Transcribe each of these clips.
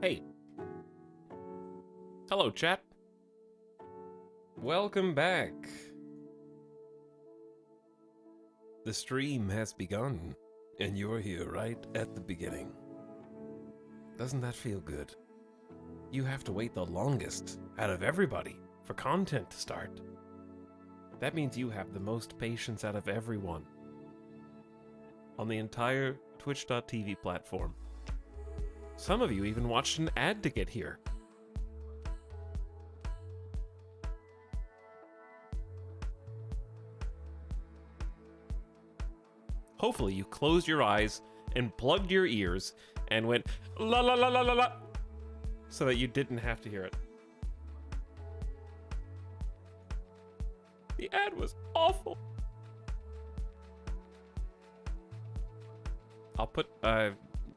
Hey. Hello, chat. Welcome back. The stream has begun, and you're here right at the beginning. Doesn't that feel good? You have to wait the longest out of everybody for content to start. That means you have the most patience out of everyone on the entire Twitch.tv platform. Some of you even watched an ad to get here. Hopefully you closed your eyes and plugged your ears and went la la la la la la so that you didn't have to hear it. The ad was awful. I'll put,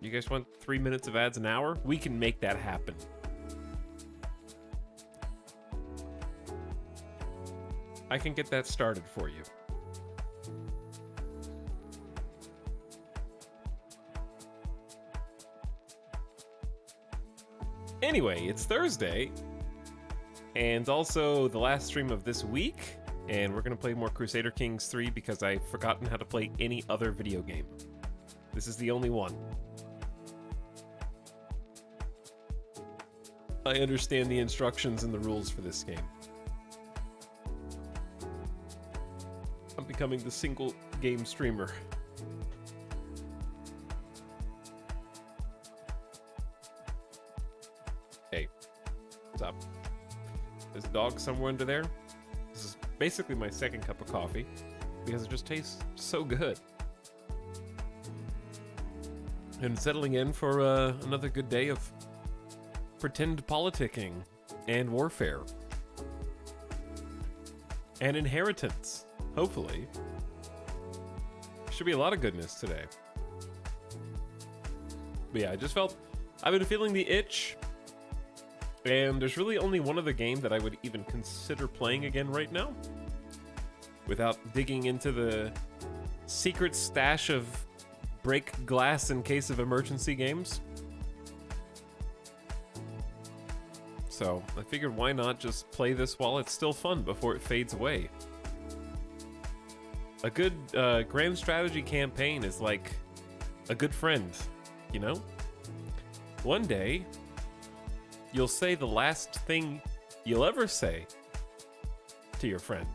you guys want 3 minutes of ads an hour? We can make that happen. I can get that started for you. Anyway, it's Thursday, and also the last stream of this week, and we're gonna play more Crusader Kings 3 because I've forgotten how to play any other video game. This is the only one. I understand the instructions and the rules for this game. I'm becoming the single game streamer. Hey, what's up? There's a dog somewhere under there. This is basically my second cup of coffee because it just tastes so good. And settling in for another good day of pretend politicking and warfare and inheritance. Hopefully, should be a lot of goodness today. But yeah, I've been feeling the itch, and there's really only one other game that I would even consider playing again right now without digging into the secret stash of break glass in case of emergency games. So I figured why not just play this while it's still fun before it fades away. A good grand strategy campaign is like a good friend, you know? One day, you'll say the last thing you'll ever say to your friend,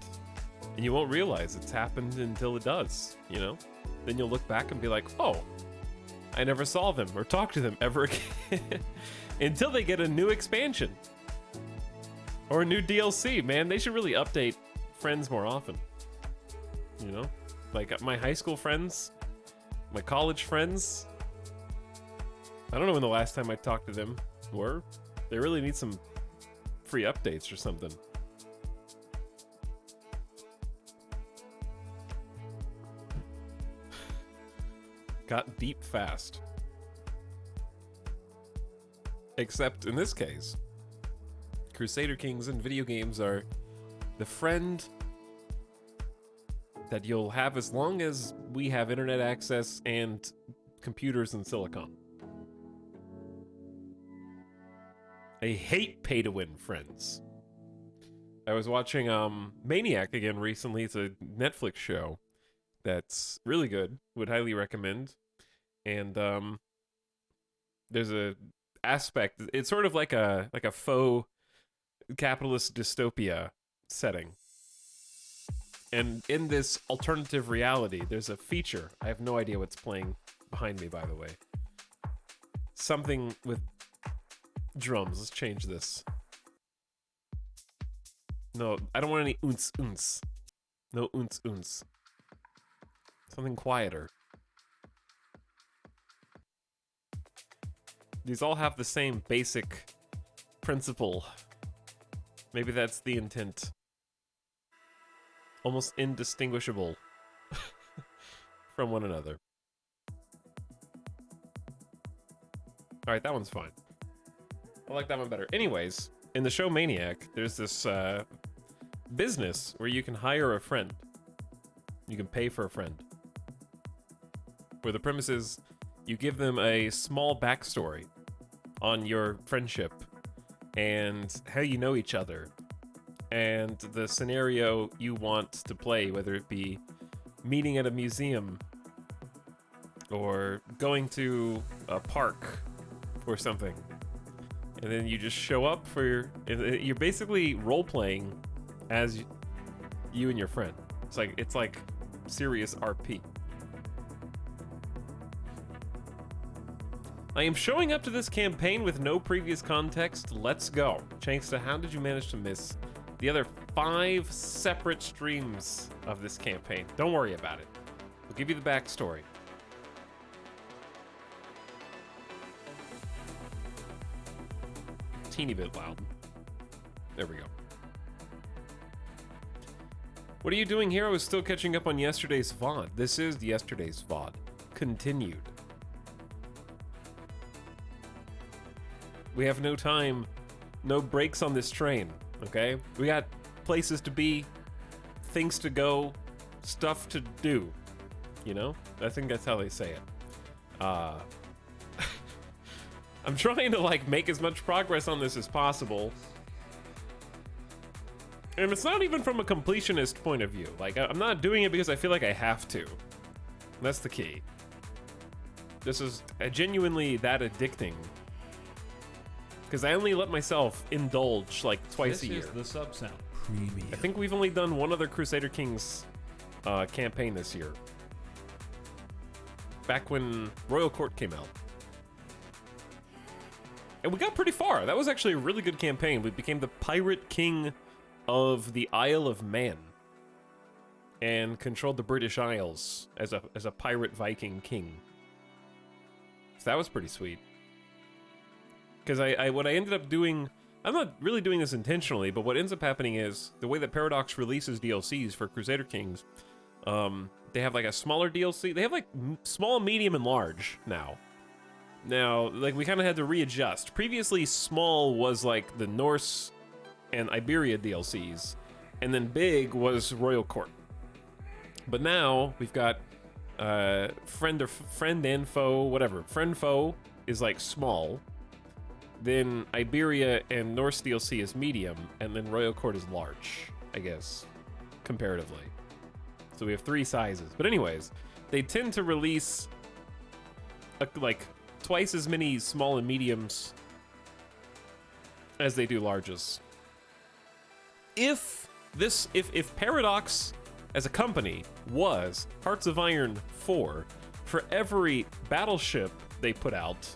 and you won't realize it's happened until it does, you know? Then you'll look back and be like, oh, I never saw them or talked to them ever again until they get a new expansion or a new DLC. Man, they should really update friends more often. You know, like my high school friends, my college friends. I don't know when the last time I talked to them were. They really need some free updates or something. Got deep fast. Except in this case, Crusader Kings and video games are the friend that you'll have as long as we have internet access and computers and silicon. I hate pay-to-win friends. I was watching Maniac again recently. It's a Netflix show that's really good. Would highly recommend. And there's a aspect. It's sort of like a faux capitalist dystopia setting. And in this alternative reality, there's a feature. I have no idea what's playing behind me, by the way. Something with drums. Let's change this. No, I don't want any oons oons. No oons oons. Something quieter. These all have the same basic principle. Maybe that's the intent. Almost indistinguishable from one another. Alright, that one's fine. I like that one better. Anyways, in the show Maniac, there's this business where you can hire a friend. You can pay for a friend. Where the premise is you give them a small backstory on your friendship and how you know each other and the scenario you want to play, whether it be meeting at a museum or going to a park or something. And then you just show up for you're basically role-playing as you and your friend. It's like serious RP. I am showing up to this campaign with no previous context. Let's go. Chanksta, how did you manage to miss the other 5 separate streams of this campaign? Don't worry about it. We'll give you the backstory. Teeny bit loud. There we go. What are you doing here? I was still catching up on yesterday's VOD. This is yesterday's VOD. Continued. We have no time, no breaks on this train, okay? We got places to be, things to go, stuff to do, you know? I think that's how they say it. I'm trying to, like, make as much progress on this as possible. And it's not even from a completionist point of view. Like, I'm not doing it because I feel like I have to. That's the key. This is genuinely that addicting. Because I only let myself indulge like twice a year. This is the sub-sound. Premium. I think we've only done one other Crusader Kings campaign this year. Back when Royal Court came out. And we got pretty far. That was actually a really good campaign. We became the Pirate King of the Isle of Man. And controlled the British Isles as a pirate Viking king. So that was pretty sweet. Because what I ended up doing, I'm not really doing this intentionally, but what ends up happening is the way that Paradox releases DLCs for Crusader Kings, they have like a smaller DLC. They have like small, medium, and large now. Now, like we kind of had to readjust. Previously, small was like the Norse and Iberia DLCs, and then big was Royal Court. But now we've got friend and foe, whatever. Friend foe is like small. Then Iberia and Norse DLC is medium, and then Royal Court is large, I guess, comparatively. So we have 3 sizes. But anyways, they tend to release like twice as many small and mediums as they do larges. If Paradox as a company was Hearts of Iron 4, for every battleship they put out,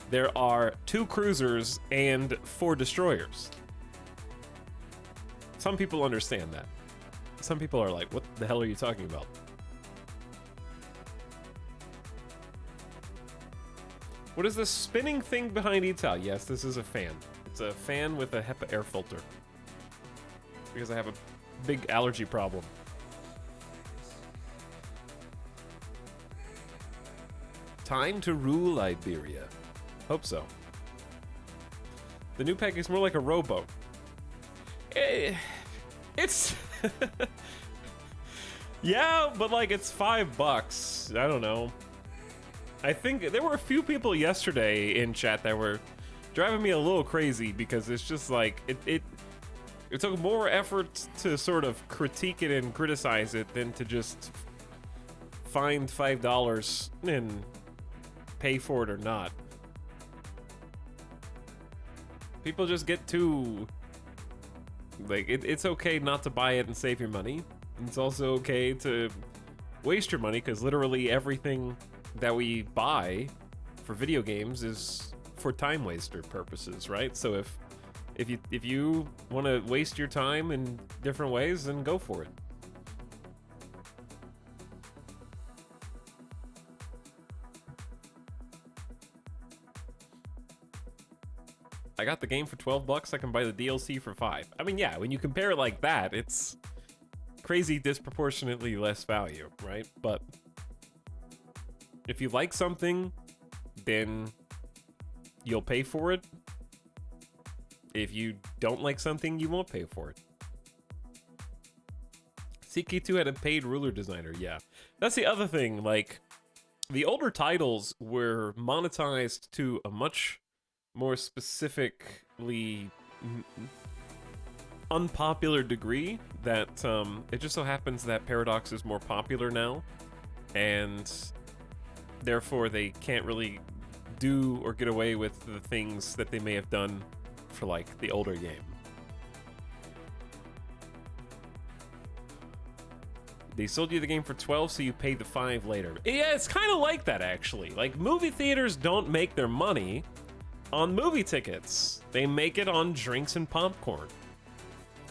there are 2 cruisers and 4 destroyers. Some people understand that. Some people are like, what the hell are you talking about? What is this spinning thing behind Etalyx? Yes, this is a fan. It's a fan with a HEPA air filter. Because I have a big allergy problem. Time to rule Iberia. Hope so. The new pack is more like a rowboat. It's yeah, but like it's $5. I don't know. I think there were a few people yesterday in chat that were driving me a little crazy because it's just like it took more effort to sort of critique it and criticize it than to just find $5 and pay for it or not. People just get too, like, it's okay not to buy it and save your money. It's also okay to waste your money because literally everything that we buy for video games is for time waster purposes, right? So if you want to waste your time in different ways, then go for it. I got the game for $12. I can buy the DLC for $5. I mean, yeah, when you compare it like that, it's crazy disproportionately less value, right? But if you like something, then you'll pay for it. If you don't like something, you won't pay for it. CK2 had a paid ruler designer, yeah. That's the other thing, like, the older titles were monetized to a much more specifically unpopular degree that it just so happens that Paradox is more popular now, and therefore they can't really do or get away with the things that they may have done for like the older game. They sold you the game for 12, so you pay the 5 later. Yeah, it's kind of like that, actually. Like, movie theaters don't make their money on movie tickets. They make it on drinks and popcorn,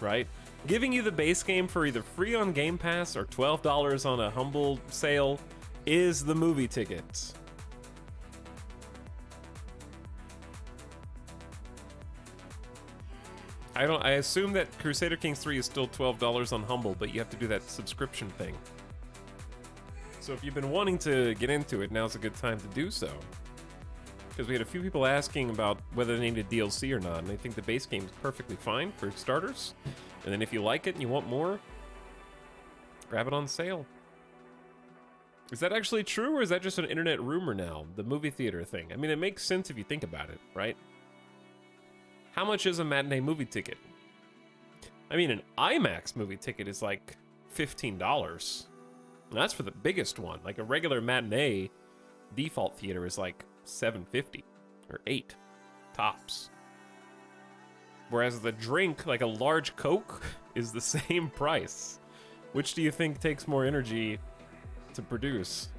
right? Giving you the base game for either free on Game Pass or $12 on a Humble sale is the movie ticket. I assume that Crusader Kings 3 is still $12 on Humble, but you have to do that subscription thing. So if you've been wanting to get into it, now's a good time to do so. Because we had a few people asking about whether they needed DLC or not, and I think the base game is perfectly fine for starters. And then if you like it and you want more, grab it on sale. Is that actually true, or is that just an internet rumor now? The movie theater thing. I mean, it makes sense if you think about it, right? How much is a matinee movie ticket? I mean, an IMAX movie ticket is like $15. And that's for the biggest one. Like a regular matinee default theater is like $7.50 or $8 tops. Whereas the drink, like a large Coke, is the same price. Which do you think takes more energy to produce?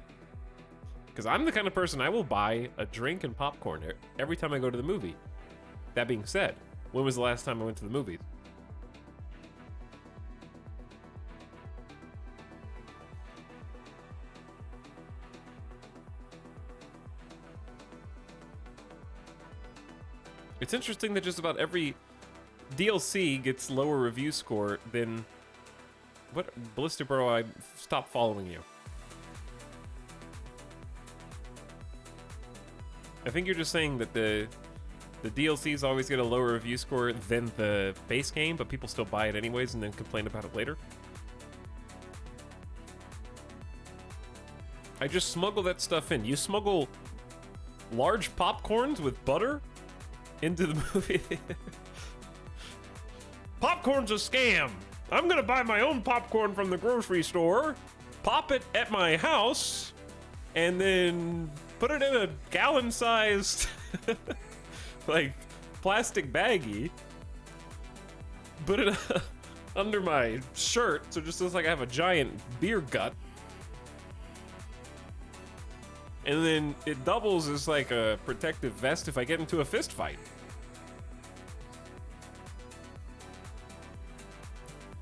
Because I'm the kind of person I will buy a drink and popcorn every time I go to the movie. That being said, when was the last time I went to the movies? It's interesting that just about every DLC gets lower review score than... What? Ballistic Bro, I stopped following you. I think you're just saying that the DLCs always get a lower review score than the base game, but people still buy it anyways and then complain about it later. I just smuggle that stuff in. You smuggle large popcorns with butter into the movie. Popcorn's a scam. I'm gonna buy my own popcorn from the grocery store, pop it at my house, and then put it in a gallon-sized like plastic baggie, put it under my shirt so it just looks like I have a giant beer gut, and then it doubles as like a protective vest if I get into a fist fight.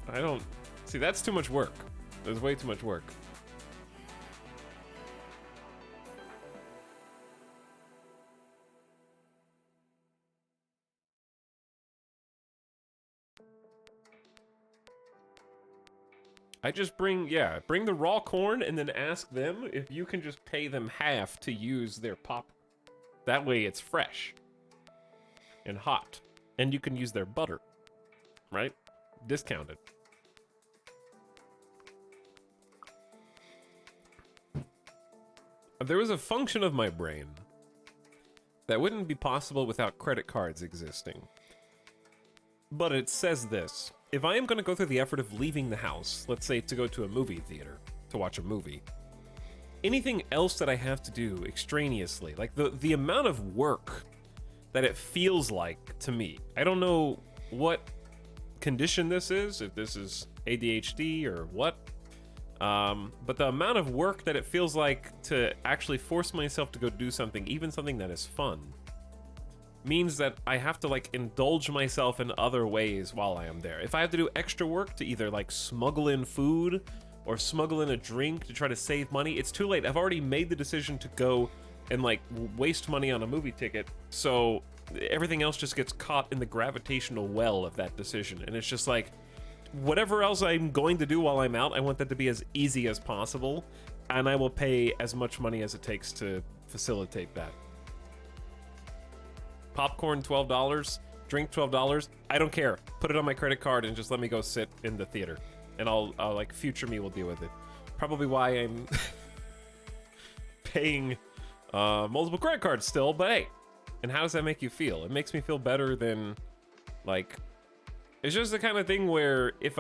I don't see, that's too much work. There's way too much work. I just bring the raw corn and then ask them if you can just pay them half to use their pop. That way it's fresh and hot. And you can use their butter, right? Discounted. There was a function of my brain that wouldn't be possible without credit cards existing. But it says this: if I am going to go through the effort of leaving the house, let's say to go to a movie theater to watch a movie, anything else that I have to do extraneously, like the amount of work that it feels like to me, I don't know what condition this is, if this is ADHD or what, but the amount of work that it feels like to actually force myself to go do something, even something that is fun, means that I have to like indulge myself in other ways while I am there. If I have to do extra work to either like smuggle in food or smuggle in a drink to try to save money, it's too late. I've already made the decision to go and like waste money on a movie ticket, so everything else just gets caught in the gravitational well of that decision. And it's just like, whatever else I'm going to do while I'm out, I want that to be as easy as possible, and I will pay as much money as it takes to facilitate that. Popcorn $12, drink $12, I don't care. Put it on my credit card and just let me go sit in the theater, and I'll like, future me will deal with it. Probably why I'm paying multiple credit cards still, but hey, And how does that make you feel? It makes me feel better than, like, it's just the kind of thing where if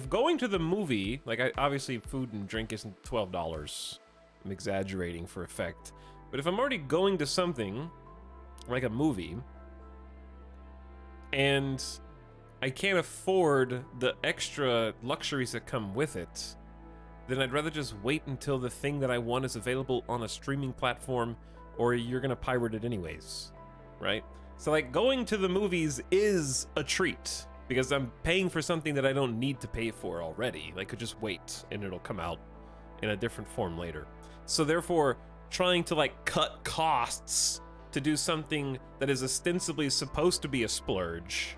going to the movie, like, obviously food and drink isn't $12. I'm exaggerating for effect. But if I'm already going to something, like a movie, and I can't afford the extra luxuries that come with it, then I'd rather just wait until the thing that I want is available on a streaming platform, or you're gonna pirate it anyways, right? So like going to the movies is a treat because I'm paying for something that I don't need to pay for already. I could just wait and it'll come out in a different form later. So therefore, trying to like cut costs to do something that is ostensibly supposed to be a splurge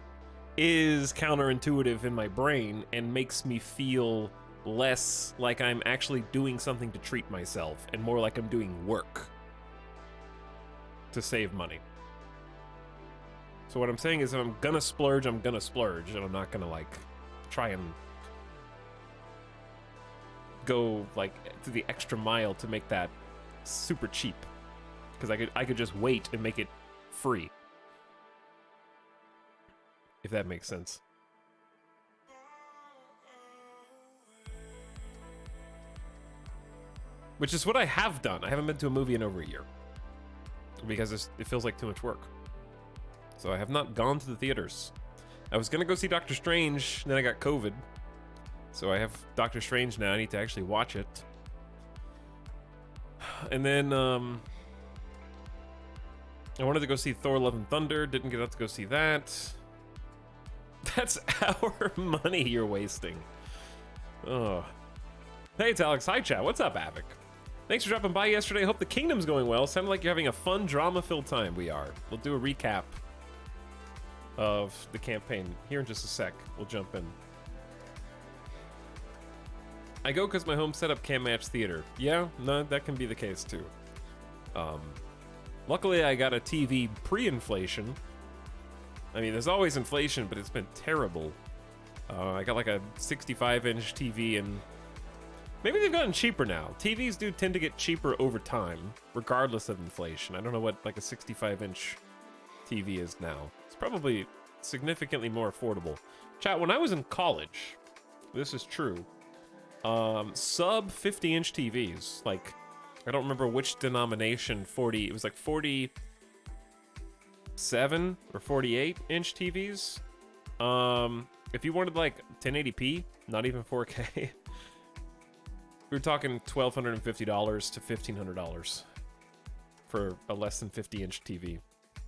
is counterintuitive in my brain and makes me feel less like I'm actually doing something to treat myself and more like I'm doing work to save money. So what I'm saying is if I'm gonna splurge, I'm gonna splurge, and I'm not gonna like try and go like to the extra mile to make that super cheap. Because I could just wait and make it free. If that makes sense. Which is what I have done. I haven't been to a movie in over a year. Because it feels like too much work. So I have not gone to the theaters. I was gonna go see Doctor Strange, then I got COVID. So I have Doctor Strange now, I need to actually watch it. And then, I wanted to go see Thor Love and Thunder, didn't get out to go see that. That's our money you're wasting. Oh. Hey, it's Alex. Hi, chat. What's up, Avic? Thanks for dropping by yesterday. Hope the kingdom's going well. Sounded like you're having a fun, drama-filled time. We are. We'll do a recap of the campaign here in just a sec. We'll jump in. I go because my home setup can't match theater. Yeah, no, that can be the case too. Luckily, I got a TV pre-inflation. I mean, there's always inflation, but it's been terrible. I got like a 65-inch TV, and maybe they've gotten cheaper now. TVs do tend to get cheaper over time, regardless of inflation. I don't know what like a 65-inch TV is now. It's probably significantly more affordable. Chat, when I was in college, this is true, sub 50-inch TVs, like, I don't remember which denomination, it was like 47 or 48-inch TVs. If you wanted like 1080p, not even 4K, we were talking $1,250 to $1,500 for a less than 50-inch TV,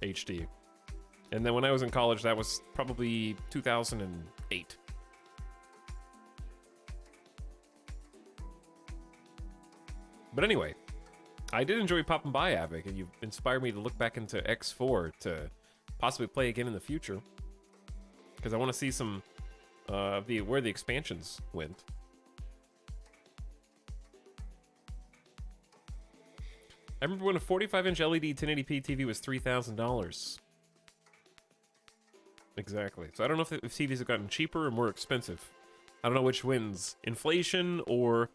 HD. And then when I was in college, that was probably 2008. But anyway, I did enjoy popping by, Avic, and you've inspired me to look back into X4 to possibly play again in the future. Because I want to see some where the expansions went. I remember when a 45-inch LED 1080p TV was $3,000. Exactly. So I don't know if TVs have gotten cheaper or more expensive. I don't know which wins. Inflation or...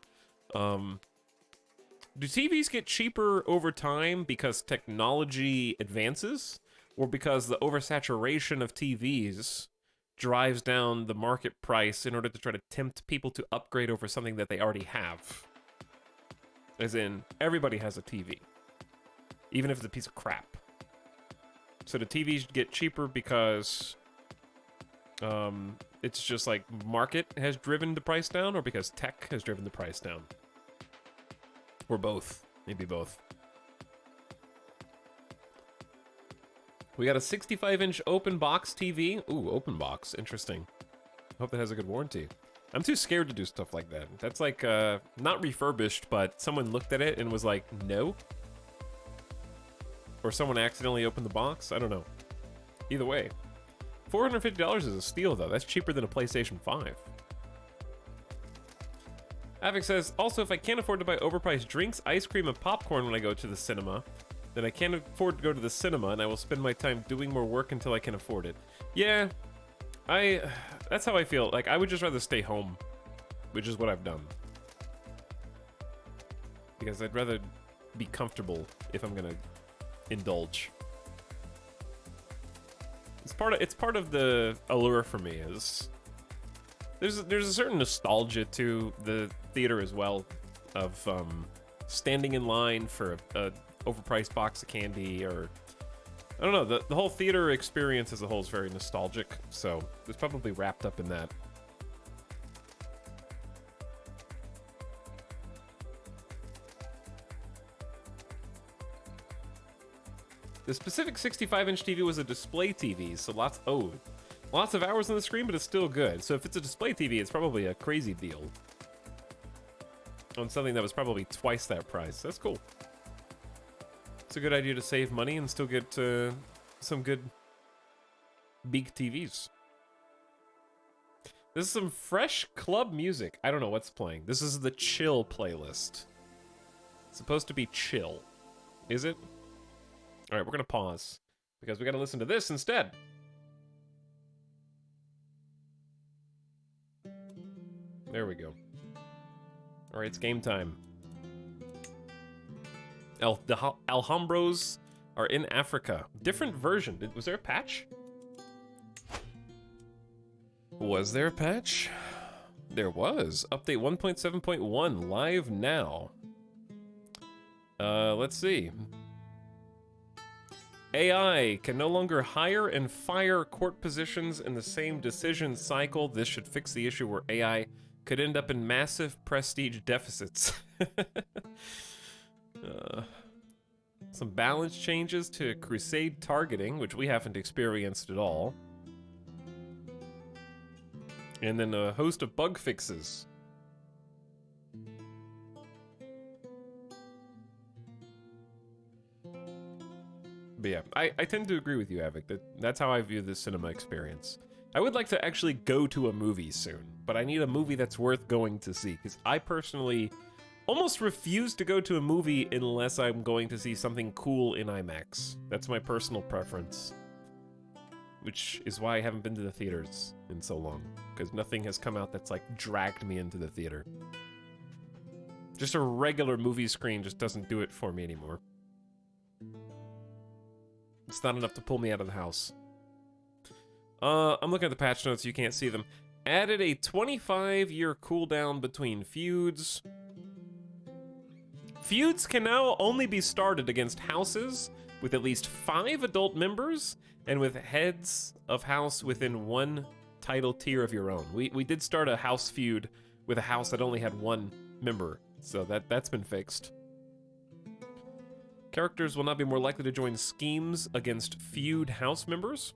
Do TVs get cheaper over time because technology advances? Or because the oversaturation of TVs drives down the market price in order to try to tempt people to upgrade over something that they already have? As in, everybody has a TV. Even if it's a piece of crap. So the TVs get cheaper because... it's just like market has driven the price down, or because tech has driven the price down? Or both. Maybe both. We got a 65-inch open box TV. Ooh, open box. Interesting. Hope that has a good warranty. I'm too scared to do stuff like that. That's like, not refurbished, but someone looked at it and was like, no. Or someone accidentally opened the box. I don't know. Either way. $450 is a steal, though. That's cheaper than a PlayStation 5. Avic says, also, if I can't afford to buy overpriced drinks, ice cream, and popcorn when I go to the cinema, then I can't afford to go to the cinema, and I will spend my time doing more work until I can afford it. Yeah, that's how I feel. Like, I would just rather stay home, which is what I've done. Because I'd rather be comfortable if I'm gonna indulge. It's part of the allure for me. Is there's a certain nostalgia to the theater as well, of standing in line for a overpriced box of candy, or I don't know, the whole theater experience as a whole is very nostalgic, so it's probably wrapped up in that. The specific 65-inch TV was a display TV, so lots of hours on the screen, but it's still good. So if it's a display TV, it's probably a crazy deal on something that was probably twice that price. That's cool. It's a good idea to save money and still get some good big TVs. This is some fresh club music. I don't know what's playing. This is the chill playlist. It's supposed to be chill. Is it? All right, we're gonna pause because we gotta listen to this instead. There we go. All right, it's game time. The Alhambros are in Africa. Different version. Was there a patch? Was there a patch? There was. Update 1.7.1 live now. Let's see. AI can no longer hire and fire court positions in the same decision cycle. This should fix the issue where AI could end up in massive prestige deficits. Some balance changes to crusade targeting, which we haven't experienced at all. And then a host of bug fixes. But yeah, I tend to agree with you, Avik. That's how I view this cinema experience. I would like to actually go to a movie soon, but I need a movie that's worth going to see, because I personally almost refuse to go to a movie unless I'm going to see something cool in IMAX. That's my personal preference. Which is why I haven't been to the theaters in so long, because nothing has come out that's like dragged me into the theater. Just a regular movie screen just doesn't do it for me anymore. It's not enough to pull me out of the house. I'm looking at the patch notes, you can't see them. Added a 25-year cooldown between feuds. Feuds can now only be started against houses with at least 5 adult members and with heads of house within 1 title tier of your own. We did start a house feud with a house that only had 1 member, so that's been fixed. Characters will not be more likely to join schemes against feud house members.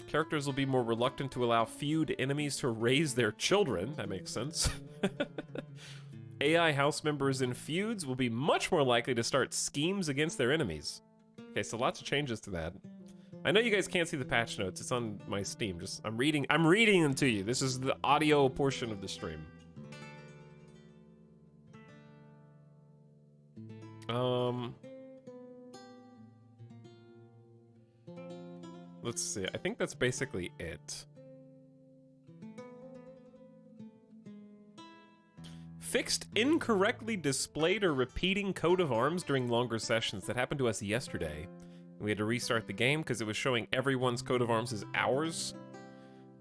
Characters will be more reluctant to allow feud enemies to raise their children. That makes sense. AI house members in feuds will be much more likely to start schemes against their enemies. Okay, so lots of changes to that. I know you guys can't see the patch notes. It's on my Steam. I'm reading them to you. This is the audio portion of the stream. Let's see. I think that's basically it. Fixed incorrectly displayed or repeating coat of arms during longer sessions. That happened to us yesterday. We had to restart the game because it was showing everyone's coat of arms as ours.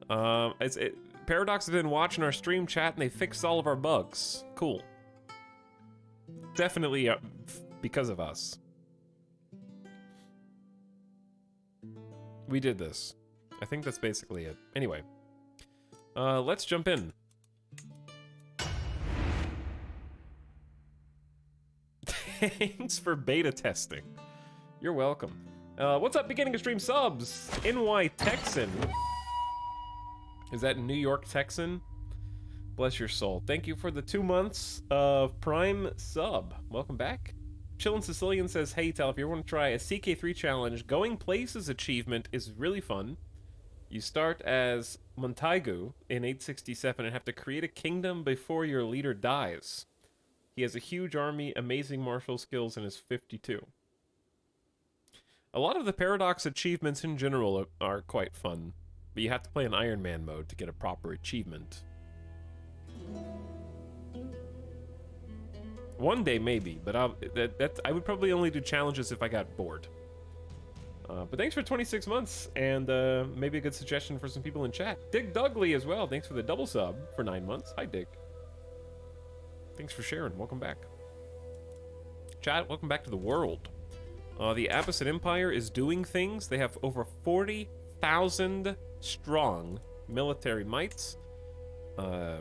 Paradox has been watching our stream chat and they fixed all of our bugs. Cool. Definitely because of us. We did this. I think that's basically it. Anyway, let's jump in. Thanks for beta testing. You're welcome. What's up, beginning of stream subs? NY Texan. Is that New York Texan? Bless your soul. Thank you for the 2 months of Prime sub. Welcome back. Chillin' Sicilian says, hey, Tal, if you ever want to try a CK3 challenge, Going Places achievement is really fun. You start as Montagu in 867 and have to create a kingdom before your leader dies. He has a huge army, amazing martial skills, and is 52. A lot of the Paradox achievements in general are quite fun, but you have to play in Iron Man mode to get a proper achievement. One day maybe, but I would probably only do challenges if I got bored. But thanks for 26 months, and maybe a good suggestion for some people in chat. Dig Dougley as well. Thanks for the double sub for 9 months. Hi, Dig. Thanks for sharing. Welcome back. Chat, welcome back to the world. The Abbasid Empire is doing things. They have over 40,000 strong military mights. They're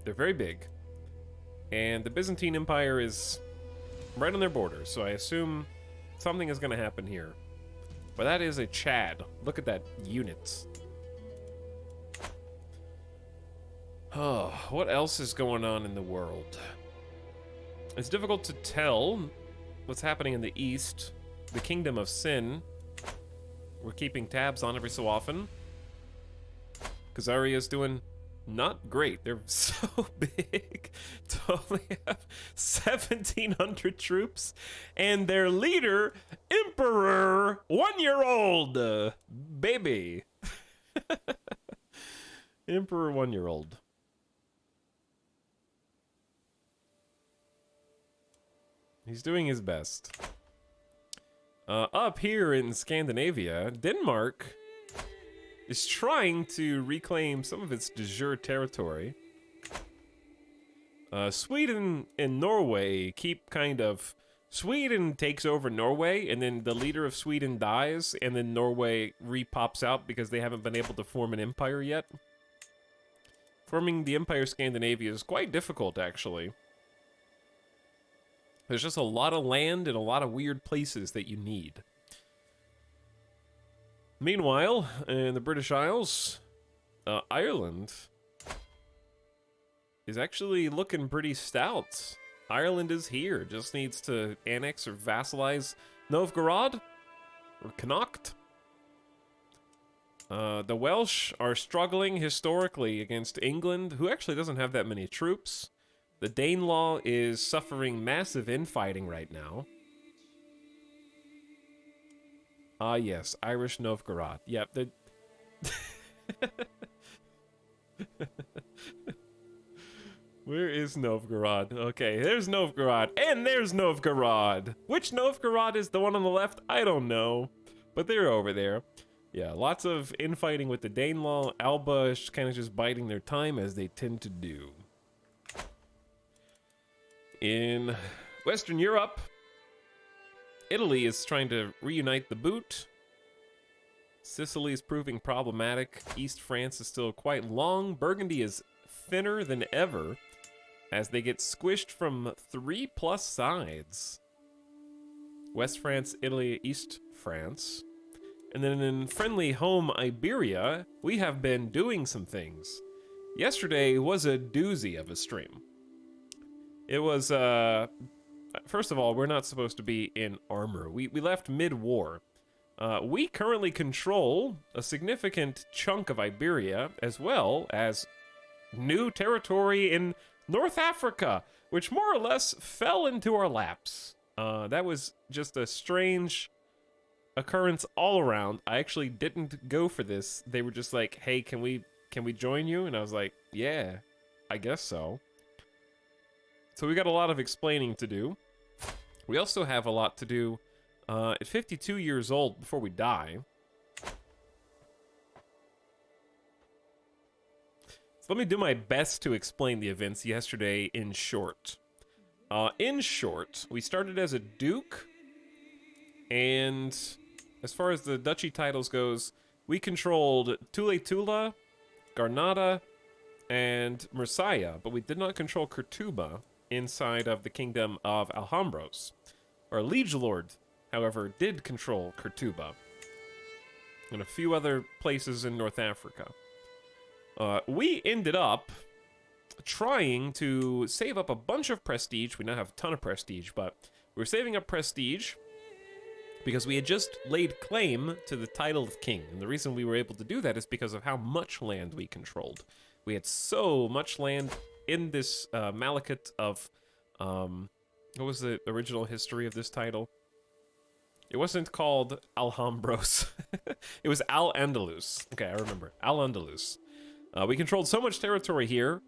very big. And the Byzantine Empire is right on their borders, so I assume something is going to happen here. But that is a Chad. Look at that units. Oh, what else is going on in the world? It's difficult to tell what's happening in the east. The Kingdom of Sin, we're keeping tabs on every so often. Khazaria's doing not great. They're so big to only have 1,700 troops. And their leader, Emperor 1-year-old. Baby. Emperor 1-year-old. He's doing his best. Up here in Scandinavia, Denmark is trying to reclaim some of its de jure territory. Sweden and Norway keep kind of... Sweden takes over Norway, and then the leader of Sweden dies, and then Norway re-pops out because they haven't been able to form an empire yet. Forming the Empire Scandinavia is quite difficult, actually. There's just a lot of land and a lot of weird places that you need. Meanwhile, in the British Isles, Ireland is actually looking pretty stout. Ireland is here, just needs to annex or vassalize Novgorod or Connacht. The Welsh are struggling historically against England, who actually doesn't have that many troops. The Danelaw is suffering massive infighting right now. Ah, yes, Irish Novgorod. Yep, the... Where is Novgorod? Okay, there's Novgorod, and there's Novgorod! Which Novgorod is the one on the left? I don't know, but they're over there. Yeah, lots of infighting with the Danelaw. Alba is kind of just biding their time, as they tend to do. In Western Europe, Italy is trying to reunite the boot. Sicily is proving problematic. East France is still quite long. Burgundy is thinner than ever as they get squished from 3+ sides. West France, Italy, East France. And then in friendly home Iberia, we have been doing some things. Yesterday was a doozy of a stream. It was, first of all, we're not supposed to be in armor. We left mid-war. We currently control a significant chunk of Iberia, as well as new territory in North Africa, which more or less fell into our laps. That was just a strange occurrence all around. I actually didn't go for this. They were just like, hey, can we join you? And I was like, yeah, I guess so. So we got a lot of explaining to do. We also have a lot to do at 52 years old before we die. So let me do my best to explain the events yesterday in short. In short, we started as a duke, and as far as the duchy titles goes, we controlled Tula, Granada, and Murcia, but we did not control Cortuba inside of the kingdom of Alhambros. Our liege lord, however, did control Cortuba and a few other places in North Africa. We ended up trying to save up a bunch of prestige. We now have a ton of prestige, but we were saving up prestige because we had just laid claim to the title of king. And the reason we were able to do that is because of how much land we controlled. We had so much land in this Malekith of, what was the original history of this title? It wasn't called Alhambros. It was Al-Andalus. Okay, I remember. Al-Andalus. We controlled so much territory here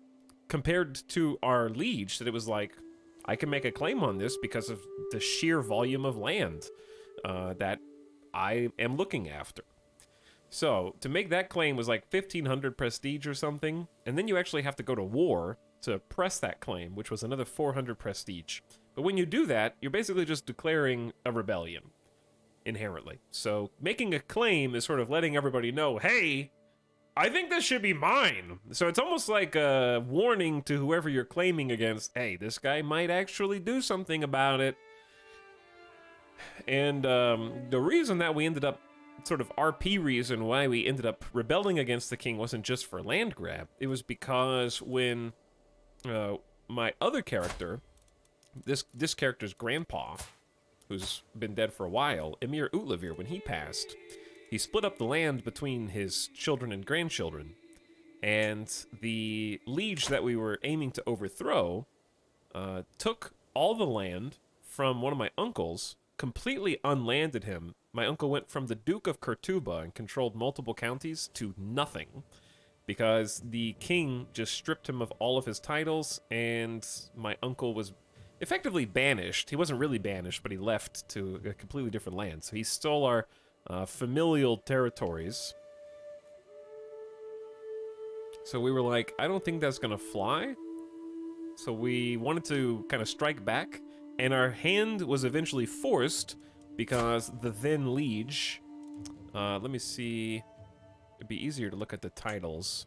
compared to our liege that it was like, I can make a claim on this because of the sheer volume of land that I am looking after. So, to make that claim was like 1,500 prestige or something, and then you actually have to go to war to press that claim, which was another 400 prestige. But when you do that, you're basically just declaring a rebellion, inherently. So, making a claim is sort of letting everybody know, hey, I think this should be mine. So it's almost like a warning to whoever you're claiming against, hey, this guy might actually do something about it. And the reason that we ended up, sort of RP reason why we ended up rebelling against the king wasn't just for land grab. It was because when my other character, this character's grandpa, who's been dead for a while, Emir Utlevir, when he passed, he split up the land between his children and grandchildren, and the liege that we were aiming to overthrow took all the land from one of my uncles, completely unlanded him. My uncle went from the Duke of Kurtuba and controlled multiple counties to nothing, because the king just stripped him of all of his titles, and my uncle was effectively banished. He wasn't really banished, but he left to a completely different land. So he stole our familial territories. So we were like, I don't think that's gonna fly. So we wanted to kind of strike back, and our hand was eventually forced because the then liege, let me see, it'd be easier to look at the titles.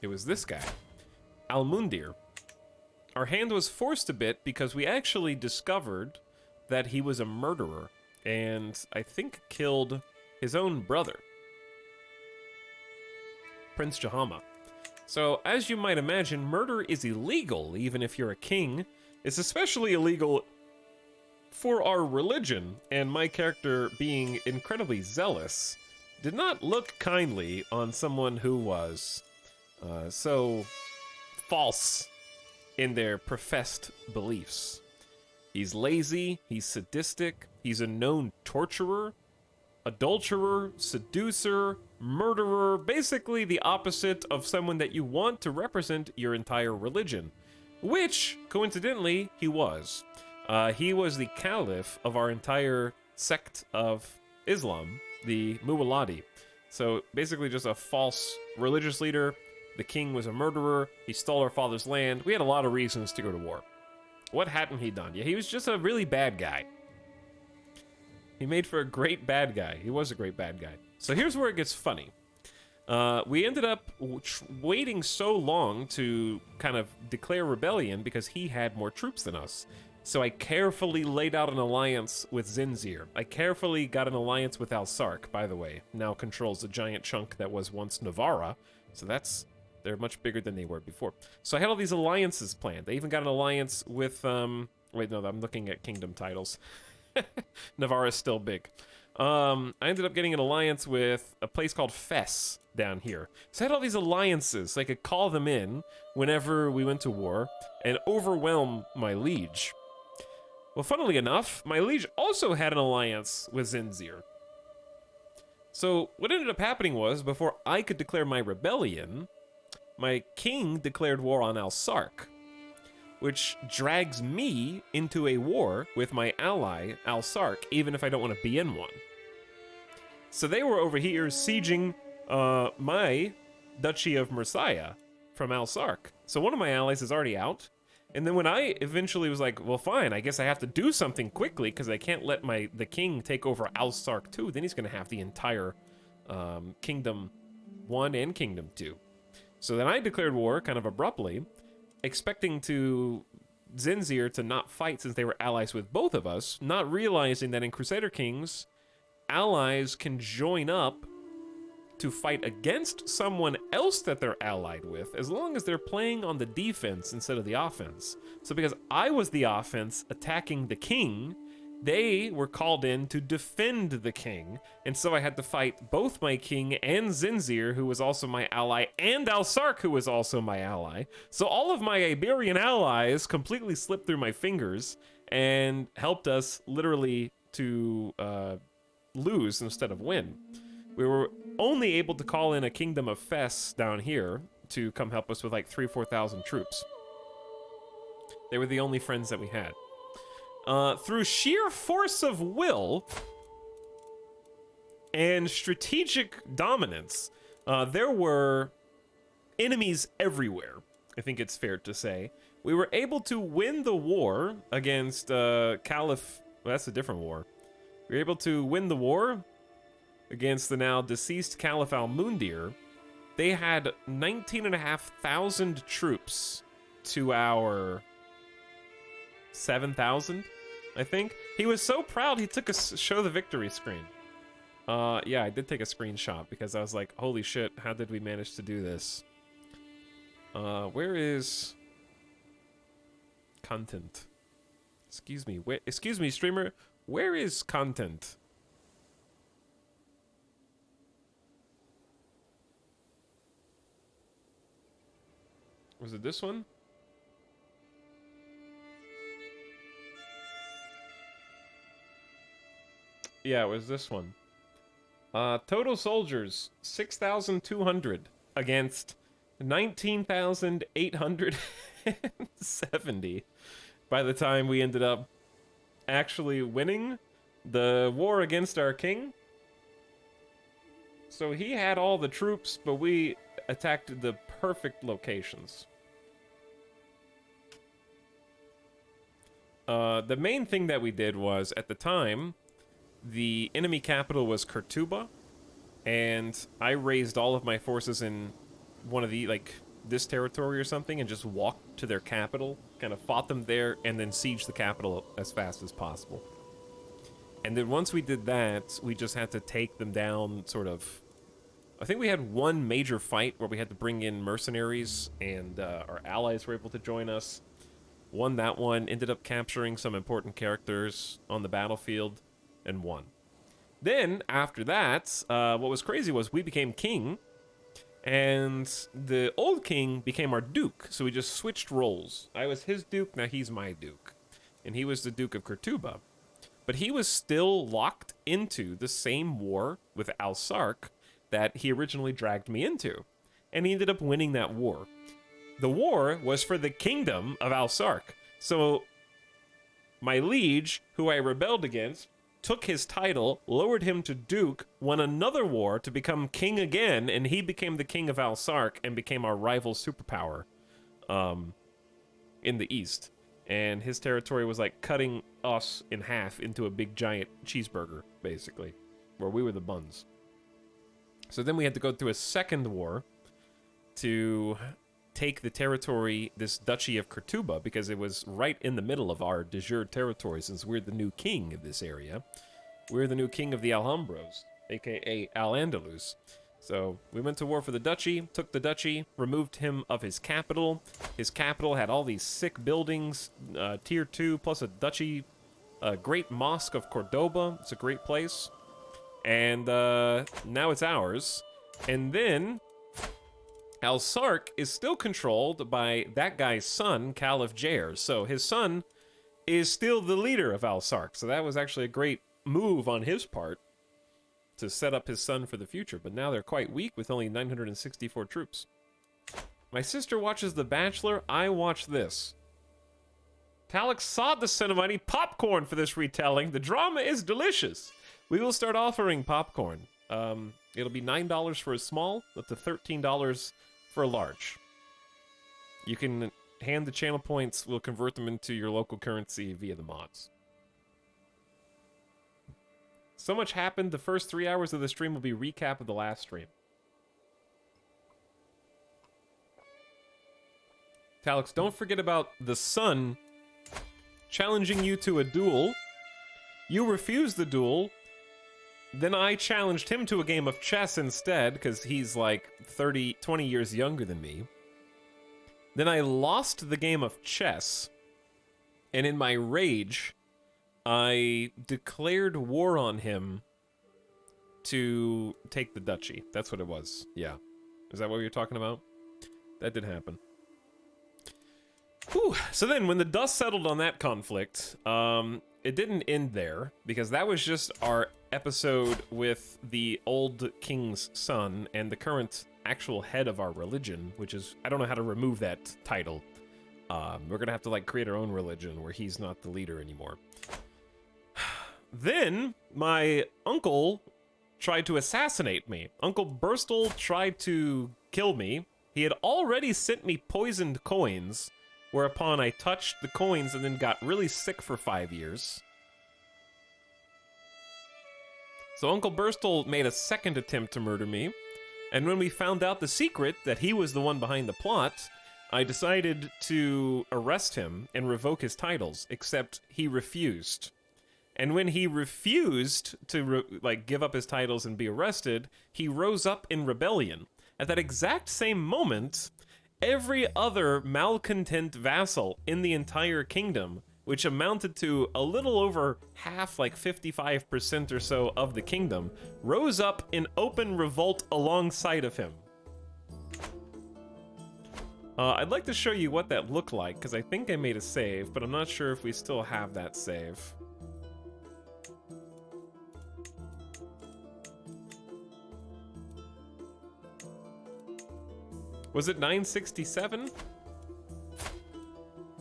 It was this guy, Almundir. Our hand was forced a bit because we actually discovered that he was a murderer, and I think killed his own brother, Prince Jahama. So, as you might imagine, murder is illegal, even if you're a king. It's especially illegal for our religion, and my character, being incredibly zealous, did not look kindly on someone who was so false in their professed beliefs. He's lazy, he's sadistic, he's a known torturer, adulterer, seducer, murderer, basically the opposite of someone that you want to represent your entire religion, which, coincidentally, he was. He was the caliph of our entire sect of Islam, the Muwalladi. So basically just a false religious leader. The king was a murderer, he stole our father's land. We had a lot of reasons to go to war. What hadn't he done? Yeah, he was just a really bad guy. He made for a great bad guy. He was a great bad guy. So here's where it gets funny. We ended up waiting so long to kind of declare rebellion because he had more troops than us. So I carefully laid out an alliance with Zinzir. I carefully got an alliance with Al-Sark, by the way. Now controls a giant chunk that was once Navarra. So they're much bigger than they were before. So I had all these alliances planned. I even got an alliance with, wait, no, I'm looking at kingdom titles. Navarra's still big. I ended up getting an alliance with a place called Fes down here. So I had all these alliances, so I could call them in whenever we went to war and overwhelm my liege. Well, funnily enough, my liege also had an alliance with Zinzir. So what ended up happening was, before I could declare my rebellion, my king declared war on Al-Sark, which drags me into a war with my ally, Al-Sark, even if I don't want to be in one. So they were over here sieging my Duchy of Murcia from Al-Sark. So one of my allies is already out. And then when I eventually was like, well, fine, I guess I have to do something quickly because I can't let the king take over Al-Sark too. Then he's going to have the entire Kingdom 1 and Kingdom 2. So then I declared war kind of abruptly, expecting Zinzir to not fight since they were allies with both of us, not realizing that in Crusader Kings, allies can join up to fight against someone else that they're allied with, as long as they're playing on the defense instead of the offense. So because I was the offense attacking the king, they were called in to defend the king, and so I had to fight both my king and Zinzir, who was also my ally, and Al-Sark, who was also my ally. So all of my Iberian allies completely slipped through my fingers and helped us literally to lose instead of win. We were only able to call in a kingdom of Fes down here to come help us with like 3,000 or 4,000 troops. They were the only friends that we had. Through sheer force of will and strategic dominance, there were enemies everywhere, I think it's fair to say. We were able to win the war against Caliph... Well, that's a different war. We were able to win the war against the now deceased Caliph al-Mundir. They had 19,500 troops to our 7,000, I think. He was so proud he took a show the victory screen. Yeah, I did take a screenshot because I was like, holy shit, how did we manage to do this? Where is content? Excuse me, streamer. Where is content? Was it this one? Yeah, it was this one. Total soldiers, 6,200 against 19,870 by the time we ended up actually winning the war against our king. So he had all the troops, but we attacked the perfect locations. The main thing that we did was, at the time, the enemy capital was Kurtuba, and I raised all of my forces in one of the, like, this territory or something, and just walked to their capital, kind of fought them there, and then sieged the capital as fast as possible. And then once we did that, we just had to take them down, sort of. I think we had one major fight where we had to bring in mercenaries, and our allies were able to join us. Won that one, ended up capturing some important characters on the battlefield, and won. Then, after that, what was crazy was we became king, and the old king became our duke, so we just switched roles. I was his duke, now he's my duke. And he was the Duke of Kurtuba. But he was still locked into the same war with Al-Sark that he originally dragged me into. And he ended up winning that war. The war was for the kingdom of Al-Sark. So my liege, who I rebelled against, took his title, lowered him to duke, won another war to become king again, and he became the king of Al-Sark and became our rival superpower in the east. And his territory was like cutting us in half into a big giant cheeseburger, basically, where we were the buns. So then we had to go through a second war to take the territory, this duchy of Kurtuba, because it was right in the middle of our de jure territory, since we're the new king of this area. We're the new king of the Alhambros, aka Al-Andalus. So we went to war for the duchy, took the duchy, removed him of his capital. His capital had all these sick buildings, tier 2, plus a duchy, great mosque of Cordoba. It's a great place. And now it's ours. And then Al-Sark is still controlled by that guy's son, Caliph Jair. So his son is still the leader of Al-Sark. So that was actually a great move on his part to set up his son for the future. But now they're quite weak with only 964 troops. My sister watches The Bachelor. I watch this. Etalyx sought the cinema. Popcorn for this retelling. The drama is delicious. We will start offering popcorn. It'll be $9 for a small, up to $13 for a large. You can hand the channel points. We'll convert them into your local currency via the mods. So much happened. The first 3 hours of the stream will be recap of the last stream. Etalyx, don't forget about the sun challenging you to a duel. You refused the duel. Then I challenged him to a game of chess instead, because he's like 20 years younger than me. Then I lost the game of chess, and in my rage, I declared war on him to take the duchy. That's what it was. Yeah. Is that what you're talking about? That did happen. Whew. So then, when the dust settled on that conflict, it didn't end there, because that was just our episode with the old king's son and the current actual head of our religion, which is, I don't know how to remove that title. We're gonna have to like create our own religion where he's not the leader anymore. Then my uncle tried to assassinate me. Uncle Burstle tried to kill me. He had already sent me poisoned coins, whereupon I touched the coins and then got really sick for 5 years. So Uncle Burstle made a second attempt to murder me, and when we found out the secret that he was the one behind the plot, I decided to arrest him and revoke his titles, except he refused. And when he refused to give up his titles and be arrested, he rose up in rebellion. At that exact same moment, every other malcontent vassal in the entire kingdom, which amounted to a little over half, like 55% or so of the kingdom, rose up in open revolt alongside of him. I'd like to show you what that looked like, because I think I made a save, but I'm not sure if we still have that save. Was it 967?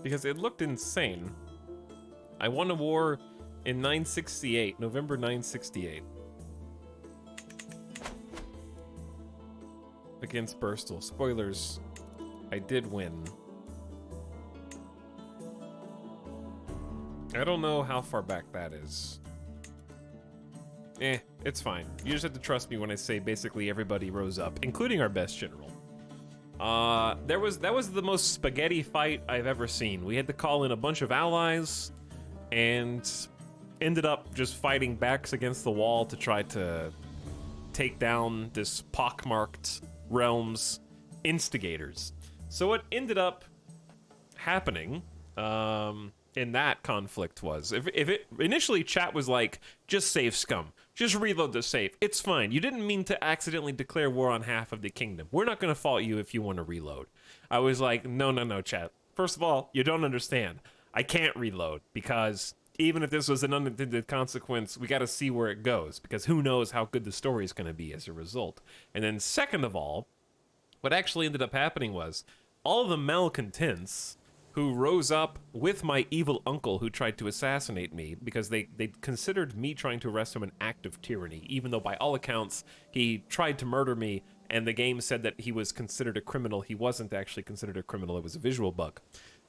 Because it looked insane. I won a war in 968, November 968. Against Burstle. Spoilers, I did win. I don't know how far back that is. It's fine. You just have to trust me when I say basically everybody rose up, including our best general. That was the most spaghetti fight I've ever seen. We had to call in a bunch of allies and ended up just fighting backs against the wall to try to take down this pockmarked realm's instigators. So what ended up happening in that conflict was, if it initially chat was like, just save scum. Just reload the save. It's fine. You didn't mean to accidentally declare war on half of the kingdom. We're not going to fault you if you want to reload. I was like, no, chat. First of all, you don't understand. I can't reload because even if this was an unintended consequence, we got to see where it goes because who knows how good the story is going to be as a result. And then second of all, what actually ended up happening was all of the malcontents who rose up with my evil uncle who tried to assassinate me because they considered me trying to arrest him an act of tyranny, even though by all accounts he tried to murder me and the game said that he was considered a criminal. He wasn't actually considered a criminal. It was a visual bug.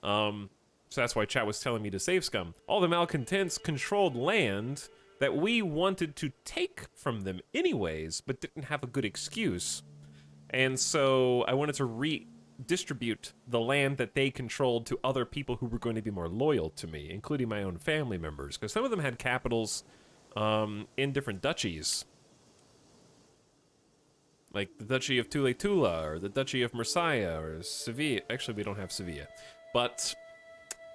So that's why chat was telling me to save scum. All the malcontents controlled land that we wanted to take from them anyways, but didn't have a good excuse. And so I wanted to redistribute the land that they controlled to other people who were going to be more loyal to me, including my own family members, because some of them had capitals in different duchies. Like the Duchy of Tula or the Duchy of Murcia or Sevilla. Actually, we don't have Sevilla. But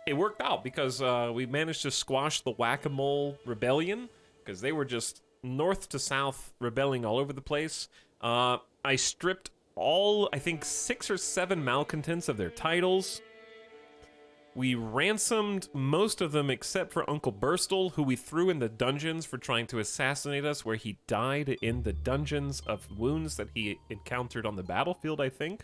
it worked out because we managed to squash the Whack-A-Mole rebellion because they were just north to south rebelling all over the place. I stripped all, I think, 6 or 7 malcontents of their titles. We ransomed most of them except for Uncle Burstle, who we threw in the dungeons for trying to assassinate us, where he died in the dungeons of wounds that he encountered on the battlefield, I think.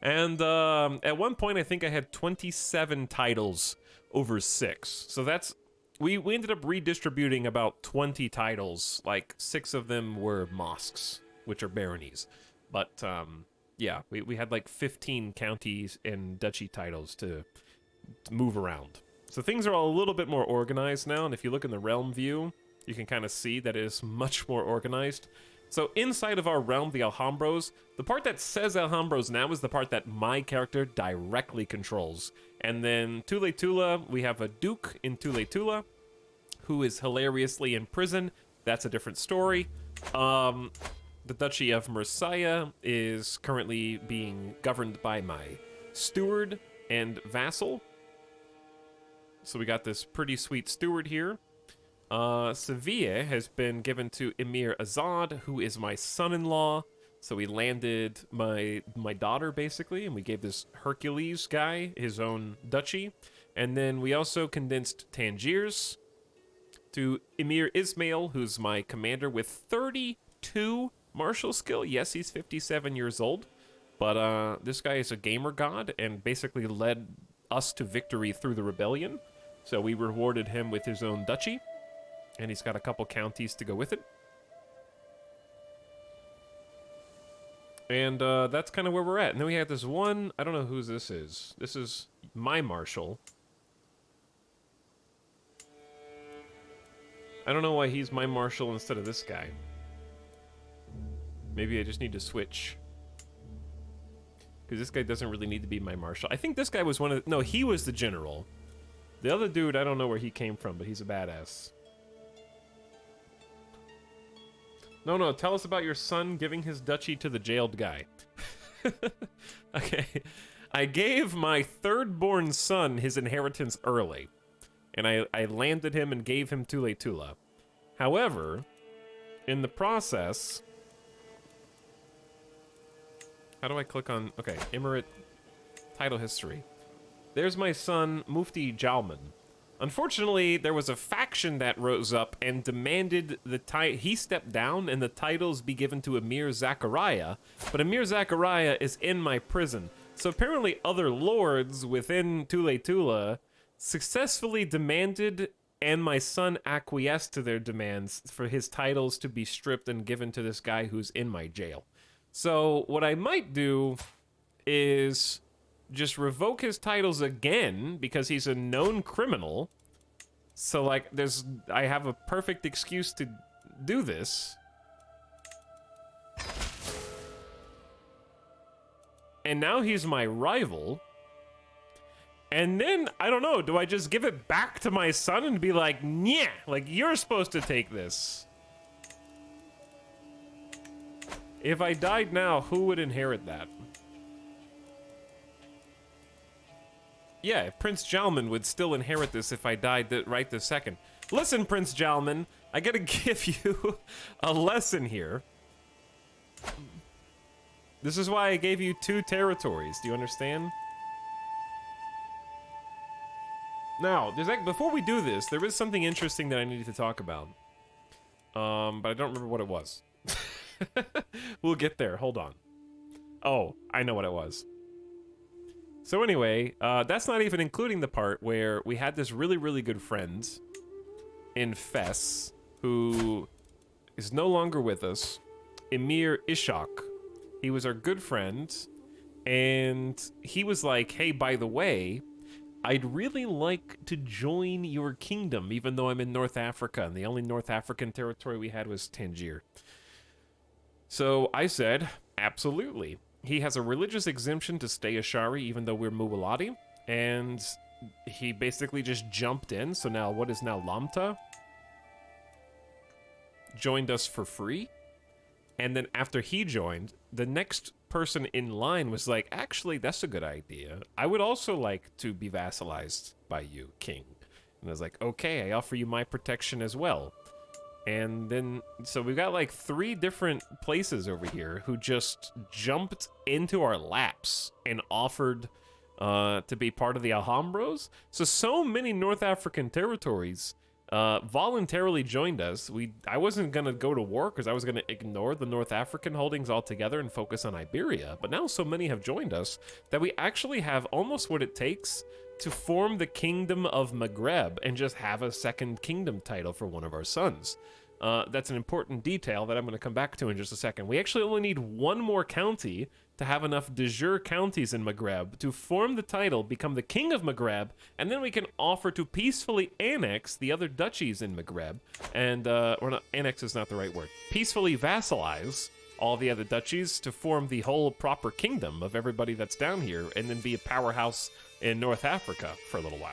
And at one point, I think I had 27 titles over 6. So that's... We ended up redistributing about 20 titles. Like, 6 of them were mosques, which are baronies. But, yeah, we had like 15 counties and duchy titles to move around. So things are all a little bit more organized now, and if you look in the realm view, you can kind of see that it is much more organized. So inside of our realm, the Alhambros, the part that says Alhambros now is the part that my character directly controls. And then Tula, we have a duke in Tula, who is hilariously in prison. That's a different story. The Duchy of Murcia is currently being governed by my steward and vassal. So we got this pretty sweet steward here. Sevilla has been given to Emir Azad, who is my son-in-law. So we landed my daughter, basically, and we gave this Hercules guy his own duchy. And then we also condensed Tangiers to Emir Ismail, who's my commander with 32 martial skill. Yes, he's 57 years old, but this guy is a gamer god and basically led us to victory through the rebellion. So we rewarded him with his own duchy, and he's got a couple counties to go with it. And that's kind of where we're at. And then we had this one, I don't know whose this is. This is my marshal. I don't know why he's my marshal instead of this guy. Maybe I just need to switch. Because this guy doesn't really need to be my marshal. I think this guy was one of the... No, he was the general. The other dude, I don't know where he came from, but he's a badass. No, tell us about your son giving his duchy to the jailed guy. Okay. I gave my third-born son his inheritance early. And I landed him and gave him Etalyx. However, in the process... How do I click on... Okay, Emirate title history. There's my son, Mufti Jalman. Unfortunately, there was a faction that rose up and demanded he stepped down and the titles be given to Emir Zachariah, but Emir Zachariah is in my prison. So apparently other lords within Tula successfully demanded, and my son acquiesced to their demands for his titles to be stripped and given to this guy who's in my jail. So what I might do is just revoke his titles again because he's a known criminal. So like I have a perfect excuse to do this. And now he's my rival. And then, I don't know, do I just give it back to my son and be like, yeah, like you're supposed to take this? If I died now, who would inherit that? Yeah, Prince Jalman would still inherit this if I died right this second. Listen, Prince Jalman, I gotta give you a lesson here. This is why I gave you 2 territories. Do you understand? Now, before we do this, there is something interesting that I needed to talk about. But I don't remember what it was. We'll get there. Hold on. Oh, I know what it was. So anyway, that's not even including the part where we had this really, really good friend in Fes who is no longer with us, Emir Ishak. He was our good friend, and he was like, hey, by the way, I'd really like to join your kingdom, even though I'm in North Africa, and the only North African territory we had was Tangier. So I said, absolutely. He has a religious exemption to stay Ashari, even though we're Muwaladi, and he basically just jumped in. So now, what is now Lamta? Joined us for free. And then after he joined, the next person in line was like, actually, that's a good idea. I would also like to be vassalized by you, king. And I was like, okay, I offer you my protection as well. And then, so we've got like 3 different places over here who just jumped into our laps and offered to be part of the Alhambros. So many North African territories voluntarily joined us. I wasn't going to go to war because I was going to ignore the North African holdings altogether and focus on Iberia. But now so many have joined us that we actually have almost what it takes to form the Kingdom of Maghreb and just have a second kingdom title for one of our sons. That's an important detail that I'm going to come back to in just a second. We actually only need 1 more county to have enough de jure counties in Maghreb to form the title, become the King of Maghreb, and then we can offer to peacefully annex the other duchies in Maghreb, and, or not, annex is not the right word, peacefully vassalize all the other duchies to form the whole proper kingdom of everybody that's down here, and then be a powerhouse in North Africa for a little while.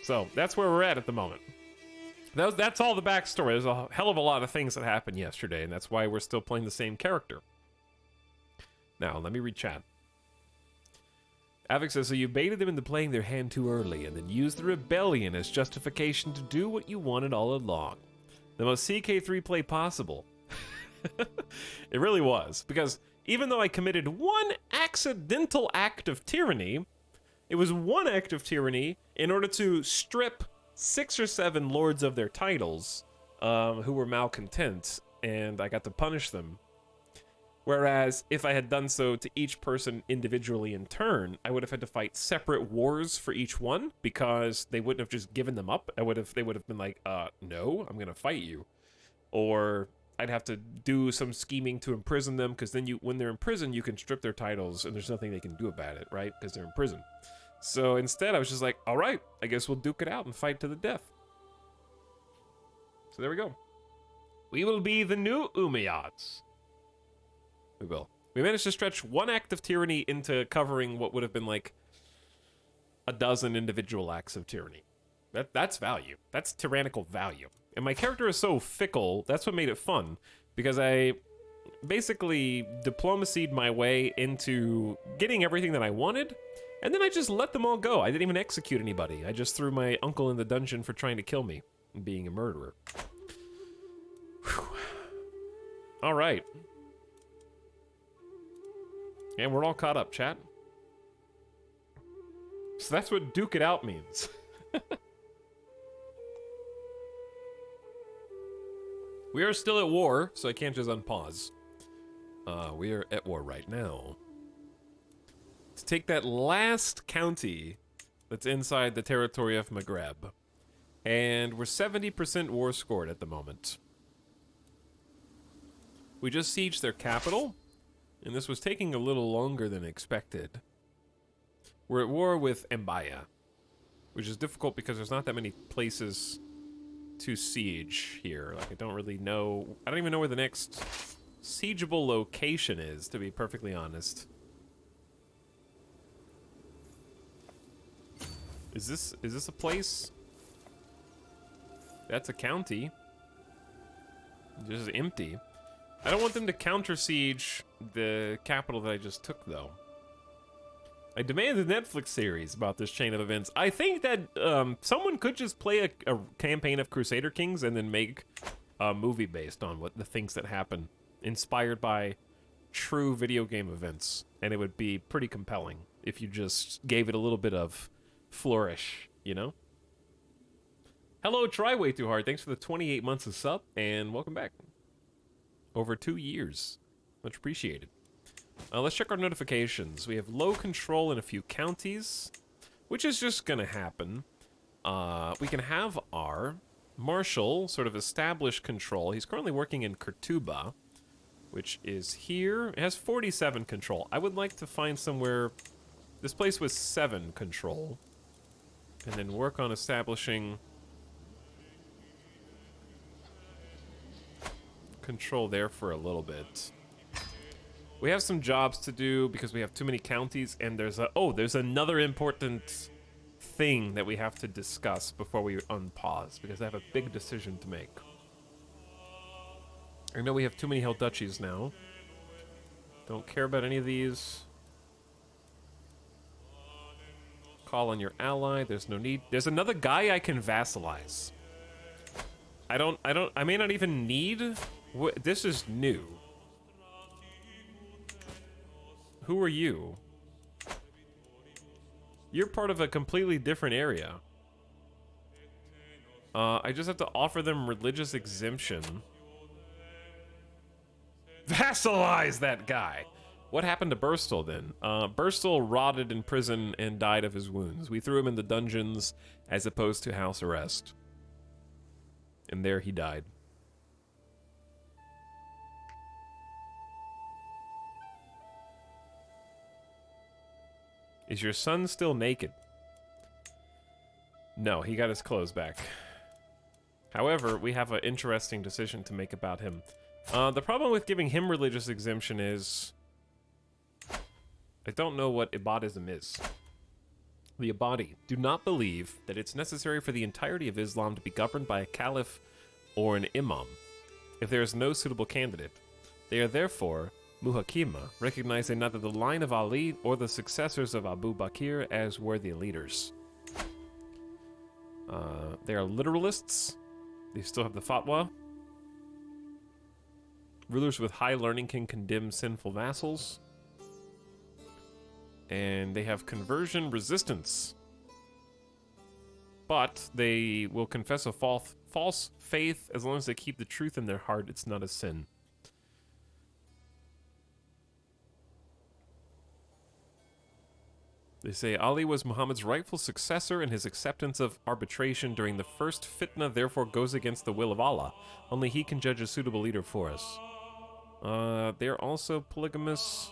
So that's where we're at the moment. That's all the backstory. There's a hell of a lot of things that happened yesterday, and that's why we're still playing the same character. Now, let me read chat. Avik says, so you baited them into playing their hand too early, and then used the rebellion as justification to do what you wanted all along. The most CK3 play possible. It really was, because even though I committed 1 accidental act of tyranny, it was 1 act of tyranny in order to strip 6 or 7 lords of their titles who were malcontent, and I got to punish them. Whereas if I had done so to each person individually in turn, I would have had to fight separate wars for each one because they wouldn't have just given them up. They would have been like, no, I'm gonna fight you. Or I'd have to do some scheming to imprison them, because then when they're in prison, you can strip their titles and there's nothing they can do about it, right? Because they're in prison. So instead, I was just like, all right, I guess we'll duke it out and fight to the death. So there we go. We will be the new Umayyads. We will. We managed to stretch one act of tyranny into covering what would have been like a dozen individual acts of tyranny. That's value. That's tyrannical value. And my character is so fickle, that's what made it fun. Because I basically diplomacied my way into getting everything that I wanted, and then I just let them all go. I didn't even execute anybody. I just threw my uncle in the dungeon for trying to kill me and being a murderer. Whew. All right. And we're all caught up, chat. So that's what duke it out means. We are still at war, so I can't just unpause. We are at war right now. To take that last county that's inside the territory of Maghreb. And we're 70% war scored at the moment. We just sieged their capital, and this was taking a little longer than expected. We're at war with Mbaya, which is difficult because there's not that many places to siege here. Like, I don't even know where the next siegeable location is, to be perfectly honest. Is this a place? That's a county. This is empty. I don't want them to counter siege the capital that I just took, though. I demand a Netflix series about this chain of events. I think that someone could just play a campaign of Crusader Kings and then make a movie based on what the things that happen, inspired by true video game events, and it would be pretty compelling if you just gave it a little bit of flourish, you know? Hello, Try Way Too Hard. Thanks for the 28 months of sub, and welcome back. Over 2 years. Much appreciated. Let's check our notifications. We have low control in a few counties, which is just gonna happen. We can have our Marshal sort of establish control. He's currently working in Kurtuba, which is here. It has 47 control. I would like to find somewhere... This place was 7 control. And then work on establishing... control there for a little bit. We have some jobs to do because we have too many counties, and there's another important thing that we have to discuss before we unpause, because I have a big decision to make. I know we have too many held duchies now. Don't care about any of these. Call on your ally. There's no need. There's another guy I can vassalize. I may not even need... This is new. Who are you? You're part of a completely different area. I just have to offer them religious exemption. Vassalize that guy! What happened to Burstel then? Burstel rotted in prison and died of his wounds. We threw him in the dungeons as opposed to house arrest. And there he died. Is your son still naked? No, he got his clothes back. However, we have an interesting decision to make about him. The problem with giving him religious exemption is... I don't know what Ibadism is. The Ibadi do not believe that it's necessary for the entirety of Islam to be governed by a caliph or an imam, if there is no suitable candidate. They are therefore... Muhakima, recognizing neither the line of Ali or the successors of Abu Bakr as worthy leaders. They are literalists. They still have the fatwa. Rulers with high learning can condemn sinful vassals. And they have conversion resistance. But they will confess a false faith as long as they keep the truth in their heart. It's not a sin. They say Ali was Muhammad's rightful successor, and his acceptance of arbitration during the first fitna therefore goes against the will of Allah. Only he can judge a suitable leader for us. They're also polygamous.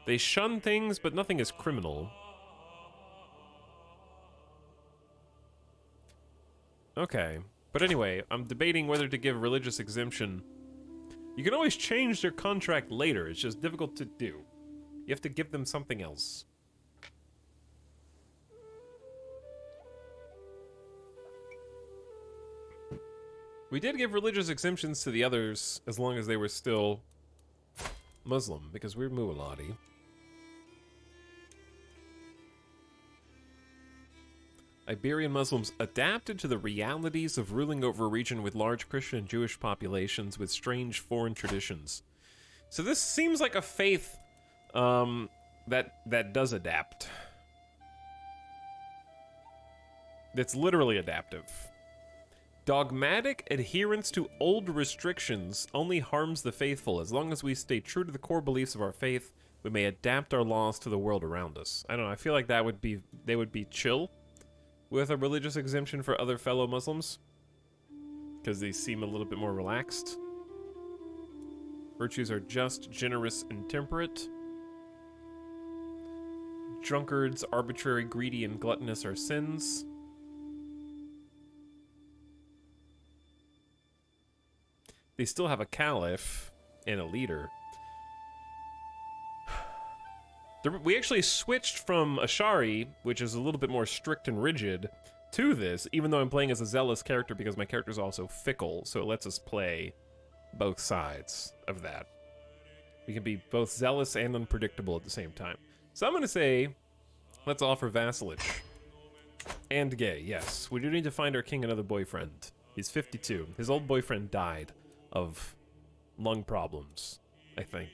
They shun things, but nothing is criminal. Okay. But anyway, I'm debating whether to give religious exemption. You can always change their contract later. It's just difficult to do. You have to give them something else. We did give religious exemptions to the others as long as they were still Muslim, because we're Mu'aladi. Iberian Muslims adapted to the realities of ruling over a region with large Christian and Jewish populations with strange foreign traditions. So this seems like a faith that does adapt. That's literally adaptive. Dogmatic adherence to old restrictions only harms the faithful. As long as we stay true to the core beliefs of our faith, we may adapt our laws to the world around us. I don't know, I feel like they would be chill with a religious exemption for other fellow Muslims, because they seem a little bit more relaxed. Virtues are just, generous, and temperate. Drunkards, arbitrary, greedy, and gluttonous are sins. They still have a caliph and a leader. We actually switched from Ashari, which is a little bit more strict and rigid, to this, even though I'm playing as a zealous character because my character is also fickle, so it lets us play both sides of that. We can be both zealous and unpredictable at the same time. So I'm going to say, let's offer vassalage. And gay, yes. We do need to find our king another boyfriend. He's 52. His old boyfriend died of lung problems, I think.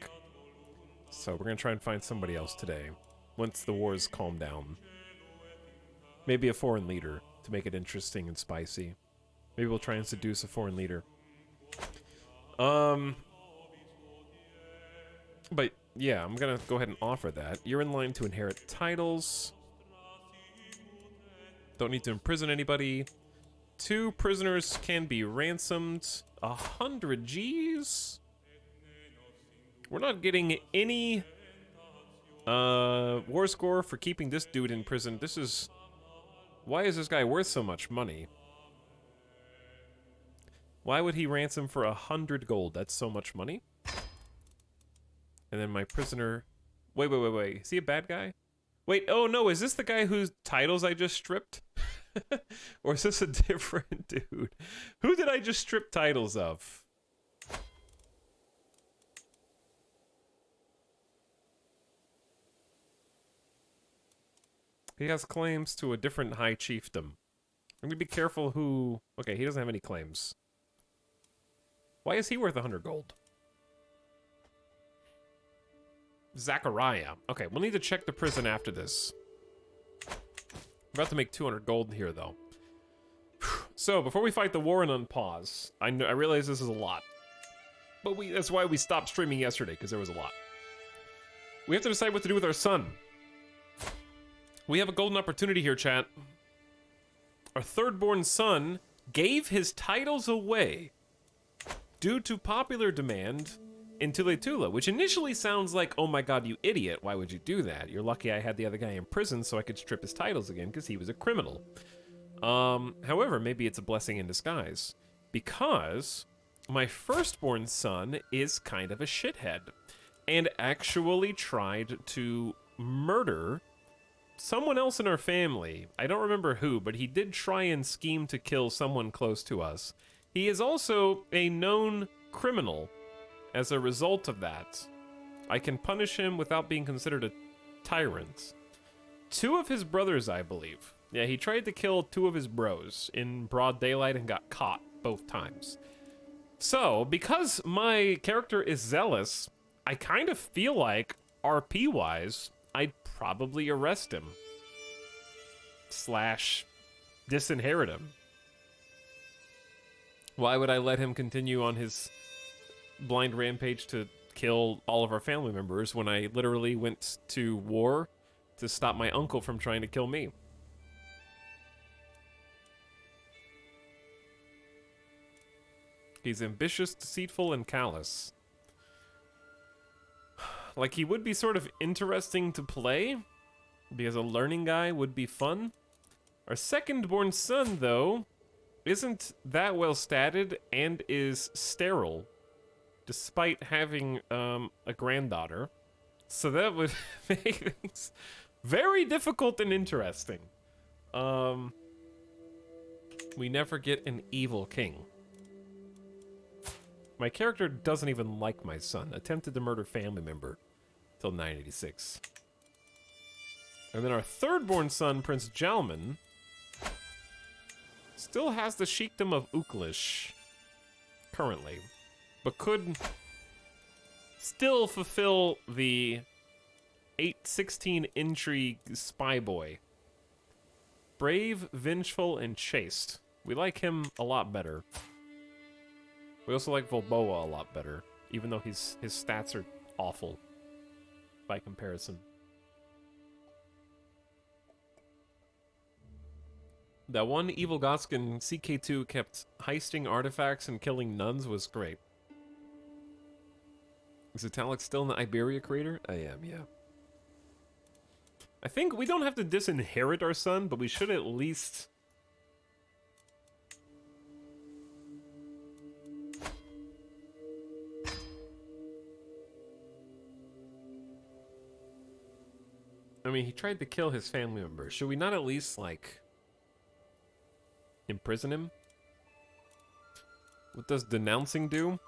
So we're going to try and find somebody else today, once the wars calm down. Maybe a foreign leader, to make it interesting and spicy. Maybe we'll try and seduce a foreign leader. But yeah, I'm going to go ahead and offer that. You're in line to inherit titles. Don't need to imprison anybody. 2 prisoners can be ransomed. 100 G's? We're not getting any war score for keeping this dude in prison. This is... Why is this guy worth so much money? Why would he ransom for 100 gold? That's so much money. And then my prisoner... Wait. Is he a bad guy? Wait, oh no, is this the guy whose titles I just stripped? Or is this a different dude? Who did I just strip titles of? He has claims to a different high chiefdom. I'm gonna be careful who... Okay, he doesn't have any claims. Why is he worth 100 gold? Zachariah. Okay, we'll need to check the prison after this. I'm about to make 200 gold here, though. So, before we fight the war and unpause, I realize this is a lot. But that's why we stopped streaming yesterday, because there was a lot. We have to decide what to do with our son. We have a golden opportunity here, chat. Our third-born son gave his titles away due to popular demand in Tule Tula, which initially sounds like, oh my god, you idiot, why would you do that? You're lucky I had the other guy in prison so I could strip his titles again because he was a criminal. However, maybe it's a blessing in disguise, because my firstborn son is kind of a shithead and actually tried to murder someone else in our family. I don't remember who, but he did try and scheme to kill someone close to us. He is also a known criminal. As a result of that, I can punish him without being considered a tyrant. 2 of his brothers, I believe. Yeah, he tried to kill 2 of his bros in broad daylight and got caught both times. So, because my character is zealous, I kind of feel like, RP-wise, I'd probably arrest him. / disinherit him. Why would I let him continue on his blind rampage to kill all of our family members when I literally went to war to stop my uncle from trying to kill me. He's ambitious, deceitful, and callous. Like, he would be sort of interesting to play, because a learning guy would be fun. Our second-born son, though, isn't that well statted and is sterile, despite having a granddaughter. So that would make things very difficult and interesting. We never get an evil king. My character doesn't even like my son. Attempted to murder family member till 986. And then our third-born son, Prince Jalman, still has the sheikdom of Uklish currently, but could still fulfill the 816 intrigue spy boy. Brave, vengeful, and chaste. We like him a lot better. We also like Volboa a lot better, even though his stats are awful by comparison. That one evil Gotskin CK2 kept heisting artifacts and killing nuns was great. Is Etalyx still in the Iberia crater? I am, yeah. I think we don't have to disinherit our son, but we should at least... I mean, he tried to kill his family member. Should we not at least, like, imprison him? What does denouncing do?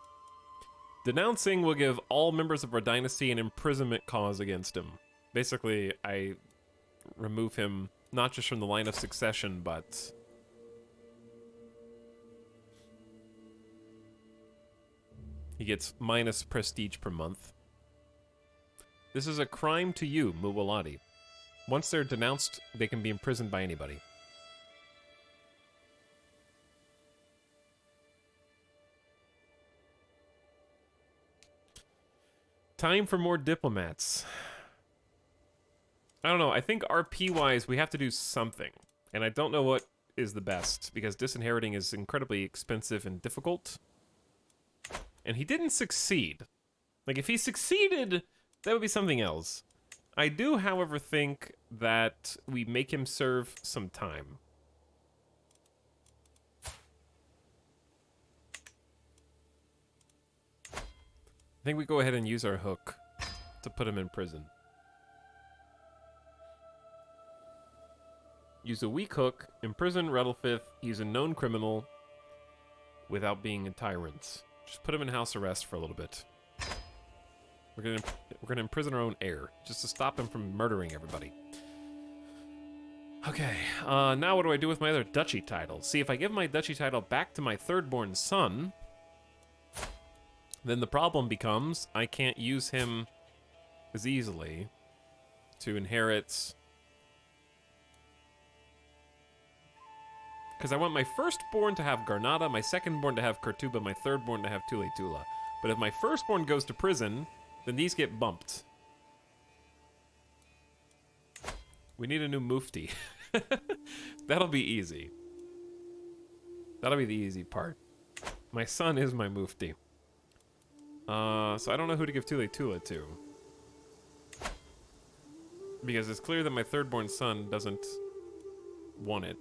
Denouncing will give all members of our dynasty an imprisonment cause against him. Basically, I remove him not just from the line of succession, but he gets minus prestige per month. This is a crime to you, Muwaladi. Once they're denounced, they can be imprisoned by anybody. Time for more diplomats. I don't know, I think RP-wise, we have to do something. And I don't know what is the best, because disinheriting is incredibly expensive and difficult. And he didn't succeed. Like, if he succeeded, that would be something else. I do, however, think that we make him serve some time. I think we go ahead and use our hook to put him in prison. Use a weak hook, imprison Redlefith, he's a known criminal without being a tyrant. Just put him in house arrest for a little bit. We're gonna imprison our own heir, just to stop him from murdering everybody. Okay, now what do I do with my other duchy title? See, if I give my duchy title back to my third-born son, then the problem becomes I can't use him as easily to inherit. Because I want my firstborn to have Garnata, my secondborn to have Kurtuba, my thirdborn to have Tule Tula. But if my firstborn goes to prison, then these get bumped. We need a new mufti. That'll be easy. That'll be the easy part. My son is my mufti. So I don't know who to give Tule Tula to. Because it's clear that my third-born son doesn't want it.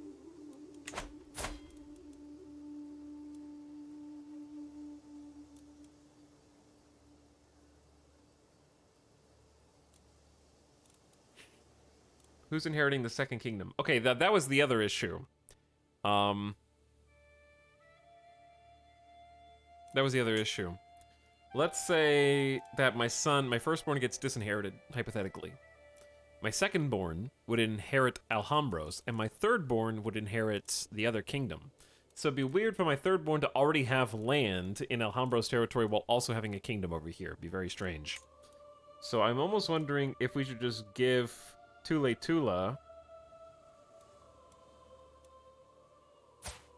Who's inheriting the Second Kingdom? Okay, that was the other issue. That was the other issue. Let's say that my son, my firstborn gets disinherited, hypothetically. My secondborn would inherit Alhambros, and my thirdborn would inherit the other kingdom. So it'd be weird for my thirdborn to already have land in Alhambros territory while also having a kingdom over here. It'd be very strange. So I'm almost wondering if we should just give Tule Tula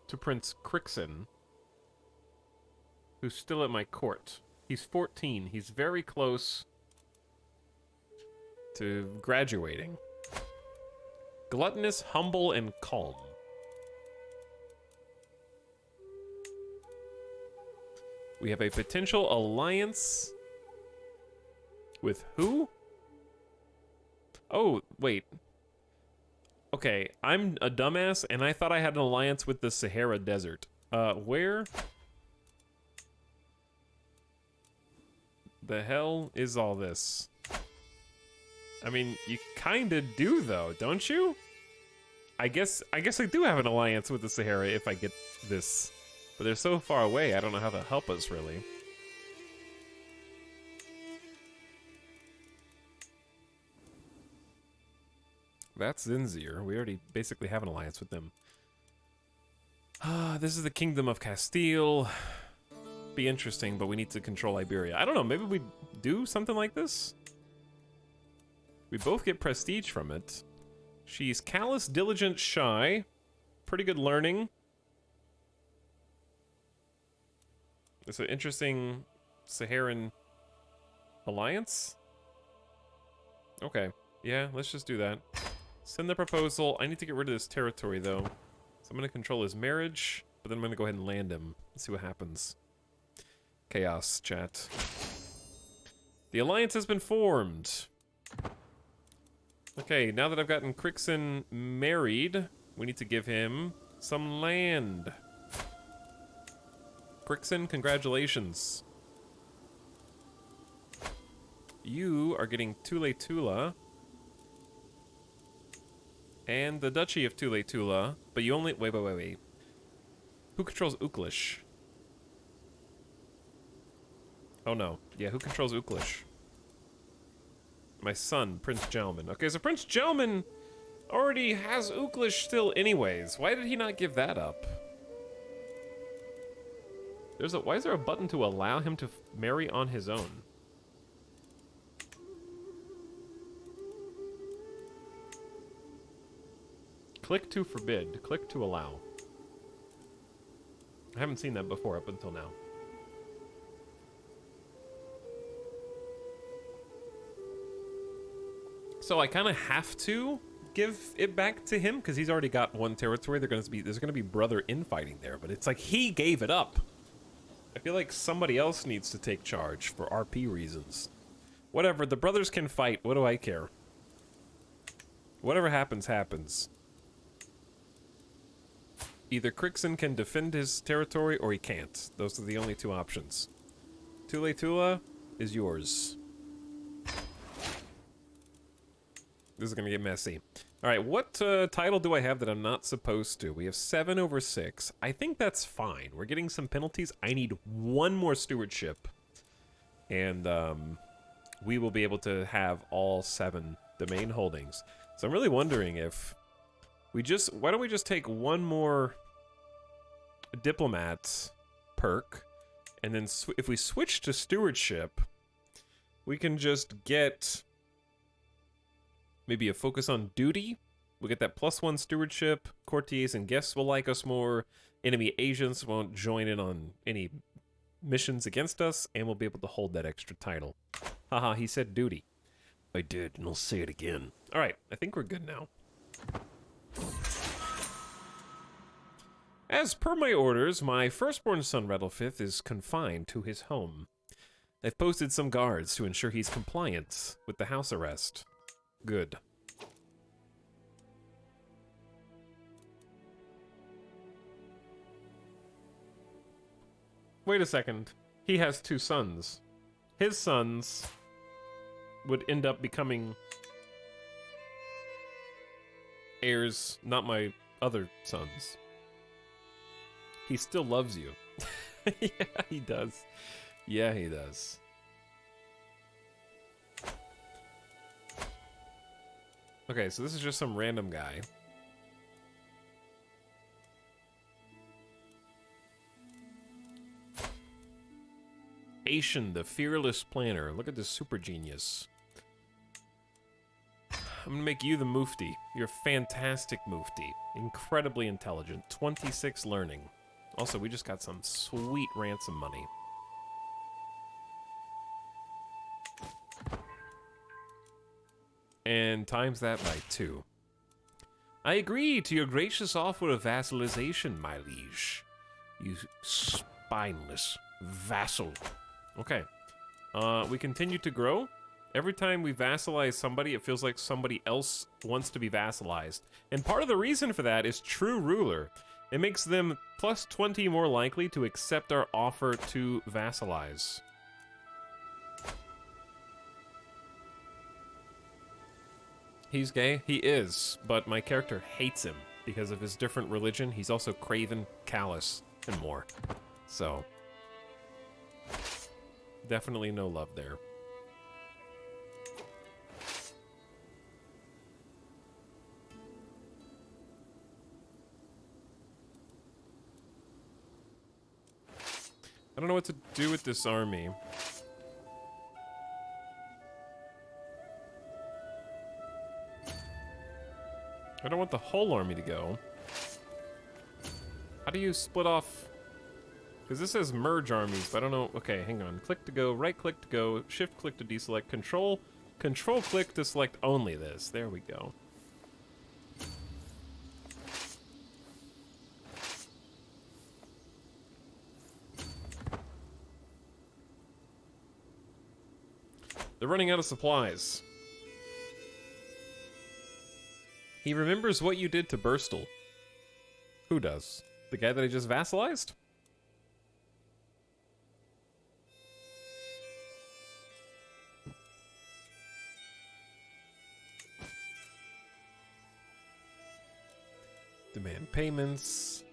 to Prince Crixin, who's still at my court. He's 14. He's very close to graduating. Gluttonous, humble, and calm. We have a potential alliance with who? Oh, wait. Okay, I'm a dumbass, and I thought I had an alliance with the Sahara Desert. Where the hell is all this? I mean, you kinda do, though, don't you? I guess I do have an alliance with the Sahara if I get this. But they're so far away, I don't know how to help us, really. That's Zinzir. We already basically have an alliance with them. This is the Kingdom of Castile. Be interesting, but we need to control Iberia. I don't know, maybe we do something like this? We both get prestige from it. She's callous, diligent, shy. Pretty good learning. It's an interesting Saharan alliance. Okay, yeah, let's just do that. Send the proposal. I need to get rid of this territory, though. So I'm going to control his marriage, but then I'm going to go ahead and land him. Let's see what happens. Chaos, chat. The alliance has been formed. Okay, now that I've gotten Crixon married, we need to give him some land. Crixon, congratulations. You are getting Tule Tula and the Duchy of Tule Tula, but you only... Wait. Who controls Uklish? Oh no. Yeah, who controls Uklish? My son, Prince Gelman. Okay, so Prince Gelman already has Uklish still anyways. Why did he not give that up? Why is there a button to allow him to marry on his own? Click to forbid. Click to allow. I haven't seen that before up until now. So I kind of have to give it back to him because he's already got one territory. There's going to be brother infighting there, but it's like he gave it up. I feel like somebody else needs to take charge for RP reasons. Whatever, the brothers can fight. What do I care? Whatever happens, happens. Either Crixon can defend his territory or he can't. Those are the only two options. Tule Tula is yours. This is going to get messy. All right, what title do I have that I'm not supposed to? We have 7/6. I think that's fine. We're getting some penalties. I need one more stewardship. And we will be able to have all 7 domain holdings. So I'm really wondering if we just... Why don't we just take one more diplomat perk, and then if we switch to stewardship, we can just get... maybe a focus on duty. We'll get that +1 stewardship. Courtiers and guests will like us more. Enemy agents won't join in on any missions against us, and we'll be able to hold that extra title. Haha, he said duty. I did, and I'll say it again. Alright, I think we're good now. As per my orders, my firstborn son, Rattlefiff, is confined to his home. I've posted some guards to ensure he's compliant with the house arrest. Good. Wait a second. He has 2 sons. His sons would end up becoming heirs, not my other sons. He still loves you. Yeah, he does. Yeah, he does. Okay, so this is just some random guy. Asian, the fearless planner. Look at this super genius. I'm gonna make you the Mufti. You're a fantastic Mufti. Incredibly intelligent. 26 learning. Also, we just got some sweet ransom money. and times that by 2. I agree to your gracious offer of vassalization, my liege. You spineless vassal. Okay. We continue to grow. Every time we vassalize somebody, it feels like somebody else wants to be vassalized. And part of the reason for that is true ruler. It makes them plus 20 more likely to accept our offer to vassalize. He's gay? He is, but my character hates him because of his different religion. He's also craven, callous, and more. So, definitely no love there. I don't know what to do with this army. I don't want the whole army to go. How do you split off? Because this says merge armies, but I don't know. Okay, hang on. Click to go, right click to go, shift click to deselect, control click to select only this. There we go. They're running out of supplies. He remembers what you did to Burstle. Who does? The guy that I just vassalized? Demand payments.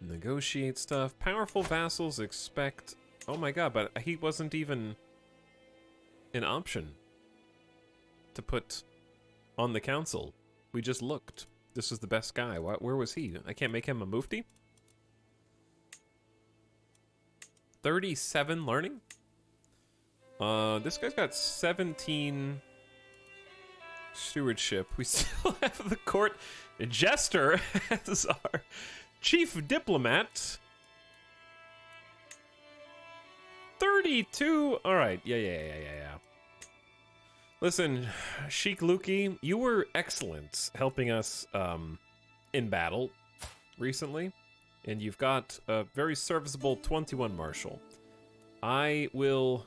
Negotiate stuff. Powerful vassals expect... Oh my god, but he wasn't even an option to put on the council. We just looked. This is the best guy. Where was he? I can't make him a mufti? 37 learning? This guy's got 17 stewardship. We still have the court jester as our chief diplomat. 32. All right. Yeah. Listen, Sheik Luki, you were excellent helping us in battle recently, and you've got a very serviceable 21 marshal. I will...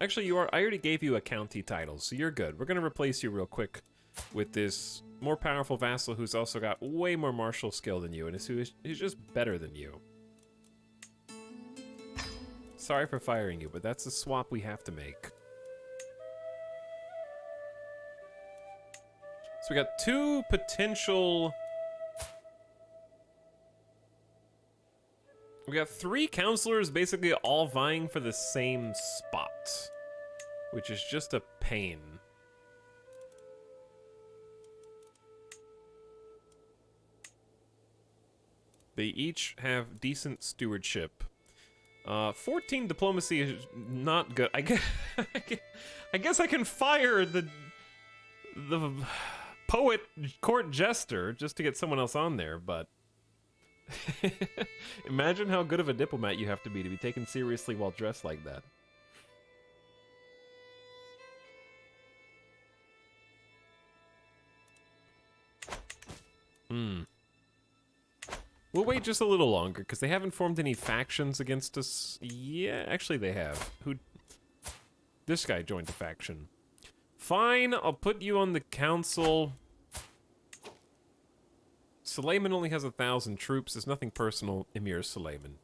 Actually, you are. I already gave you a county title, so you're good. We're going to replace you real quick with this more powerful vassal who's also got way more martial skill than you, and he's just better than you. Sorry for firing you, but that's the swap we have to make. So we got 2 potential... We got 3 counselors basically all vying for the same spot, which is just a pain. They each have decent stewardship. 14 diplomacy is not good. I guess I can fire the poet court jester just to get someone else on there, but imagine how good of a diplomat you have to be taken seriously while dressed like that. We'll wait just a little longer because they haven't formed any factions against us. Yeah, actually they have. This guy joined a faction. Fine, I'll put you on the council. Suleiman only has 1,000 troops. There's nothing personal, Emir Suleiman.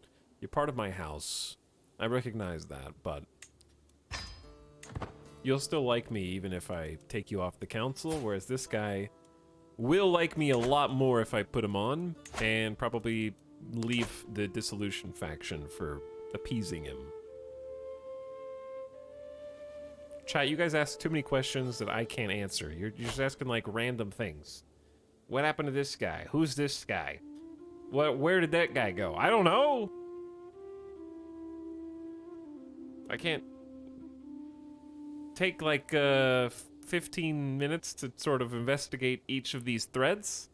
You're part of my house. I recognize that, but you'll still like me even if I take you off the council, whereas this guy will like me a lot more if I put him on, and probably leave the dissolution faction for appeasing him. Chat, you guys ask too many questions that I can't answer. You're just asking like random things. What happened to this guy? Who's this guy? Where did that guy go? I don't know. I can't take like 15 minutes to sort of investigate each of these threads.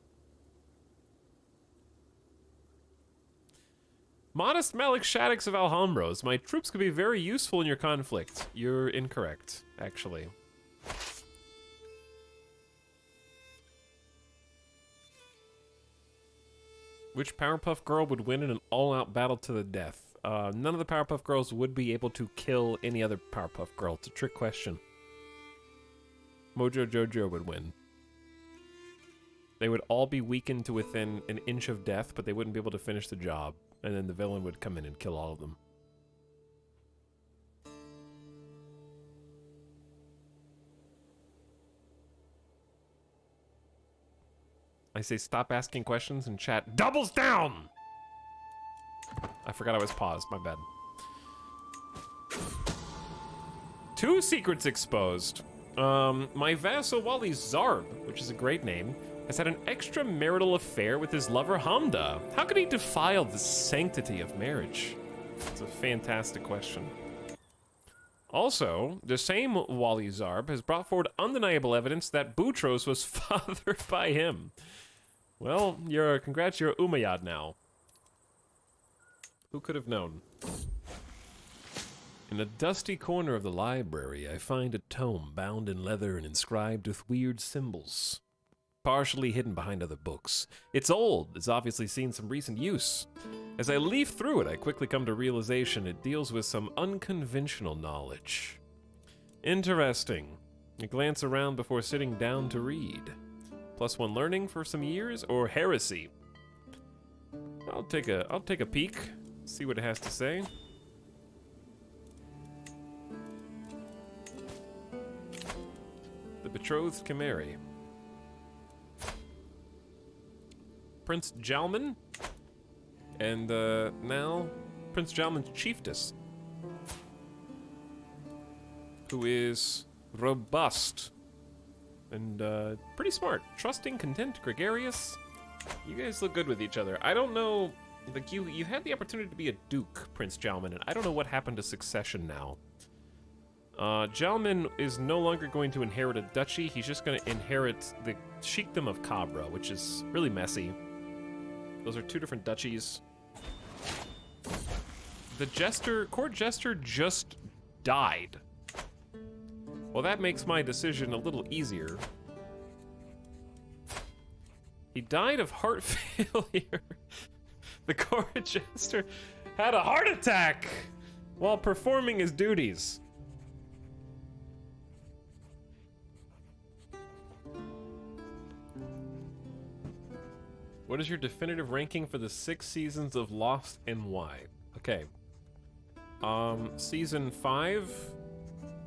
Modest Malik Shaddix of Alhambros. My troops could be very useful in your conflict. You're incorrect, actually. Which Powerpuff Girl would win in an all-out battle to the death? None of the Powerpuff Girls would be able to kill any other Powerpuff Girl. It's a trick question. Mojo Jojo would win. They would all be weakened to within an inch of death, but they wouldn't be able to finish the job. And then the villain would come in and kill all of them. I say stop asking questions and chat doubles down! I forgot I was paused, my bad. 2 secrets exposed. My vassal Wally Zarb, which is a great name, has had an extramarital affair with his lover Hamda. How could he defile the sanctity of marriage? It's a fantastic question. Also, the same Wally Zarb has brought forward undeniable evidence that Boutros was fathered by him. Well, congrats, you're Umayyad now. Who could have known? In a dusty corner of the library, I find a tome bound in leather and inscribed with weird symbols, partially hidden behind other books. It's old, it's obviously seen some recent use. As I leaf through it, I quickly come to realization it deals with some unconventional knowledge. Interesting. I glance around before sitting down to read. +1 learning for some years, or heresy? I'll take a peek, see what it has to say. The betrothed can marry. Prince Jalman, and now Prince Jalman's chiefess, who is robust and pretty smart, trusting, content, gregarious. You guys look good with each other. I don't know, like you had the opportunity to be a duke, Prince Jalman, and I don't know what happened to succession now. Jalman is no longer going to inherit a duchy. He's just going to inherit the Sheikdom of Cabra, which is really messy. Those are 2 different duchies. The court jester just died. Well, that makes my decision a little easier. He died of heart failure. The court jester had a heart attack while performing his duties. What is your definitive ranking for the 6 seasons of Lost and why? Okay. Season 5,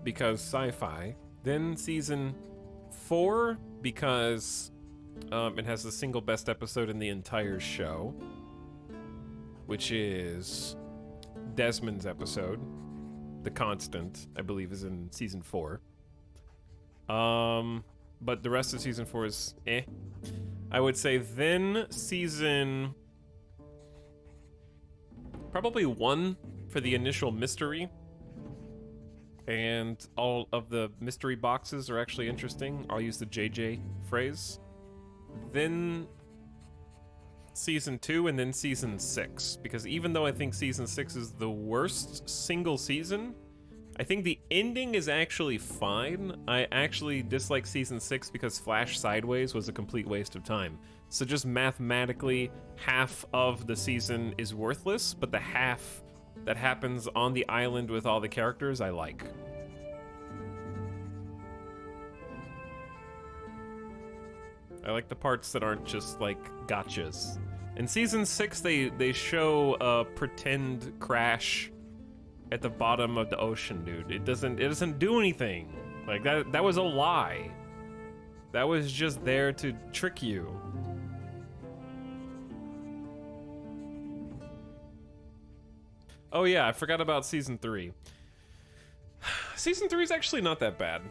because sci-fi. Then season 4, because it has the single best episode in the entire show, which is Desmond's episode. The Constant, I believe, is in season 4. But the rest of season 4 is eh. I would say then season... probably 1 for the initial mystery. And all of the mystery boxes are actually interesting. I'll use the JJ phrase. Then season 2 and then season 6. Because even though I think season 6 is the worst single season, I think the ending is actually fine. I actually dislike season 6 because Flash Sideways was a complete waste of time. So just mathematically, half of the season is worthless, but the half that happens on the island with all the characters, I like. I like the parts that aren't just like gotchas. In season 6, they show a pretend crash at the bottom of the ocean, dude. It doesn't do anything. Like that was a lie. That was just there to trick you. Oh yeah, I forgot about season 3. Season 3 is actually not that bad.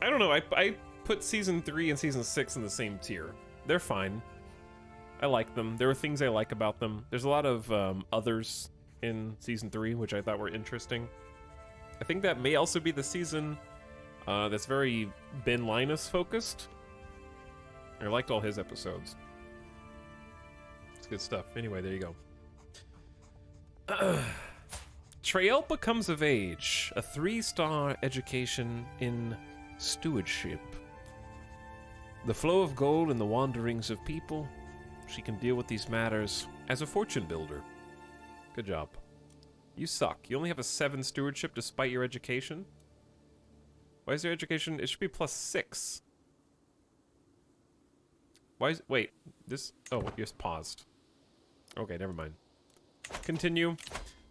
I don't know, I put season 3 and season 6 in the same tier. They're fine. I like them. There are things I like about them. There's a lot of others in season 3, which I thought were interesting. I think that may also be the season that's very Ben Linus focused. I liked all his episodes. It's good stuff. Anyway, there you go. Traelpa comes of age, a 3-star education in stewardship. The flow of gold and the wanderings of people, She can deal with these matters as a fortune builder. Good job. You suck. You only have a 7 stewardship despite your education? Why is your education? It should be +6. Why is... Wait. This... Oh, you just paused. Okay, never mind. Continue.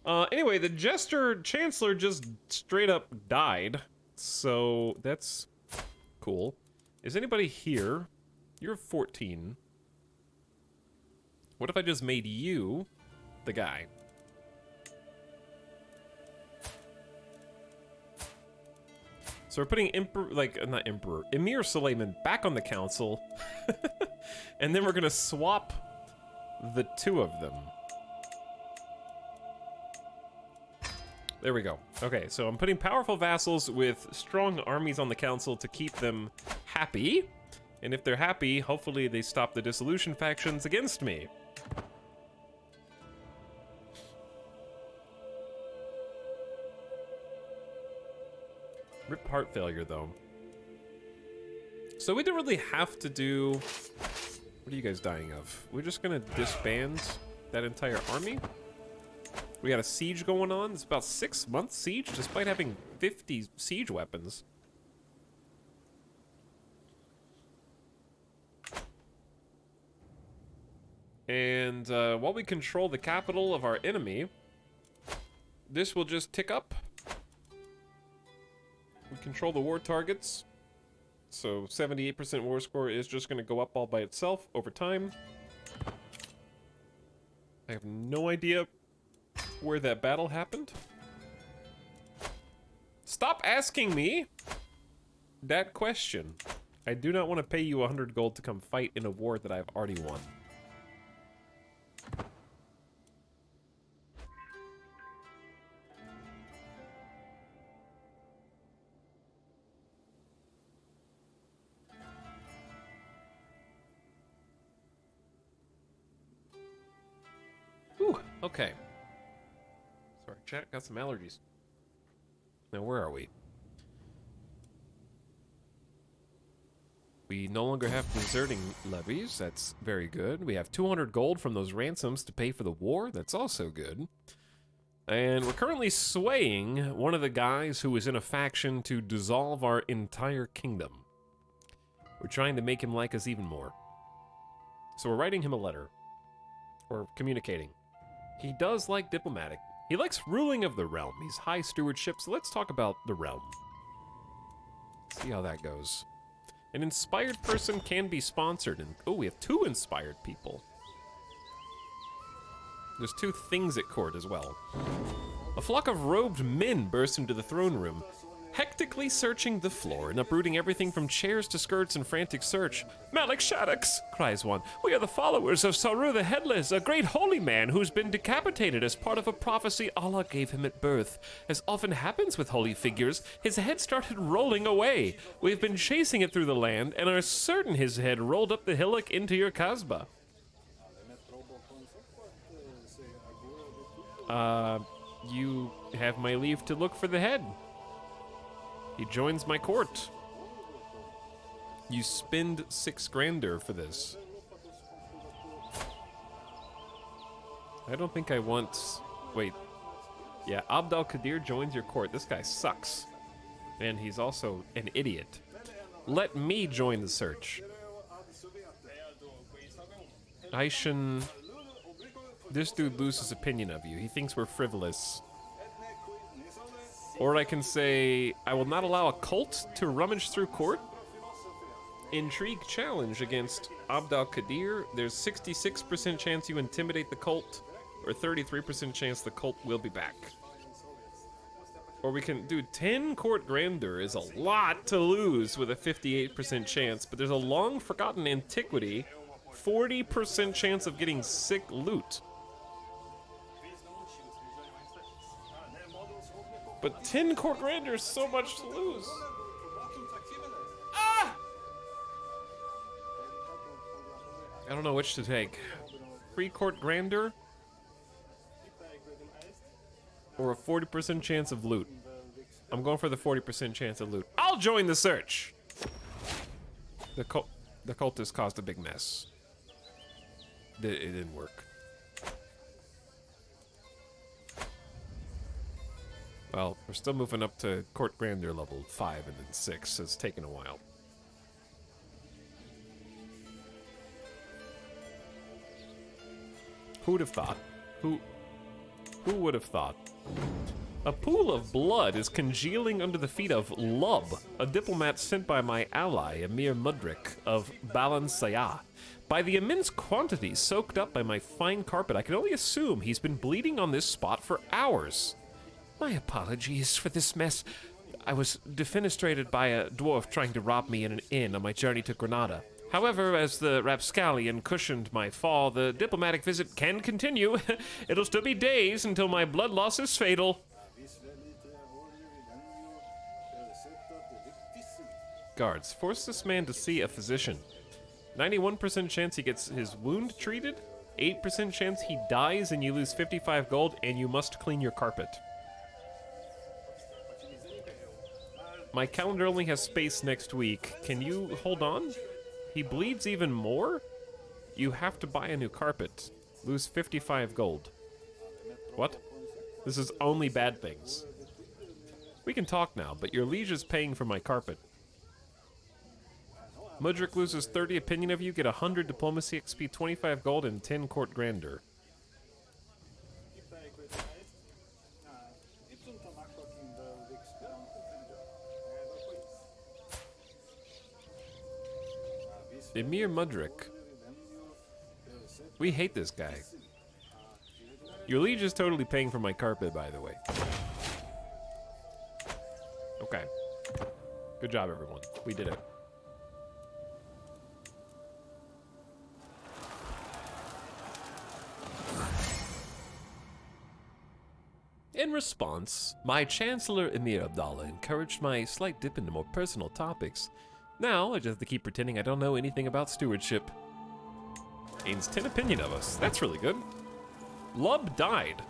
Anyway, the Jester Chancellor just straight up died. So, that's cool. Is anybody here? You're 14. What if I just made you the guy? So we're putting Emir Suleiman back on the council. And then we're gonna swap the 2 of them. There we go. Okay, so I'm putting powerful vassals with strong armies on the council to keep them happy. And if they're happy, hopefully they stop the dissolution factions against me. Rip heart failure, though. So we didn't really have to do... What are you guys dying of? We're just gonna disband that entire army? We got a siege going on. It's about 6 months siege, despite having 50 siege weapons. And while we control the capital of our enemy, this will just tick up. We control the war targets. So 78% war score is just going to go up all by itself over time. I have no idea where that battle happened. Stop asking me that question. I do not want to pay you 100 gold to come fight in a war that I've already won. Whew, okay. Sorry, chat, got some allergies. Now, where are we? We no longer have deserting levies. That's very good. We have 200 gold from those ransoms to pay for the war. That's also good. And we're currently swaying one of the guys who is in a faction to dissolve our entire kingdom. We're trying to make him like us even more. So we're writing him a letter. Or communicating. He does like diplomatic. He likes ruling of the realm. He's high stewardship, so let's talk about the realm. See how that goes. An inspired person can be sponsored, and oh, we have 2 inspired people. There's 2 things at court as well. A flock of robed men burst into the throne room, hectically searching the floor and uprooting everything from chairs to skirts in frantic search. "Malik Shaddix," cries one. "We are the followers of Saru the Headless, a great holy man who's been decapitated as part of a prophecy Allah gave him at birth. As often happens with holy figures, his head started rolling away. We've been chasing it through the land and are certain his head rolled up the hillock into your kasbah." You have my leave to look for the head. He joins my court. You spend 6 grander for this. I don't think I want... Wait. Yeah, Abd al-Qadir joins your court. This guy sucks. And he's also an idiot. Let me join the search. Aishan... This dude loses opinion of you. He thinks we're frivolous. Or I can say, I will not allow a cult to rummage through court. Intrigue challenge against Abd al-Qadir. There's 66% chance you intimidate the cult, or 33% chance the cult will be back. Or we can do 10 court grandeur is a lot to lose with a 58% chance, but there's a long forgotten antiquity, 40% chance of getting sick loot. But 10 court grandeur is so much to lose. Ah! I don't know which to take. Free court grandeur? Or a 40% chance of loot? I'm going for the 40% chance of loot. I'll join the search! The cult has caused a big mess. It didn't work. Well, we're still moving up to Court Grandeur level 5 and then 6. It's taken a while. Who would have thought? Who would have thought? A pool of blood is congealing under the feet of Lub, a diplomat sent by my ally, Emir Mudrik of Balansaya. By the immense quantities soaked up by my fine carpet, I can only assume he's been bleeding on this spot for hours. My apologies for this mess. I was defenestrated by a dwarf trying to rob me in an inn on my journey to Granada. However, as the rapscallion cushioned my fall, the diplomatic visit can continue. It'll still be days until my blood loss is fatal. Guards, force this man to see a physician. 91% chance he gets his wound treated, 8% chance he dies and you lose 55 gold, and you must clean your carpet. My calendar only has space next week. Can you hold on? He bleeds even more? You have to buy a new carpet. Lose 55 gold. What? This is only bad things. We can talk now, but your liege is paying for my carpet. Mudrik loses 30 opinion of you, get 100 diplomacy XP, 25 gold, and 10 court grandeur. Emir Mudrik. We hate this guy. Your liege is totally paying for my carpet, by the way. Okay. Good job, everyone. We did it. In response, my Chancellor Emir Abdallah encouraged my slight dip into more personal topics. Now, I just have to keep pretending I don't know anything about stewardship. Gains 10 opinion of us. That's really good. Lub died.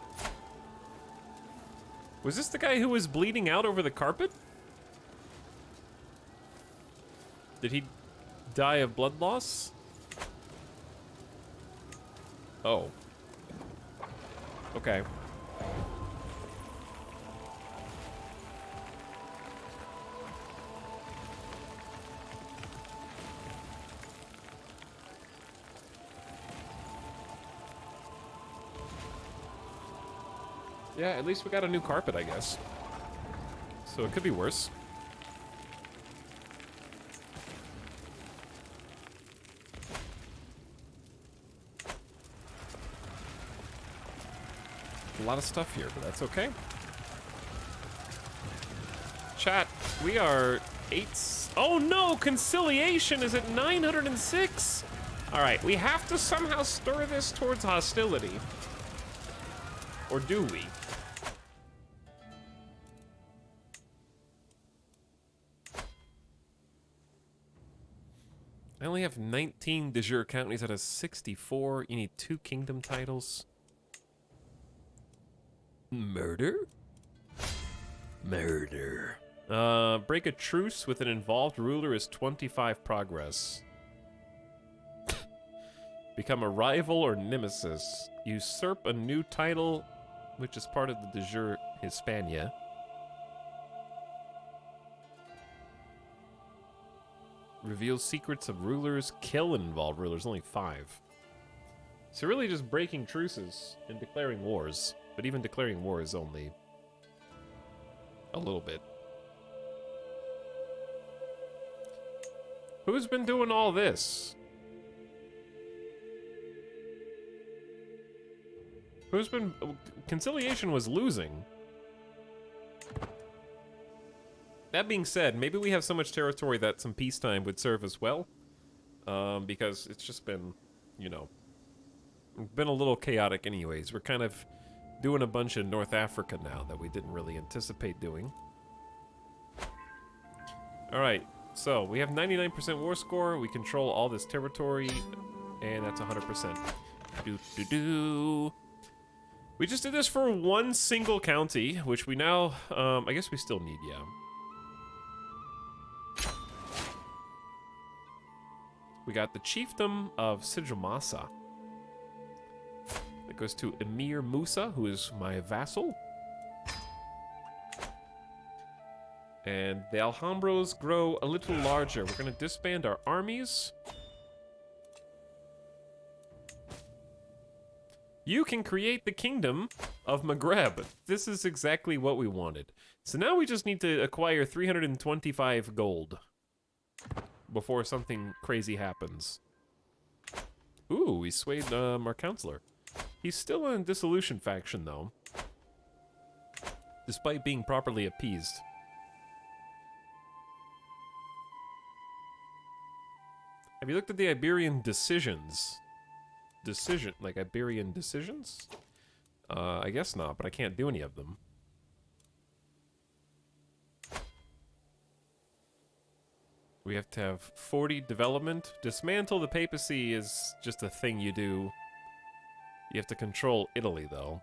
Was this the guy who was bleeding out over the carpet? Did he die of blood loss? Oh. Okay. Yeah, at least we got a new carpet, I guess. So it could be worse. A lot of stuff here, but that's okay. Chat, we are 8... Oh no! Conciliation is at 906! Alright, we have to somehow stir this towards hostility. Or do we? I only have 19 de jure counties out of 64. You need 2 kingdom titles. Murder? Murder. Break a truce with an involved ruler is 25 progress. Become a rival or nemesis. Usurp a new title, which is part of the de jure Hispania. Reveal secrets of rulers. Kill and involve rulers. Only 5. So really just breaking truces and declaring wars. But even declaring war is only a little bit. Who's been doing all this? Who's been... Conciliation was losing. That being said, maybe we have so much territory that some peacetime would serve as well. Because it's just been, you know, been a little chaotic anyways. We're kind of doing a bunch in North Africa now that we didn't really anticipate doing. Alright, so we have 99% war score. We control all this territory, and that's 100%. Do-do-do. We just did this for one single county, which we now, I guess we still need, yeah. We got the chiefdom of Sigilmasa. It goes to Emir Musa, who is my vassal. And the Alhambros grow a little larger. We're going to disband our armies. You can create the kingdom of Maghreb. This is exactly what we wanted. So now we just need to acquire 325 gold before something crazy happens. Ooh, we swayed our counselor. He's still in dissolution faction, though, despite being properly appeased. Have you looked at the Iberian decisions? Like Iberian decisions? I guess not, but I can't do any of them. We have to have 40 development. Dismantle the papacy is just a thing you do. You have to control Italy, though.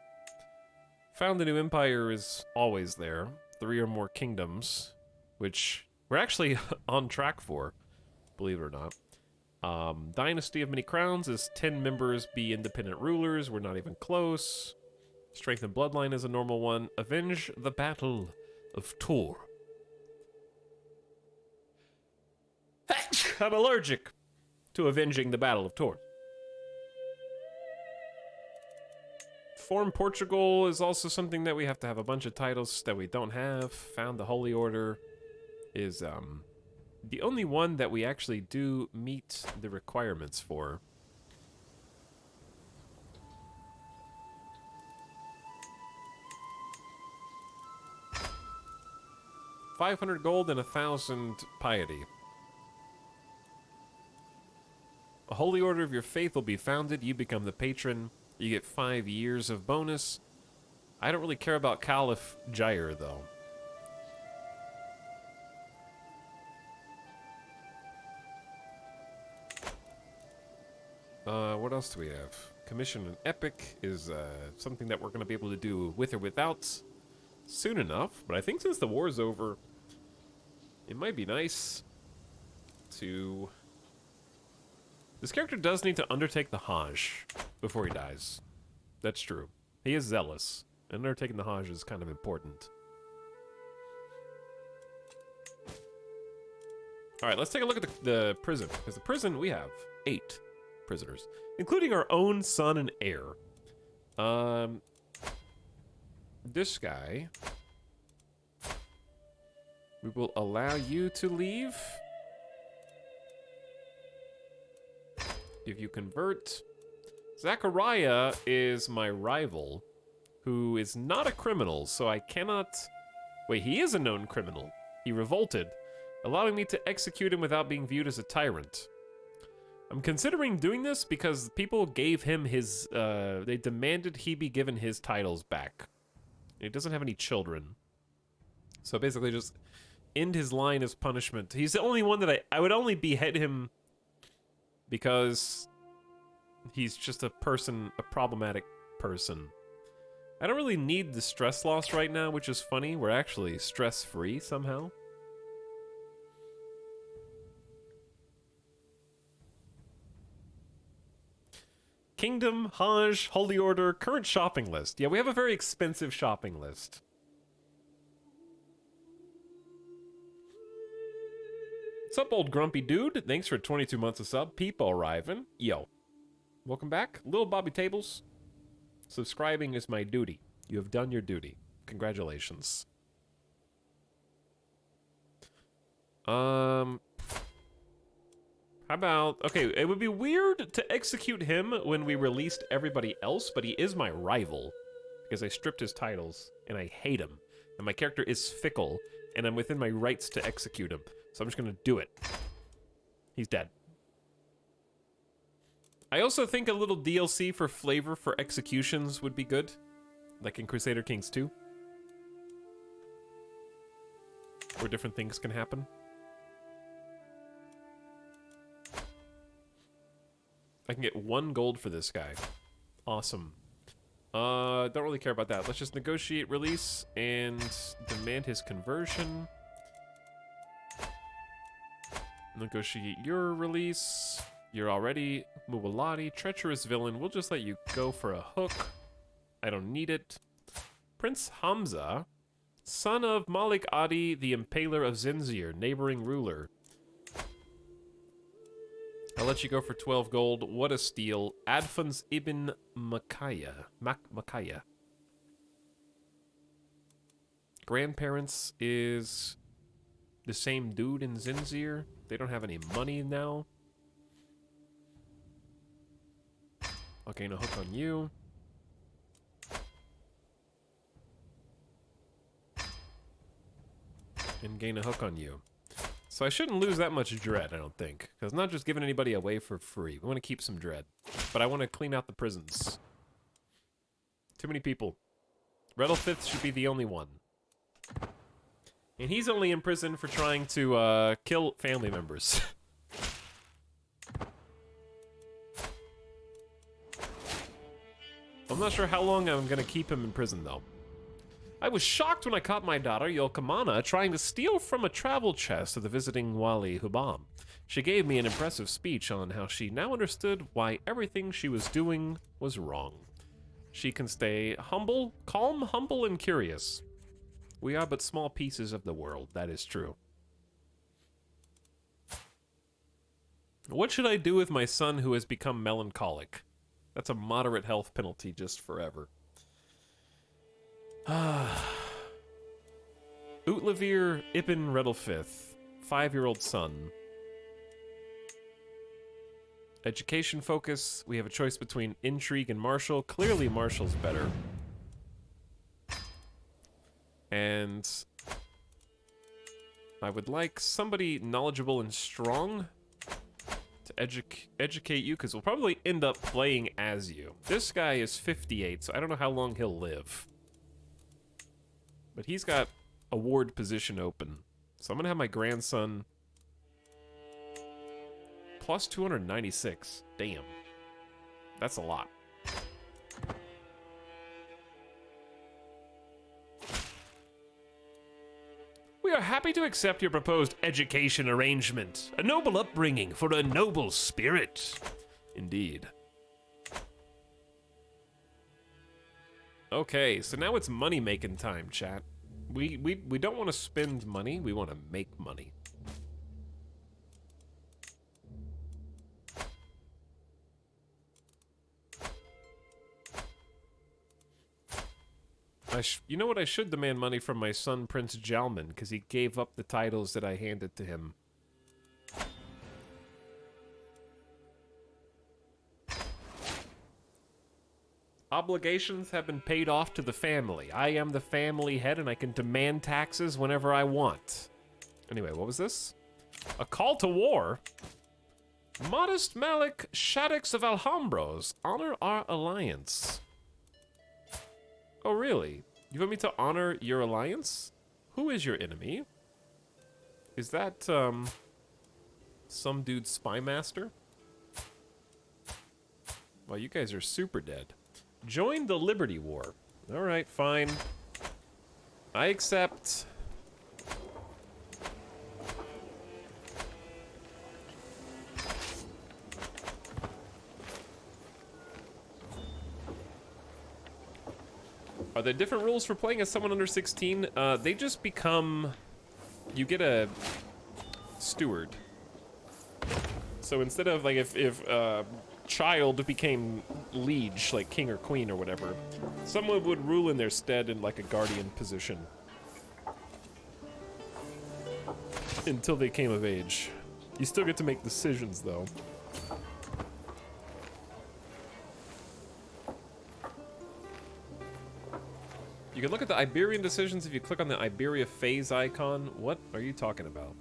Found a new empire is always there. 3 or more kingdoms, which we're actually on track for, believe it or not. Dynasty of Many Crowns is 10 members be independent rulers. We're not even close. Strength and Bloodline is a normal one. Avenge the Battle of Tours. I'm allergic to avenging the Battle of Tours. Form Portugal is also something that we have to have a bunch of titles that we don't have. Found the Holy Order is the only one that we actually do meet the requirements for. $500 gold and 1,000 piety. A Holy Order of your faith will be founded. You become the patron. You get 5 years of bonus. I don't really care about Caliph Jair, though. What else do we have? Commission an Epic is something that we're going to be able to do with or without soon enough. But I think since the war's over, it might be nice to... This character does need to undertake the Hajj before he dies. That's true. He is zealous, and undertaking the Hajj is kind of important. Alright, let's take a look at the prison. Because the prison, we have 8 prisoners, including our own son and heir. This guy, we will allow you to leave if you convert. Zachariah is my rival, who is not a criminal, so I cannot... Wait, he is a known criminal. He revolted, allowing me to execute him without being viewed as a tyrant. I'm considering doing this because people gave him his, they demanded he be given his titles back. He doesn't have any children. So basically just end his line as punishment. He's the only one that I would only behead him because he's just a person, a problematic person. I don't really need the stress loss right now, which is funny. We're actually stress-free somehow. Kingdom, Hajj, Holy Order, current shopping list. Yeah, we have a very expensive shopping list. What's up, old grumpy dude? Thanks for 22 months of sub. People arriving. Yo. Welcome back. Little Bobby Tables. Subscribing is my duty. You have done your duty. Congratulations. How about... Okay, it would be weird to execute him when we released everybody else, but he is my rival. Because I stripped his titles, and I hate him. And my character is fickle, and I'm within my rights to execute him. So I'm just gonna do it. He's dead. I also think a little DLC for flavor for executions would be good. Like in Crusader Kings 2. Where different things can happen. I can get 1 gold for this guy. Awesome. Don't really care about that. Let's just negotiate release and demand his conversion. Negotiate your release. You're already Muwalati, treacherous villain. We'll just let you go for a hook. I don't need it. Prince Hamza, son of Malik Adi, the Impaler of Zinzir, neighboring ruler. I'll let you go for 12 gold. What a steal. Adfans ibn Makaya. Makaya. Grandparents is the same dude in Zinzir. They don't have any money now. I'll gain a hook on you. And gain a hook on you. So I shouldn't lose that much dread, I don't think. Because I'm not just giving anybody away for free. We want to keep some dread. But I want to clean out the prisons. Too many people. Reddelfith should be the only one. And he's only in prison for trying to kill family members. I'm not sure how long I'm going to keep him in prison, though. I was shocked when I caught my daughter, Yolkamana, trying to steal from a travel chest of the visiting Wali Hubam. She gave me an impressive speech on how she now understood why everything she was doing was wrong. She can stay humble, calm, humble, and curious. We are but small pieces of the world, that is true. What should I do with my son who has become melancholic? That's a moderate health penalty just forever. Utlavir Ibn Reddelfith, 5-year-old son. Education focus. We have a choice between intrigue and martial. Clearly martial's better. And I would like somebody knowledgeable and strong to educate you, because we'll probably end up playing as you. This guy is 58, so I don't know how long he'll live. But he's got a ward position open. So I'm going to have my grandson plus 296. Damn. That's a lot. We are happy to accept your proposed education arrangement. A noble upbringing for a noble spirit. Indeed. Okay, so now it's money-making time, chat. We don't want to spend money, we want to make money. You know what? I should demand money from my son, Prince Jalman, because he gave up the titles that I handed to him. Obligations have been paid off to the family. I am the family head, and I can demand taxes whenever I want. Anyway, what was this? A call to war? Modest Malik Shaddix of Alhambros, honor our alliance. Oh, really? You want me to honor your alliance? Who is your enemy? Is that, some dude spy master? Well, you guys are super dead. Join the Liberty War. Alright, fine. I accept. Are there different rules for playing as someone under 16? They just become... You get a steward. So instead of, like, if child became liege, like king or queen or whatever, someone would rule in their stead in, like, a guardian position. Until they came of age. You still get to make decisions, though. You can look at the Iberian decisions if you click on the Iberia phase icon. What are you talking about?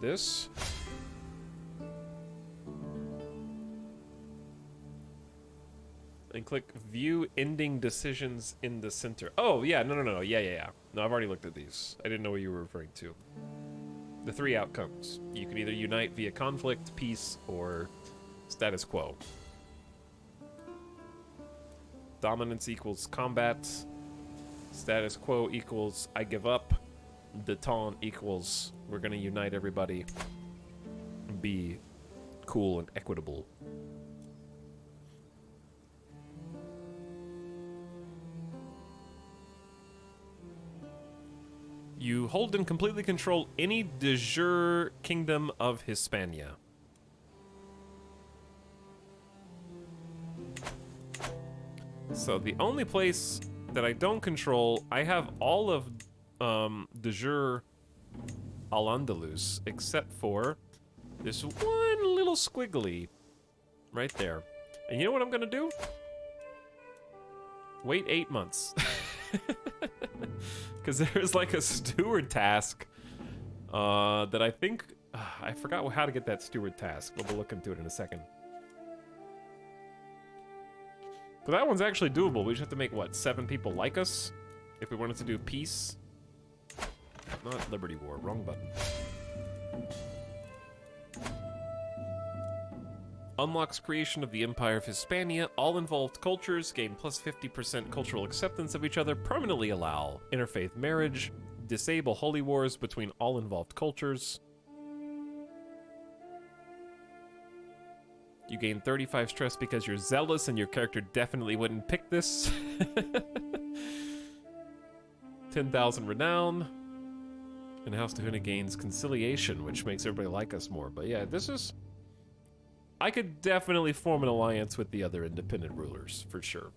This? And click View Ending Decisions in the center. Oh, yeah, no. Yeah. No, I've already looked at these. I didn't know what you were referring to. The 3 outcomes. You can either unite via conflict, peace, or status quo. Dominance equals combat. Status quo equals I give up. Détente equals we're gonna unite everybody and be cool and equitable. You hold and completely control any de jure kingdom of Hispania. So the only place that I don't control, I have all of de jure Al-Andalus, except for this one little squiggly right there. And you know what I'm gonna do? Wait 8 months. Because there's like a steward task that I think... I forgot how to get that steward task. We'll look into it in a second. So that one's actually doable. We just have to make, what, 7 people like us? If we wanted to do peace? Not Liberty War. Wrong button. Unlocks creation of the Empire of Hispania. All involved cultures gain plus 50% cultural acceptance of each other. Permanently allow interfaith marriage. Disable holy wars between all involved cultures. You gain 35 stress because you're zealous and your character definitely wouldn't pick this. 10,000 renown. And House Tahuna gains conciliation, which makes everybody like us more. But yeah, this is... I could definitely form an alliance with the other independent rulers, for sure.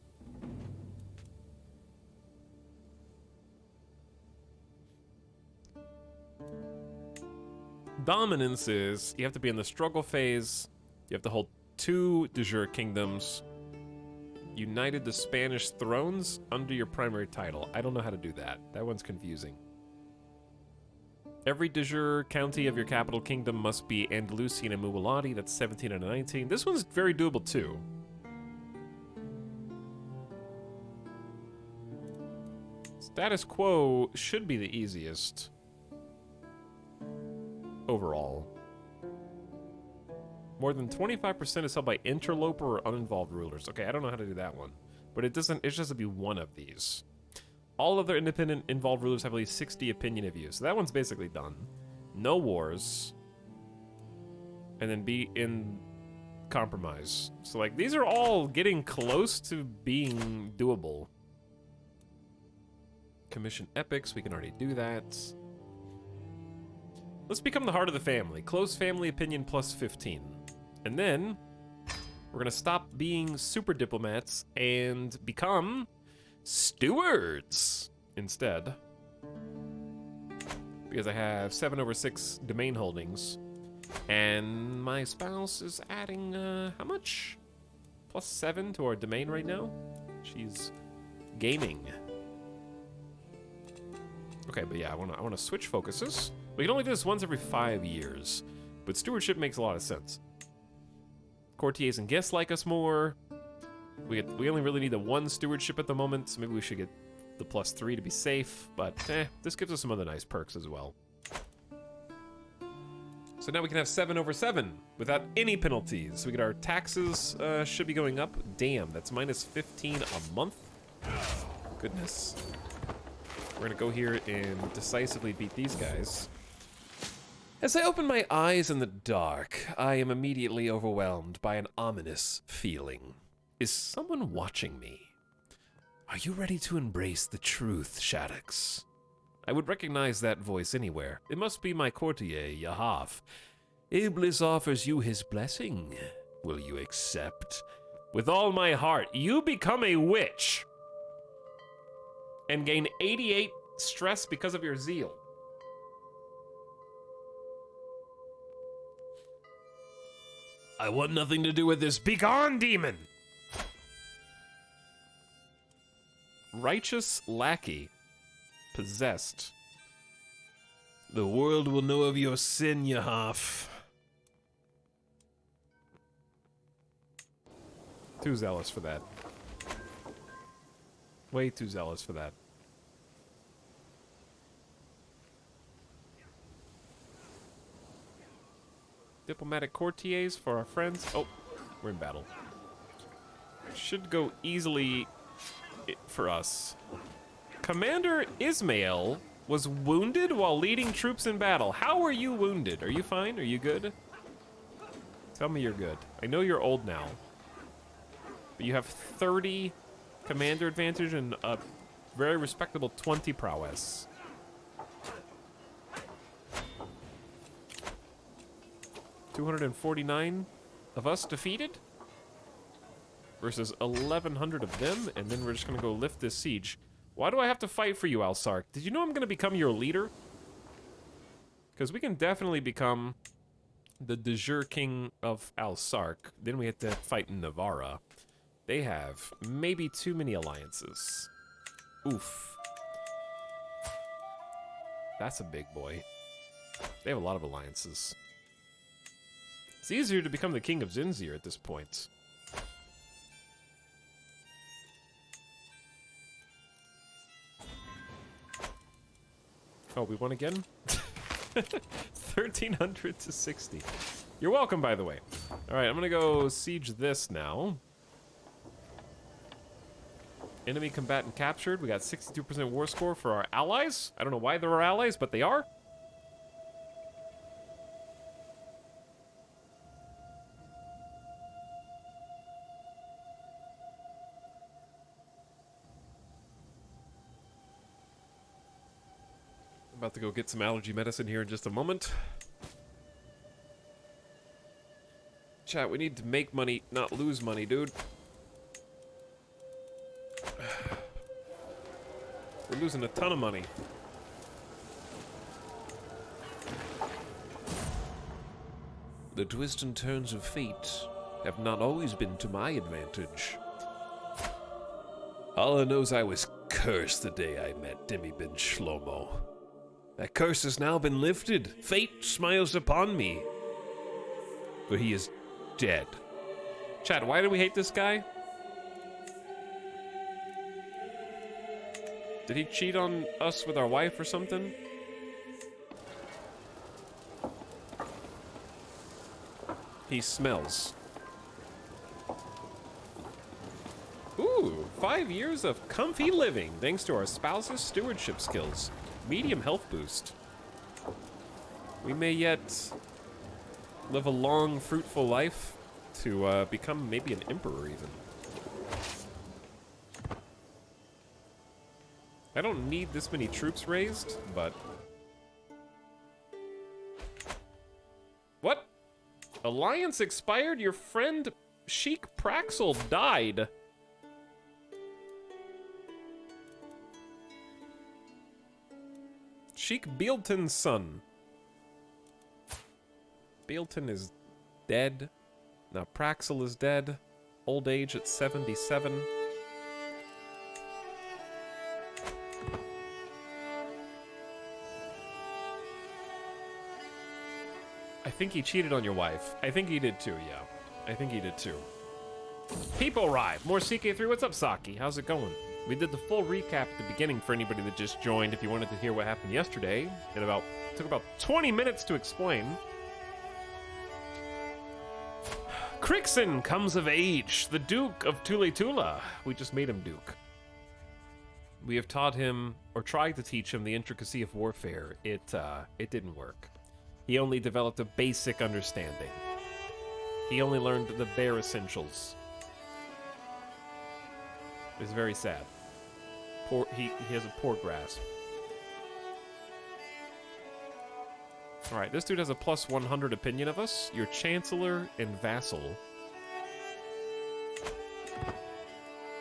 Dominance is, you have to be in the struggle phase, you have to hold 2 de jure kingdoms, united the Spanish thrones under your primary title. I don't know how to do that. That one's confusing. Every de jure county of your capital kingdom must be Andalusian and Muwalati. That's 17 and 19. This one's very doable too. Status quo should be the easiest overall. More than 25% is held by interloper or uninvolved rulers. Okay, I don't know how to do that one, but it just has to be one of these. All other independent involved rulers have at least 60 opinion of you. So that one's basically done. No wars. And then be in compromise. So like these are all getting close to being doable. Commission epics, we can already do that. Let's become the heart of the family. Close family opinion plus 15. And then we're gonna stop being super diplomats and become stewards instead, because I have 7/6 domain holdings, and my spouse is adding how much? Plus 7 to our domain right now. She's gaming. Okay, but yeah, I wanna switch focuses. We can only do this once every 5 years, but stewardship makes a lot of sense. Courtiers and guests like us more. We only really need the 1 stewardship at the moment, so maybe we should get the plus 3 to be safe, but this gives us some other nice perks as well. So now we can have 7/7 without any penalties. We get our taxes should be going up. Damn, that's minus 15 a month. Goodness. We're gonna go here and decisively beat these guys. As I open my eyes in the dark, I am immediately overwhelmed by an ominous feeling. Is someone watching me? Are you ready to embrace the truth, Etalyx? I would recognize that voice anywhere. It must be my courtier, Yahaf. Iblis offers you his blessing. Will you accept? With all my heart, you become a witch and gain 88 stress because of your zeal. I want nothing to do with this. Begone, demon! Righteous lackey. Possessed. The world will know of your sin, Yahaf. Too zealous for that. Way too zealous for that. Diplomatic courtiers for our friends. Oh, we're in battle. Should go easily for us. Commander Ismail was wounded while leading troops in battle. How are you wounded? Are you fine? Are you good? Tell me you're good. I know you're old now. But you have 30 commander advantage and a very respectable 20 prowess. $249 of us defeated versus 1,100 of them, and then we're just gonna go lift this siege. Why do I have to fight for you, Alsark? Did you know I'm gonna become your leader? Because we can definitely become the de jure king of Alsark. Then we have to fight Navarra. They have maybe too many alliances. Oof. That's a big boy. They have a lot of alliances. It's easier to become the king of Zinzir at this point. Oh, we won again? 1,300 to 60. You're welcome, by the way. All right, I'm gonna go siege this now. Enemy combatant captured. We got 62% war score for our allies. I don't know why they're our allies, but they are. About to go get some allergy medicine here in just a moment. Chat, we need to make money, not lose money, dude. We're losing a ton of money. The twists and turns of fate have not always been to my advantage. Allah knows I was cursed the day I met Demi bin Shlomo. That curse has now been lifted. Fate smiles upon me. For he is dead. Chad, why do we hate this guy? Did he cheat on us with our wife or something? He smells. Ooh, 5 years of comfy living thanks to our spouse's stewardship skills. Medium health boost. We may yet live a long, fruitful life to become maybe an emperor even. I don't need this many troops raised, but... What? Alliance expired? Your friend Sheik Praxel died. Sheik Bealton's son. Bealton is dead. Now Praxel is dead. Old age at 77. I think he cheated on your wife. I think he did too, yeah. I think he did too. People arrive. More CK3. What's up, Saki? How's it going? We did the full recap at the beginning for anybody that just joined. If you wanted to hear what happened yesterday, it took about 20 minutes to explain. Crixon comes of age, the Duke of Tuletula. We just made him Duke. We have taught him, or tried to teach him, the intricacy of warfare. It didn't work. He only developed a basic understanding. He only learned the bare essentials. It's very sad. He has a poor grasp. Alright, this dude has a plus 100 opinion of us. Your Chancellor and Vassal.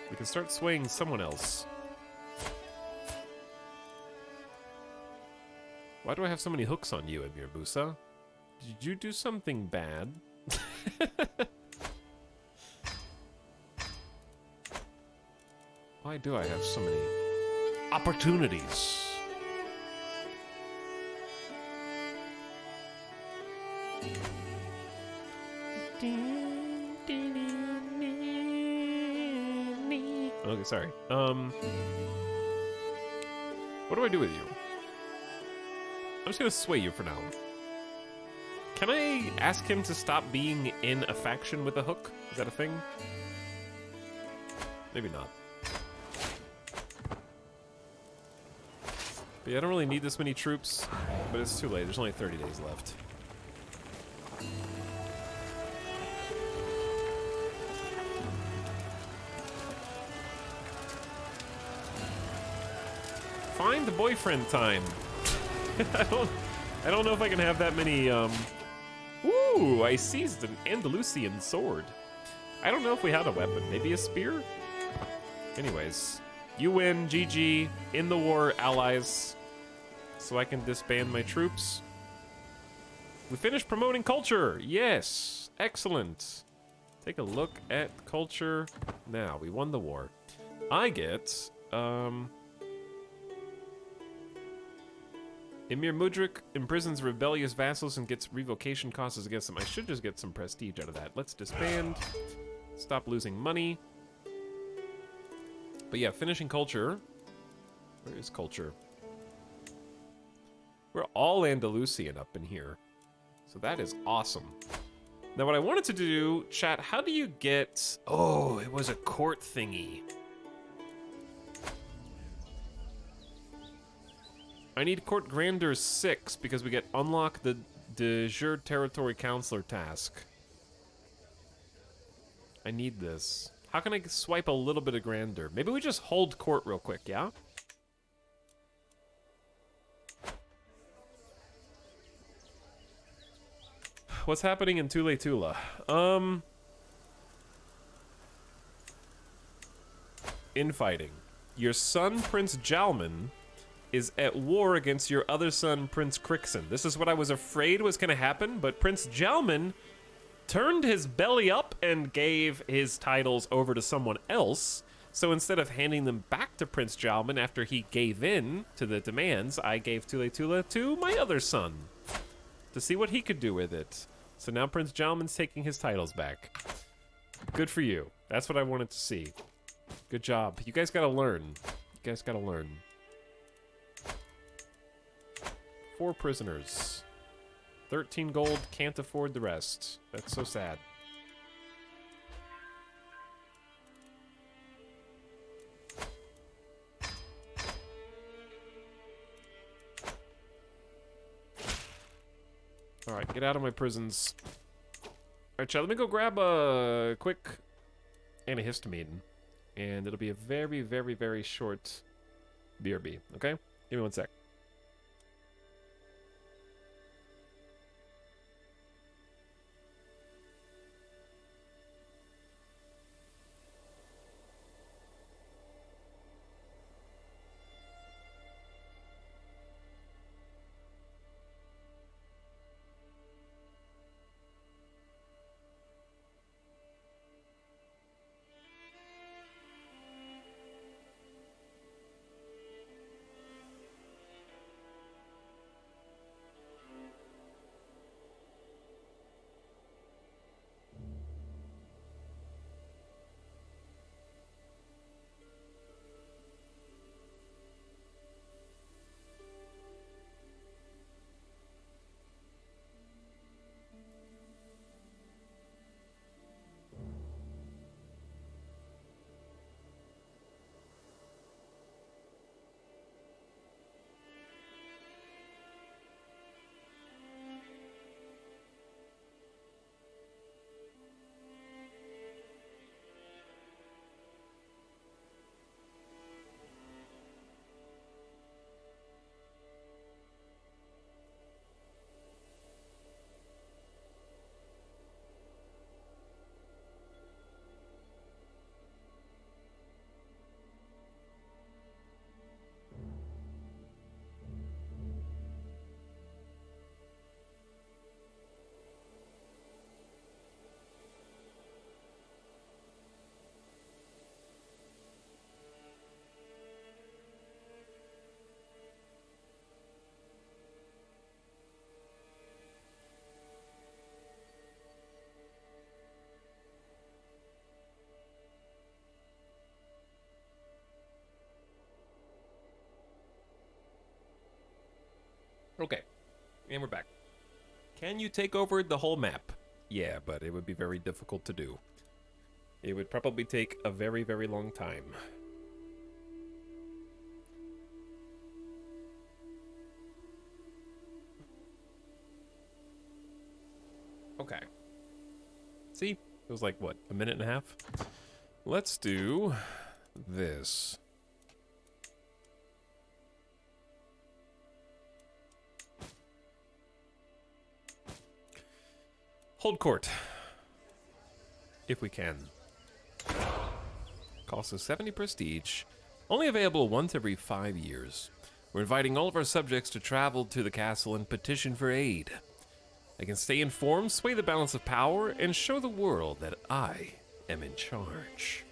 We can start swaying someone else. Why do I have so many hooks on you, Emir Busa? Did you do something bad? Why do I have so many opportunities? Okay, sorry. What do I do with you? I'm just gonna sway you for now. Can I ask him to stop being in a faction with a hook? Is that a thing? Maybe not. But yeah, I don't really need this many troops, but it's too late. There's only 30 days left. find the boyfriend time. I don't know if I can have that many, Ooh, I seized an Andalusian sword. I don't know if we had a weapon. Maybe a spear? Anyways, you win, GG, in the war, allies. So I can disband my troops. We finished promoting culture. Yes, excellent. Take a look at culture. Now, we won the war. I get, Emir Mudrik imprisons rebellious vassals and gets revocation costs against them. I should just get some prestige out of that. Let's disband. Stop losing money. But yeah, finishing culture. Where is culture? We're all Andalusian up in here. So that is awesome. Now what I wanted to do, chat, how do you get... Oh, it was a court thingy. I need Court Grandeur 6 because we get unlock the de jure territory counselor task. I need this. How can I swipe a little bit of grandeur? Maybe we just hold court real quick, yeah? What's happening in Tule Tula? Infighting. Your son, Prince Jalman, is at war against your other son, Prince Crixon. This is what I was afraid was gonna happen, but Prince Jalman turned his belly up and gave his titles over to someone else. So instead of handing them back to Prince Jalman after he gave in to the demands, I gave Tule Tula to my other son to see what he could do with it. So now Prince Jalman's taking his titles back. Good for you. That's what I wanted to see. Good job. You guys gotta learn. You guys gotta learn. 4 prisoners. 13 gold, can't afford the rest. That's so sad. Alright, get out of my prisons. Alright, chat, let me go grab a quick antihistamine. And it'll be a very, very, very short BRB, okay? Give me 1 sec. Okay, and we're back. Can you take over the whole map? Yeah, but it would be very difficult to do. It would probably take a very, very long time. Okay. See? It was like, what, a minute and a half? Let's do this. Hold court. If we can. Costs us 70 prestige. Only available once every 5 years. We're inviting all of our subjects to travel to the castle and petition for aid. I can stay informed, sway the balance of power, and show the world that I am in charge.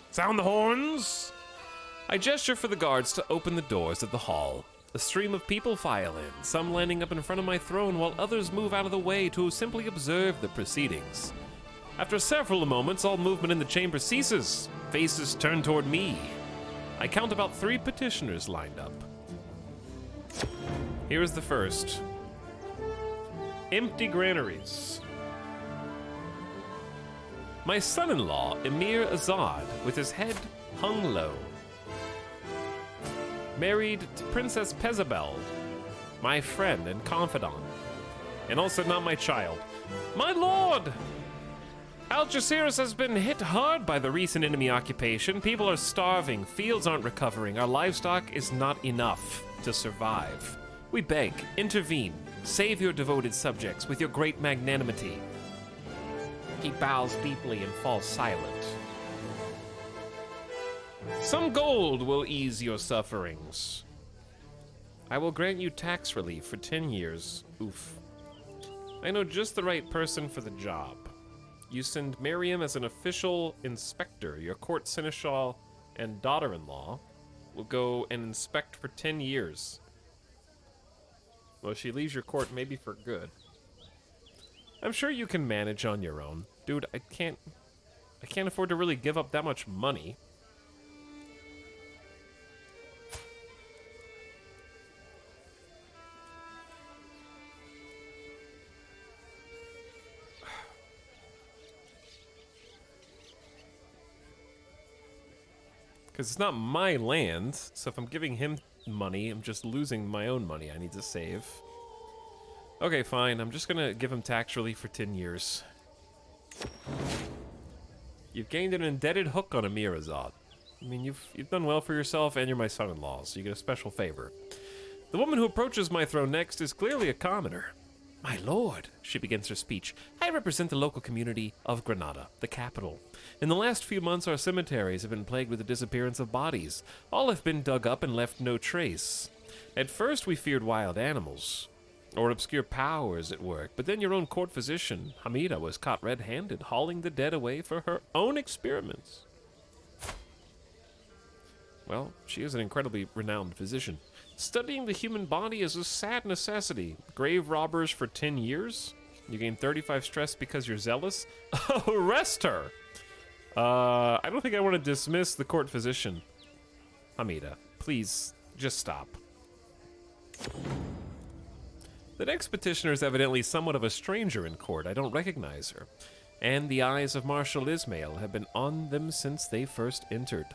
Sound the horns! I gesture for the guards to open the doors of the hall. A stream of people file in, some landing up in front of my throne while others move out of the way to simply observe the proceedings. After several moments, all movement in the chamber ceases. Faces turn toward me. I count about 3 petitioners lined up. Here is the first. Empty granaries. My son-in-law, Emir Azad, with his head hung low. Married to Princess Pezabel, my friend and confidant, and also not my child. My lord! Algeciras has been hit hard by the recent enemy occupation. People are starving, fields aren't recovering, our livestock is not enough to survive. We beg, intervene, save your devoted subjects with your great magnanimity. He bows deeply and falls silent. Some gold will ease your sufferings. I will grant you tax relief for 10 years. Oof. I know just the right person for the job. You send Miriam as an official inspector. Your court seneschal and daughter-in-law will go and inspect for 10 years. Well, she leaves your court maybe for good. I'm sure you can manage on your own. Dude, I can't afford to really give up that much money. Because it's not my land, so if I'm giving him money, I'm just losing my own money I need to save. Okay, fine. I'm just gonna give him tax relief for 10 years. You've gained an indebted hook on Emir Azad. I mean, you've done well for yourself, and you're my son-in-law, so you get a special favor. The woman who approaches my throne next is clearly a commoner. My lord, she begins her speech, I represent the local community of Granada, the capital. In the last few months, our cemeteries have been plagued with the disappearance of bodies. All have been dug up and left no trace. At first, we feared wild animals, or obscure powers at work, but then your own court physician, Hamida, was caught red-handed, hauling the dead away for her own experiments. Well, she is an incredibly renowned physician. Studying the human body is a sad necessity. Grave robbers for 10 years? You gain 35 stress because you're zealous? Arrest her! I don't think I want to dismiss the court physician. Hamida, please, just stop. The next petitioner is evidently somewhat of a stranger in court. I don't recognize her. And the eyes of Marshal Ismail have been on them since they first entered.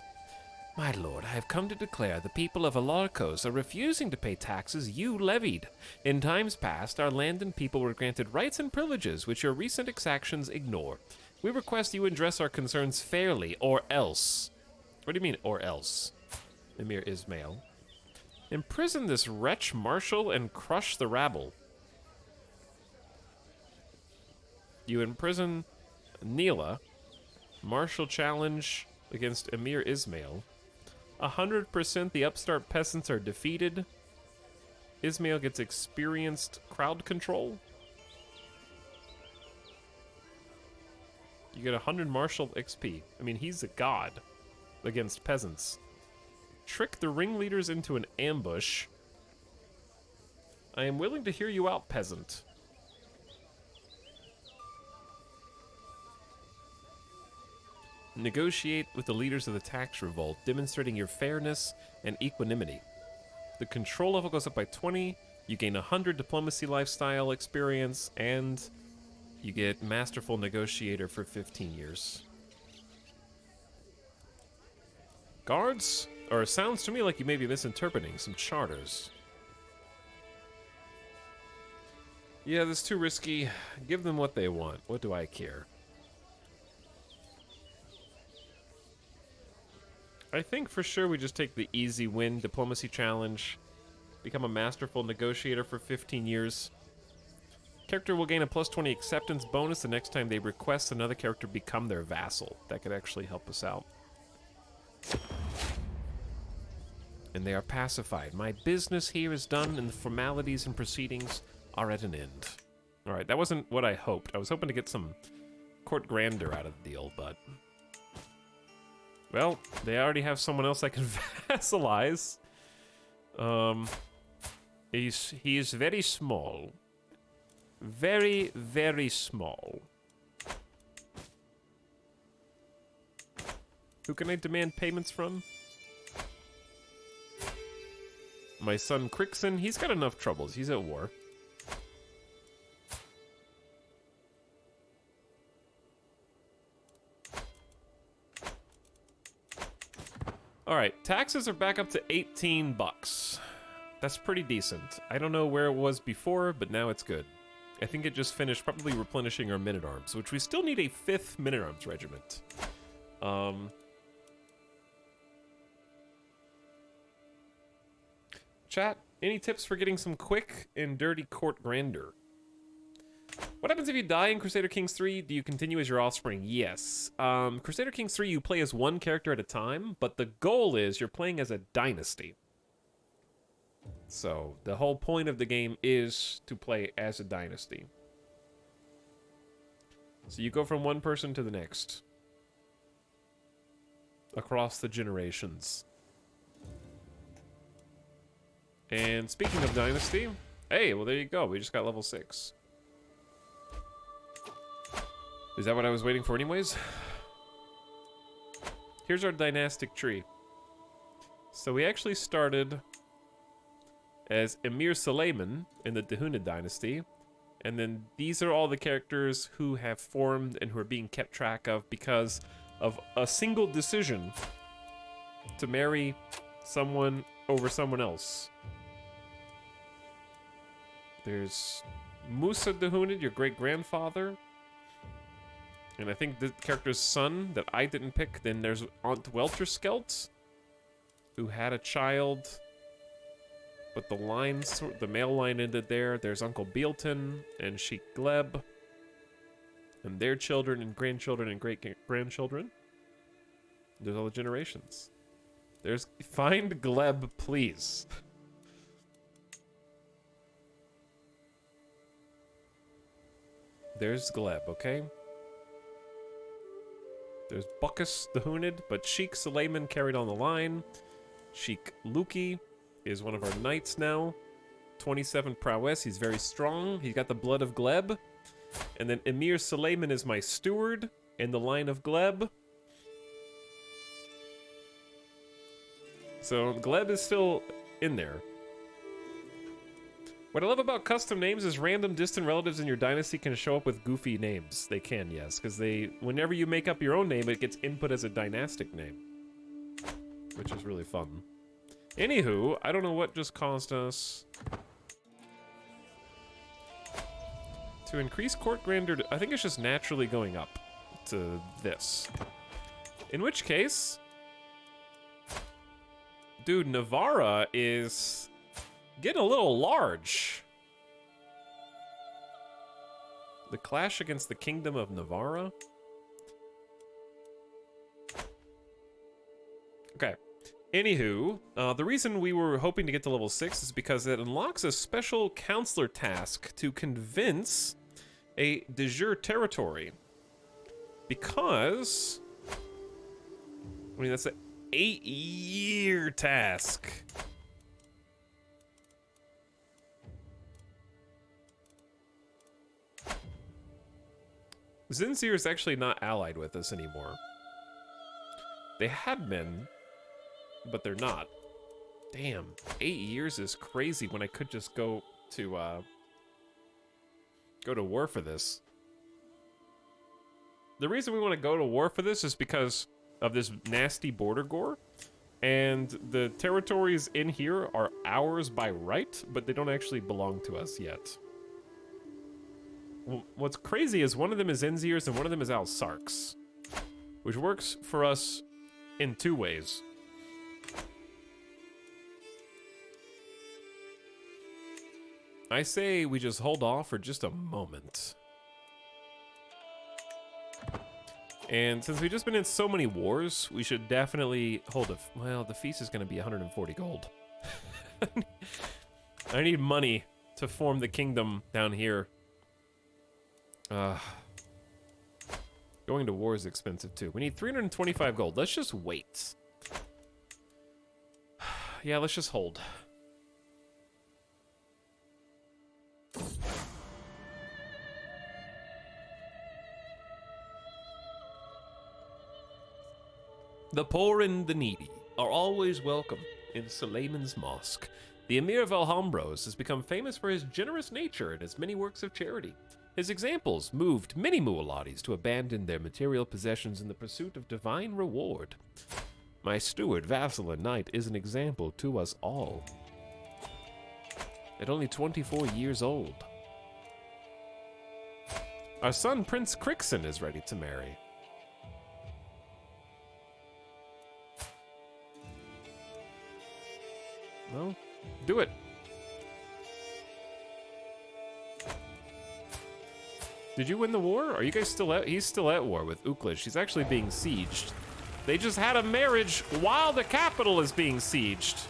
My lord, I have come to declare the people of Alarcos are refusing to pay taxes you levied. In times past, our land and people were granted rights and privileges which your recent exactions ignore. We request you address our concerns fairly, or else. What do you mean, or else? Emir Ismail. Imprison this wretch, Marshal, and crush the rabble. You imprison Neela. Marshal challenge against Emir Ismail. 100% the upstart peasants are defeated. Ismail gets experienced crowd control. You get 100 martial XP. I mean, he's a god against peasants. Trick the ringleaders into an ambush. I am willing to hear you out, peasant. Negotiate with the leaders of the tax revolt, demonstrating your fairness and equanimity. The control level goes up by 20, you gain 100 diplomacy lifestyle experience, and you get masterful negotiator for 15 years. Guards? Or it sounds to me like you may be misinterpreting some charters. Yeah, this is too risky. Give them what they want. What do I care? I think for sure we just take the easy win diplomacy challenge, become a masterful negotiator for 15 years. Character will gain a plus 20 acceptance bonus the next time they request another character become their vassal. That could actually help us out. And they are pacified. My business here is done, and the formalities and proceedings are at an end. Alright, that wasn't what I hoped. I was hoping to get some court grandeur out of the deal, but... Well, they already have someone else I can vassalize. He is very small. Very, very small. Who can I demand payments from? My son Crixon, he's got enough troubles. He's at war. Alright, taxes are back up to 18 bucks. That's pretty decent. I don't know where it was before, but now it's good. I think it just finished probably replenishing our men-at-arms, which we still need a 5th men-at-arms regiment. Chat, any tips for getting some quick and dirty court grandeur? What happens if you die in Crusader Kings 3? Do you continue as your offspring? Yes. Crusader Kings 3, you play as one character at a time, but the goal is you're playing as a dynasty. So, the whole point of the game is to play as a dynasty. So you go from one person to the next. Across the generations. And speaking of dynasty, hey, well there you go, we just got level 6. Is that what I was waiting for anyways? Here's our dynastic tree. So we actually started as Emir Suleiman in the Dahunid dynasty, and then these are all the characters who have formed and who are being kept track of because of a single decision to marry someone over someone else. There's Musa Dahunid, your great-grandfather, and I think the character's son that I didn't pick. Then there's Aunt Welterskelt, who had a child, but the male line ended there. There's Uncle Bealton and Sheikh Gleb, and their children and grandchildren and great-grandchildren. There's all the generations. There's... Find Gleb, please. There's Gleb, okay? There's Bukkus the Hunid, but Sheikh Suleiman carried on the line. Sheikh Luki is one of our knights now. 27 prowess, he's very strong. He's got the blood of Gleb. And then Emir Suleiman is my steward in the line of Gleb. So Gleb is still in there. What I love about custom names is random distant relatives in your dynasty can show up with goofy names. They can, yes, because whenever you make up your own name, it gets input as a dynastic name, which is really fun. Anywho, I don't know what just caused us to increase court grandeur. I think it's just naturally going up to this. In which case, dude, Navarra is getting a little large. The clash against the Kingdom of Navarra. Okay. Anywho, the reason we were hoping to get to level 6 is because it unlocks a special counselor task to convince a de jure territory. Because... I mean, that's an 8-year task. Zinzir is actually not allied with us anymore. They had been, but they're not. Damn, 8 years is crazy when I could just go to war for this. The reason we want to go to war for this is because of this nasty border gore, and the territories in here are ours by right, but they don't actually belong to us yet. What's crazy is one of them is Enzir's and one of them is Al Sark's, which works for us in 2 ways. I say we just hold off for just a moment. And since we've just been in so many wars, we should definitely hold a... Well, the feast is going to be 140 gold. I need money to form the kingdom down here. Going to war is expensive too. We need 325 gold. Let's just wait. Yeah, let's just hold. The poor and the needy are always welcome in Suleiman's mosque. The Emir of Alhambros has become famous for his generous nature and his many works of charity. His examples moved many muwalladis to abandon their material possessions in the pursuit of divine reward. My steward, vassal, and knight is an example to us all. At only 24 years old. Our son, Prince Crixon, is ready to marry. Well, do it. Did you win the war? Are you guys still at... He's still at war with Uklish. He's actually being sieged. They just had a marriage while the capital is being sieged.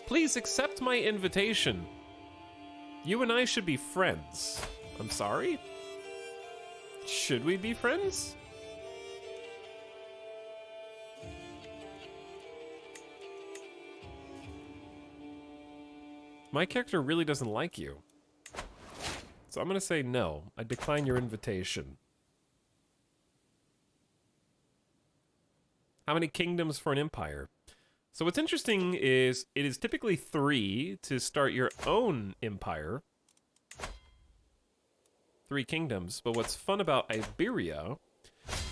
Please accept my invitation. You and I should be friends. I'm sorry? Should we be friends? My character really doesn't like you. So I'm gonna say no. I decline your invitation. How many kingdoms for an empire? So what's interesting is it is typically 3 to start your own empire. 3 kingdoms. But what's fun about Iberia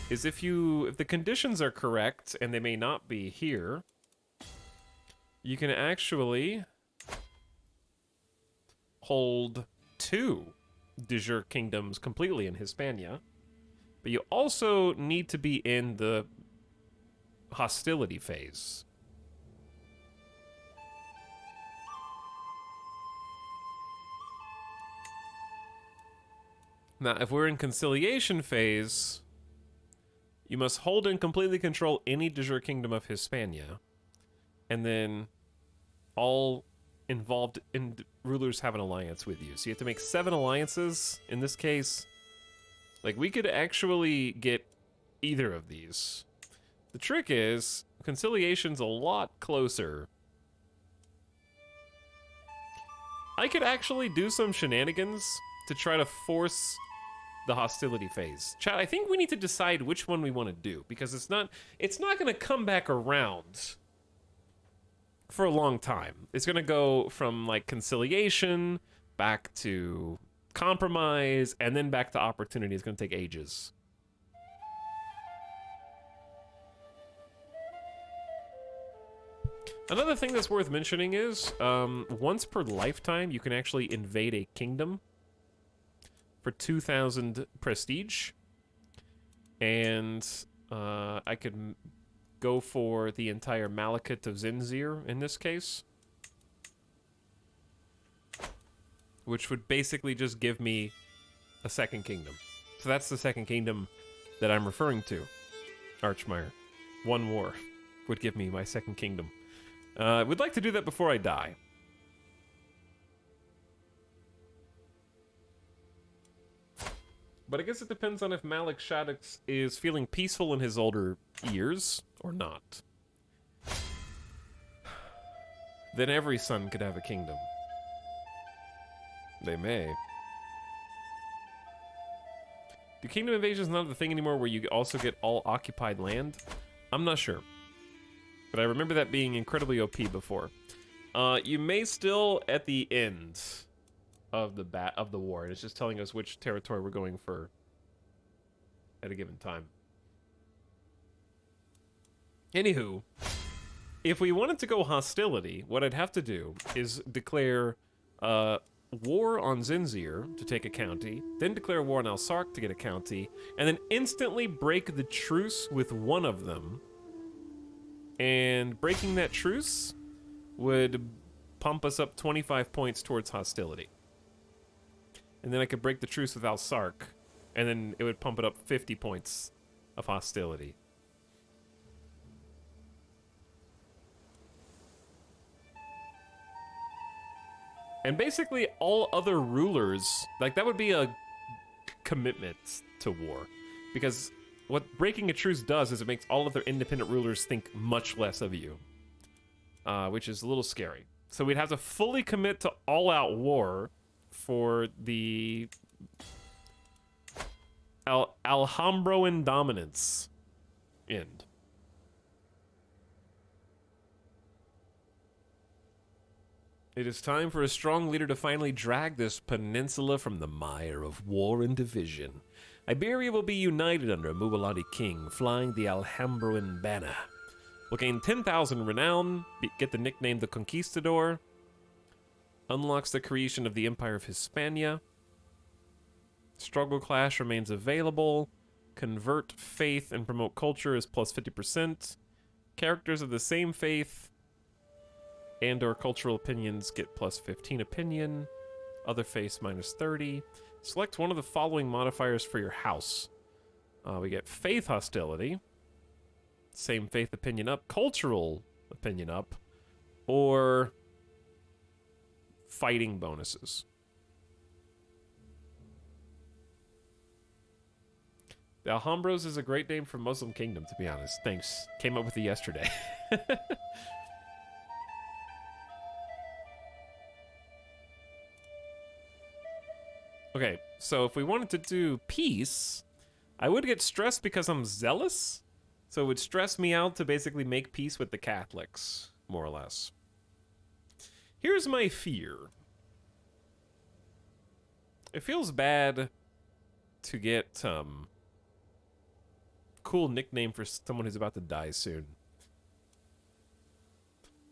is if the conditions are correct, and they may not be here, you can actually hold 2 de jure kingdoms completely in Hispania, but you also need to be in the hostility phase. Now, if we're in conciliation phase, you must hold and completely control any de jure kingdom of Hispania, and then all involved in rulers have an alliance with you. So you have to make 7 alliances in this case. Like, we could actually get either of these. The trick is, conciliation's a lot closer. I could actually do some shenanigans to try to force the hostility phase. Chat, I think we need to decide which one we want to do, because it's not going to come back around for a long time. It's gonna go from like conciliation back to compromise and then back to opportunity. It's gonna take ages. Another thing that's worth mentioning is once per lifetime you can actually invade a kingdom for 2,000 prestige, and I could go for the entire Malekith of Zinzir in this case, which would basically just give me a second kingdom. So that's the second kingdom that I'm referring to, Archmire. 1 war would give me my second kingdom. We'd like to do that before I die. But I guess it depends on if Malik Shaddix is feeling peaceful in his older years or not. Then every son could have a kingdom. They may. Do kingdom invasions not the thing anymore where you also get all occupied land? I'm not sure. But I remember that being incredibly OP before. You may still at the end of the war. And it's just telling us which territory we're going for at a given time. Anywho, if we wanted to go hostility, what I'd have to do is declare war on Zinzir to take a county, then declare war on Al-Sark to get a county, and then instantly break the truce with one of them. And breaking that truce would pump us up 25 points towards hostility. And then I could break the truce with Al-Sark, and then it would pump it up 50 points of hostility. And basically all other rulers, like that would be a commitment to war. Because what breaking a truce does is it makes all other independent rulers think much less of you. Which is a little scary. So we'd have to fully commit to all-out war for the Alhambroan dominance end. It is time for a strong leader to finally drag this peninsula from the mire of war and division. Iberia will be united under a Mubaladi king, flying the Alhambroan banner. We'll gain 10,000 renown, get the nickname the Conquistador, unlocks the creation of the Empire of Hispania, struggle clash remains available, convert faith and promote culture is plus 50%, characters of the same faith and or cultural opinions get plus 15 opinion, other faiths minus 30. Select one of the following modifiers for your house. We get faith hostility, same faith opinion up, cultural opinion up, or fighting bonuses. The Alhambros is a great name for Muslim kingdom, to be honest. Thanks. Came up with it yesterday. Okay, so if we wanted to do peace, I would get stressed because I'm zealous. So it would stress me out to basically make peace with the Catholics, more or less. Here's my fear. It feels bad to get cool nickname for someone who's about to die soon.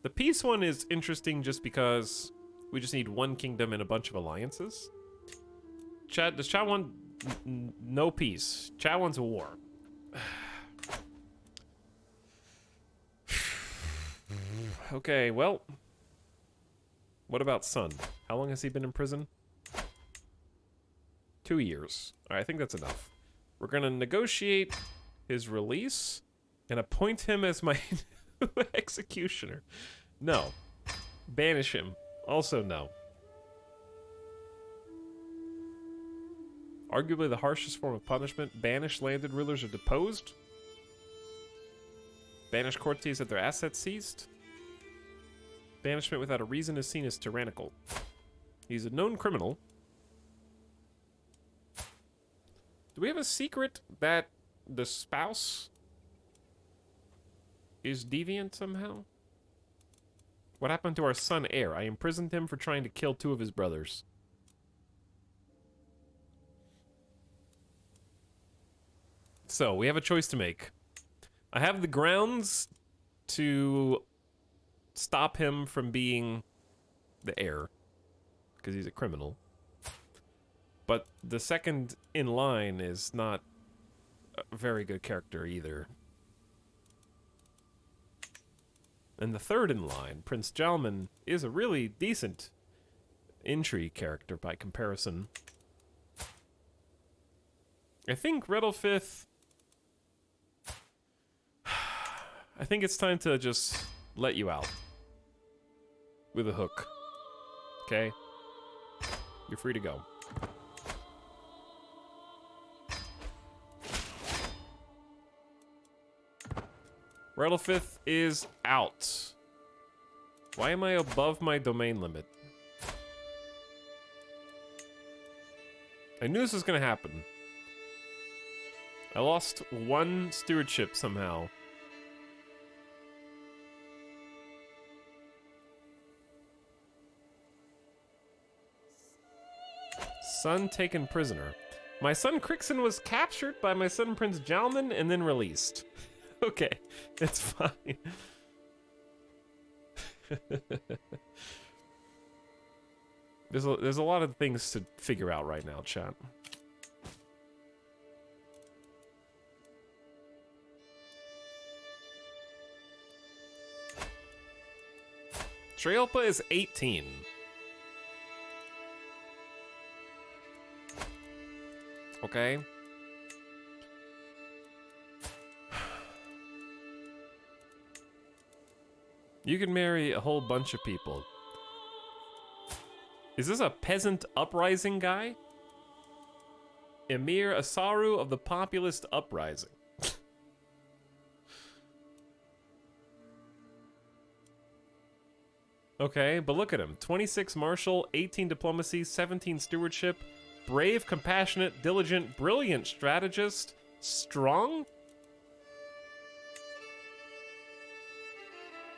The peace one is interesting just because we just need one kingdom and a bunch of alliances. Does Chad want no peace? Chad wants a war. Okay, well, what about Sun? How long has he been in prison? 2 years. All right, I think that's enough. We're gonna negotiate his release and appoint him as my executioner. No. Banish him. Also no. Arguably the harshest form of punishment. Banish landed rulers are deposed. Banish courtiers have their assets seized. Banishment without a reason is seen as tyrannical. He's a known criminal. Do we have a secret that the spouse is deviant somehow? What happened to our son heir? I imprisoned him for trying to kill 2 of his brothers. So, we have a choice to make. I have the grounds to stop him from being the heir, because he's a criminal. But the second in line is not a very good character either. And the third in line, Prince Jalman, is a really decent intrigue character by comparison. I think Redolfith... I think it's time to just let you out. With a hook. Okay? You're free to go. Redolfith is out. Why am I above my domain limit? I knew this was gonna happen. I lost 1 stewardship somehow. Son taken prisoner. My son Crixon was captured by my son Prince Jalman and then released. Okay, it's fine. There's a lot of things to figure out right now, chat. Treopa is 18. Okay. You can marry a whole bunch of people. Is this a peasant uprising guy? Emir Asaru of the Populist Uprising. Okay, but look at him. 26 martial, 18 diplomacy, 17 stewardship, brave, compassionate, diligent, brilliant strategist, strong?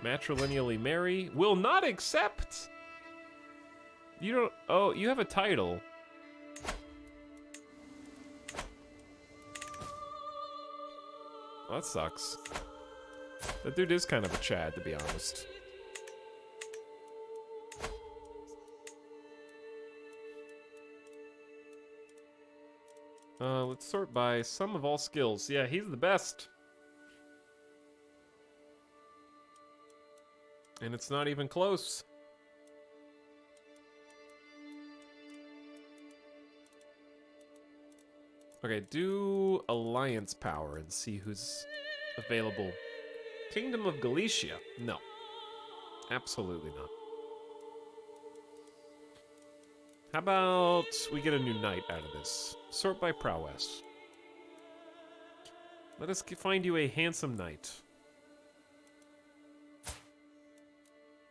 Matrilineally marry, will not accept. You don't, oh, you have a title. Well, that sucks. That dude is kind of a Chad, to be honest. Let's sort by sum of all skills. Yeah, he's the best. And it's not even close. Okay, do alliance power and see who's available. Kingdom of Galicia? No. Absolutely not. How about we get a new knight out of this? Sort by prowess. Let us find you a handsome knight.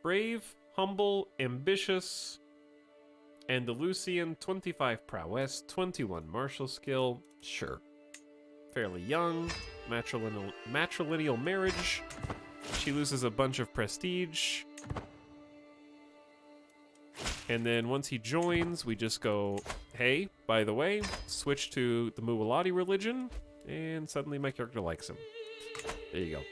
Brave, humble, ambitious, Andalusian, 25 prowess, 21 martial skill. Sure. Fairly young, matrilineal marriage. She loses a bunch of prestige. And then once he joins, we just go, hey, by the way, switch to the Muwalati religion, and suddenly my character likes him. There you go.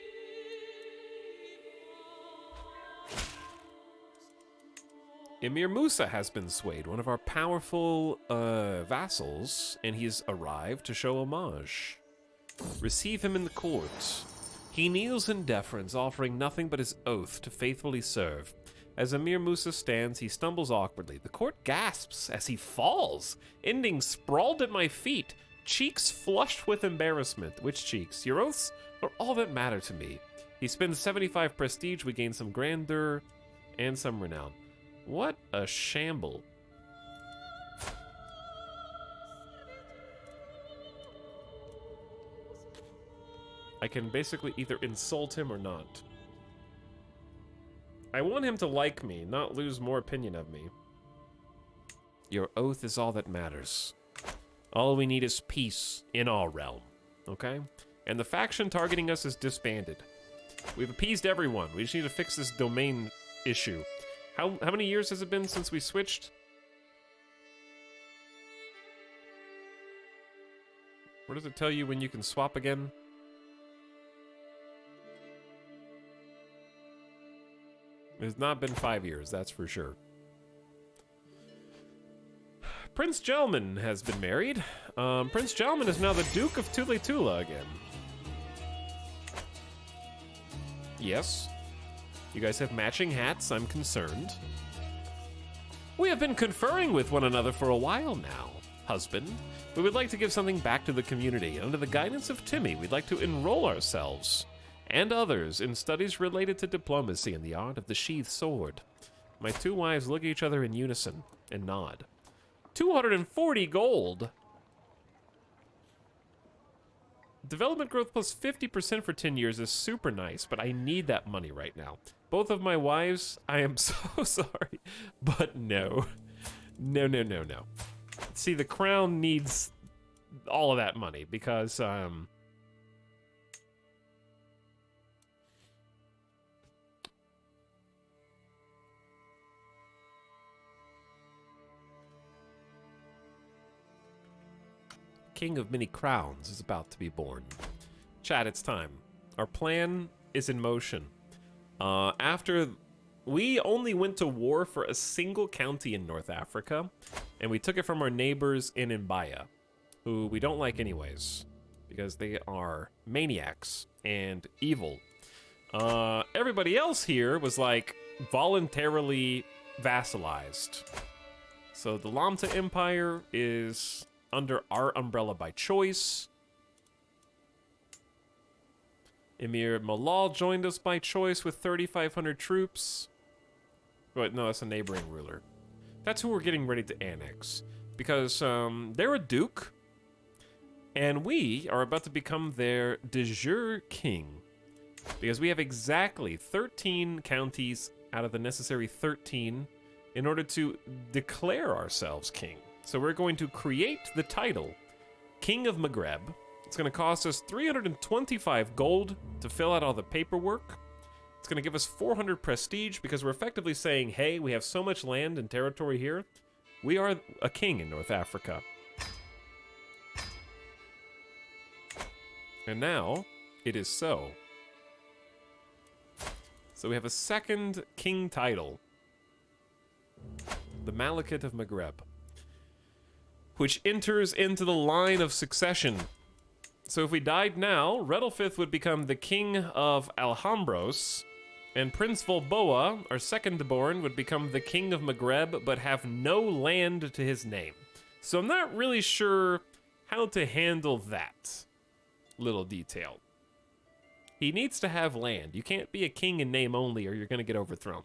Emir Musa has been swayed, one of our powerful vassals, and he's arrived to show homage. Receive him in the court. He kneels in deference, offering nothing but his oath to faithfully serve. As Emir Musa stands, he stumbles awkwardly. The court gasps as he falls, ending sprawled at my feet, cheeks flushed with embarrassment. Which cheeks? Your oaths are all that matter to me. He spends 75 prestige, we gain some grandeur and some renown. What a shamble. I can basically either insult him or not. I want him to like me, not lose more opinion of me. Your oath is all that matters. All we need is peace in our realm, okay? And the faction targeting us is disbanded. We've appeased everyone. We just need to fix this domain issue. How many years has it been since we switched? Where does it tell you when you can swap again? It's not been 5 years, that's for sure. Prince Gelman has been married. Prince Gelman is now the Duke of Tuletula again. Yes. You guys have matching hats, I'm concerned. We have been conferring with one another for a while now, husband. We would like to give something back to the community. Under the guidance of Timmy, we'd like to enroll ourselves and others in studies related to diplomacy and the art of the sheathed sword. My two wives look at each other in unison and nod. 240 gold. Development growth plus 50% for 10 years is super nice, but I need that money right now. Both of my wives, I am so sorry, but no. No, no, no, no. See, the crown needs all of that money because, King of Many Crowns is about to be born. Chat, it's time. Our plan is in motion. After we only went to war for a single county in North Africa, and we took it from our neighbors in Mbaya, who we don't like anyways, because they are maniacs and evil. Everybody else here was like, voluntarily vassalized. So the Lamta Empire is under our umbrella by choice. Emir Malal joined us by choice with 3,500 troops. But no, that's a neighboring ruler. That's who we're getting ready to annex. Because they're a duke, and we are about to become their de jure king. Because we have exactly 13 counties out of the necessary 13 in order to declare ourselves king. So we're going to create the title, King of Maghreb. It's going to cost us 325 gold to fill out all the paperwork. It's going to give us 400 prestige because we're effectively saying, hey, we have so much land and territory here. We are a king in North Africa. And now, it is so. So we have a second king title. The Malekith of Maghreb. Which enters into the line of succession. So if we died now, Redolfith would become the king of Alhambros, and Prince Volboa, our second-born, would become the king of Maghreb, but have no land to his name. So I'm not really sure how to handle that little detail. He needs to have land. You can't be a king in name only, or you're going to get overthrown.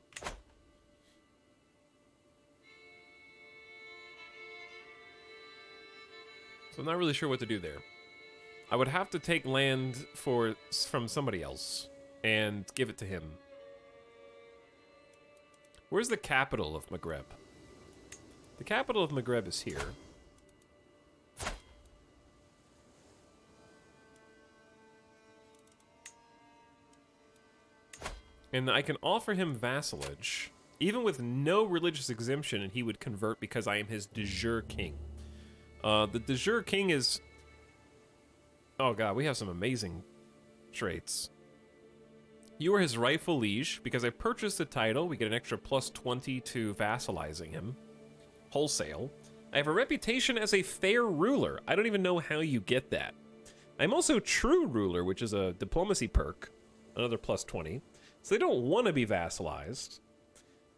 So I'm not really sure what to do there. I would have to take land from somebody else and give it to him. Where's the capital of Maghreb? The capital of Maghreb is here. And I can offer him vassalage, even with no religious exemption, and he would convert because I am his de jure king. The de jure king is... Oh god, we have some amazing traits. You are his rightful liege. Because I purchased the title, we get an extra plus 20 to vassalizing him. Wholesale. I have a reputation as a fair ruler. I don't even know how you get that. I'm also true ruler, which is a diplomacy perk. Another plus 20. So they don't want to be vassalized.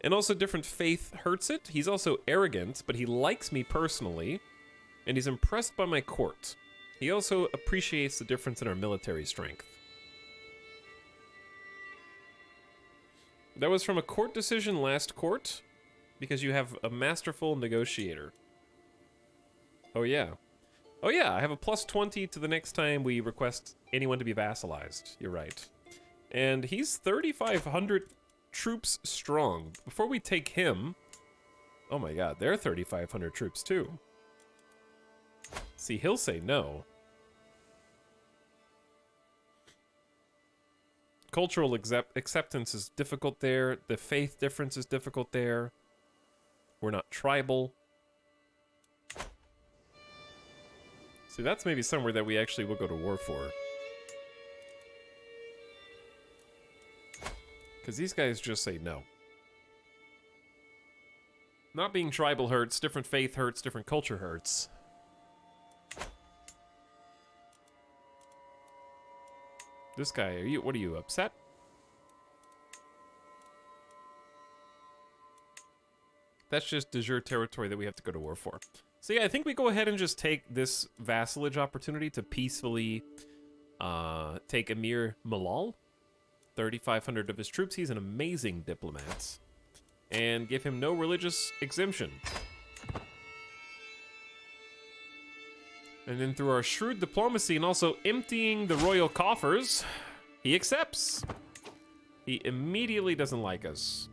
And also different faith hurts it. He's also arrogant, but he likes me personally. And he's impressed by my court. He also appreciates the difference in our military strength. That was from a court decision last court, because you have a masterful negotiator. Oh yeah. Oh yeah, I have a plus 20 to the next time we request anyone to be vassalized. You're right. And he's 3,500 troops strong. Before we take him... Oh my god, they're 3,500 troops too. See, he'll say no. Cultural acceptance is difficult there. The faith difference is difficult there. We're not tribal. See, that's maybe somewhere that we actually will go to war for. Because these guys just say no. Not being tribal hurts, different faith hurts, different culture hurts. This guy, what are you, upset? That's just de jure territory that we have to go to war for. So yeah, I think we go ahead and just take this vassalage opportunity to peacefully take Emir Malal, 3,500 of his troops. He's an amazing diplomat. And give him no religious exemption. And then through our shrewd diplomacy and also emptying the royal coffers, he accepts. He immediately doesn't like us.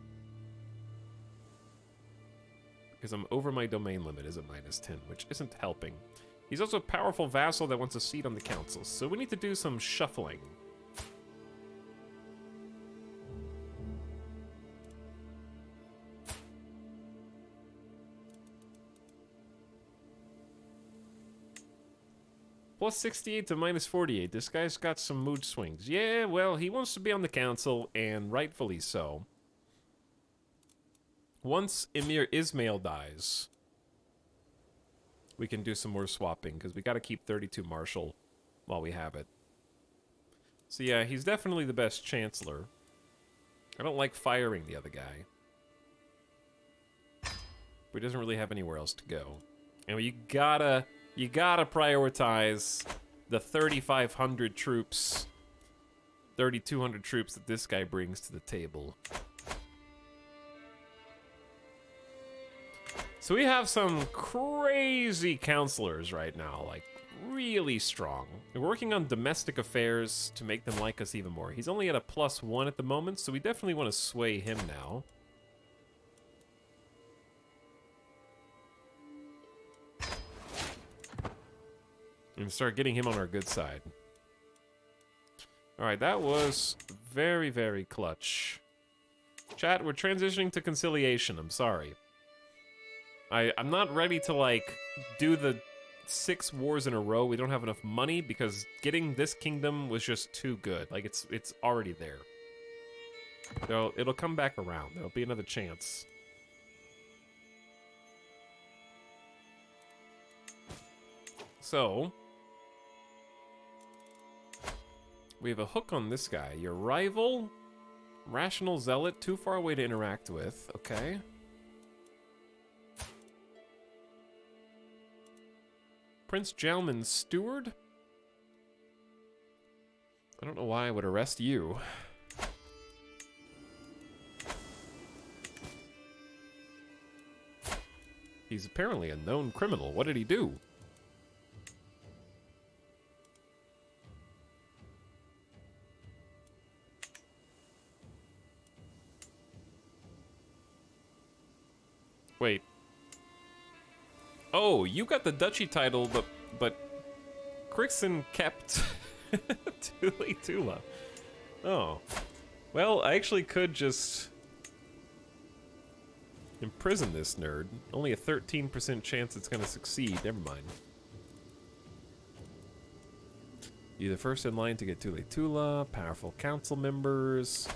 Because I'm over my domain limit is at -10, which isn't helping. He's also a powerful vassal that wants a seat on the council, so we need to do some shuffling. Plus 68 to minus 48. This guy's got some mood swings. Yeah, well, he wants to be on the council, and rightfully so. Once Emir Ismail dies, we can do some more swapping, because we got to keep 32 Marshal while we have it. So yeah, he's definitely the best Chancellor. I don't like firing the other guy. But he doesn't really have anywhere else to go. And you gotta prioritize the 3,500 troops, 3,200 troops that this guy brings to the table. So we have some crazy counselors right now, like really strong. We're working on domestic affairs to make them like us even more. He's only at a +1 at the moment, so we definitely want to sway him now. And start getting him on our good side. Alright, that was very, very clutch. Chat, we're transitioning to conciliation, I'm sorry. I'm not ready to, like, do the 6 wars in a row. We don't have enough money because getting this kingdom was just too good. Like, it's already there. So it'll come back around. There'll be another chance. So, we have a hook on this guy. Your rival, rational zealot, too far away to interact with. Okay. Prince Jalman's steward? I don't know why I would arrest you. He's apparently a known criminal. What did he do? Wait. Oh, you got the duchy title, but Crixon kept Tula. Oh. Well, I actually could just imprison this nerd. Only a 13% chance it's gonna succeed. Never mind. You're the first in line to get Tula. Powerful council members.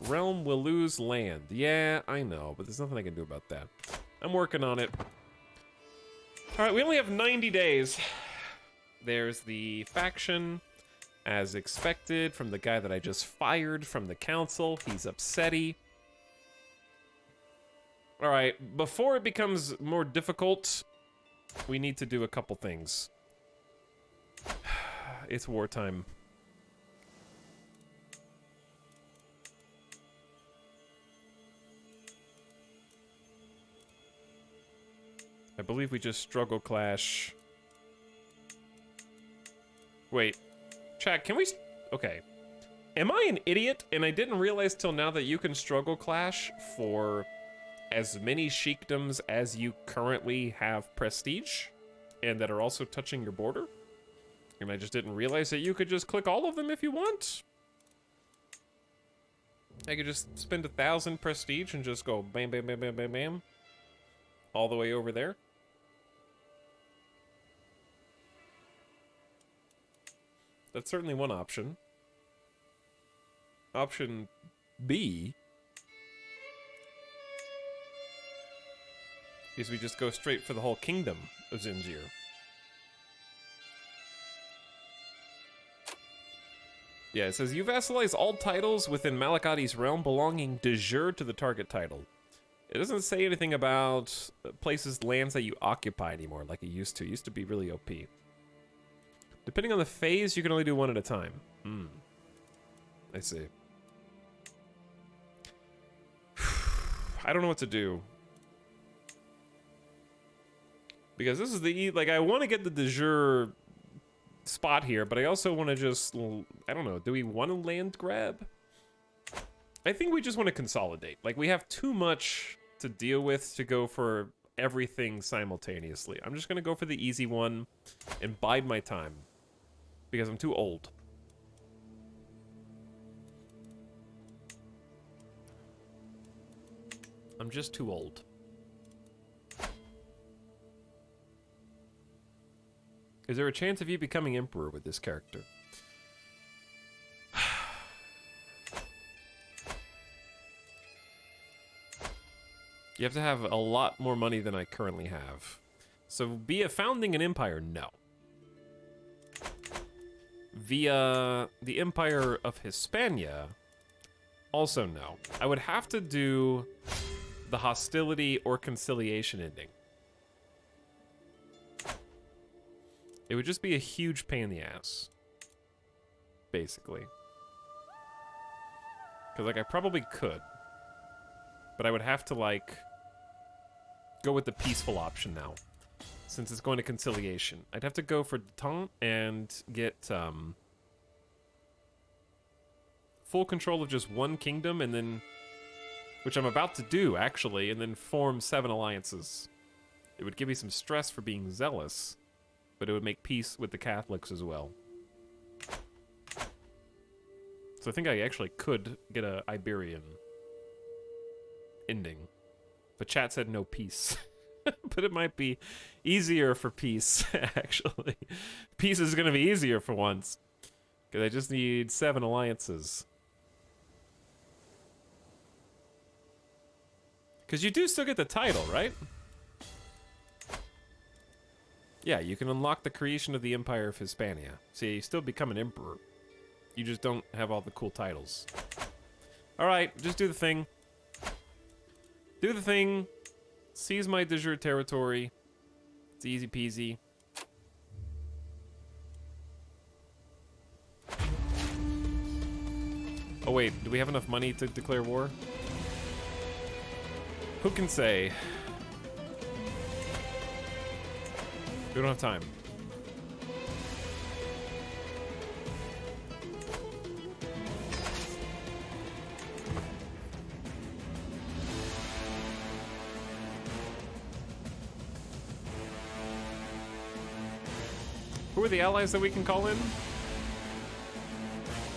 Realm will lose land. Yeah, I know, but there's nothing I can do about that. I'm working on it. Alright, we only have 90 days. There's the faction, as expected, from the guy that I just fired from the council. He's upsetty. Alright, before it becomes more difficult, we need to do a couple things. It's wartime. I believe we just struggle clash. Wait. Chat, can we... Okay. Am I an idiot and I didn't realize till now that you can struggle clash for as many sheikdoms as you currently have prestige and that are also touching your border? And I just didn't realize that you could just click all of them if you want? I could just spend 1,000 prestige and just go bam, bam, bam, bam, bam, bam. All the way over there. That's certainly one option. Option B is we just go straight for the whole kingdom of Zinzir. Yeah, it says you vassalize all titles within Malakati's realm belonging de jure to the target title. It doesn't say anything about places, lands that you occupy anymore like it used to. It used to be really OP. Depending on the phase, you can only do one at a time. I see. I don't know what to do. Because this is the... Like, I want to get the de jure spot here, but I also want to just... I don't know. Do we want to land grab? I think we just want to consolidate. Like, we have too much to deal with to go for everything simultaneously. I'm just going to go for the easy one and bide my time. Because I'm too old. I'm just too old. Is there a chance of you becoming emperor with this character? You have to have a lot more money than I currently have. So via founding an empire, no. Via the Empire of Hispania, Also, no. I would have to do the hostility or conciliation ending. It would just be a huge pain in the ass. Basically. Because, like, I probably could. But I would have to, like, go with the peaceful option now. Since it's going to conciliation. I'd have to go for detente and get, full control of just one kingdom, and then... Which I'm about to do, actually, and then form 7 alliances. It would give me some stress for being zealous, but it would make peace with the Catholics as well. So I think I actually could get a Iberian ending. But chat said no peace. But it might be easier for peace, actually. Peace is going to be easier for once. Because I just need 7 alliances. Because you do still get the title, right? Yeah, you can unlock the creation of the Empire of Hispania. So you still become an emperor. You just don't have all the cool titles. Alright, just do the thing. Do the thing. Seize my de jure territory. It's easy peasy. Oh wait, do we have enough money to declare war? Who can say? We don't have time. Who are the allies that we can call in?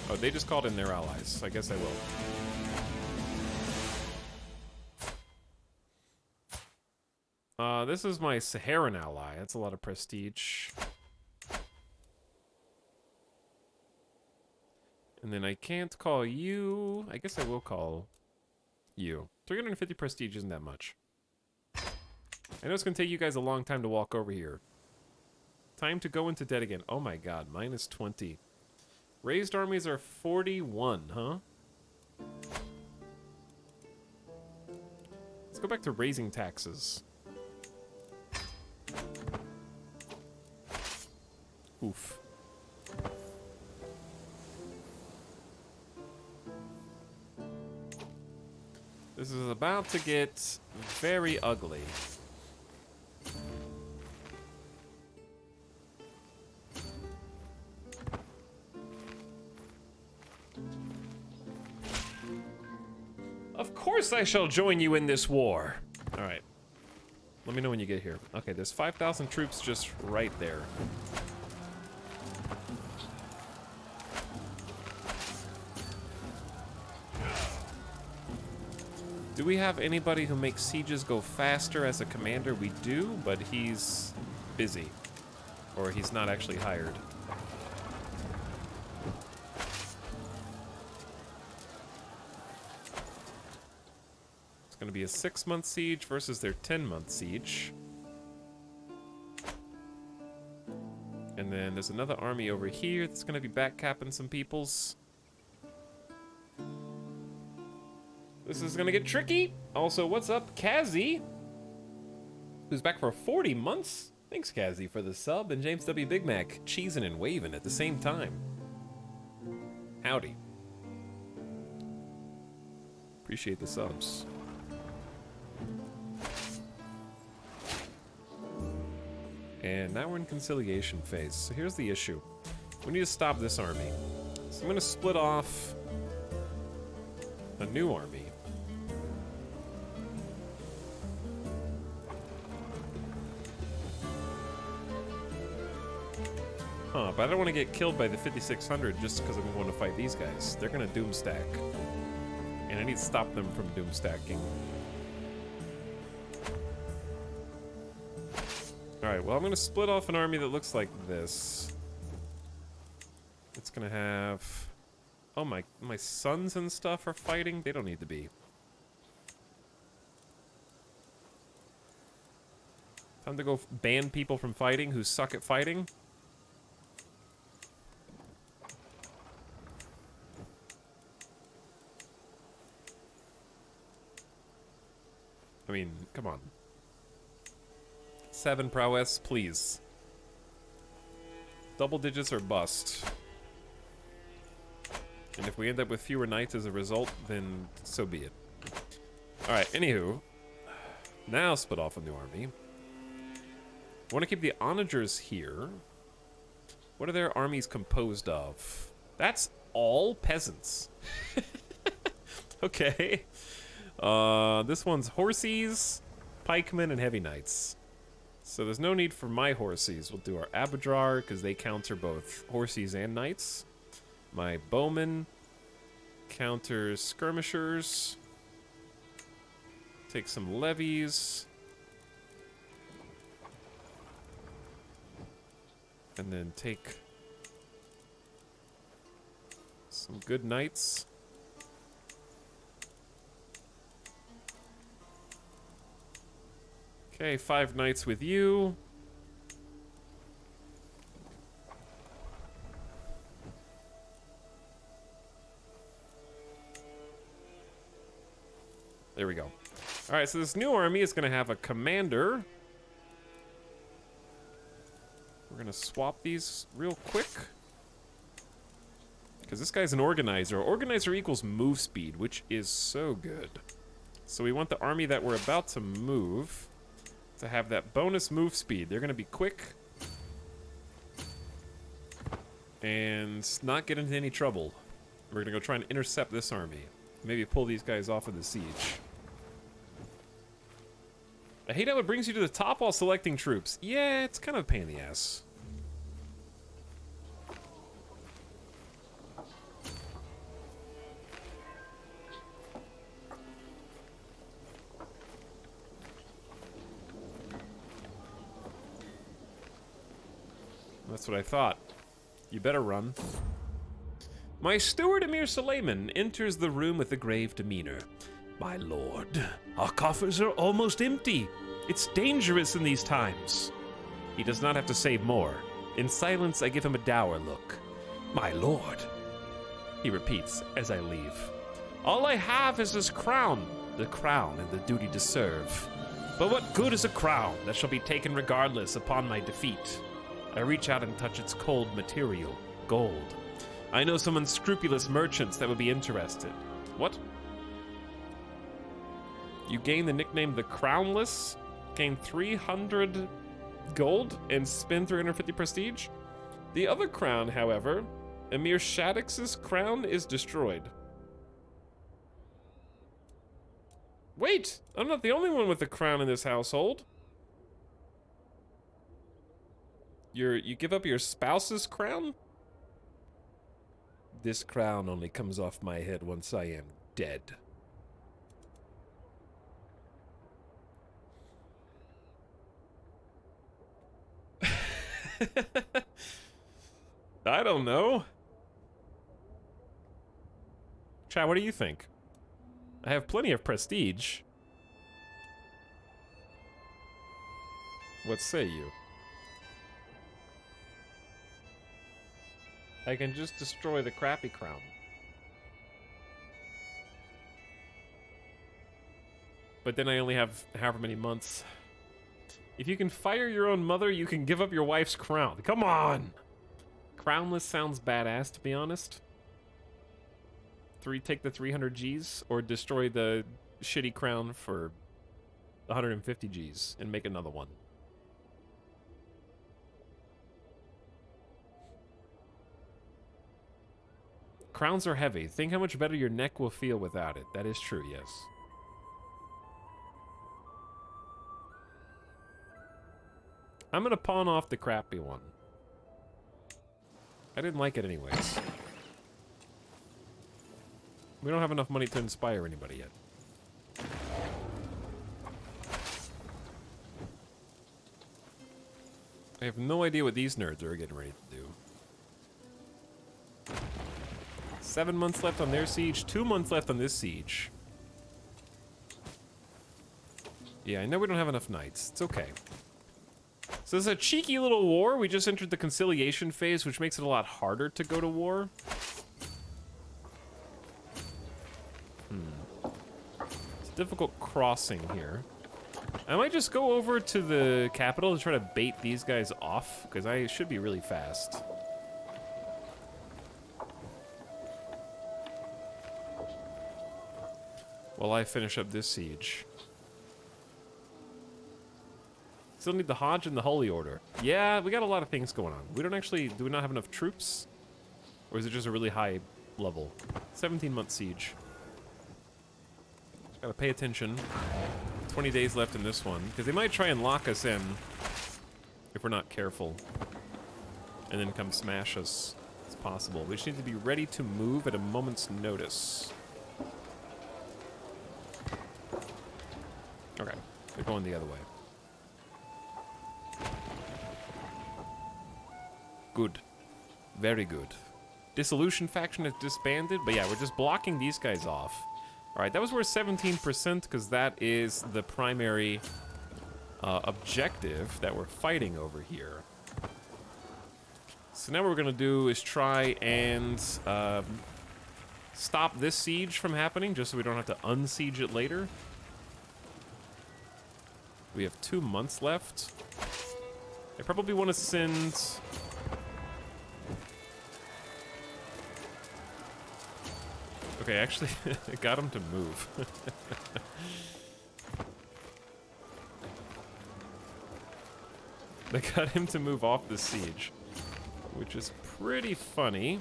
Oh, they just called in their allies. I guess I will. This is my Saharan ally. That's a lot of prestige. And then I can't call you. I guess I will call you. 350 prestige isn't that much. I know it's going to take you guys a long time to walk over here. Time to go into debt again. Oh my god, minus 20. Raised armies are 41, huh? Let's go back to raising taxes. Oof. This is about to get very ugly. Of course I shall join you in this war. All right. Let me know when you get here. Okay, there's 5,000 troops just right there. Do we have anybody who makes sieges go faster as a commander? We do, but he's busy. Or he's not actually hired. It's going to be a 6-month siege versus their 10-month siege. And then there's another army over here that's going to be backcapping some peoples. This is gonna get tricky. Also, what's up, Kazzy? Who's back for 40 months? Thanks, Kazzy, for the sub, and James W. Big Mac cheesing and waving at the same time. Howdy. Appreciate the subs. And now we're in conciliation phase. So here's the issue. We need to stop this army. So I'm gonna split off a new army. Huh, but I don't want to get killed by the 5600 just because I'm going to fight these guys. They're going to doomstack. And I need to stop them from doomstacking. Alright, well I'm going to split off an army that looks like this. It's going to have... Oh, my sons and stuff are fighting? They don't need to be. Time to go ban people from fighting who suck at fighting. I mean, come on. 7 prowess, please. Double digits or bust. And if we end up with fewer knights as a result, then so be it. Alright, anywho. Now split off a new army. I want to keep the onagers here. What are their armies composed of? That's all peasants. Okay. This one's horsies, pikemen, and heavy knights. So there's no need for my horsies. We'll do our abadrar, because they counter both horsies and knights. My bowman counters skirmishers. Take some levies. And then take some good knights. Okay, 5 knights with you. There we go. Alright, so this new army is going to have a commander. We're going to swap these real quick. Because this guy's an organizer. Organizer equals move speed, which is so good. So we want the army that we're about to move to have that bonus move speed. They're going to be quick and not get into any trouble. We're going to go try and intercept this army. Maybe pull these guys off of the siege. I hate how it brings you to the top while selecting troops. Yeah, it's kind of a pain in the ass. That's what I thought. You better run. My steward Emir Suleiman enters the room with a grave demeanor. My lord, our coffers are almost empty. It's dangerous in these times. He does not have to say more. In silence, I give him a dour look. My lord, he repeats as I leave. All I have is this crown, the crown and the duty to serve. But what good is a crown that shall be taken regardless upon my defeat? I reach out and touch its cold material, gold. I know some unscrupulous merchants that would be interested. What? You gain the nickname the Crownless, gain 300 gold, and spend 350 prestige? The other crown, however, Emir Shaddix's crown, is destroyed. Wait! I'm not the only one with a crown in this household. You give up your spouse's crown? This crown only comes off my head once I am dead. I don't know. Chat, what do you think? I have plenty of prestige. What say you? I can just destroy the crappy crown. But then I only have however many months. If you can fire your own mother, you can give up your wife's crown. Come on! Crownless sounds badass, to be honest. Take the 300 Gs, or destroy the shitty crown for 150 Gs and make another one. Crowns are heavy. Think how much better your neck will feel without it. That is true, yes. I'm gonna pawn off the crappy one. I didn't like it anyways. We don't have enough money to inspire anybody yet. I have no idea what these nerds are getting ready to do. 7 months left on their siege, 2 months left on this siege. Yeah, I know we don't have enough knights. It's okay. So this is a cheeky little war. We just entered the conciliation phase, which makes it a lot harder to go to war. It's a difficult crossing here. I might just go over to the capital to try to bait these guys off, because I should be really fast. While I finish up this siege. Still need the Hodge and the Holy Order. Yeah, we got a lot of things going on. We don't actually, do we not have enough troops? Or is it just a really high level? 17-month siege. Just gotta pay attention. 20 days left in this one, because they might try and lock us in if we're not careful. And then come smash us. It's possible. We just need to be ready to move at a moment's notice. Okay, they're going the other way. Good. Very good. Dissolution faction is disbanded, but yeah, we're just blocking these guys off. Alright, that was worth 17% because that is the primary objective that we're fighting over here. So now what we're gonna do is try and stop this siege from happening just so we don't have to unsiege it later. We have 2 months left. I probably want to send... Okay, actually, I got him to move. They got him to move off the siege, which is pretty funny.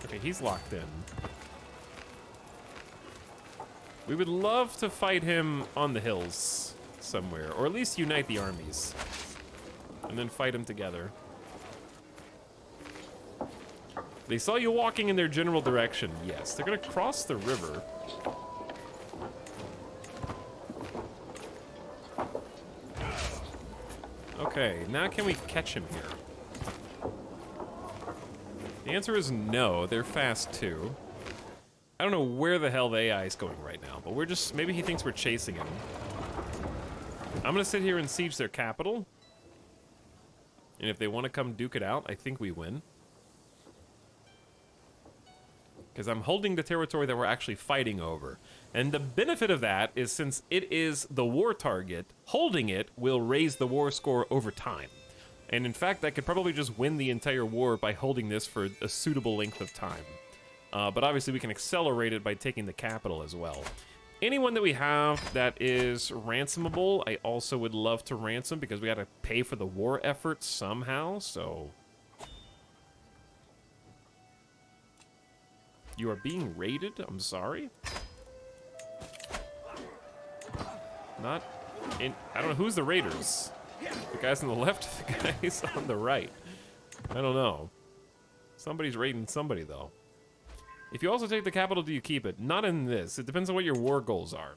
Okay, he's locked in. We would love to fight him on the hills somewhere, or at least unite the armies, and then fight him together. They saw you walking in their general direction. Yes, they're gonna cross the river. Okay, now can we catch him here? The answer is no, they're fast too. I don't know where the hell the AI is going right now, but we're just, maybe he thinks we're chasing him. I'm gonna sit here and siege their capital. And if they want to come duke it out, I think we win. Because I'm holding the territory that we're actually fighting over. And the benefit of that is since it is the war target, holding it will raise the war score over time. And in fact, I could probably just win the entire war by holding this for a suitable length of time. But obviously we can accelerate it by taking the capital as well. Anyone that we have that is ransomable, I also would love to ransom because we gotta pay for the war effort somehow, so... You are being raided? I'm sorry? Not in... I don't know, who's the raiders? The guys on the left or the guys on the right? I don't know. Somebody's raiding somebody, though. If you also take the capital, do you keep it? Not in this. It depends on what your war goals are.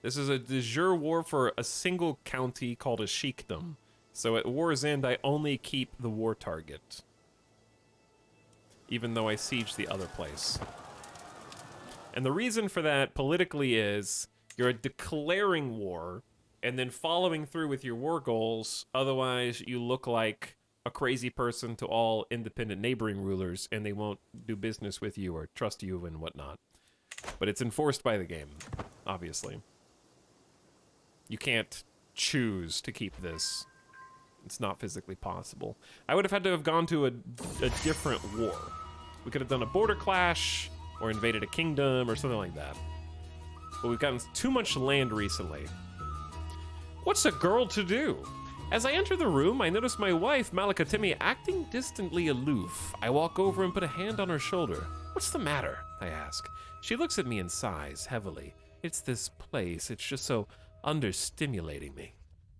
This is a de jure war for a single county called a sheikdom. So at war's end, I only keep the war target. Even though I siege the other place. And the reason for that politically is you're declaring war and then following through with your war goals. Otherwise, you look like a crazy person to all independent neighboring rulers and they won't do business with you or trust you and whatnot. But it's enforced by the game, obviously. You can't choose to keep this. It's not physically possible. I would have had to have gone to a different war. We could have done a border clash, or invaded a kingdom, or something like that. But we've gotten too much land recently. What's a girl to do? As I enter the room, I notice my wife, Malakatemi, acting distantly aloof. I walk over and put a hand on her shoulder. What's the matter? I ask. She looks at me and sighs heavily. It's this place. It's just so understimulating me.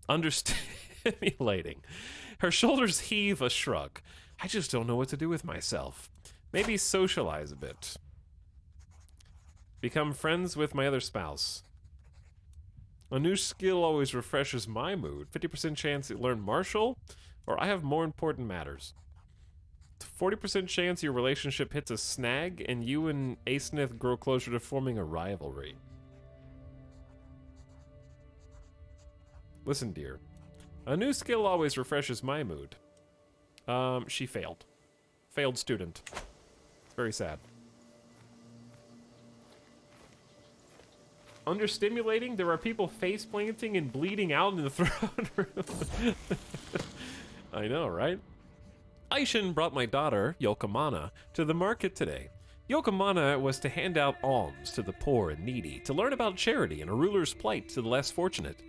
Understimulating. Her shoulders heave a shrug. I just don't know what to do with myself. Maybe socialize a bit. Become friends with my other spouse. A new skill always refreshes my mood. 50% chance to learn martial, or I have more important matters. 40% chance your relationship hits a snag, and you and Asnith grow closer to forming a rivalry. Listen, dear. A new skill always refreshes my mood. She failed. Failed student. It's very sad. understimulating. There are people face planting and bleeding out in the throne room. I know, right? Aishin brought my daughter, Yokomana, to the market today. Yokomana was to hand out alms to the poor and needy, to learn about charity and a ruler's plight to the less fortunate.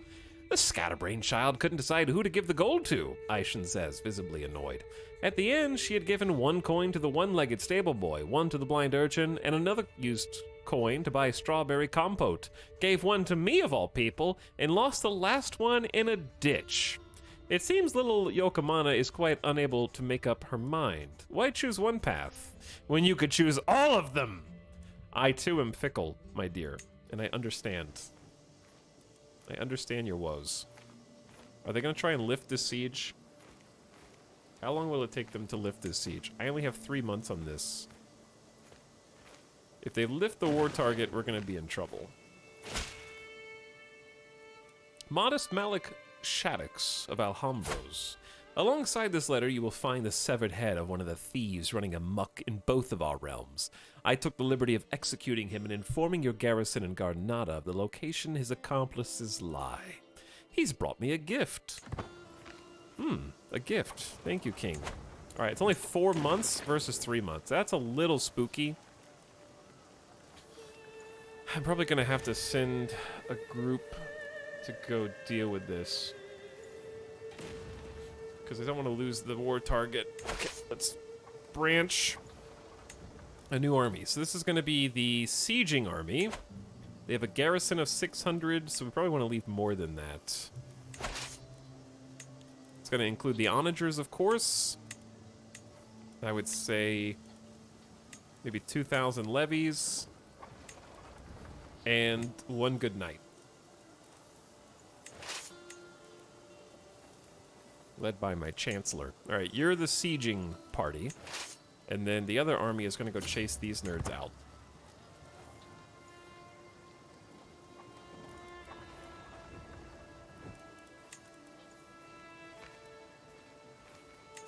The scatterbrained child couldn't decide who to give the gold to, Aishin says, visibly annoyed. At the end, she had given 1 coin to the one-legged stable boy, 1 to the blind urchin, and another used coin to buy strawberry compote, gave 1 to me of all people, and lost the last one in a ditch. It seems little Yokomana is quite unable to make up her mind. Why choose one path when you could choose all of them? I too am fickle, my dear, and I understand. I understand your woes. Are they gonna try and lift this siege? How long will it take them to lift this siege? I only have 3 months on this. If they lift the war target, we're gonna be in trouble. Modest Malik Shaddix of Alhambros. Alongside this letter, you will find the severed head of one of the thieves running amok in both of our realms. I took the liberty of executing him and informing your garrison in Gardenata of the location his accomplices lie. He's brought me a gift. A gift. Thank you, King. All right, it's only 4 months versus 3 months. That's a little spooky. I'm probably gonna have to send a group to go deal with this, because I don't want to lose the war target. Okay, let's branch a new army. So this is going to be the sieging army. They have a garrison of 600, so we probably want to leave more than that. It's going to include the onagers, of course. I would say maybe 2,000 levies and 1 good knight. Led by my chancellor. All right, you're the sieging party, and then the other army is going to go chase these nerds out.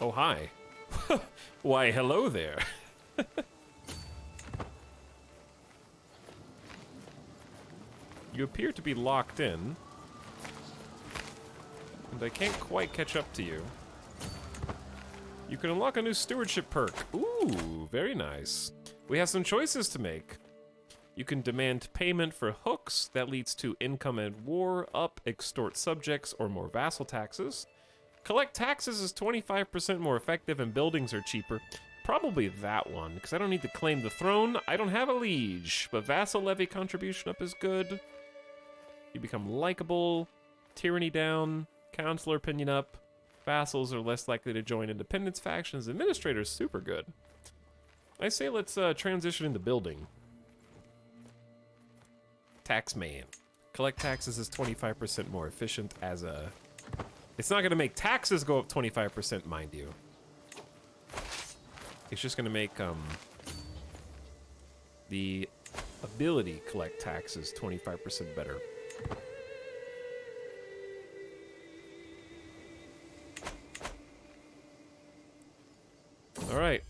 Oh, hi. Why, hello there. You appear to be locked in. And I can't quite catch up to you. You can unlock a new stewardship perk. Ooh, very nice. We have some choices to make. You can demand payment for hooks. That leads to income and war, up, extort subjects, or more vassal taxes. Collect taxes is 25% more effective and buildings are cheaper. Probably that one, because I don't need to claim the throne. I don't have a liege, but vassal levy contribution up is good. You become likable. Tyranny down. Counselor opinion up. Vassals are less likely to join independence factions. Administrators super good. I say let's transition into building. Taxman. Collect taxes is 25% more efficient as a... It's not going to make taxes go up 25%, mind you. It's just going to make the ability collect taxes 25% better. All right,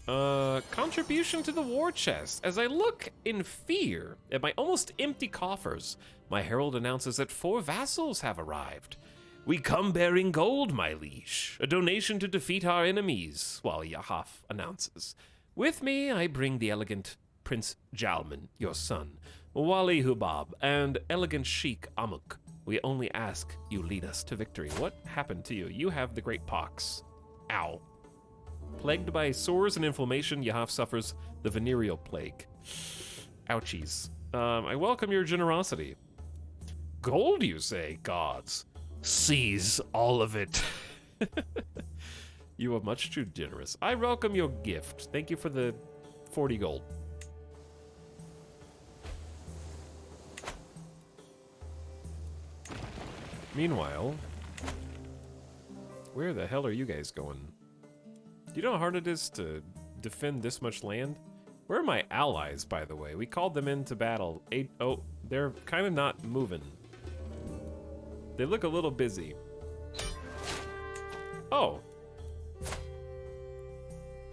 contribution to the war chest. As I look in fear at my almost empty coffers, my herald announces that 4 vassals have arrived. We come bearing gold, my liege, a donation to defeat our enemies, while Yahaf announces. With me, I bring the elegant Prince Jalman, your son, Wali Hubab, and elegant Sheikh Amuk. We only ask you lead us to victory. What happened to you? You have the great pox. Ow. Plagued by sores and inflammation, Yahaf suffers the venereal plague. Ouchies. I welcome your generosity. Gold, you say, gods? Seize all of it. You are much too generous. I welcome your gift. Thank you for the 40 gold. Meanwhile, where the hell are you guys going? Do you know how hard it is to defend this much land? Where are my allies, by the way? We called them into battle. Oh, they're kind of not moving. They look a little busy. Oh.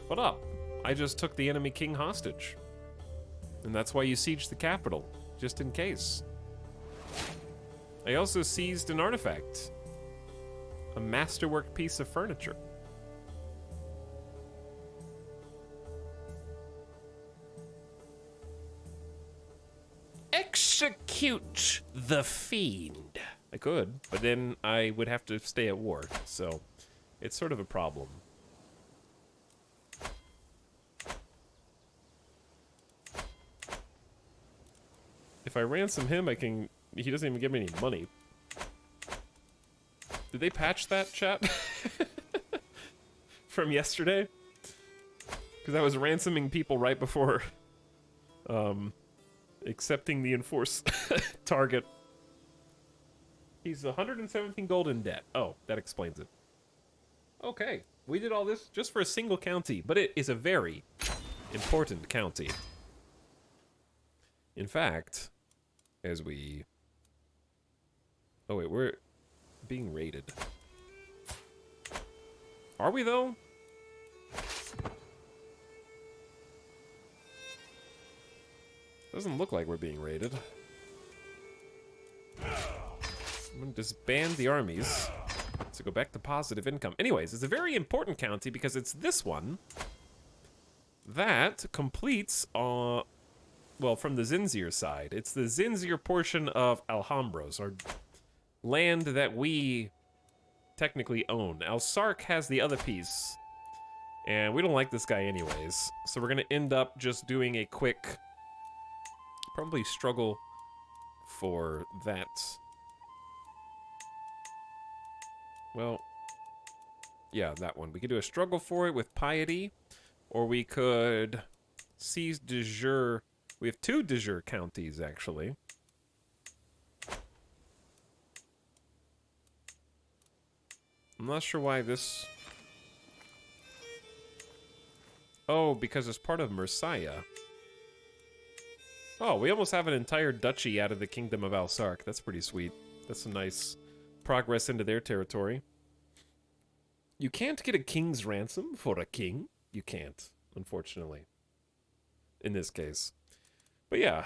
What up? I just took the enemy king hostage. And that's why you sieged the capital, just in case. I also seized an artifact. A masterwork piece of furniture. Execute the fiend. I could, but then I would have to stay at war, so it's sort of a problem. If I ransom him, I can... He doesn't even give me any money. Did they patch that, chat? From yesterday? Because I was ransoming people right before accepting the enforce target. He's 117 gold in debt. Oh, that explains it. Okay, we did all this just for a single county, but it is a very important county. In fact, as we... Oh wait, we're being raided. Are we though? Doesn't look like we're being raided. I'm gonna disband the armies to go back to positive income. Anyways, it's a very important county because it's this one that completes, well, from the Zinzir side. It's the Zinzir portion of Alhambros, or land that we technically own. Alsark has the other piece, and we don't like this guy anyways. So we're gonna end up just doing a quick, probably struggle for that. Well, yeah, that one. We could do a struggle for it with piety, or we could seize de jure. We have 2 de jure counties, actually. I'm not sure why this... Oh, because it's part of Murcia. Oh, we almost have an entire duchy out of the Kingdom of Alsark. That's pretty sweet. That's some nice progress into their territory. You can't get a king's ransom for a king. You can't, unfortunately. In this case. But yeah,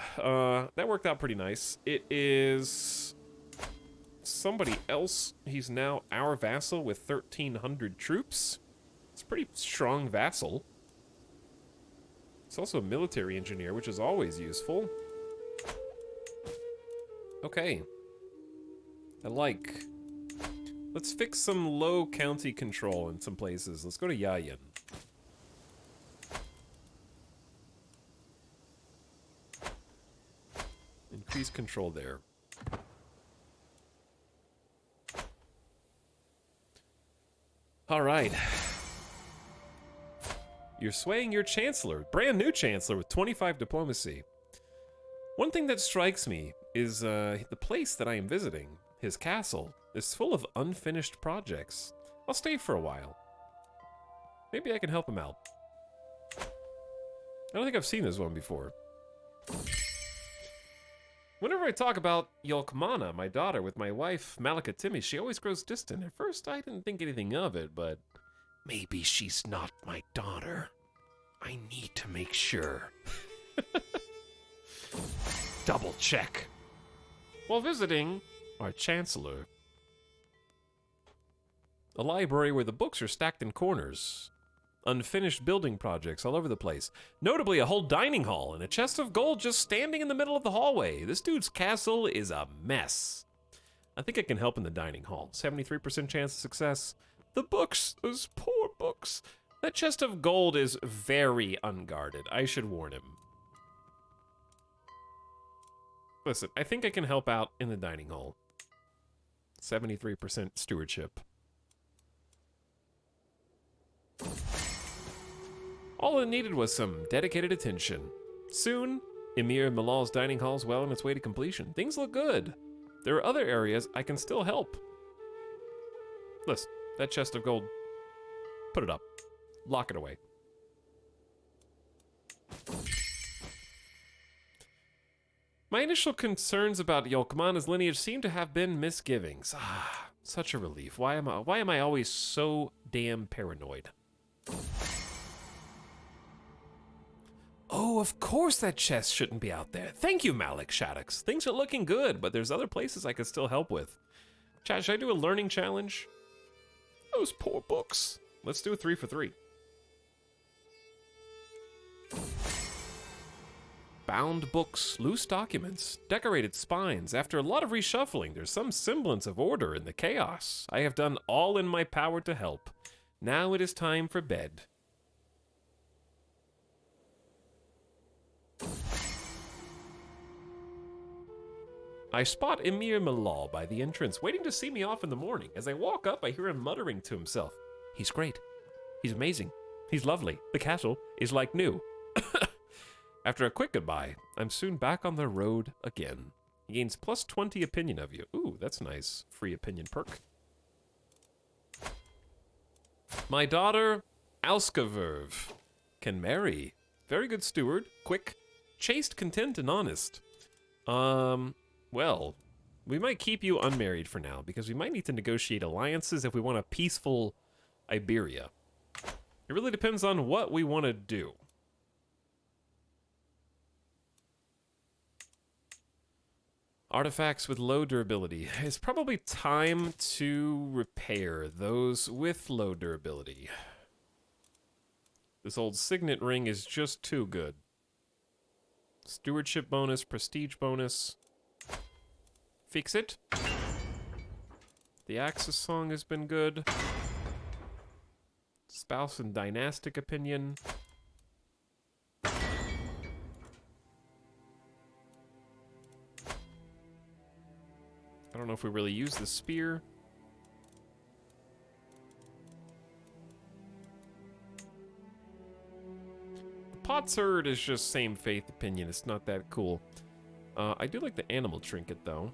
that worked out pretty nice. It is somebody else. He's now our vassal with 1,300 troops. It's a pretty strong vassal. It's also a military engineer, which is always useful. Okay. I like. Let's fix some low county control in some places. Let's go to Yayin. Increase control there. All right. You're swaying your chancellor, brand new chancellor with 25 diplomacy. One thing that strikes me is the place that I am visiting, his castle, is full of unfinished projects. I'll stay for a while. Maybe I can help him out. I don't think I've seen this one before. Whenever I talk about Yolkmana, my daughter, with my wife, Malika Timmy, she always grows distant. At first, I didn't think anything of it, but maybe she's not my daughter. I need to make sure. Double check. While visiting our chancellor, a library where the books are stacked in corners. Unfinished building projects all over the place. Notably, a whole dining hall and a chest of gold just standing in the middle of the hallway. This dude's castle is a mess. I think I can help in the dining hall. 73% chance of success. The books, those poor books. That chest of gold is very unguarded. I should warn him. Listen, I think I can help out in the dining hall. 73% stewardship. All it needed was some dedicated attention. Soon, Emir Malal's dining hall is well on its way to completion. Things look good. There are other areas I can still help. Listen, that chest of gold, put it up. Lock it away. My initial concerns about Yolkmana's lineage seem to have been misgivings. Ah, such a relief. Why am I always so damn paranoid? Oh, Oh, of course that chest shouldn't be out there. Thank you, Malik Shaddix. Things are looking good, but there's other places I could still help with. Chat, should I do a learning challenge? Those poor books. Let's do a 3 for 3. Bound books, loose documents, decorated spines. After a lot of reshuffling, there's some semblance of order in the chaos. I have done all in my power to help. Now it is time for bed. I spot Emir Malal by the entrance, waiting to see me off in the morning. As I walk up, I hear him muttering to himself. He's great. He's amazing. He's lovely. The castle is like new. After a quick goodbye, I'm soon back on the road again. He gains plus 20 opinion of you. Ooh, that's nice. Free opinion perk. My daughter, Alskaverv, can marry. Very good steward, quick, chaste, content, and honest. Well, we might keep you unmarried for now, because we might need to negotiate alliances if we want a peaceful Iberia. It really depends on what we want to do. Artifacts with low durability. It's probably time to repair those with low durability. This old signet ring is just too good. Stewardship bonus, prestige bonus. Fix it. The Axis song has been good. Spouse and dynastic opinion. I don't know if we really use the spear. The potsherd is just same faith opinion. It's not that cool. I do like the animal trinket though.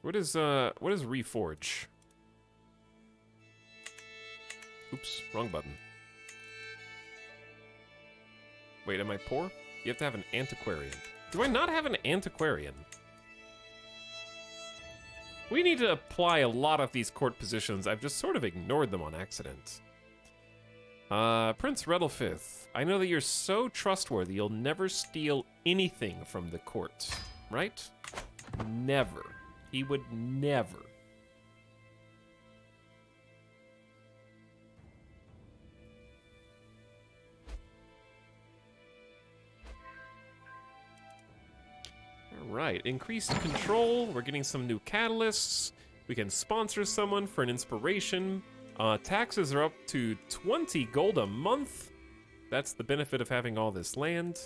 What is reforge? Oops, wrong button. Wait, am I poor? You have to have an antiquarian. Do I not have an antiquarian? We need to apply a lot of these court positions. I've just sort of ignored them on accident. Prince Redlefith, I know that you're so trustworthy you'll never steal anything from the court, right? Never. He would never. Right, increased control. We're getting some new catalysts. We can sponsor someone for an inspiration. Taxes are up to 20 gold a month. That's the benefit of having all this land.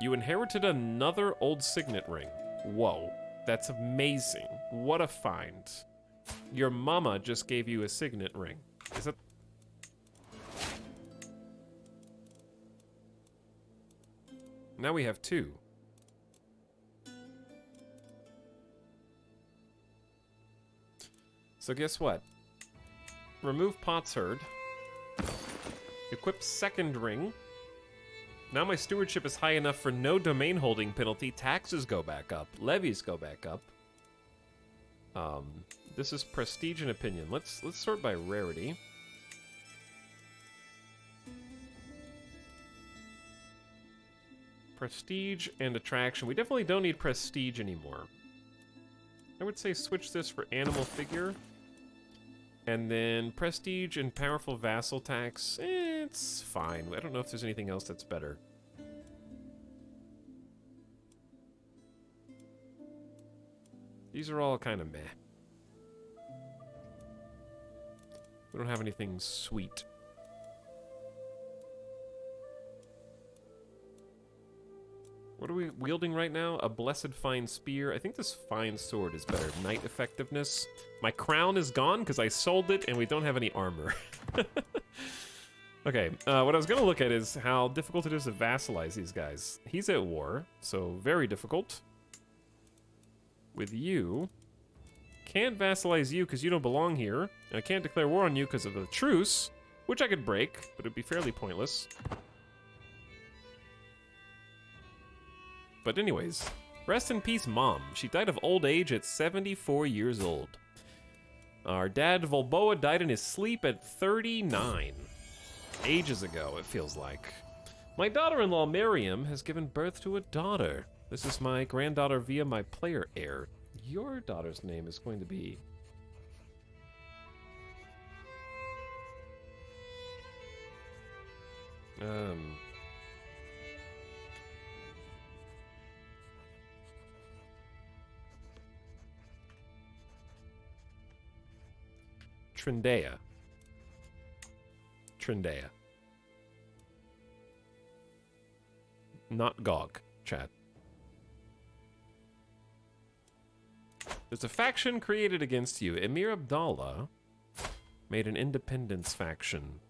You inherited another old signet ring. Whoa, that's amazing. What a find. Your mama just gave you a signet ring. Is that... Now we have 2. So guess what? Remove potsherd. Equip second ring. Now my stewardship is high enough for no domain holding penalty. Taxes go back up. Levies go back up. This is prestige and opinion. Let's sort by rarity. Prestige and attraction. We definitely don't need prestige anymore. I would say switch this for animal figure. And then prestige and powerful vassal tax. It's fine. I don't know if there's anything else that's better. These are all kind of meh. We don't have anything sweet. What are we wielding right now? A blessed fine spear. I think this fine sword is better. Knight effectiveness. My crown is gone because I sold it and we don't have any armor. Okay, what I was going to look at is how difficult it is to vassalize these guys. He's at war, so very difficult. With you, can't vassalize you because you don't belong here. And I can't declare war on you because of the truce, which I could break, but it'd be fairly pointless. But anyways, rest in peace, Mom. She died of old age at 74 years old. Our dad, Volboa, died in his sleep at 39. Ages ago, it feels like. My daughter-in-law, Miriam, has given birth to a daughter. This is my granddaughter via my player heir. Your daughter's name is going to be... Trindea. Trindea. Not Gog, chat. There's a faction created against you. Emir Abdallah made an independence faction.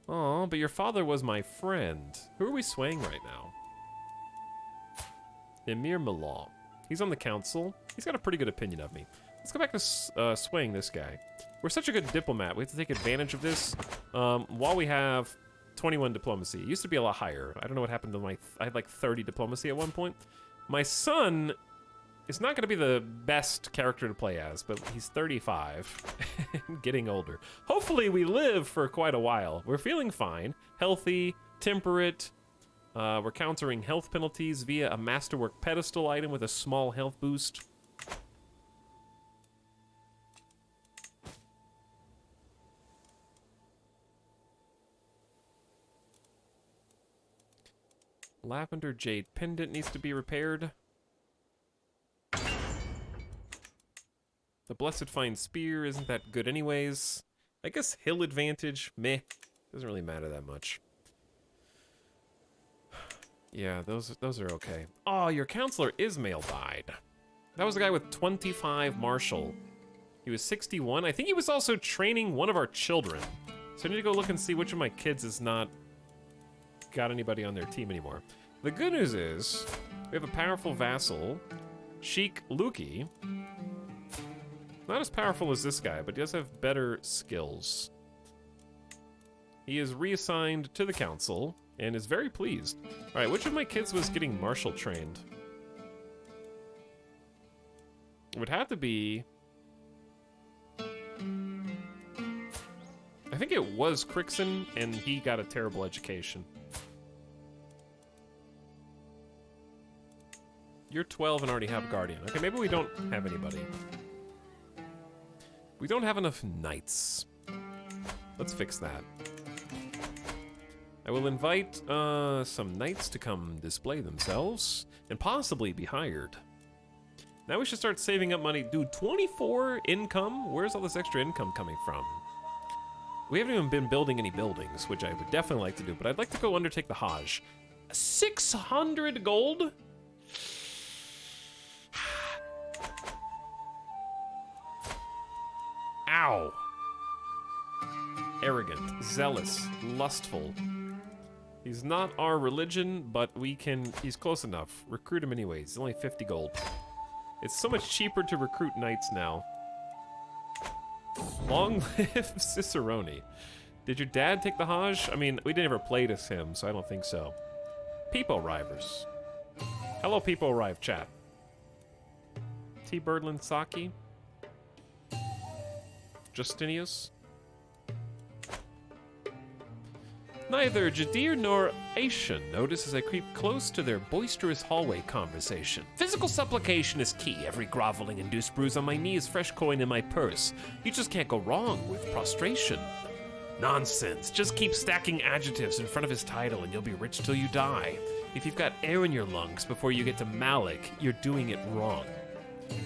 Aw, but your father was my friend. Who are we swaying right now? Emir Milan. He's on the council. He's got a pretty good opinion of me. Let's go back to swaying this guy. We're such a good diplomat. We have to take advantage of this while we have 21 diplomacy. It used to be a lot higher. I don't know what happened to my... I had like 30 diplomacy at one point. My son is not going to be the best character to play as, but he's 35 and getting older. Hopefully we live for quite a while. We're feeling fine, healthy, temperate. We're countering health penalties via a masterwork pedestal item with a small health boost. Lavender Jade Pendant needs to be repaired. The Blessed Fine Spear isn't that good anyways. I guess Hill Advantage, meh. Doesn't really matter that much. Yeah, those are okay. Oh, your counselor Ismail died. That was the guy with 25 Marshall. He was 61. I think he was also training one of our children. So I need to go look and see which of my kids is not got anybody on their team anymore. The good news is we have a powerful vassal, Sheik Luki. Not as powerful as this guy, but he does have better skills. He is reassigned to the council and is very pleased. All right, which of my kids was getting martial trained? It would have to be... I think it was Crixon, and he got a terrible education. You're 12 and already have Guardian. Okay, maybe we don't have anybody. We don't have enough knights. Let's fix that. I will invite some knights to come display themselves and possibly be hired. Now we should start saving up money. Dude, 24 income? Where's all this extra income coming from? We haven't even been building any buildings, which I would definitely like to do, but I'd like to go undertake the Hajj. 600 gold? Ow. Arrogant, zealous, lustful. He's not our religion, but we can... He's close enough. Recruit him anyways. He's only 50 gold. It's so much cheaper to recruit knights now. Long live Cicerone. Did your dad take the Hajj? I mean, we never played as him, so I don't think so. People Arrivers. Hello, People Arrive chat. T. Birdland Saki. Justinius. Neither Jadir nor Aishan notice as I creep close to their boisterous hallway conversation. Physical supplication is key. Every groveling induced bruise on my knee is fresh coin in my purse. You just can't go wrong with prostration. Nonsense. Just keep stacking adjectives in front of his title and you'll be rich till you die. If you've got air in your lungs before you get to Malik, you're doing it wrong.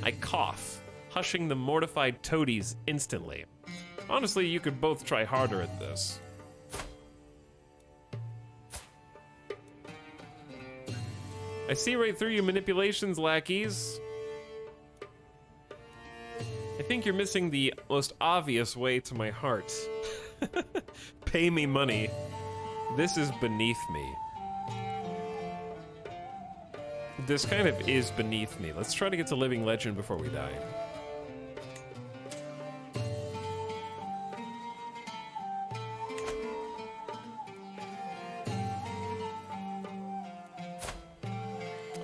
I cough, hushing the mortified toadies instantly. Honestly, you could both try harder at this. I see right through your manipulations, lackeys. I think you're missing the most obvious way to my heart. Pay me money. This is beneath me. This kind of is beneath me. Let's try to get to Living Legend before we die.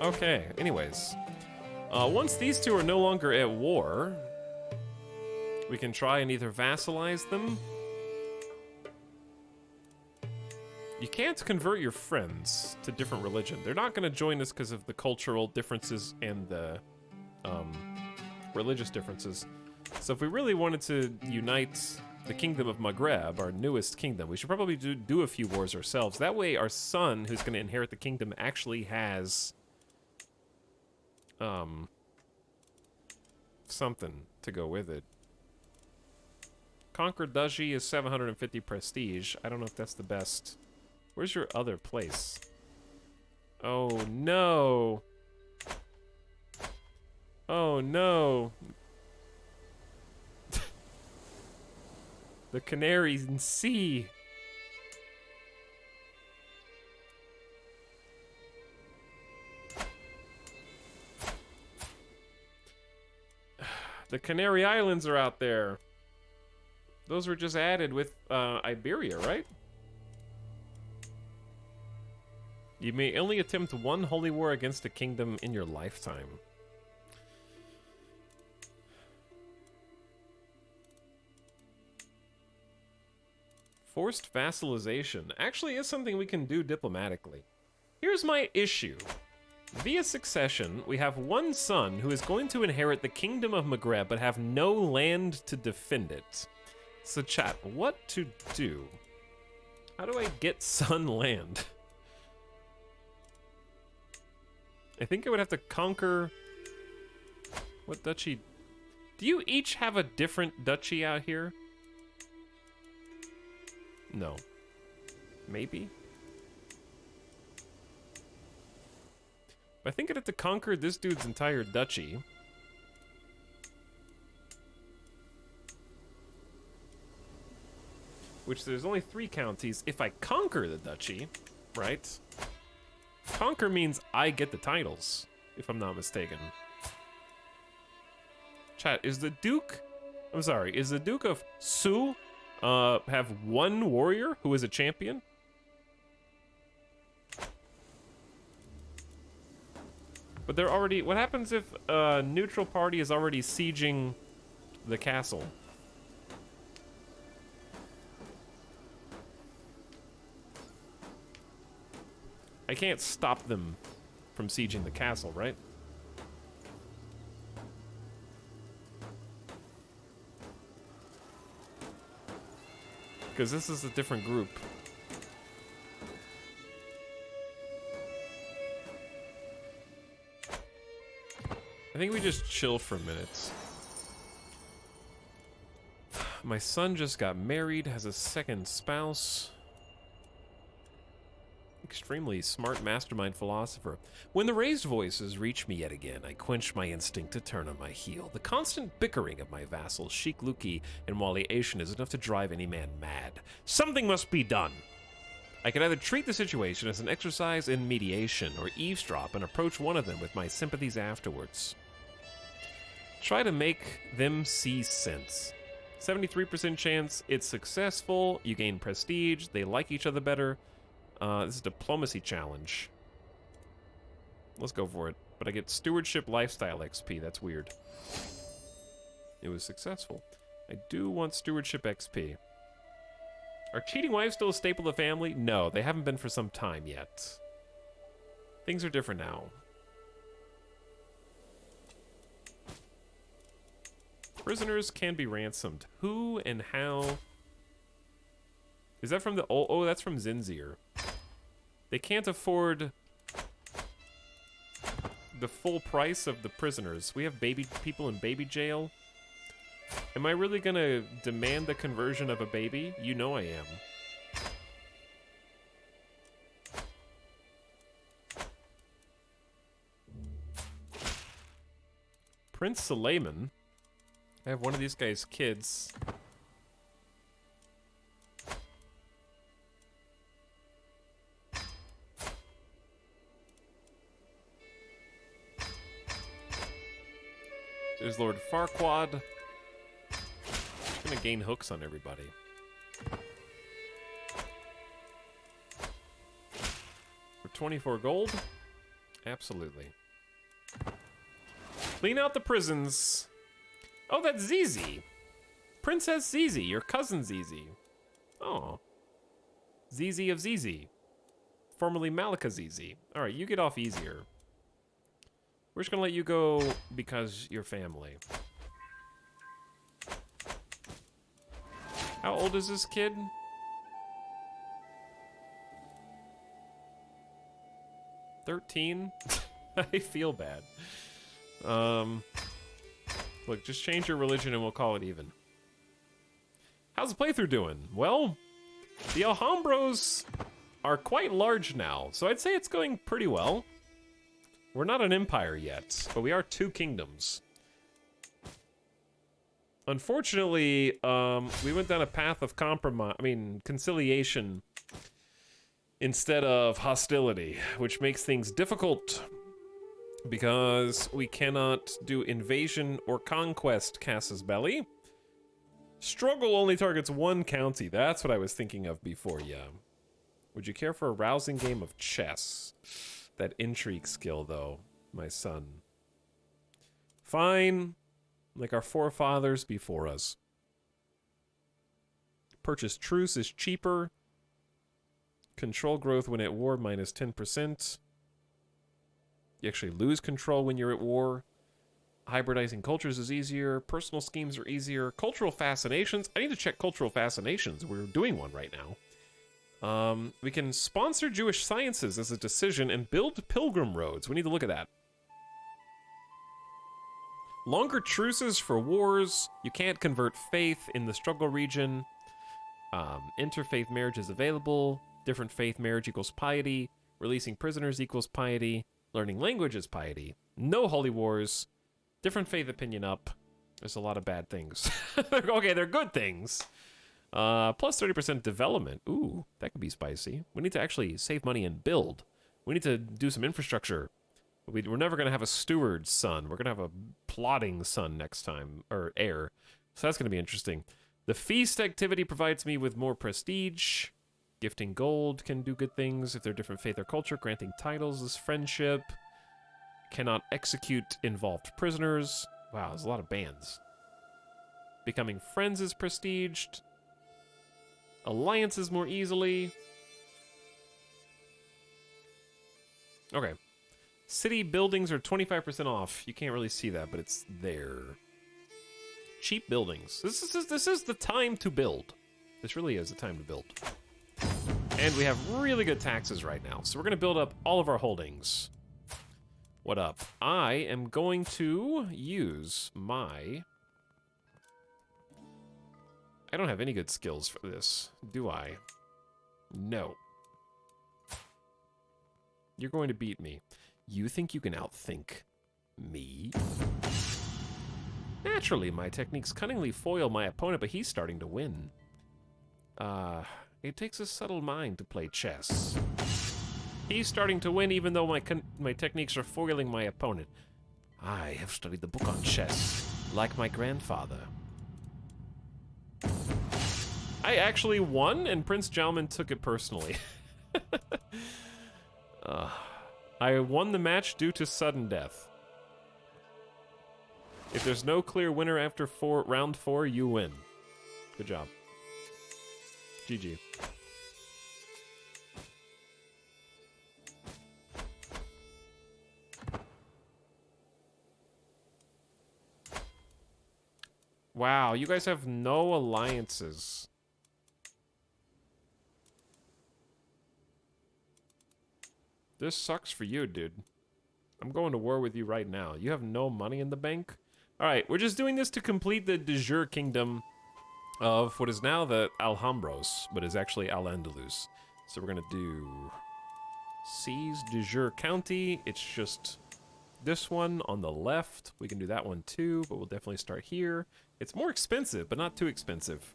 Okay, anyways. Once these two are no longer at war, We can try and either vassalize them. You can't convert your friends to different religion. They're not going to join us because of the cultural differences and the religious differences. So if we really wanted to unite the Kingdom of Maghreb, our newest kingdom, we should probably do a few wars ourselves. That way our son, who's going to inherit the kingdom, actually has something to go with it. Conquer Duchy is 750 prestige. I don't know if that's the best. Where's your other place? Oh no. Oh no. The Canaries in Sea. The Canary Islands are out there. Those were just added with Iberia, right? You may only attempt one holy war against a kingdom in your lifetime. Forced vassalization actually is something we can do diplomatically. Here's my issue. Via succession, we have one son who is going to inherit the Kingdom of Maghreb but have no land to defend it. So chat, what to do? How do I get son land? I think I would have to conquer... What duchy? Do you each have a different duchy out here? No. Maybe? I think I'd have to conquer this dude's entire duchy. Which there's only 3 counties if I conquer the duchy, right? Conquer means I get the titles, if I'm not mistaken. Chat, is the Duke... I'm sorry, is the Duke of Su have one warrior who is a champion? But they're already... What happens if a neutral party is already sieging the castle? I can't stop them from sieging the castle, right? Because this is a different group. I think we just chill for a minute. My son just got married, has a second spouse. Extremely smart mastermind philosopher. When the raised voices reach me yet again, I quench my instinct to turn on my heel. The constant bickering of my vassals, Sheikh Luki and Wali Ashen, is enough to drive any man mad. Something must be done. I can either treat the situation as an exercise in mediation or eavesdrop and approach one of them with my sympathies afterwards. Try to make them see sense. 73% chance it's successful, you gain prestige, they like each other better. This is a diplomacy challenge. Let's go for it. But I get stewardship lifestyle XP. That's weird. It was successful. I do want stewardship XP. Are cheating wives still a staple of the family? No, they haven't been for some time yet. Things are different now. Prisoners can be ransomed. Who and how? Is that from the... Oh, that's from Zinzir. They can't afford the full price of the prisoners. We have baby people in baby jail. Am I really gonna demand the conversion of a baby? You know I am. Prince Suleiman. I have one of these guys' kids. There's Lord Farquaad. Just gonna gain hooks on everybody. For 24 gold? Absolutely. Clean out the prisons. Oh, that's Zizi. Princess Zizi, your cousin Zizi. Oh. Zizi of Zizi. Formerly Malika Zizi. Alright, you get off easier. We're just gonna let you go because you're family. How old is this kid? 13? I feel bad. Look, just change your religion and we'll call it even. How's the playthrough doing? Well, the Alhambros are quite large now, so I'd say it's going pretty well. We're not an empire yet, but we are 2 kingdoms. Unfortunately, we went down a path of conciliation instead of hostility, which makes things difficult because we cannot do invasion or conquest, Cass's Belly. Struggle only targets 1 county. That's what I was thinking of before, yeah. Would you care for a rousing game of chess? That intrigue skill, though, my son. Fine. Like our forefathers before us. Purchase truce is cheaper. Control growth when at war, minus 10%. You actually lose control when you're at war. Hybridizing cultures is easier. Personal schemes are easier. Cultural fascinations. I need to check cultural fascinations. We're doing one right now. We can sponsor Jewish sciences as a decision and build pilgrim roads. We need to look at that. Longer truces for wars. You can't convert faith in the struggle region. Interfaith marriage is available. Different faith marriage equals piety. Releasing prisoners equals piety. Learning language is piety. No holy wars. Different faith opinion up. There's a lot of bad things. Okay, they're good things. Plus 30% development. Ooh, that could be spicy. We need to actually save money and build. We need to do some infrastructure. We're never going to have a steward's son. We're going to have a plotting son next time, or heir. So that's going to be interesting. The feast activity provides me with more prestige. Gifting gold can do good things if they're different faith or culture. Granting titles is friendship. Cannot execute involved prisoners. Wow, there's a lot of bans. Becoming friends is prestiged. Alliances more easily. Okay. City buildings are 25% off. You can't really see that, but it's there. Cheap buildings. This is the time to build. This really is the time to build. And we have really good taxes right now. So we're going to build up all of our holdings. What up? I am going to use my... I don't have any good skills for this, do I? No. You're going to beat me. You think you can outthink me? Naturally, my techniques cunningly foil my opponent, but he's starting to win. It takes a subtle mind to play chess. He's starting to win even though my techniques are foiling my opponent. I have studied the book on chess, like my grandfather. I actually won, and Prince Jalman took it personally. I won the match due to sudden death. If there's no clear winner after round 4, you win. Good job. GG. Wow, you guys have no alliances. This sucks for you, dude. I'm going to war with you right now. You have no money in the bank? Alright, we're just doing this to complete the de jure kingdom of what is now the Alhambros, but is actually Al-Andalus. So we're going to do... Seize de jure county. It's just this one on the left. We can do that one too, but we'll definitely start here. It's more expensive, but not too expensive.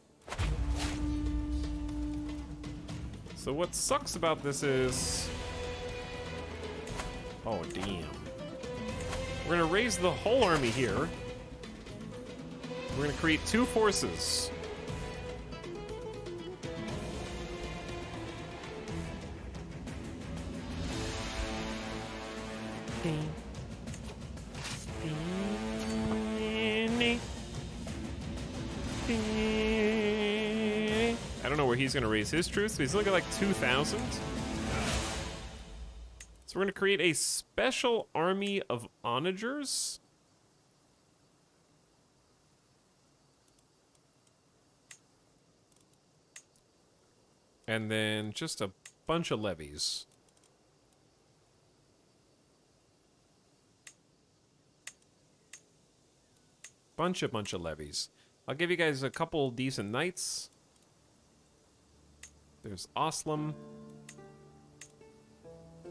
So what sucks about this is... Oh, damn. We're going to raise the whole army here. We're going to create 2 forces. know where he's going to raise his troops, but he's looking like 2,000. So we're going to create a special army of onagers. And then just a bunch of levies. Bunch of levies. I'll give you guys a couple decent knights. There's Oslam.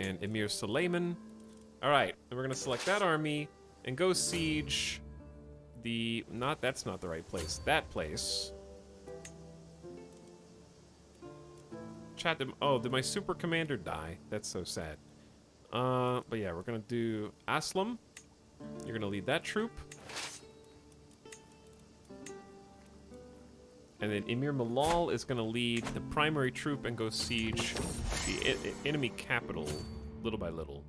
And Emir Suleiman. Alright, and we're gonna select that army and go siege the... that's not the right place. That place. Chat, did my super commander die? That's so sad. But yeah, we're gonna do Aslam. You're gonna lead that troop. And then Emir Malal is gonna lead the primary troop and go siege the enemy capital little by little.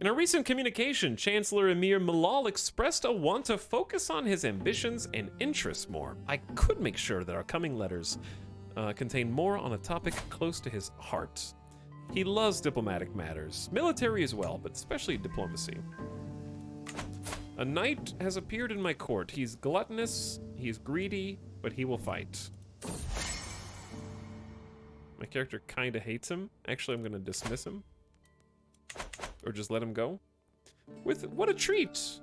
In a recent communication, Chancellor Emir Malal expressed a want to focus on his ambitions and interests more. I could make sure that our coming letters contain more on a topic close to his heart. He loves diplomatic matters, military as well, but especially diplomacy. A knight has appeared in my court. He's gluttonous, he's greedy, but he will fight. My character kinda hates him. Actually, I'm gonna dismiss him. Or just let him go. What a treat!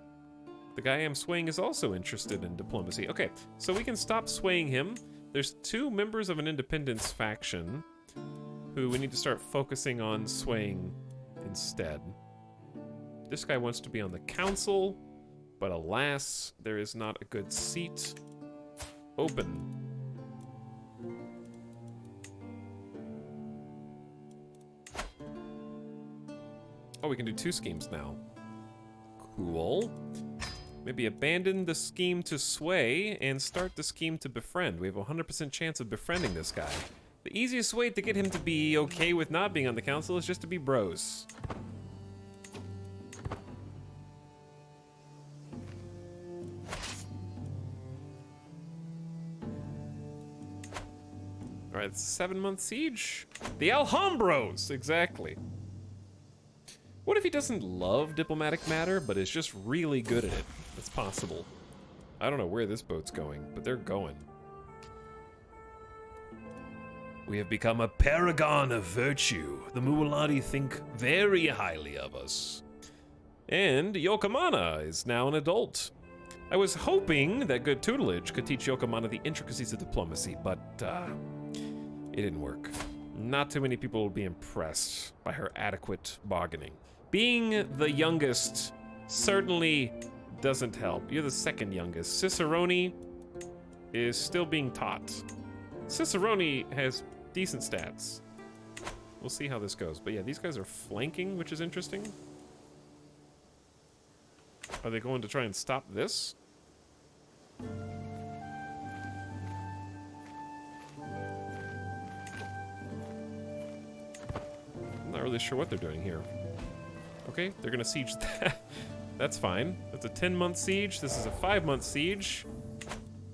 The guy I'm swaying is also interested in diplomacy. Okay, so we can stop swaying him. There's 2 members of an independence faction who we need to start focusing on swaying instead. This guy wants to be on the council, but alas, there is not a good seat open. Oh, we can do 2 schemes now. Cool. Maybe abandon the scheme to sway and start the scheme to befriend. We have a 100% chance of befriending this guy. The easiest way to get him to be okay with not being on the council is just to be bros. Alright, it's a 7-month siege. The Alhambros, exactly. What if he doesn't love diplomatic matter, but is just really good at it? It's possible. I don't know where this boat's going, but they're going. We have become a paragon of virtue. The Muwaladi think very highly of us. And Yokomana is now an adult. I was hoping that good tutelage could teach Yokomana the intricacies of diplomacy, but it didn't work. Not too many people will be impressed by her adequate bargaining. Being the youngest certainly doesn't help. You're the second youngest. Cicerone is still being taught. Cicerone has decent stats. We'll see how this goes. But yeah, these guys are flanking, which is interesting. Are they going to try and stop this? I'm not really sure what they're doing here. Okay, they're gonna siege that. That's fine. That's a 10-month siege. This is a 5-month siege.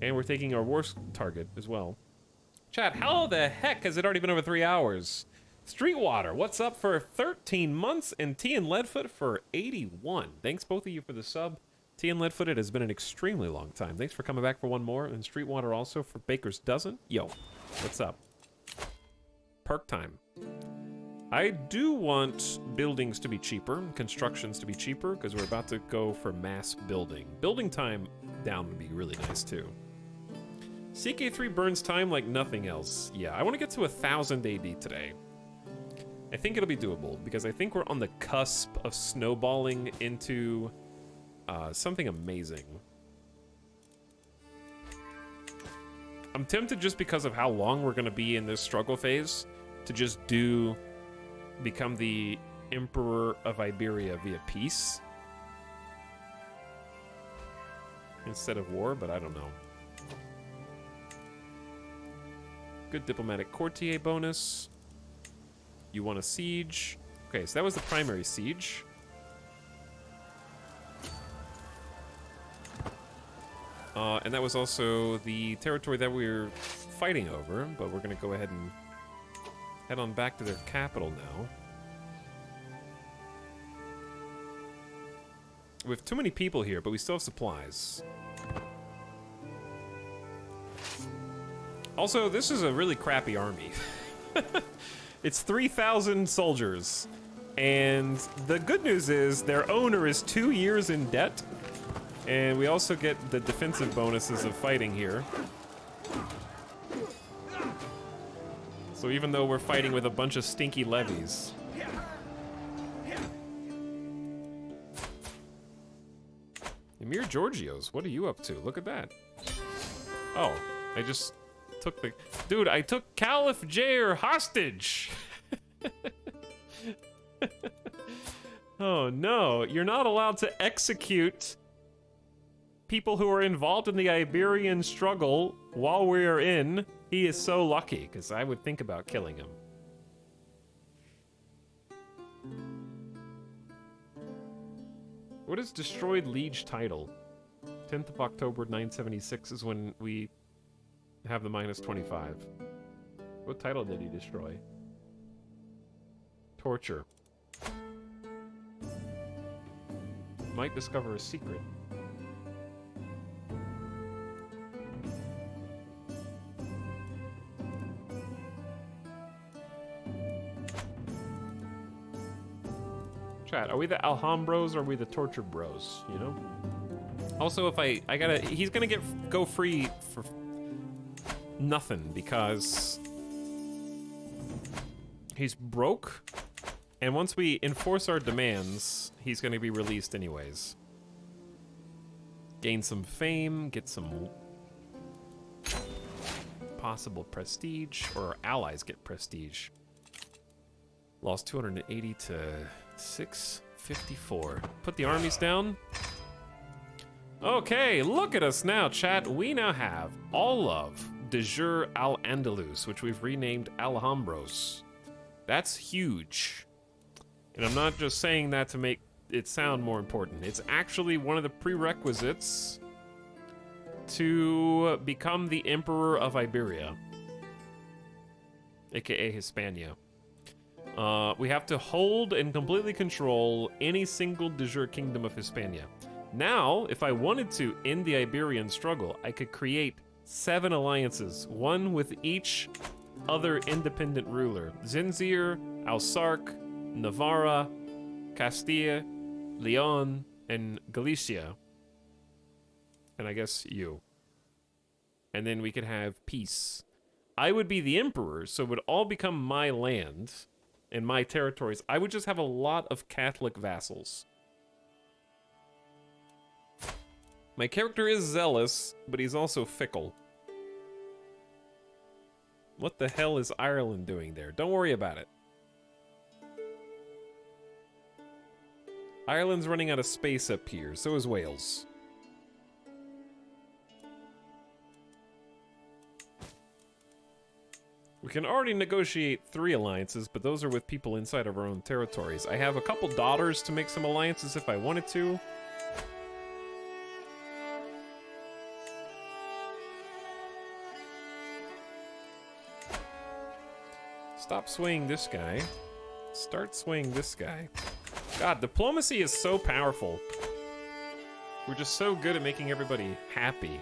And we're taking our war target as well. Chat, how the heck has it already been over 3 hours? Streetwater, what's up for 13 months? And T and Leadfoot for 81. Thanks both of you for the sub. T and Leadfoot, it has been an extremely long time. Thanks for coming back for one more. And Streetwater also for Baker's Dozen. Yo, what's up? Perk time. I do want buildings to be cheaper, constructions to be cheaper, because we're about to go for mass building. Building time down would be really nice too. CK3 burns time like nothing else. Yeah, I want to get to 1000 AD today. I think it'll be doable, because I think we're on the cusp of snowballing into something amazing. I'm tempted, just because of how long we're going to be in this struggle phase, to just become the Emperor of Iberia via peace instead of war, but I don't know. Good diplomatic courtier bonus. You want a siege. Okay, so that was the primary siege. And that was also the territory that we were fighting over, but we're going to go ahead and head on back to their capital now. We have too many people here, but we still have supplies. Also, this is a really crappy army. It's 3,000 soldiers. And the good news is their owner is 2 years in debt. And we also get the defensive bonuses of fighting here. So even though we're fighting with a bunch of stinky levies. Emir Georgios, what are you up to? Look at that. Oh, I just took the... Dude, I took Caliph Jair hostage! Oh no, you're not allowed to execute people who are involved in the Iberian struggle while we are in. He is so lucky, because I would think about killing him. What is destroyed liege title? 10th of October 976 is when we have the minus 25. What title did he destroy? Torture. Might discover a secret. Chat, are we the Alhambros or are we the torture bros, you know? Also, if I gotta, he's gonna go free for nothing because he's broke, and once we enforce our demands, he's gonna be released anyways. Gain some fame, get some possible prestige, or our allies get prestige. Lost 280 to 654. Put the armies down. Okay, look at us now, chat. We now have all of de jure Al-Andalus, which we've renamed Alhambros. That's huge. And I'm not just saying that to make it sound more important. It's actually one of the prerequisites to become the Emperor of Iberia, aka Hispania. We have to hold and completely control any single de jure kingdom of Hispania. Now, if I wanted to end the Iberian struggle, I could create 7 alliances, one with each other independent ruler. Zinzir, Alsarc, Navarra, Castilla, Leon, and Galicia. And I guess you. And then we could have peace. I would be the emperor, so it would all become my land and my territories. I would just have a lot of Catholic vassals. My character is zealous, but he's also fickle. What the hell is Ireland doing there? Don't worry about it. Ireland's running out of space up here, so is Wales. We can already negotiate 3 alliances, but those are with people inside of our own territories. I have a couple daughters to make some alliances if I wanted to. Stop swaying this guy. Start swaying this guy. God, diplomacy is so powerful. We're just so good at making everybody happy.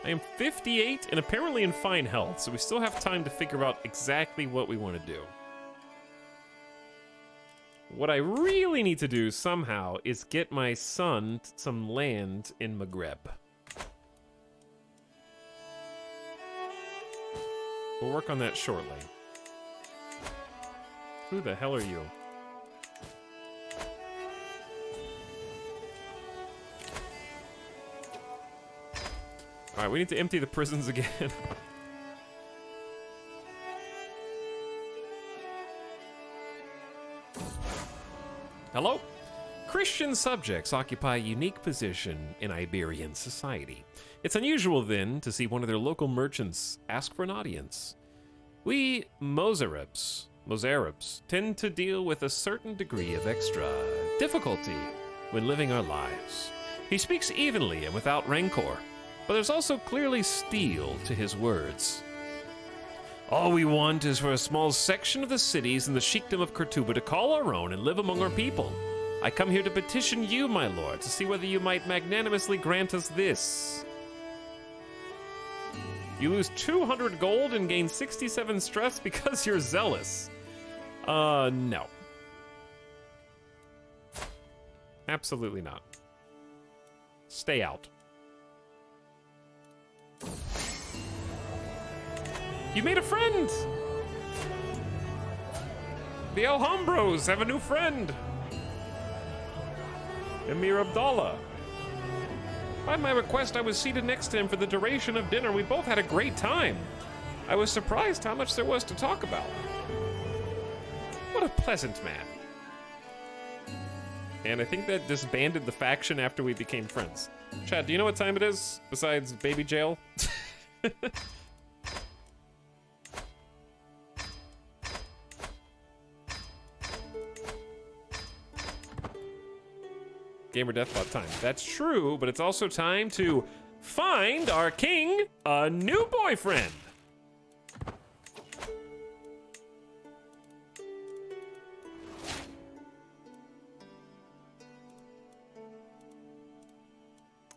I am 58 and apparently in fine health, so we still have time to figure out exactly what we want to do. What I really need to do somehow is get my son some land in Maghreb. We'll work on that shortly. Who the hell are you? Alright, we need to empty the prisons again. Hello? Christian subjects occupy a unique position in Iberian society. It's unusual, then, to see one of their local merchants ask for an audience. We Mozarabs tend to deal with a certain degree of extra difficulty when living our lives. He speaks evenly and without rancor, but there's also clearly steel to his words. All we want is for a small section of the cities in the Sheikdom of Kurtuba to call our own and live among our people. I come here to petition you, my lord, to see whether you might magnanimously grant us this. You lose 200 gold and gain 67 stress because you're zealous. No. Absolutely not. Stay out. You made a friend! The Alhambros have a new friend! Emir Abdallah. By my request, I was seated next to him for the duration of dinner. We both had a great time. I was surprised how much there was to talk about. What a pleasant man. And I think that disbanded the faction after we became friends. Chad, do you know what time it is, besides baby jail? Gamer Deathbot time. That's true, but it's also time to find our king a new boyfriend.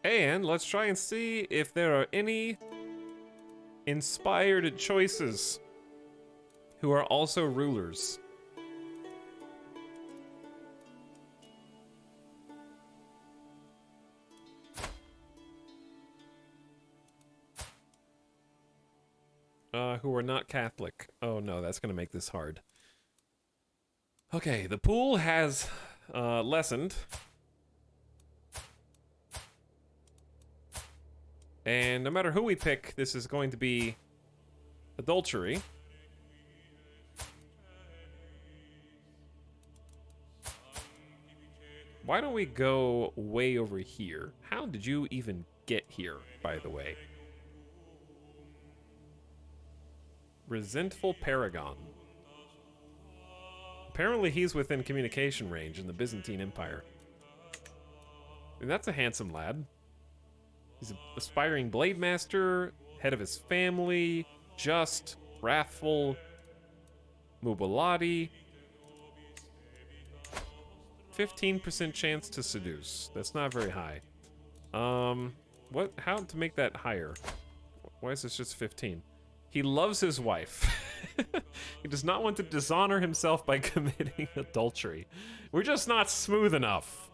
And let's try and see if there are any inspired choices who are also rulers. Who are not Catholic. Oh no, that's gonna make this hard. Okay, the pool has lessened. And no matter who we pick, this is going to be adultery. Why don't we go way over here? How did you even get here, by the way? Resentful Paragon. Apparently he's within communication range in the Byzantine Empire. And that's a handsome lad. He's an aspiring blade master, head of his family, just, wrathful, Mubalati. 15% chance to seduce. That's not very high. How to make that higher? Why is this just 15? He loves his wife. He does not want to dishonor himself by committing adultery. We're just not smooth enough.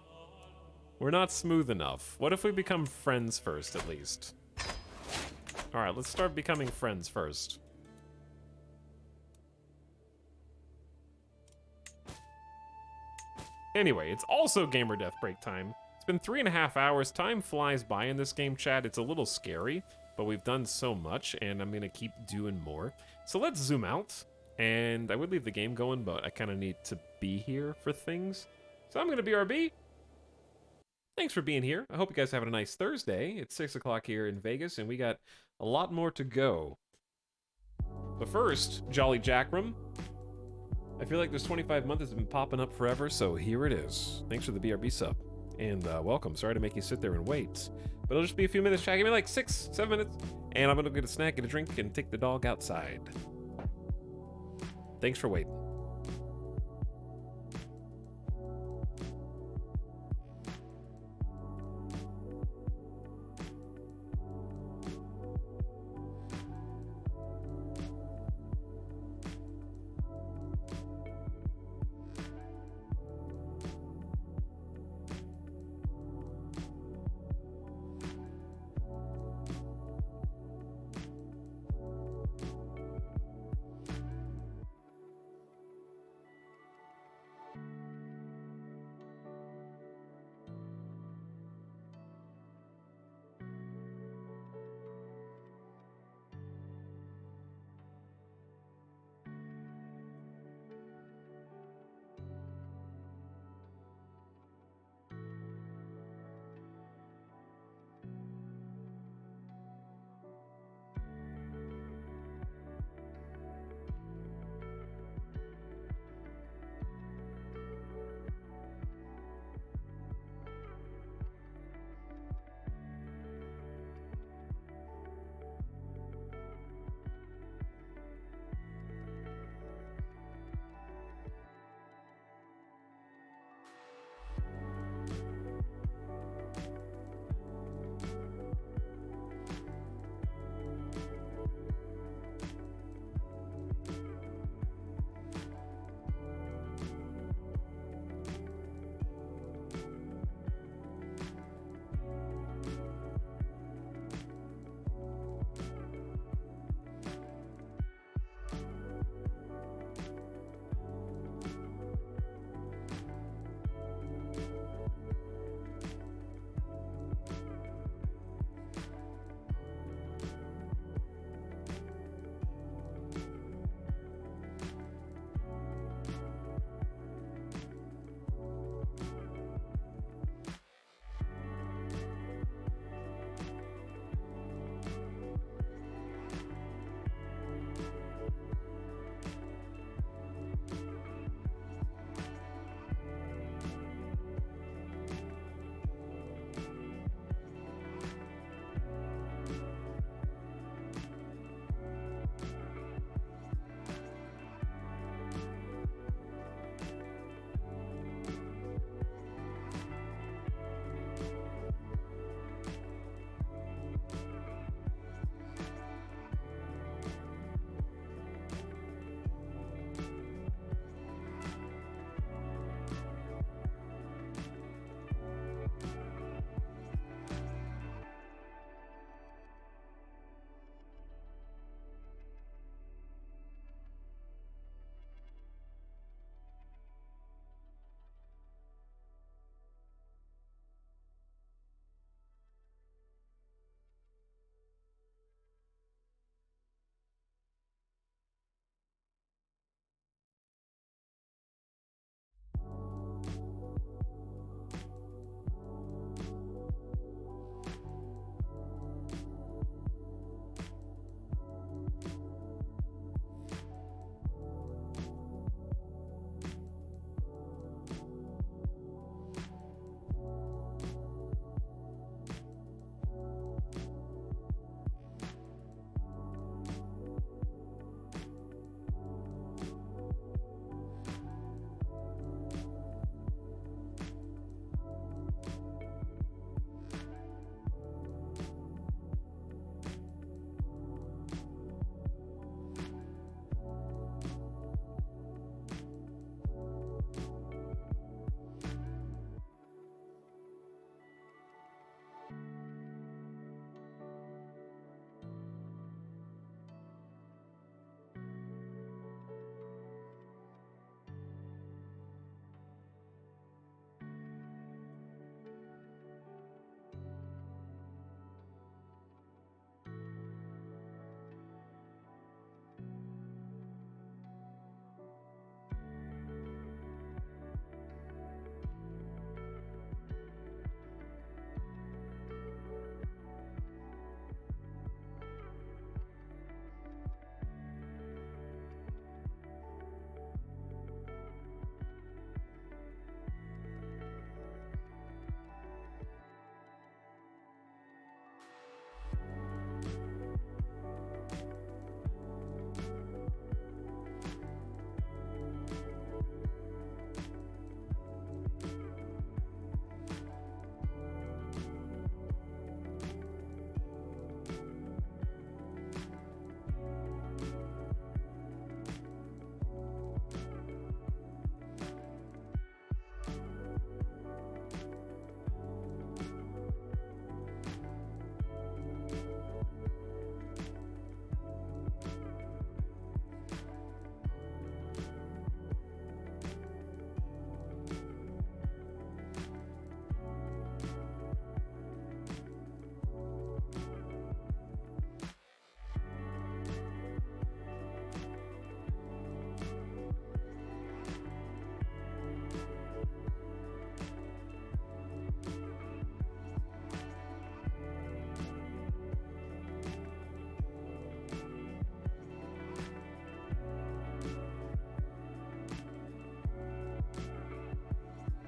We're not smooth enough. What if we become friends first, at least? Alright, let's start becoming friends first. Anyway, it's also gamer death break time. It's been 3.5 hours. Time flies by in this game, chat. It's a little scary, but we've done so much, and I'm gonna keep doing more. So let's zoom out, and I would leave the game going, but I kind of need to be here for things. So I'm gonna BRB. Thanks for being here. I hope you guys are having a nice Thursday. It's 6 o'clock here in Vegas, and we got a lot more to go. But first, Jolly Jackram. I feel like this 25 month has been popping up forever, so here it is. Thanks for the BRB sub. And welcome. Sorry to make you sit there and wait. But it'll just be a few minutes, chat. Give me like 6, 7 minutes. And I'm gonna get a snack, get a drink, and take the dog outside. Thanks for waiting.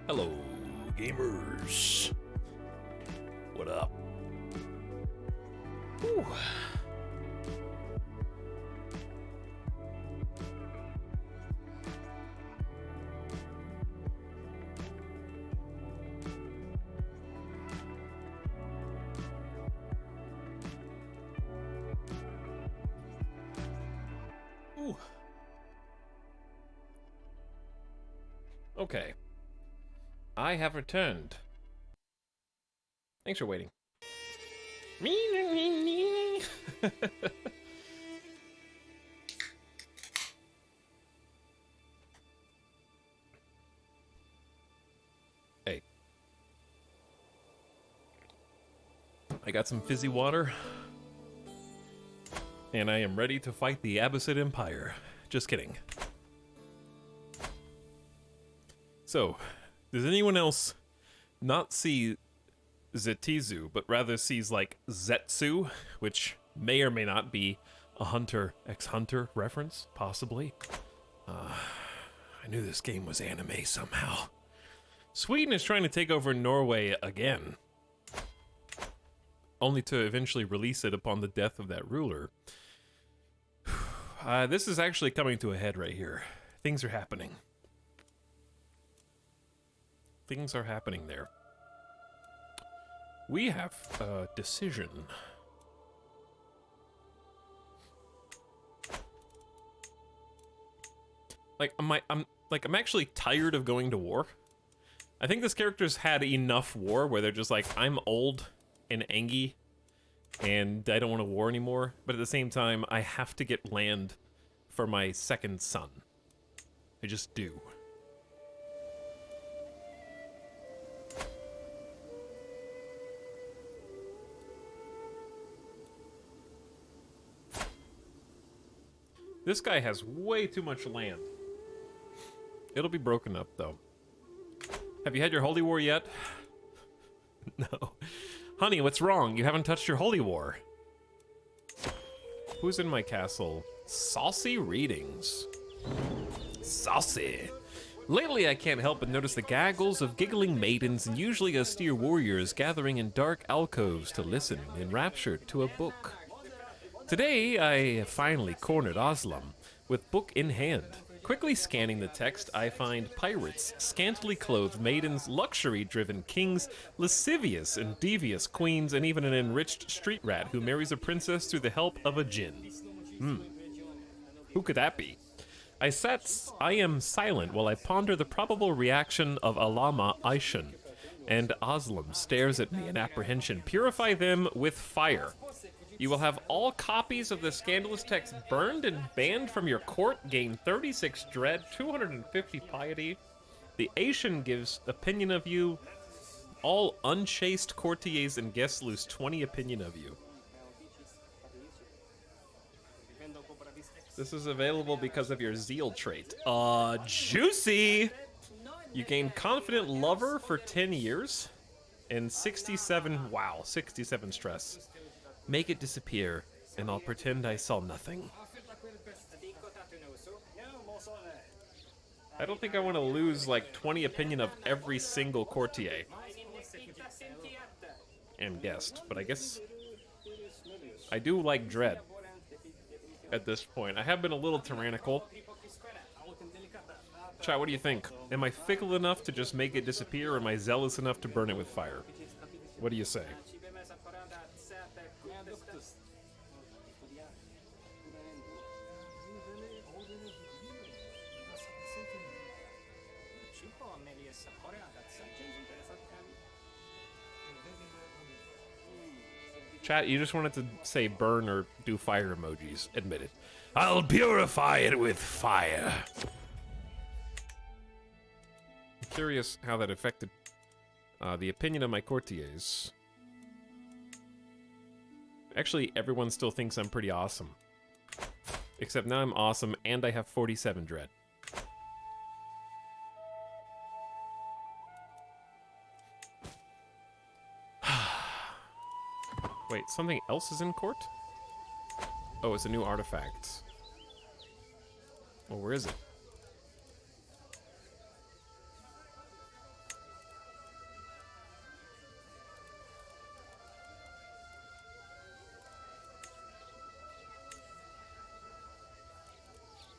Hello, gamers. What up? Whew. Ooh. Okay. I have returned. Thanks for waiting. Hey. I got some fizzy water. And I am ready to fight the Abbasid Empire. Just kidding. So, does anyone else not see Zetizu, but rather sees like Zetsu, which may or may not be a Hunter x Hunter reference, possibly? I knew this game was anime somehow. Sweden is trying to take over Norway again, only to eventually release it upon the death of that ruler. This is actually coming to a head right here. Things are happening. Things are happening there. We have a decision. I'm actually tired of going to war. I think this character's had enough war where they're just like, I'm old and angy and I don't want to war anymore, but at the same time, I have to get land for my second son. I just do. This guy has way too much land. It'll be broken up, though. Have you had your holy war yet? No. Honey, what's wrong? You haven't touched your holy war. Who's in my castle? Saucy readings. Saucy. Lately, I can't help but notice the gaggles of giggling maidens and usually austere warriors gathering in dark alcoves to listen, enraptured, to a book. Today, I finally cornered Oslam, with book in hand. Quickly scanning the text, I find pirates, scantily clothed maidens, luxury-driven kings, lascivious and devious queens, and even an enriched street rat who marries a princess through the help of a djinn. Who could that be? I am silent while I ponder the probable reaction of Alama Aishan, and Oslam stares at me in apprehension. Purify them with fire. You will have all copies of the scandalous text burned and banned from your court, gain 36 dread, 250 piety. The Asian gives opinion of you. All unchaste courtiers and guests lose 20 opinion of you. This is available because of your zeal trait. Juicy! You gain confident lover for 10 years. And 67 stress. Make it disappear, and I'll pretend I saw nothing. I don't think I want to lose like 20 opinion of every single courtier and guest, but I guess I do like dread at this point. I have been a little tyrannical. Chat, what do you think? Am I fickle enough to just make it disappear, or am I zealous enough to burn it with fire? What do you say? Chat, you just wanted to say burn or do fire emojis. Admit it. I'll purify it with fire. I'm curious how that affected the opinion of my courtiers. Actually, everyone still thinks I'm pretty awesome. Except now I'm awesome and I have 47 dread. Wait, something else is in court? Oh, it's a new artifact. Well, where is it?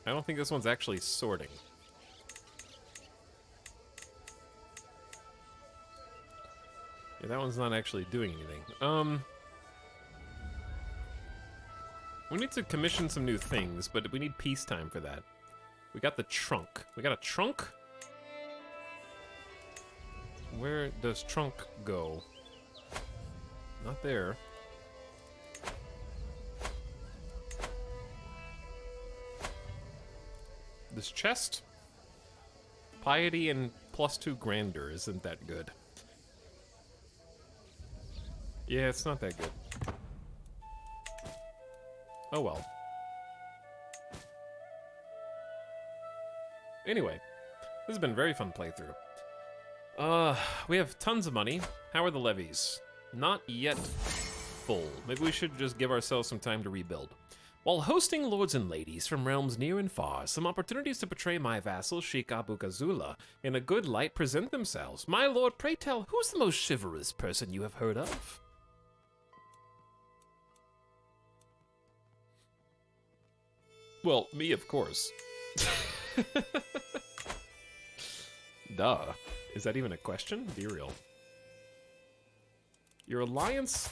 I don't think this one's actually sorting. Yeah, that one's not actually doing anything. We need to commission some new things, but we need peacetime for that. We got the trunk. We got a trunk? Where does trunk go? Not there. This chest? Piety and +2 grandeur isn't that good. Yeah, it's not that good. Oh well. Anyway, this has been a very fun playthrough. We have tons of money. How are the levies? Not yet full. Maybe we should just give ourselves some time to rebuild. While hosting lords and ladies from realms near and far, some opportunities to portray my vassal, Sheikh Abu Kazula, in a good light present themselves. My lord, pray tell, who's the most chivalrous person you have heard of? Well, me, of course. Duh. Is that even a question? Be real. Your alliance...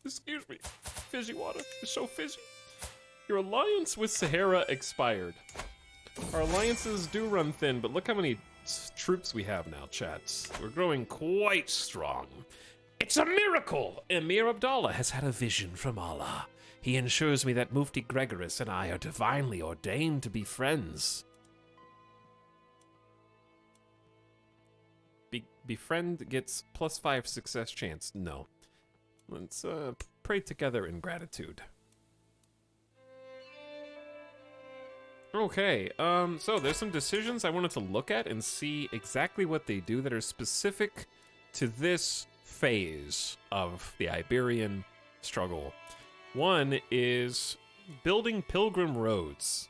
excuse me. Fizzy water. It's so fizzy. Your alliance with Sahara expired. Our alliances do run thin, but look how many troops we have now, chats. We're growing quite strong. It's a miracle! Emir Abdallah has had a vision from Allah. He ensures me that Mufti Gregoris and I are divinely ordained to be friends. Befriend gets +5 success chance. No. Let's pray together in gratitude. Okay, so there's some decisions I wanted to look at and see exactly what they do that are specific to this phase of the Iberian struggle. One is building pilgrim roads.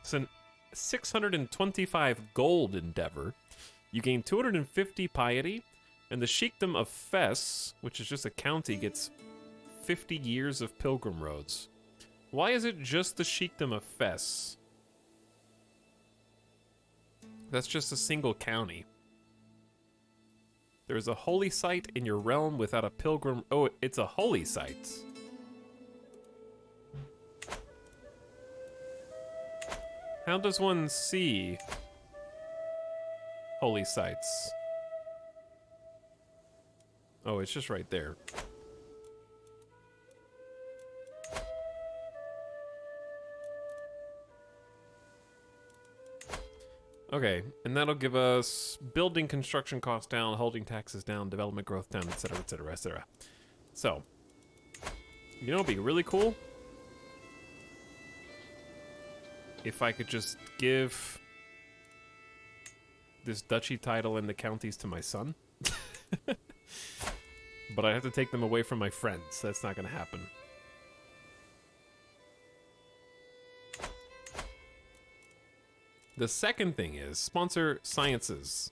It's a 625 gold endeavor. You gain 250 piety, and the Sheikdom of Fes, which is just a county, gets 50 years of pilgrim roads. Why is it just the Sheikdom of Fes? That's just a single county. There is a holy site in your realm without a pilgrim... Oh, it's a holy site. How does one see holy sites? Oh, it's just right there. Okay, and that'll give us building construction costs down, holding taxes down, development growth down, etc., etc., etc. So, you know what'd be really cool? If I could just give this duchy title and the counties to my son. But I have to take them away from my friends. That's not going to happen. The second thing is sponsor sciences.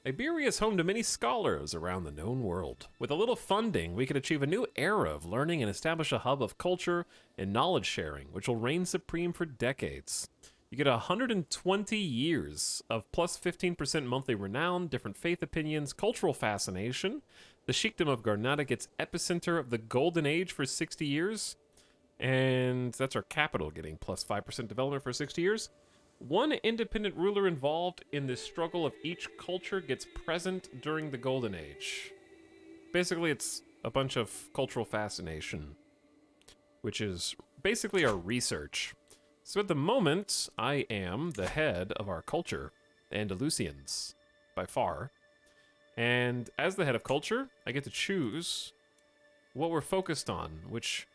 Iberia is home to many scholars around the known world. With a little funding, we could achieve a new era of learning and establish a hub of culture and knowledge sharing, which will reign supreme for decades. You get 120 years of plus 15% monthly renown, different faith opinions, cultural fascination. The Sheikdom of Granada gets epicenter of the Golden Age for 60 years. And that's our capital getting plus 5% development for 60 years. One independent ruler involved in the struggle of each culture gets present during the Golden Age. Basically, it's a bunch of cultural fascination, which is basically our research. So at the moment, I am the head of our culture, the Andalusians, by far. And as the head of culture, I get to choose what we're focused on, which...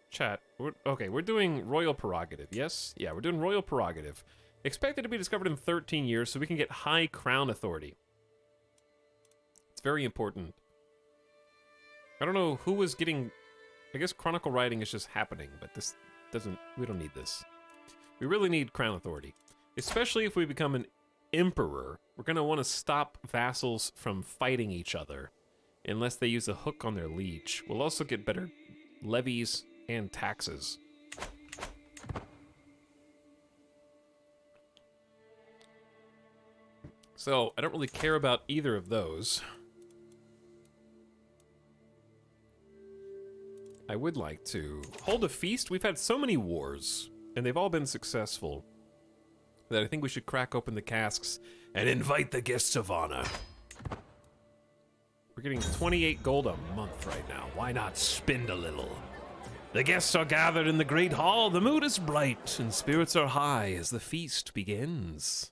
Chat, we're doing Royal Prerogative, yes? Yeah, we're doing Royal Prerogative. Expected to be discovered in 13 years, so we can get High Crown Authority. It's very important. I don't know who was getting... I guess Chronicle writing is just happening, but this doesn't... We don't need this. We really need Crown Authority. Especially if we become an Emperor. We're going to want to stop vassals from fighting each other, unless they use a hook on their liege. We'll also get better levies and taxes. So, I don't really care about either of those. I would like to hold a feast. We've had so many wars, and they've all been successful, that I think we should crack open the casks and invite the guests of honor. We're getting 28 gold a month right now. Why not spend a little? The guests are gathered in the great hall. The mood is bright, and spirits are high as the feast begins.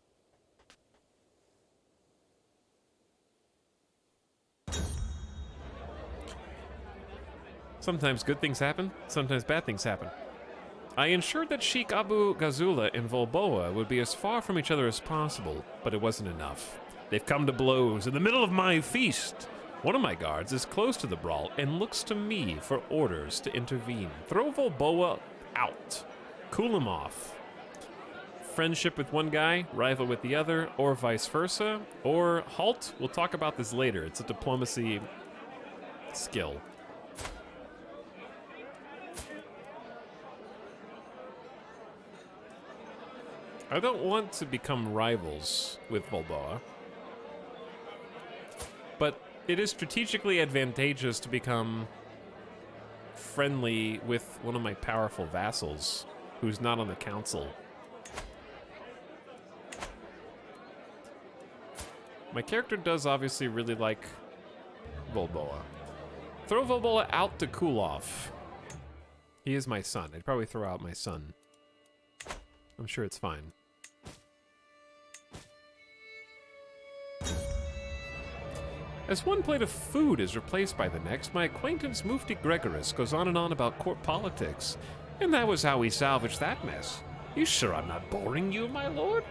Sometimes good things happen, sometimes bad things happen. I ensured that Sheikh Abu Ghazula and Volboa would be as far from each other as possible, but it wasn't enough. They've come to blows in the middle of my feast. One of my guards is close to the brawl and looks to me for orders to intervene. Throw Volboa out. Cool him off. Friendship with one guy, rival with the other, or vice versa. Or halt. We'll talk about this later. It's a diplomacy skill. I don't want to become rivals with Volboa, but it is strategically advantageous to become friendly with one of my powerful vassals who's not on the council. My character does obviously really like Volboa. Throw Volboa out to cool off. He is my son. I'd probably throw out my son. I'm sure it's fine. As one plate of food is replaced by the next, my acquaintance Mufti Gregorus goes on and on about court politics. And that was how we salvaged that mess. You sure I'm not boring you, my lord?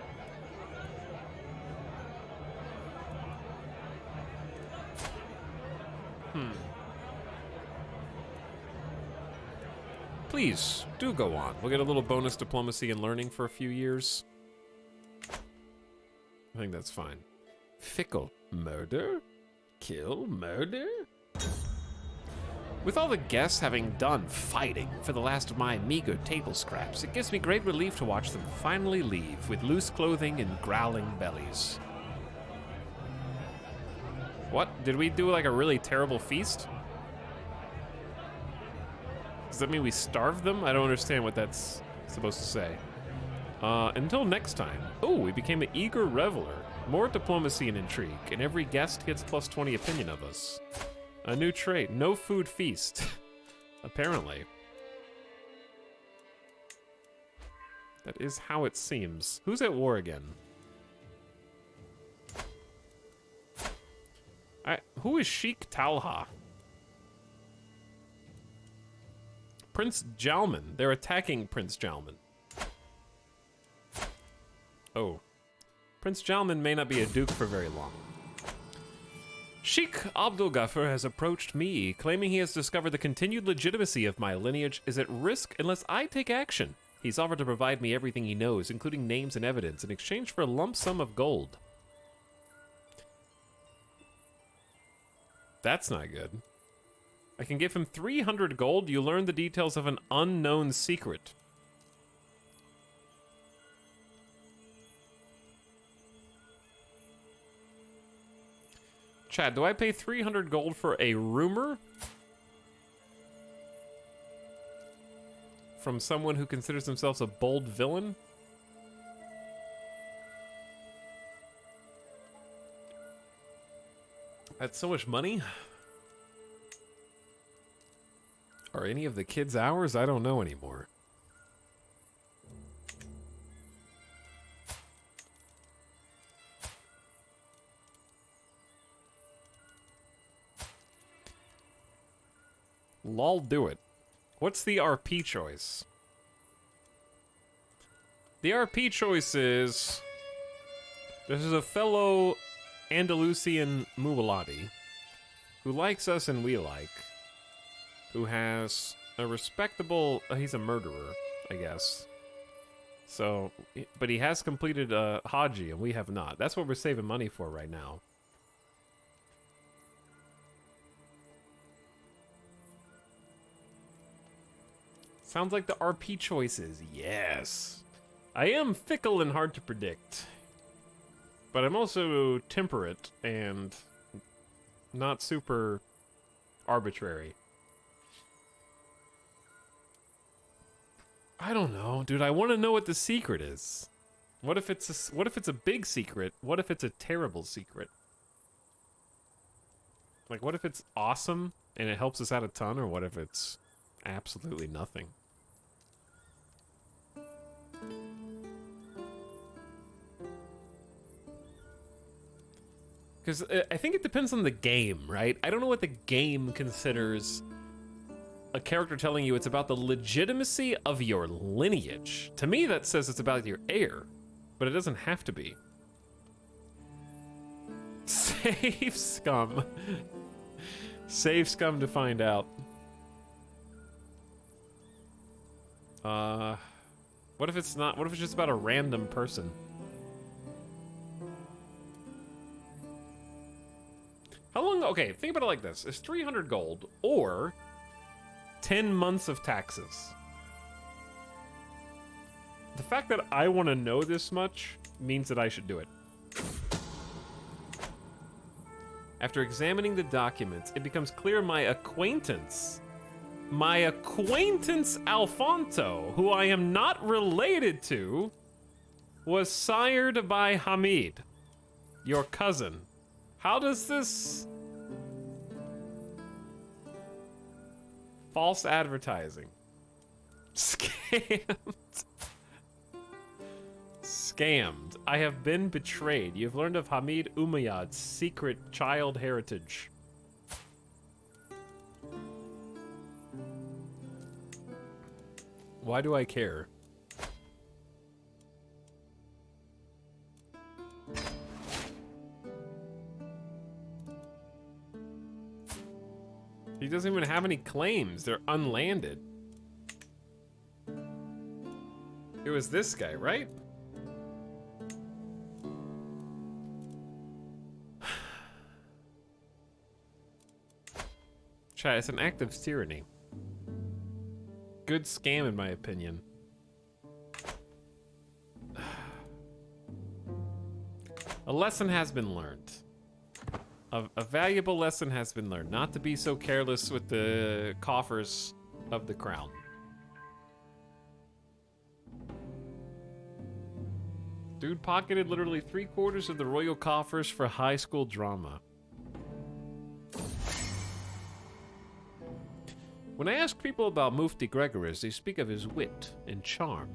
Please, do go on. We'll get a little bonus diplomacy and learning for a few years. I think that's fine. Fickle. Murder? Kill? Murder? With all the guests having done fighting for the last of my meager table scraps, it gives me great relief to watch them finally leave with loose clothing and growling bellies. What? Did we do like a really terrible feast? Does that mean we starved them? I don't understand what that's supposed to say. Until next time. Oh, we became an eager reveler. More diplomacy and intrigue, and every guest gets plus 20 opinion of us. A new trait, no food feast. Apparently. That is how it seems. Who's at war again? Who is Sheikh Talha? Prince Jalman. They're attacking Prince Jalman. Oh. Prince Jalman may not be a duke for very long. Sheikh Abdul Ghaffar has approached me, claiming he has discovered the continued legitimacy of my lineage is at risk unless I take action. He's offered to provide me everything he knows, including names and evidence, in exchange for a lump sum of gold. That's not good. I can give him 300 gold. You learn the details of an unknown secret. Chad, do I pay 300 gold for a rumor? From someone who considers themselves a bold villain? That's so much money. Are any of the kids ours? I don't know anymore. Lol, do it. What's the RP choice? The RP choice is... This is a fellow Andalusian Muwaladi who likes us and we like. Who has a respectable... he's a murderer, I guess. So, but he has completed Haji, and we have not. That's what we're saving money for right now. Sounds like the RP choices. Yes. I am fickle and hard to predict. But I'm also temperate and not super arbitrary. I don't know, dude. I want to know what the secret is. What if it's a big secret? What if it's a terrible secret? Like, what if it's awesome and it helps us out a ton, or what if it's absolutely nothing? Because I think it depends on the game, right? I don't know what the game considers a character telling you it's about the legitimacy of your lineage. To me, that says it's about your heir, but it doesn't have to be. Save scum. Save scum to find out. What if it's not? What if it's just about a random person? How long? Okay, think about it like this. It's 300 gold or 10 months of taxes. The fact that I want to know this much means that I should do it. After examining the documents, it becomes clear my acquaintance Alfonso, who I am not related to, was sired by Hamid, your cousin. How does this... False advertising. Scammed. Scammed. I have been betrayed. You've learned of Hamid Umayyad's secret child heritage. Why do I care? He doesn't even have any claims. They're unlanded. It was this guy, right? Chat, it's an act of tyranny. Good scam, in my opinion. A lesson has been learned. A valuable lesson has been learned. Not to be so careless with the coffers of the crown. Dude pocketed literally 3/4 of the royal coffers for high school drama. When I ask people about Mufti Gregorus, they speak of his wit and charm.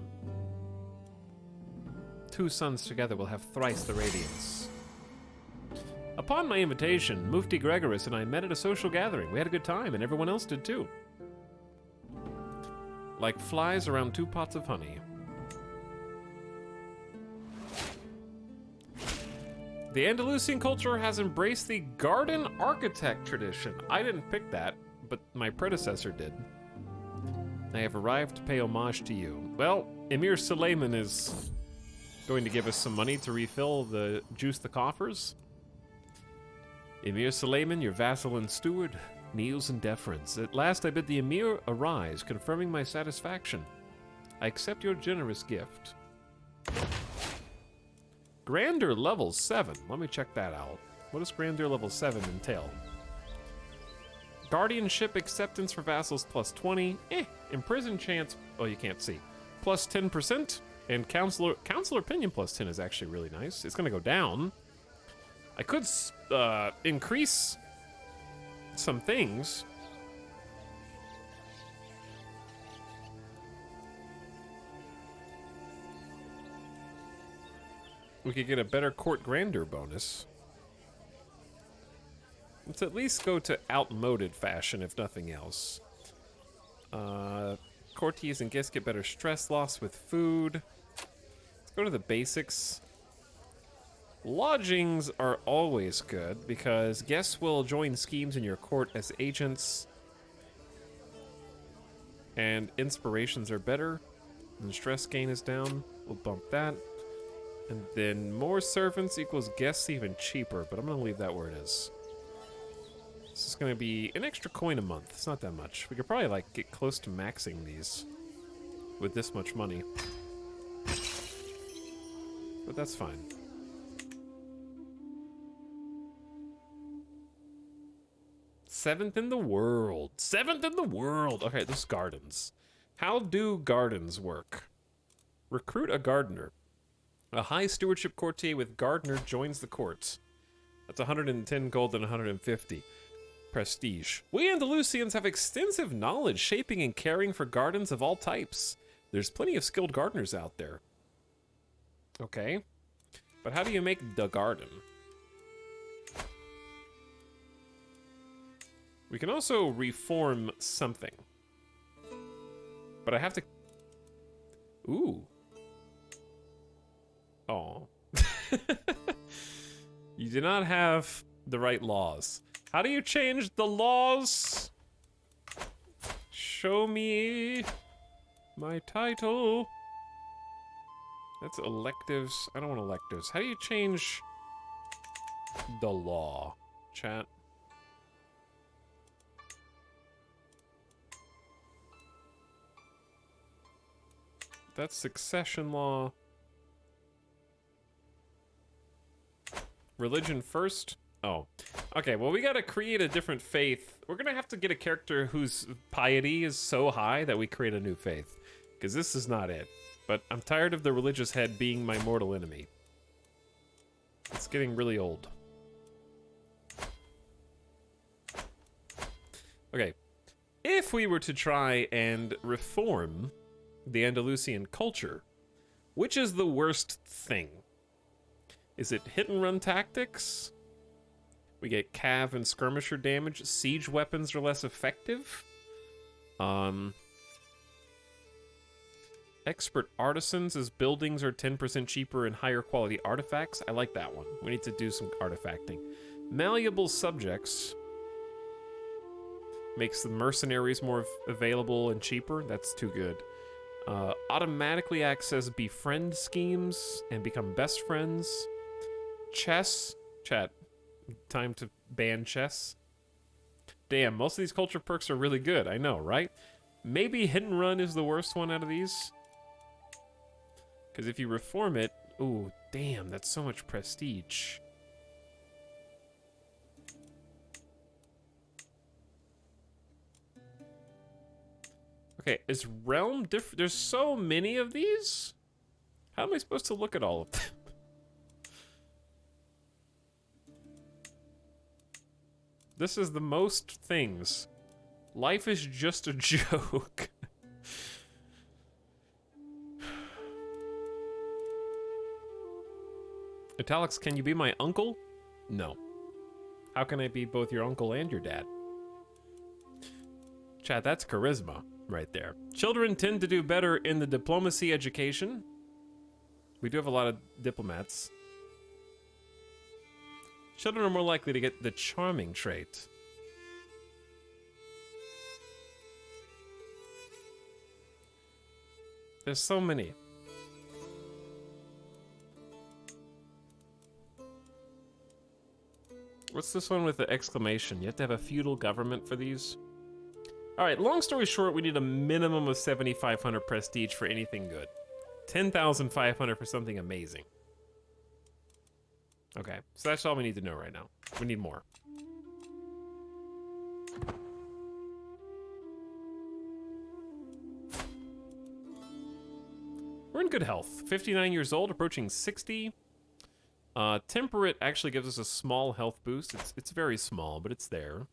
2 sons together will have thrice the radiance. Upon my invitation, Mufti Gregorus and I met at a social gathering. We had a good time, and everyone else did too. Like flies around 2 pots of honey. The Andalusian culture has embraced the garden architect tradition. I didn't pick that, but my predecessor did. I have arrived to pay homage to you. Well, Emir Suleiman is going to give us some money to refill the juice the coffers. Emir Suleiman, your vassal and steward, kneels in deference. At last I bid the Emir arise, confirming my satisfaction. I accept your generous gift. Grandeur level 7. Let me check that out. What does Grandeur level 7 entail? Guardianship acceptance for vassals plus 20. Imprison chance, oh, you can't see. Plus 10%. And counselor opinion plus 10 is actually really nice. It's gonna go down. I could increase some things. We could get a better court grandeur bonus. Let's at least go to outmoded fashion, if nothing else. Courtiers and guests get better stress loss with food. Let's go to the basics. Lodgings are always good because guests will join schemes in your court as agents. And inspirations are better. And stress gain is down. We'll bump that. And then more servants equals guests even cheaper, but I'm going to leave that where it is. This is going to be an extra coin a month. It's not that much. We could probably like get close to maxing these with this much money. But that's fine. 7th in the world. 7th in the world. Okay, this is gardens. How do gardens work? Recruit a gardener. A high stewardship courtier with gardener joins the court. That's 110 gold and 150 prestige. We Andalusians have extensive knowledge shaping and caring for gardens of all types. There's plenty of skilled gardeners out there. Okay. But how do you make the garden? We can also reform something. But I have to... Ooh. Oh. You do not have the right laws. How do you change the laws? Show me my title. That's electives. I don't want electives. How do you change the law? Chat. That's succession law. Religion first? Oh. Okay, well, we gotta create a different faith. We're gonna have to get a character whose piety is so high that we create a new faith. Because this is not it. But I'm tired of the religious head being my mortal enemy. It's getting really old. Okay. If we were to try and reform the Andalusian culture, which is the worst thing? Is it hit and run tactics? We get cav and skirmisher damage. Siege weapons are less effective. Expert artisans as buildings are 10% cheaper and higher quality artifacts. I like that one. We need to do some artifacting. Malleable subjects makes the mercenaries more available and cheaper. That's too good. Automatically access befriend schemes and become best friends. Chess. Chat. Time to ban chess. Damn, most of these culture perks are really good. I know, right? Maybe hit and run is the worst one out of these. Because if you reform it... Ooh, damn, that's so much prestige. Okay, is realm different? There's so many of these? How am I supposed to look at all of them? This is the most things. Life is just a joke. Etalyx, can you be my uncle? No. How can I be both your uncle and your dad? Chat, that's charisma right there. Children tend to do better in the diplomacy education. We do have a lot of diplomats. Children are more likely to get the charming trait. There's so many. What's this one with the exclamation? You have to have a feudal government for these? Alright, long story short, we need a minimum of 7,500 prestige for anything good. 10,500 for something amazing. Okay, so that's all we need to know right now. We need more. We're in good health. 59 years old, approaching 60. Temperate actually gives us a small health boost. It's very small, but it's there.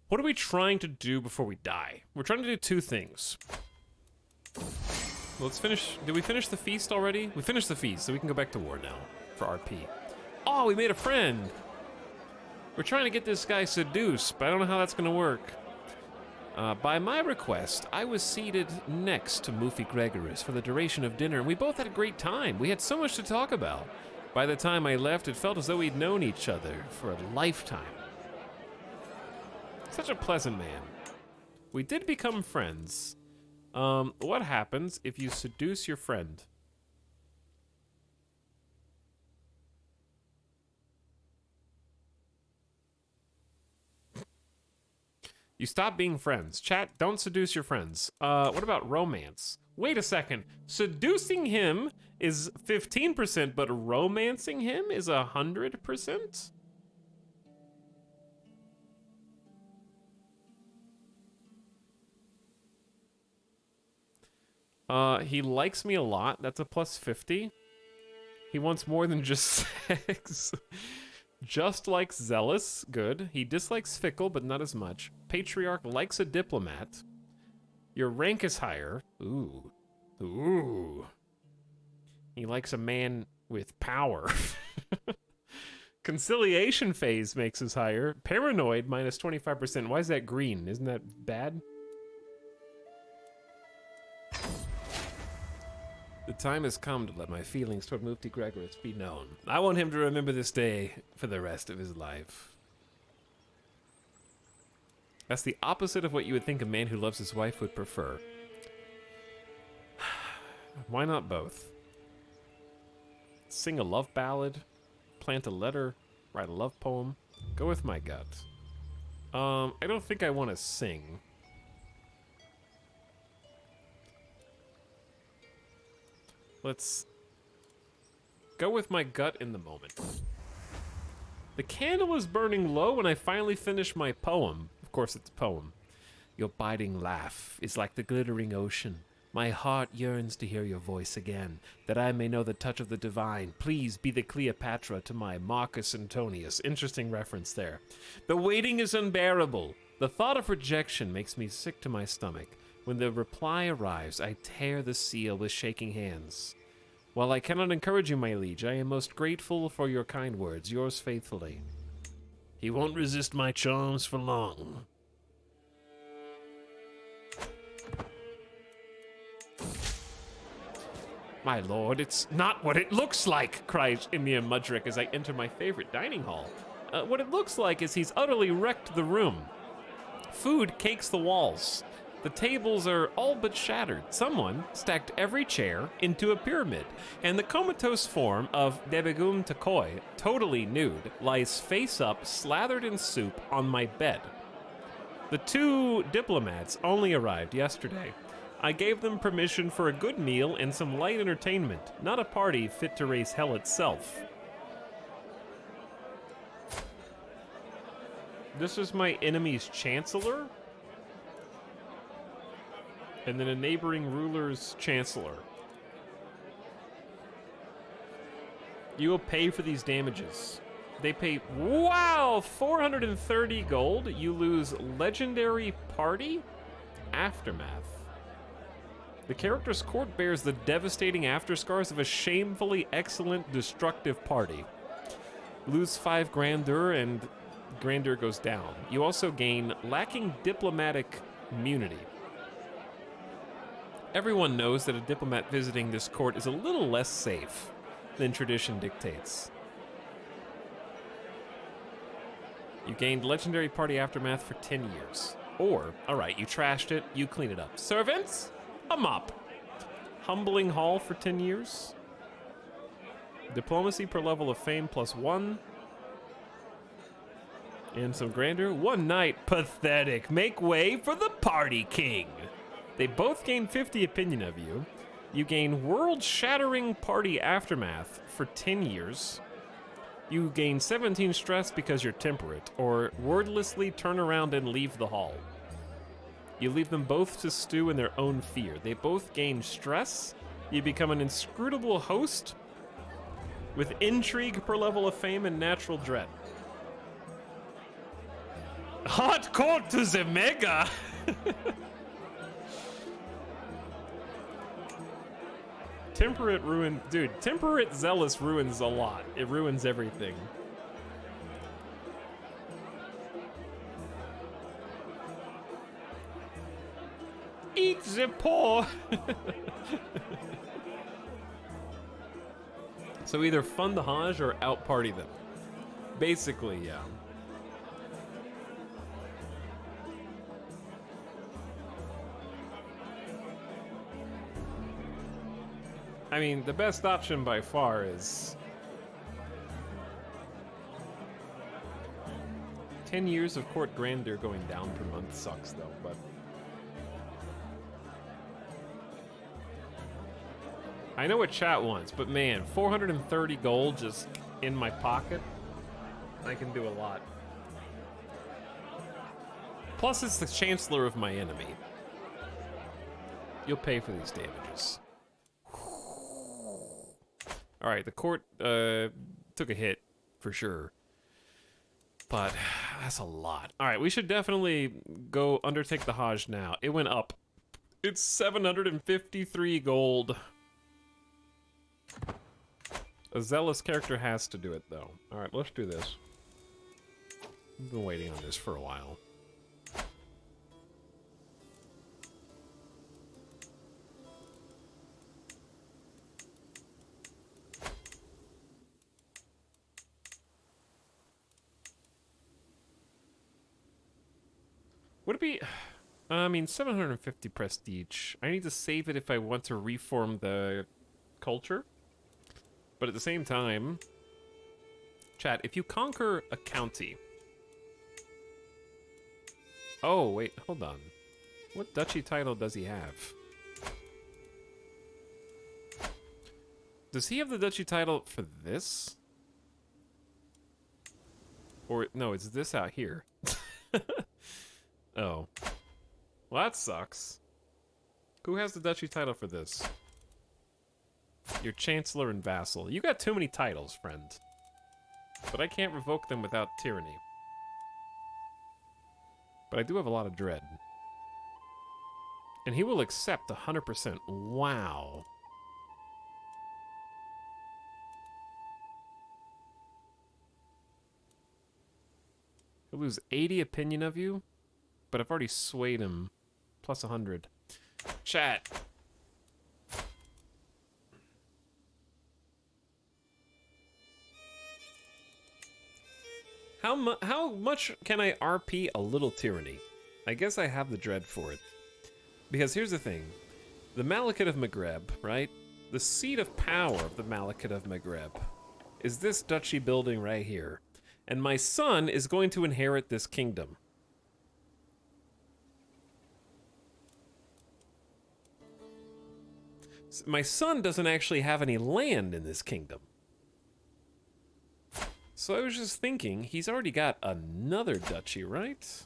What are we trying to do before we die? We're trying to do two things. Let's finish. Did we finish the feast already? We finished the feast, so we can go back to war now for RP. Oh, we made a friend. We're trying to get this guy seduced, but I don't know how that's going to work. By my request, I was seated next to Moofy Gregoris for the duration of dinner, and we both had a great time. We had so much to talk about. By the time I left, it felt as though we'd known each other for a lifetime. Such a pleasant man. We did become friends. What happens if you seduce your friend? You stop being friends. Chat, don't seduce your friends. What about romance? Wait a second. Seducing him is 15%, but romancing him is 100%? He likes me a lot. That's a plus 50. He wants more than just sex. Just likes zealous. Good. He dislikes fickle, but not as much. Patriarch likes a diplomat. Your rank is higher. Ooh. Ooh. He likes a man with power. Conciliation phase makes us higher. Paranoid, minus 25%. Why is that green? Isn't that bad? The time has come to let my feelings toward Mufti Gregorus be known. I want him to remember this day for the rest of his life. That's the opposite of what you would think a man who loves his wife would prefer. Why not both? Sing a love ballad, plant a letter, write a love poem. Go with my gut. I don't think I want to sing. Let's go with my gut in the moment. The candle is burning low when I finally finish my poem. Of course, it's a poem. Your biting laugh is like the glittering ocean. My heart yearns to hear your voice again, that I may know the touch of the divine. Please be the Cleopatra to my Marcus Antonius. Interesting reference there. The waiting is unbearable. The thought of rejection makes me sick to my stomach. When the reply arrives, I tear the seal with shaking hands. While I cannot encourage you, my liege, I am most grateful for your kind words. Yours faithfully. He won't resist my charms for long. My lord, it's not what it looks like, cries Indian Mudrick as I enter my favorite dining hall. What it looks like is he's utterly wrecked the room. Food cakes the walls. The tables are all but shattered. Someone stacked every chair into a pyramid, and the comatose form of Debegum Takoi, totally nude, lies face up, slathered in soup on my bed. The two diplomats only arrived yesterday. I gave them permission for a good meal and some light entertainment, not a party fit to raise hell itself. This is my enemy's chancellor? And then a neighboring ruler's chancellor. You will pay for these damages. They pay, wow, 430 gold. You lose legendary party aftermath. The character's court bears the devastating afterscars of a shamefully excellent destructive party. Lose 5 grandeur and grandeur goes down. You also gain lacking diplomatic immunity. Everyone knows that a diplomat visiting this court is a little less safe than tradition dictates. You gained legendary party aftermath for 10 years. Or, alright, you trashed it, you clean it up. Servants, a mop. Humbling hall for 10 years. Diplomacy per level of fame +1. And some grandeur. One night, pathetic. Make way for the party king. They both gain 50 opinion of you. You gain world-shattering party aftermath for 10 years. You gain 17 stress because you're temperate, or wordlessly turn around and leave the hall. You leave them both to stew in their own fear. They both gain stress. You become an inscrutable host with intrigue per level of fame and natural dread. Hot court to the mega! Temperate ruin, dude, temperate zealous ruins a lot. It ruins everything. Eat the poor. So either fund the Hajj or out party them. Basically, yeah. I mean, the best option by far is 10 years of court grandeur going down per month sucks though, but I know what chat wants, but man, 430 gold just in my pocket, I can do a lot. Plus it's the chancellor of my enemy. You'll pay for these damages. All right, the court took a hit for sure, but that's a lot. All right, we should definitely go undertake the Hajj now. It went up. It's 753 gold. A zealous character has to do it, though. All right, let's do this. I've been waiting on this for a while. Would it be... I mean, 750 prestige. I need to save it if I want to reform the culture. But at the same time... Chat, if you conquer a county... Oh, wait, hold on. What duchy title does he have? Does he have the duchy title for this? Or, no, it's this out here. Oh. Well, that sucks. Who has the duchy title for this? Your chancellor and vassal. You got too many titles, friend. But I can't revoke them without tyranny. But I do have a lot of dread. And he will accept 100%. Wow. He'll lose 80 opinion of you, but I've already swayed him. Plus 100. Chat. How much can I RP a little tyranny? I guess I have the dread for it. Because here's the thing. The Malakit of Maghreb, right? The seat of power of the Malakit of Maghreb is this duchy building right here. And my son is going to inherit this kingdom. My son doesn't actually have any land in this kingdom. So I was just thinking, he's already got another duchy, right?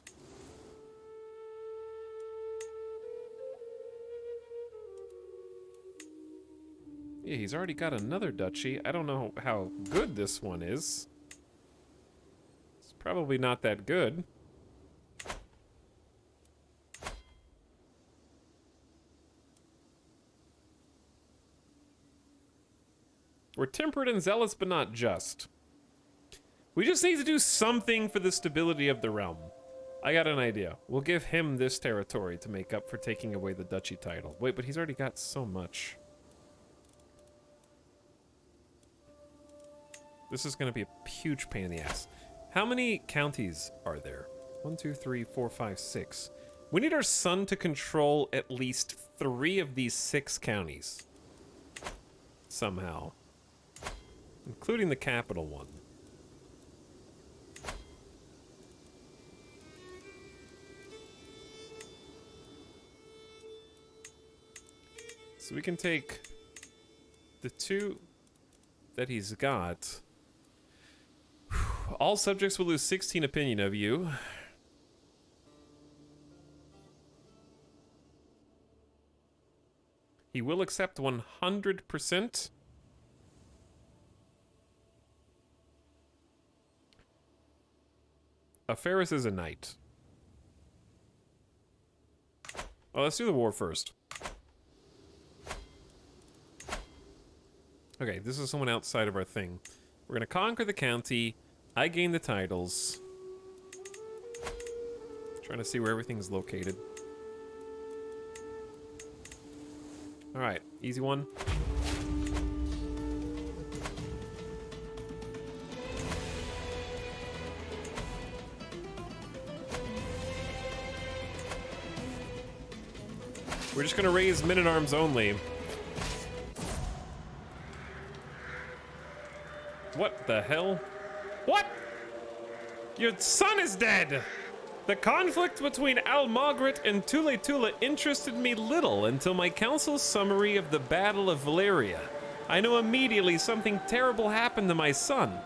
Yeah, he's already got another duchy. I don't know how good this one is. It's probably not that good. We're temperate and zealous, but not just. We just need to do something for the stability of the realm. I got an idea. We'll give him this territory to make up for taking away the duchy title. Wait, but he's already got so much. This is going to be a huge pain in the ass. How many counties are there? 1, 2, 3, 4, 5, 6. We need our son to control at least 3 of these 6 counties. Somehow. Including the capital one. So we can take the 2 that he's got. All subjects will lose 16 opinion of you. He will accept 100%. Ferris is a knight. Oh, let's do the war first. Okay, this is someone outside of our thing. We're gonna conquer the county. I gain the titles. Trying to see where everything's located. Alright, easy one. We're just gonna raise men-at-arms only. What the hell? What? Your son is dead! The conflict between Al-Magret and Tule Tule interested me little until my council's summary of the Battle of Valeria. I know immediately something terrible happened to my son.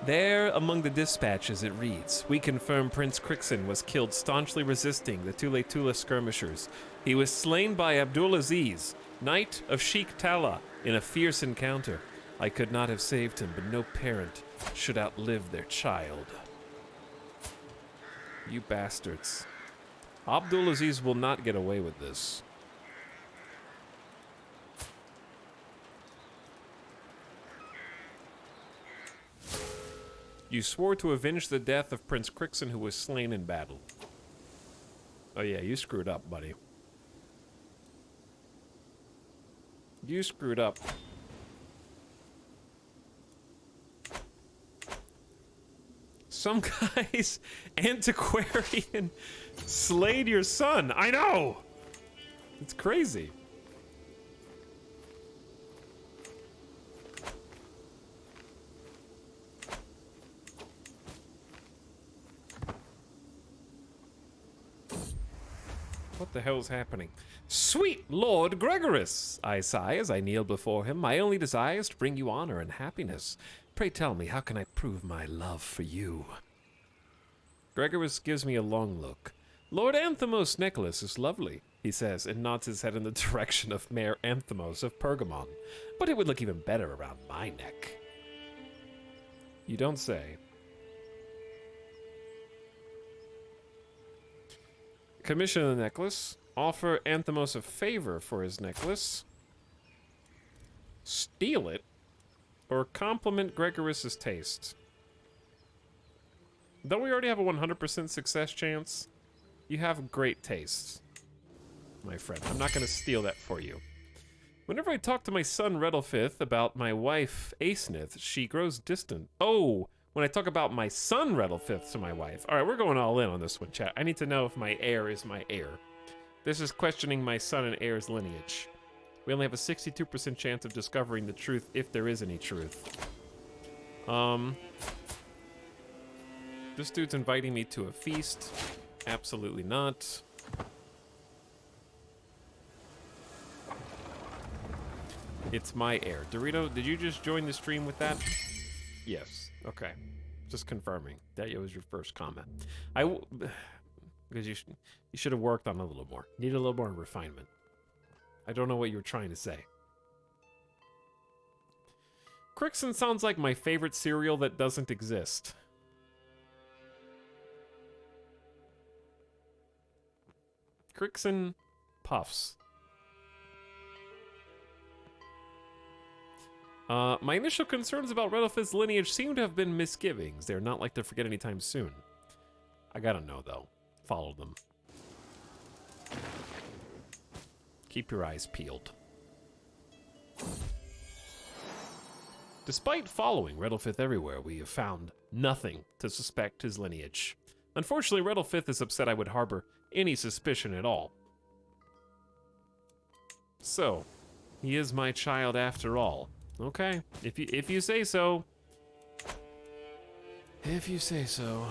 There, among the dispatches, it reads, "We confirm Prince Crixin was killed staunchly resisting the Tule skirmishers. He was slain by Abdulaziz, Knight of Sheikh Tala, in a fierce encounter. I could not have saved him, but no parent should outlive their child." You bastards. Abdulaziz will not get away with this. You swore to avenge the death of Prince Crixin, who was slain in battle. Oh yeah, you screwed up, buddy. You screwed up. Some guy's antiquarian slayed your son. I know! It's crazy. What the hell is happening? Sweet Lord Gregorus, I sigh as I kneel before him. My only desire is to bring you honor and happiness. Pray tell me, how can I prove my love for you? Gregorus gives me a long look. Lord Anthemos' necklace is lovely, he says, and nods his head in the direction of Mayor Anthemos of Pergamon. But it would look even better around my neck. You don't say. Commission the necklace. Offer Anthemos a favor for his necklace. Steal it. Or compliment Gregorus's taste. Don't we already have a 100% success chance? You have great taste, my friend. I'm not going to steal that for you. Whenever I talk to my son Redlefith about my wife Aesnith, she grows distant. Oh, when I talk about my son Redlefith to my wife. All right, we're going all in on this one, chat. I need to know if my heir is my heir. This is questioning my son and heir's lineage. We only have a 62% chance of discovering the truth, if there is any truth. This dude's inviting me to a feast. Absolutely not. It's my heir. Dorito, did you just join the stream with that? Yes. Okay. Just confirming. That was your first comment. Because you should have worked on it a little more. Need a little more refinement. I don't know what you're trying to say. Crixin sounds like my favorite cereal that doesn't exist. Crixin Puffs. My initial concerns about Redlefith's lineage seem to have been misgivings. They're not like to forget anytime soon. I gotta know, though. Follow them. Keep your eyes peeled. Despite following Redlefith everywhere, we have found nothing to suspect his lineage. Unfortunately, Redlefith is upset I would harbor any suspicion at all. So, he is my child after all. Okay, if you say so. If you say so.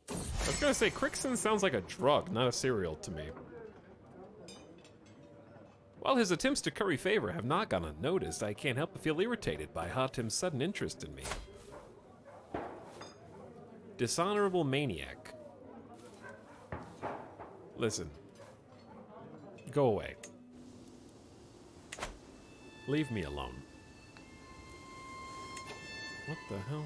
I was gonna say, Crixin sounds like a drug, not a cereal to me. While his attempts to curry favor have not gone unnoticed, I can't help but feel irritated by Hatim's sudden interest in me. Dishonorable maniac. Listen. Go away. Leave me alone. What the hell?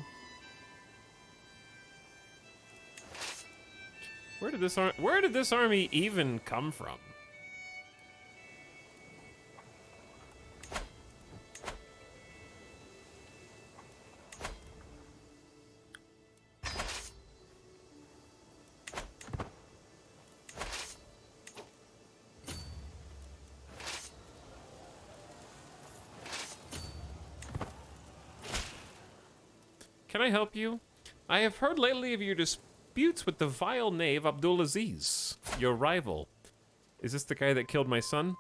Where did this army even come from? Can I help you? I have heard lately of your disputes with the vile knave Abdulaziz, your rival. Is this the guy that killed my son?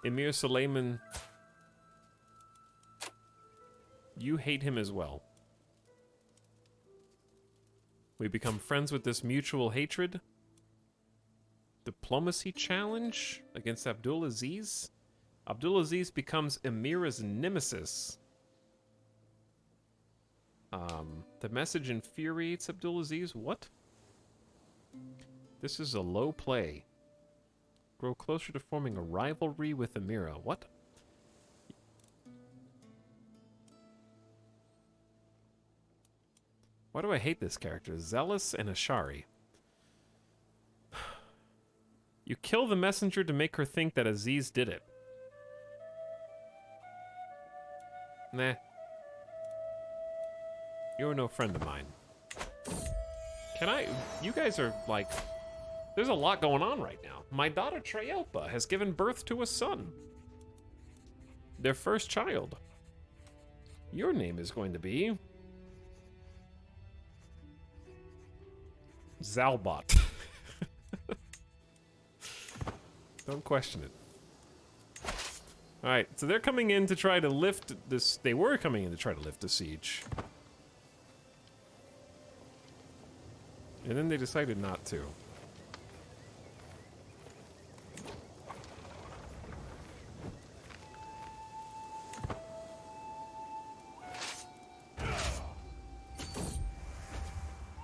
Emir Suleiman. You hate him as well. We become friends with this mutual hatred? Diplomacy challenge against Abdulaziz? Abdulaziz becomes Emira's nemesis. The message infuriates Abdulaziz. What? This is a low play. Grow closer to forming a rivalry with Emira. What? Why do I hate this character? Zealous and Ashari. You kill the messenger to make her think that Aziz did it. Nah. You're no friend of mine. Can I... You guys are, like... There's a lot going on right now. My daughter Trayelpa has given birth to a son. Their first child. Your name is going to be... Zalbot. Don't question it. Alright, so they're coming in to try to lift this... They were coming in to try to lift the siege. And then they decided not to.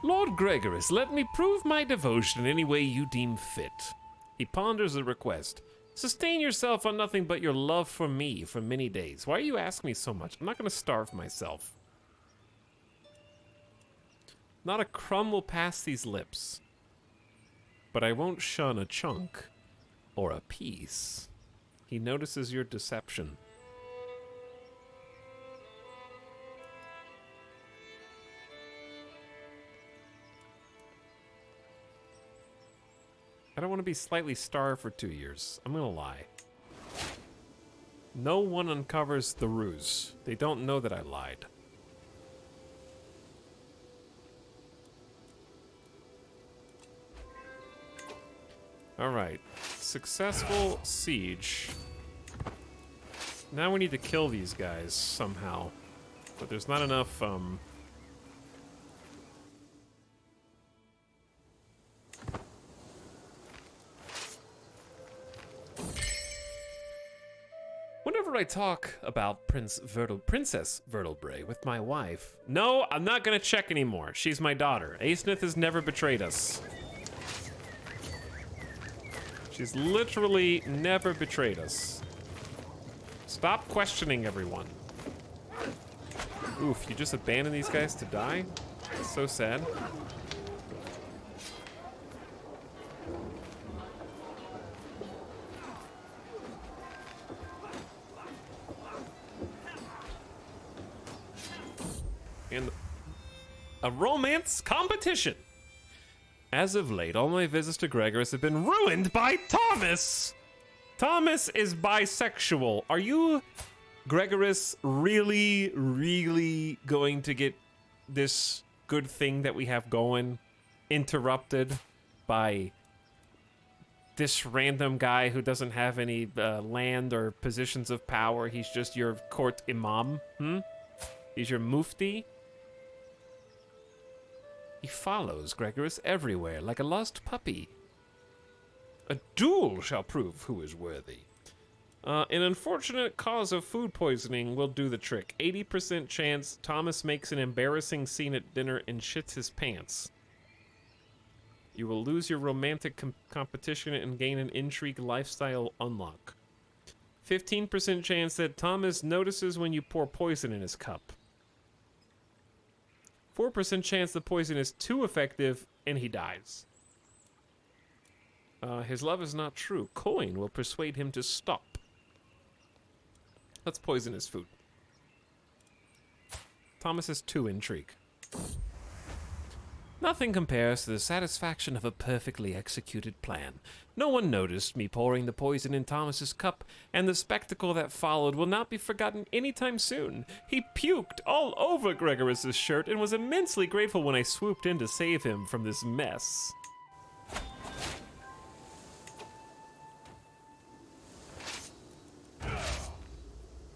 Lord Gregorus, let me prove my devotion any way you deem fit. He ponders the request. Sustain yourself on nothing but your love for me for many days. Why are you asking me so much? I'm not going to starve myself. Not a crumb will pass these lips. But I won't shun a chunk or a piece. He notices your deception. I don't want to be slightly starved for 2 years. I'm gonna lie. No one uncovers the ruse. They don't know that I lied. Alright. Successful siege. Now we need to kill these guys somehow. But there's not enough, Whenever I talk about Princess Vertelbray with my wife... No, I'm not gonna check anymore. She's my daughter. Aesnith has never betrayed us. She's literally never betrayed us. Stop questioning everyone. Oof, you just abandon these guys to die? It's so sad. And a romance competition. As of late, all my visits to Gregorus have been ruined by Thomas. Thomas is bisexual. Are you, Gregorus, really going to get this good thing that we have going interrupted by this random guy who doesn't have any land or positions of power? He's just your court imam. He's your mufti. He follows Gregorus everywhere like a lost puppy. A duel shall prove who is worthy. An unfortunate cause of food poisoning will do the trick. 80% chance Thomas makes an embarrassing scene at dinner and shits his pants. You will lose your romantic competition and gain an intrigue lifestyle unlock. 15% chance that Thomas notices when you pour poison in his cup. 4% chance the poison is too effective and he dies. His love is not true. Coin will persuade him to stop. Let's poison his food. Thomas has 2 intrigue. Nothing compares to the satisfaction of a perfectly executed plan. No one noticed me pouring the poison in Thomas's cup, and the spectacle that followed will not be forgotten anytime soon. He puked all over Gregorus's shirt and was immensely grateful when I swooped in to save him from this mess.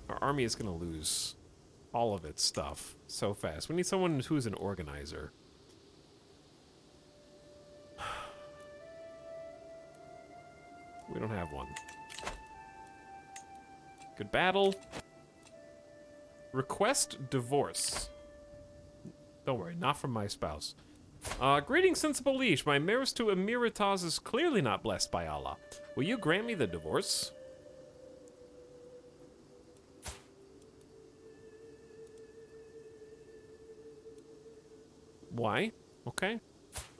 Our army is going to lose all of its stuff so fast. We need someone who's an organizer. We don't have one. Good battle. Request divorce. Don't worry, not from my spouse. Greetings, sensible liege. My marriage to Emirataz is clearly not blessed by Allah. Will you grant me the divorce? Why? Okay.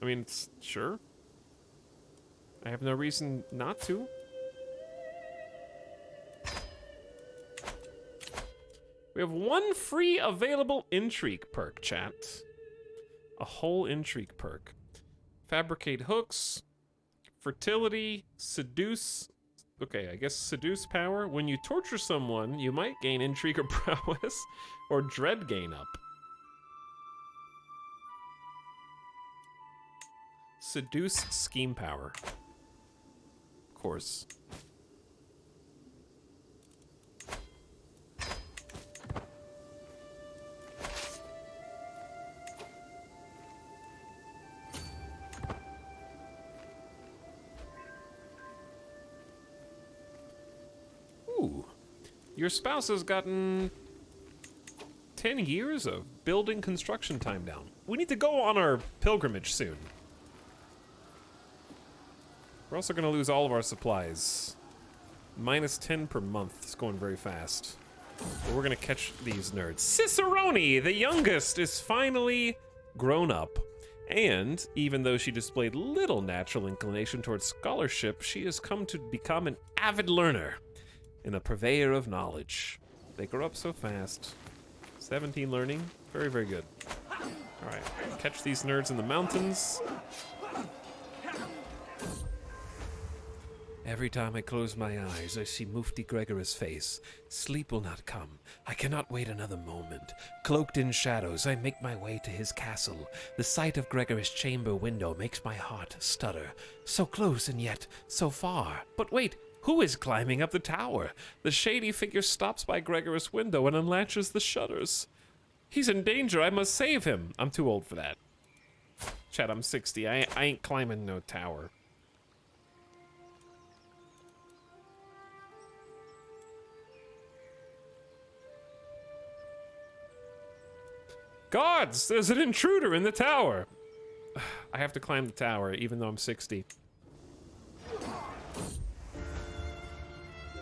I mean, sure. I have no reason not to. We have one free available intrigue perk, chat. A whole intrigue perk. Fabricate hooks. Fertility. Seduce. Okay, I guess seduce power. When you torture someone, you might gain intrigue or prowess. Or dread gain up. Seduce scheme power. Of course. Ooh. Your spouse has gotten 10 years of building construction time down. We need to go on our pilgrimage soon. We're also going to lose all of our supplies. Minus 10 per month. It's going very fast. But we're going to catch these nerds. Cicerone, the youngest, is finally grown up. And even though she displayed little natural inclination towards scholarship, she has come to become an avid learner and a purveyor of knowledge. They grow up so fast. 17 learning. Very, very good. All right. Catch these nerds in the mountains. Every time I close my eyes, I see Mufti Gregor's face. Sleep will not come. I cannot wait another moment. Cloaked in shadows, I make my way to his castle. The sight of Gregor's chamber window makes my heart stutter. So close and yet so far. But wait, who is climbing up the tower? The shady figure stops by Gregor's window and unlatches the shutters. He's in danger. I must save him. I'm too old for that. Chat, I'm 60. I ain't climbing no tower. Gods, there's an intruder in the tower. I have to climb the tower, even though I'm 60.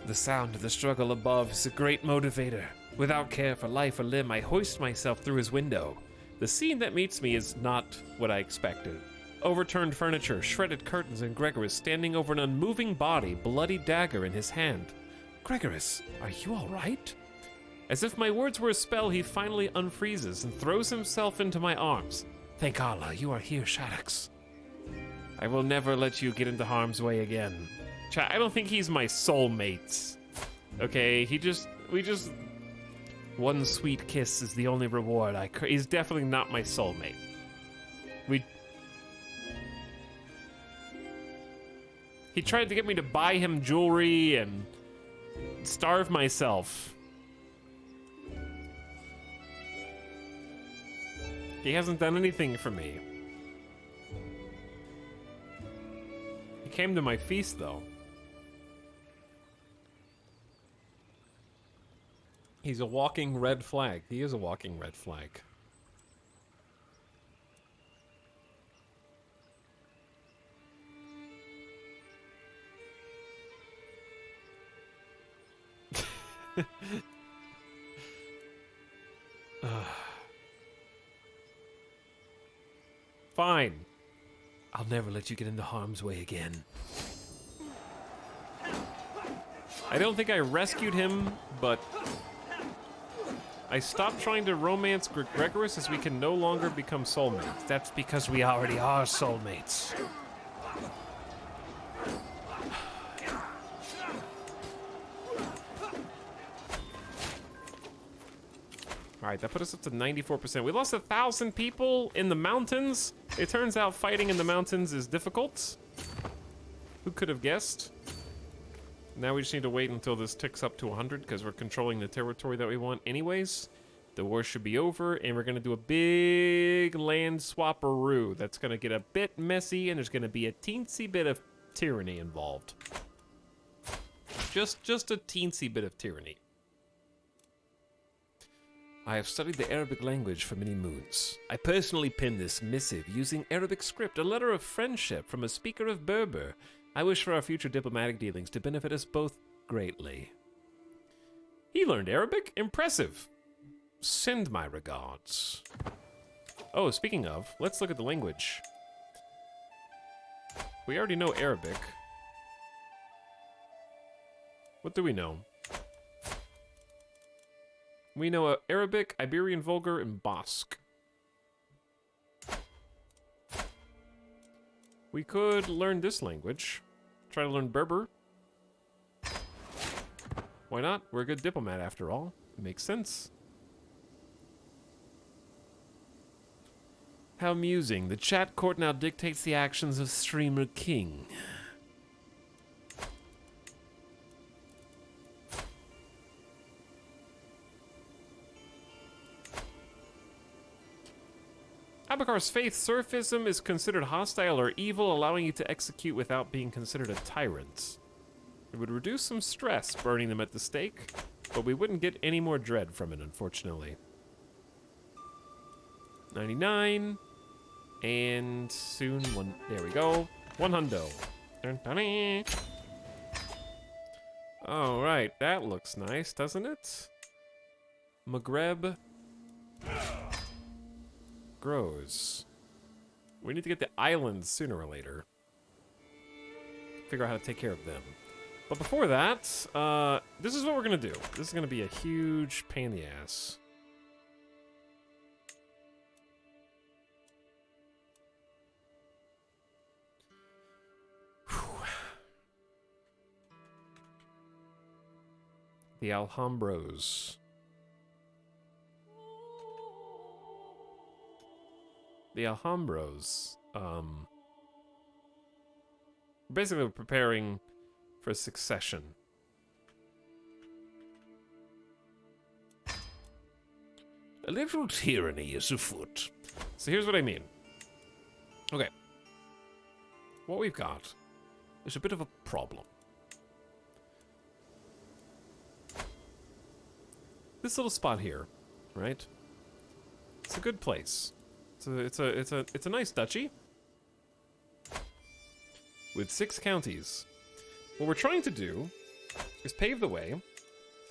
The sound of the struggle above is a great motivator. Without care for life or limb, I hoist myself through his window. The scene that meets me is not what I expected. Overturned furniture, shredded curtains, and Gregorus standing over an unmoving body, bloody dagger in his hand. Gregorus, are you all right? As if my words were a spell, he finally unfreezes and throws himself into my arms. Thank Allah, you are here, Etalyx. I will never let you get into harm's way again. I don't think he's my soulmate. Okay, one sweet kiss is the only reward he's definitely not my soulmate. He tried to get me to buy him jewelry and starve myself. He hasn't done anything for me. He came to my feast, though. He's a walking red flag. He is a walking red flag. Fine. I'll never let you get into harm's way again. I don't think I rescued him, but I stopped trying to romance Gregorus as we can no longer become soulmates. That's because we already are soulmates. Alright, that put us up to 94%. We lost 1,000 people in the mountains. It turns out fighting in the mountains is difficult. Who could have guessed? Now we just need to wait until this ticks up to 100 because we're controlling the territory that we want anyways. The war should be over, and we're going to do a big land swapperoo. That's going to get a bit messy, and there's going to be a teensy bit of tyranny involved. Just a teensy bit of tyranny. I have studied the Arabic language for many moons. I personally penned this missive using Arabic script, a letter of friendship from a speaker of Berber. I wish for our future diplomatic dealings to benefit us both greatly. He learned Arabic? Impressive. Send my regards. Oh, speaking of, let's look at the language. We already know Arabic. What do we know? We know Arabic, Iberian Vulgar, and Basque. We could learn this language. Try to learn Berber. Why not? We're a good diplomat after all. It makes sense. How amusing. The chat court now dictates the actions of Streamer King. Abakar's faith, Surfism, is considered hostile or evil, allowing you to execute without being considered a tyrant. It would reduce some stress burning them at the stake, but we wouldn't get any more dread from it, unfortunately. 99, and soon one. There we go. 100. All right, that looks nice, doesn't it? Maghreb grows. We need to get the islands sooner or later. Figure out how to take care of them. But before that, this is what we're gonna do. This is gonna be a huge pain in the ass. The Alhambros. The Alhambros, basically we're preparing for succession. A little tyranny is afoot. So here's what I mean. Okay. What we've got is a bit of a problem. This little spot here, right? It's a good place. It's a nice duchy with 6 counties. What we're trying to do is pave the way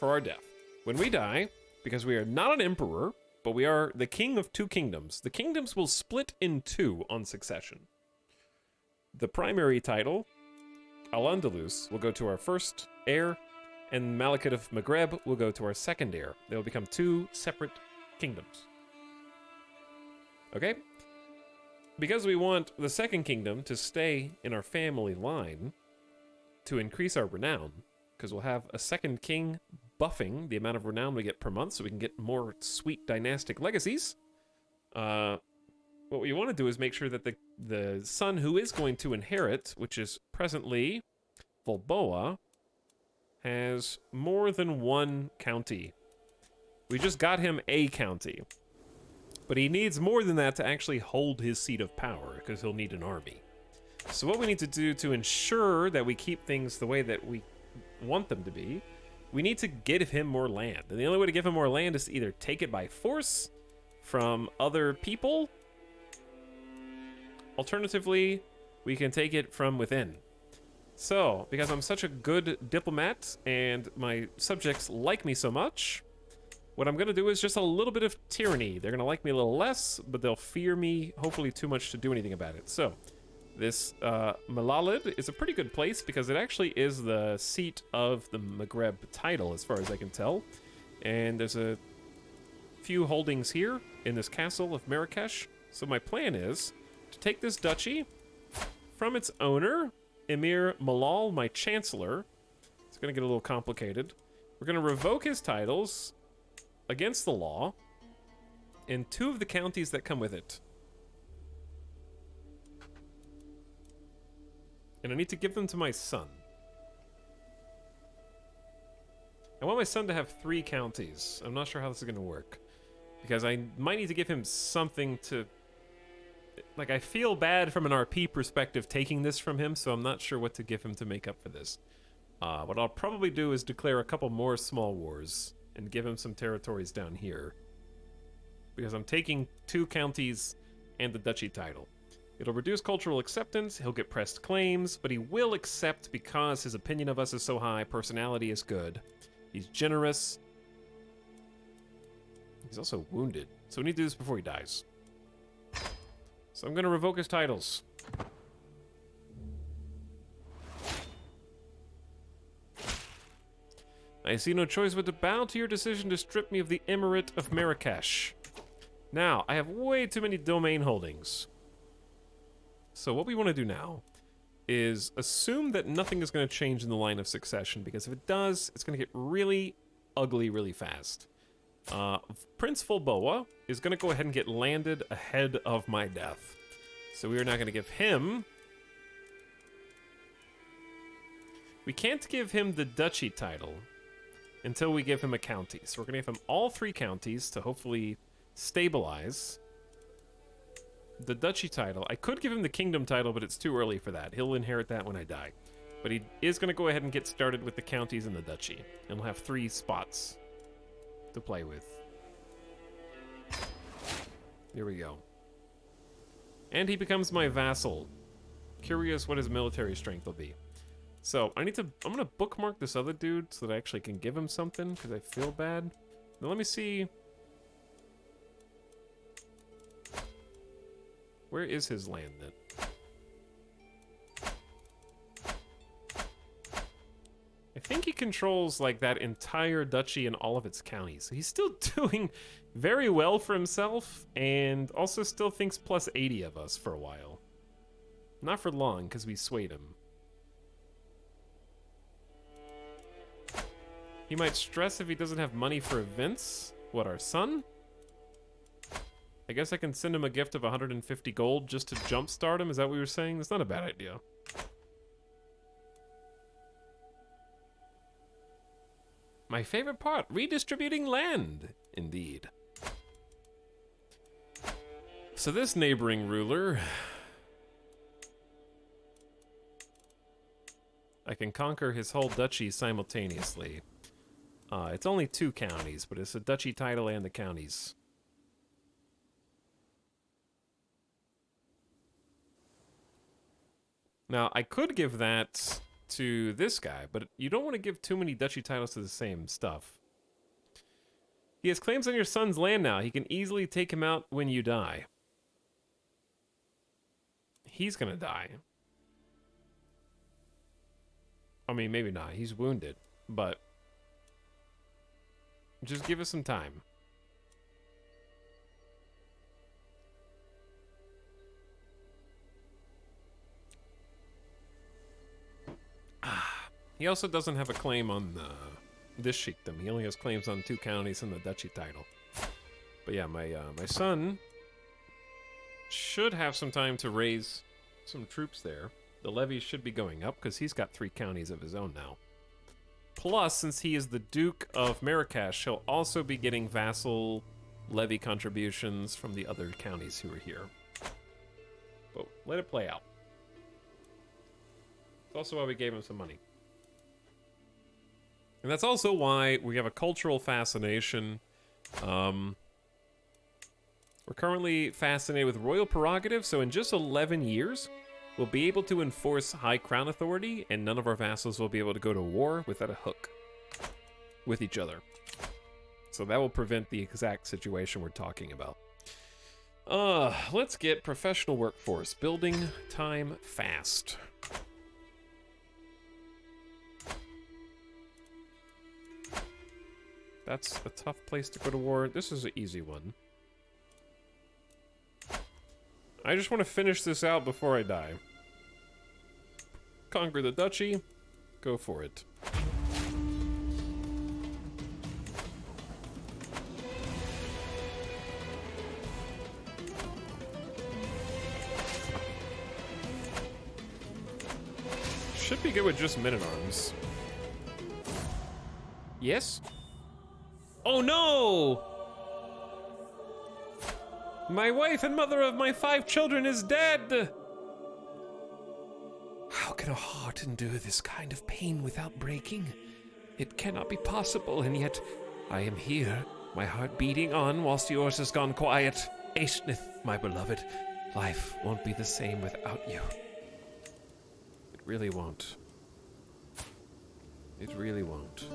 for our death. When we die, because we are not an emperor, but we are the king of 2 kingdoms, the kingdoms will split in 2 on succession. The primary title, Al-Andalus, will go to our first heir, and Malakit of Maghreb will go to our second heir. They will become 2 separate kingdoms. Okay? Because we want the second kingdom to stay in our family line to increase our renown, because we'll have a second king buffing the amount of renown we get per month so we can get more sweet dynastic legacies. What we want to do is make sure that the son who is going to inherit, which is presently Volboa, has more than 1 county. We just got him a county. But he needs more than that to actually hold his seat of power, because he'll need an army. So what we need to do to ensure that we keep things the way that we want them to be, we need to give him more land. And the only way to give him more land is to either take it by force from other people. Alternatively, we can take it from within. So, because I'm such a good diplomat and my subjects like me so much, what I'm going to do is just a little bit of tyranny. They're going to like me a little less, but they'll fear me hopefully too much to do anything about it. So, this Malalid is a pretty good place because it actually is the seat of the Maghreb title, as far as I can tell. And there's a few holdings here in this castle of Marrakesh. So my plan is to take this duchy from its owner, Emir Malal, my chancellor. It's going to get a little complicated. We're going to revoke his titles against the law in 2 of the counties that come with it. And I need to give them to my son. I want my son to have 3 counties. I'm not sure how this is going to work. Because I might need to give him something to... Like, I feel bad from an RP perspective taking this from him, so I'm not sure what to give him to make up for this. What I'll probably do is declare a couple more small wars and give him some territories down here. Because I'm taking 2 counties and the duchy title. It'll reduce cultural acceptance, he'll get pressed claims, but he will accept because his opinion of us is so high, personality is good, he's generous. He's also wounded, so we need to do this before he dies. So I'm gonna revoke his titles. I see no choice but to bow to your decision to strip me of the Emirate of Marrakesh. Now, I have way too many domain holdings. So what we want to do now is assume that nothing is going to change in the line of succession, because if it does, it's going to get really ugly really fast. Prince Fulboa is going to go ahead and get landed ahead of my death. So we are now going to give him... We can't give him the duchy title until we give him a county. So we're going to give him all 3 counties to hopefully stabilize. The duchy title. I could give him the kingdom title, but it's too early for that. He'll inherit that when I die. But he is going to go ahead and get started with the counties and the duchy. And we'll have 3 spots to play with. Here we go. And he becomes my vassal. Curious what his military strength will be. So, I'm going to bookmark this other dude so that I actually can give him something, because I feel bad. Now let me see... Where is his land, then? I think he controls, like, that entire duchy and all of its counties. So he's still doing very well for himself, and also still thinks plus 80 of us for a while. Not for long, because we swayed him. He might stress if he doesn't have money for events. What, our son? I guess I can send him a gift of 150 gold just to jumpstart him. Is that what you were saying? That's not a bad idea. My favorite part, redistributing land. Indeed. So this neighboring ruler... I can conquer his whole duchy simultaneously. It's only 2 counties, but it's a duchy title and the counties. Now, I could give that to this guy, but you don't want to give too many duchy titles to the same stuff. He has claims on your son's land now. He can easily take him out when you die. He's gonna die. I mean, maybe not. He's wounded, but... Just give us some time. He also doesn't have a claim on this sheikdom. He only has claims on 2 counties and the duchy title. But yeah, my son should have some time to raise some troops there. The levies should be going up because he's got 3 counties of his own now. Plus, since he is the Duke of Marrakesh, he'll also be getting vassal levy contributions from the other counties who are here. But let it play out. It's also why we gave him some money. And that's also why we have a cultural fascination. We're currently fascinated with royal prerogative, so in just 11 years, we'll be able to enforce high crown authority, and none of our vassals will be able to go to war without a hook with each other. So that will prevent the exact situation we're talking about. Let's get professional workforce. Building time fast. That's a tough place to go to war. This is an easy one. I just want to finish this out before I die. Conquer the duchy. Go for it. Should be good with just men-at-arms. Yes? Oh no! My wife and mother of my 5 children is dead! How can can a heart endure this kind of pain without breaking? It cannot be possible, and yet I am here, my heart beating on whilst yours has gone quiet. Aeshnith, my beloved, life won't be the same without you. It really won't. It really won't.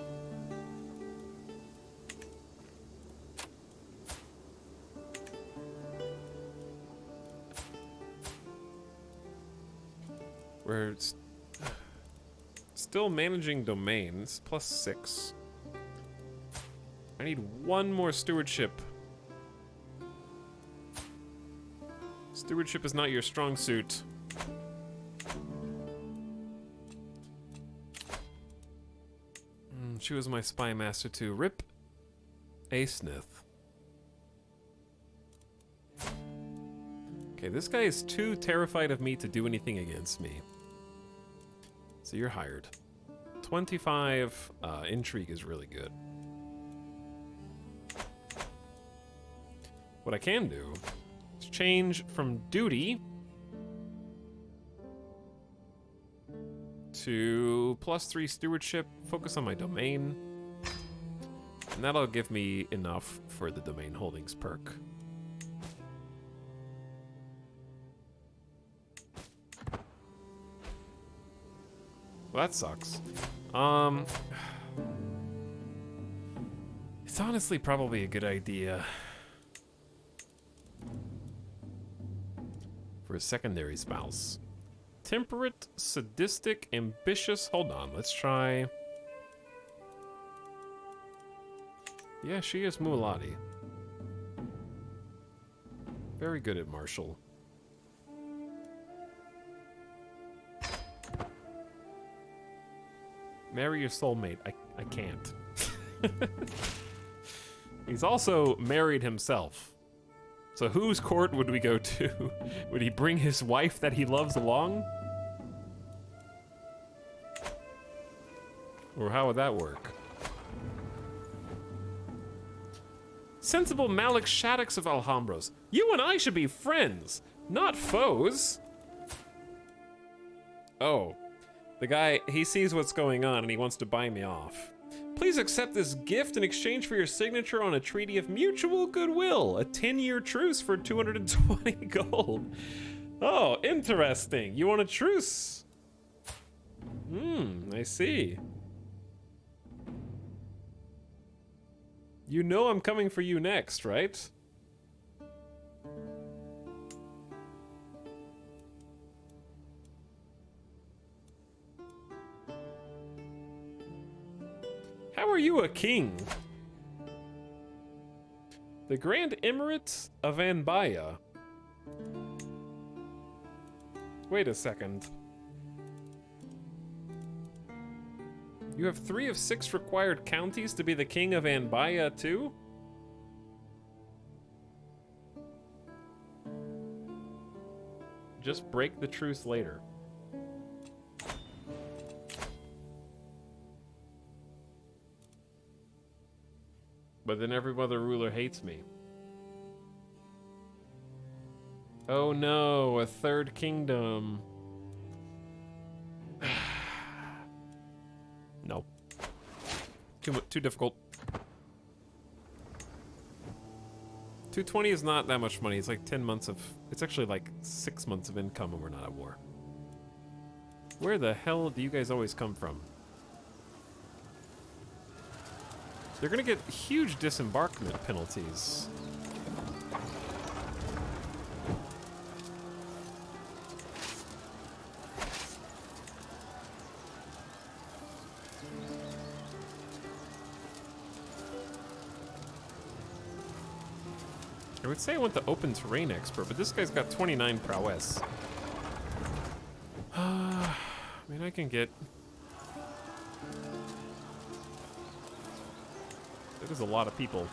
We're still managing domains, +6. I need one more stewardship. Stewardship is not your strong suit. She was my spy master too. Rip Aesnith. Okay, this guy is too terrified of me to do anything against me. So you're hired. 25 intrigue is really good. What I can do is change from duty to +3 stewardship, focus on my domain, and that'll give me enough for the domain holdings perk. Well, that sucks. It's honestly probably a good idea for a secondary spouse. Temperate, sadistic, ambitious. Hold on, let's try. Yeah, she is Mualati. Very good at martial. Marry your soulmate. I can't. He's also married himself. So whose court would we go to? Would he bring his wife that he loves along? Or how would that work? Sensible Malik Shaddix of Alhambros. You and I should be friends, not foes. Oh. The guy, he sees what's going on and he wants to buy me off. Please accept this gift in exchange for your signature on a treaty of mutual goodwill. A 10-year truce for 220 gold. Oh, interesting. You want a truce? I see. You know I'm coming for you next, right? How are you a king? The Grand Emirate of Anbaya. Wait a second. You have 3 of 6 required counties to be the king of Anbaya too? Just break the truce later. But then every other ruler hates me. Oh no, a third kingdom. No. Too difficult. 220 is not that much money. It's like 10 months of... It's actually like 6 months of income and we're not at war. Where the hell do you guys always come from? They're gonna get huge disembarkment penalties. I would say I want the open terrain expert, but this guy's got 29 prowess. I mean, I can get... That is a lot of people.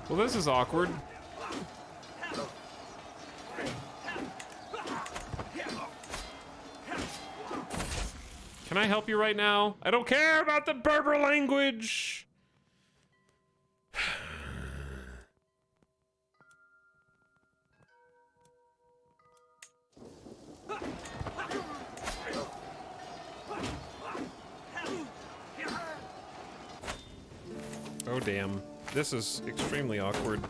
Well, this is awkward. Can I help you right now? I don't care about the Berber language! Oh, damn. This is extremely awkward.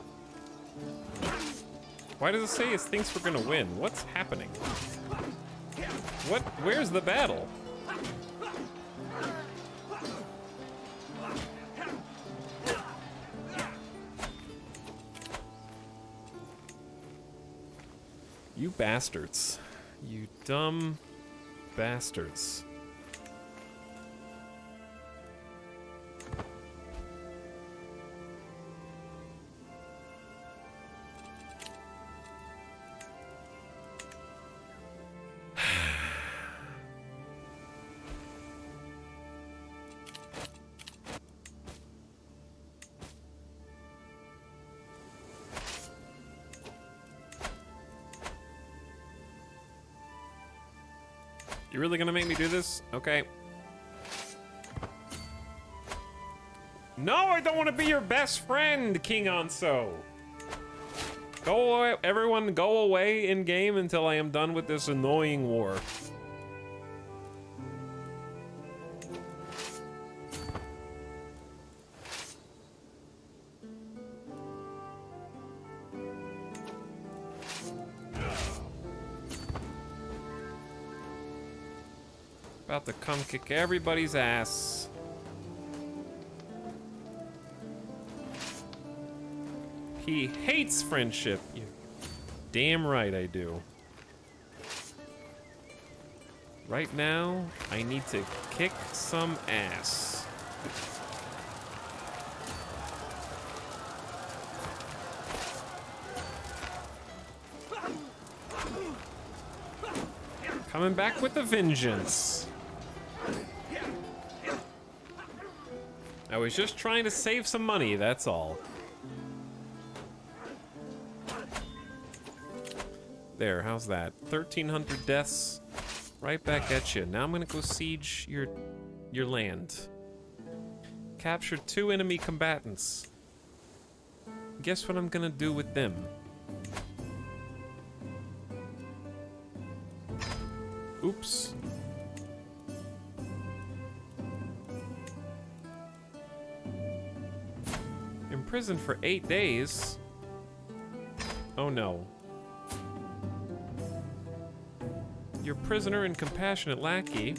Why does it say it thinks we're gonna win? What's happening? What? Where's the battle? You bastards. You dumb bastards. You really gonna make me do this? Okay. No, I don't want to be your best friend, King Anso. Go away, everyone go away in game until I am done with this annoying war. About to come kick everybody's ass. He hates friendship. You damn right I do. Right now, I need to kick some ass. Coming back with a vengeance. I was just trying to save some money, that's all. There, how's that? 1,300 deaths. Right back at you. Now I'm gonna go siege your land. Capture 2 enemy combatants. Guess what I'm gonna do with them? Oops. Imprisoned for 8 days? Oh no. Your prisoner and compassionate lackey.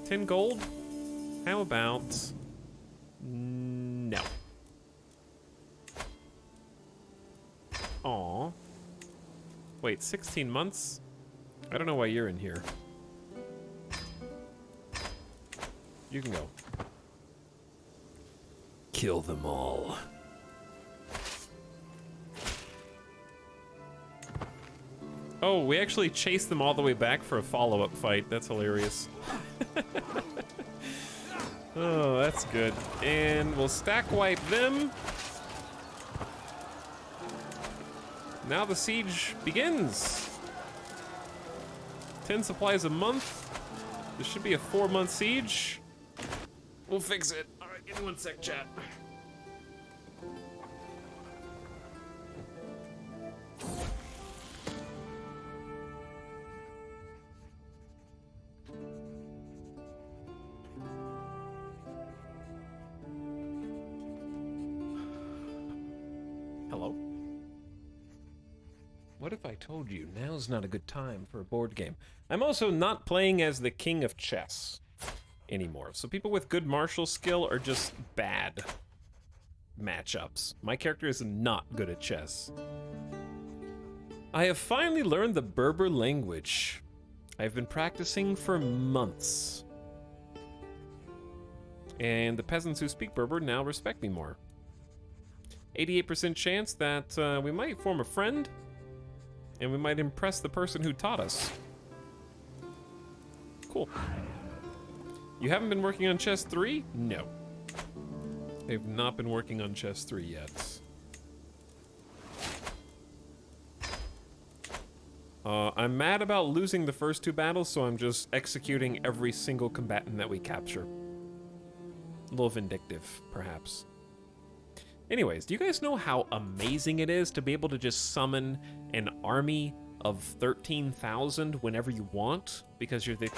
10 gold? How about... no. Aw. Wait, 16 months? I don't know why you're in here. You can go. Kill them all. Oh, we actually chased them all the way back for a follow-up fight. That's hilarious. Oh, that's good. And we'll stack wipe them. Now the siege begins. 10 supplies a month. This should be a 4-month siege. We'll fix it. All right, give me 1 sec, chat. Hello? What if I told you now's not a good time for a board game? I'm also not playing as the king of chess anymore. So people with good martial skill are just bad matchups. My character is not good at chess. I have finally learned the Berber language. I've been practicing for months. And the peasants who speak Berber now respect me more. 88% chance that we might form a friend, and we might impress the person who taught us. Cool. You haven't been working on chess 3? No. They've not been working on chess 3 yet. I'm mad about losing the first 2 battles, so I'm just executing every single combatant that we capture. A little vindictive, perhaps. Anyways, do you guys know how amazing it is to be able to just summon an army of 13,000 whenever you want, because you're the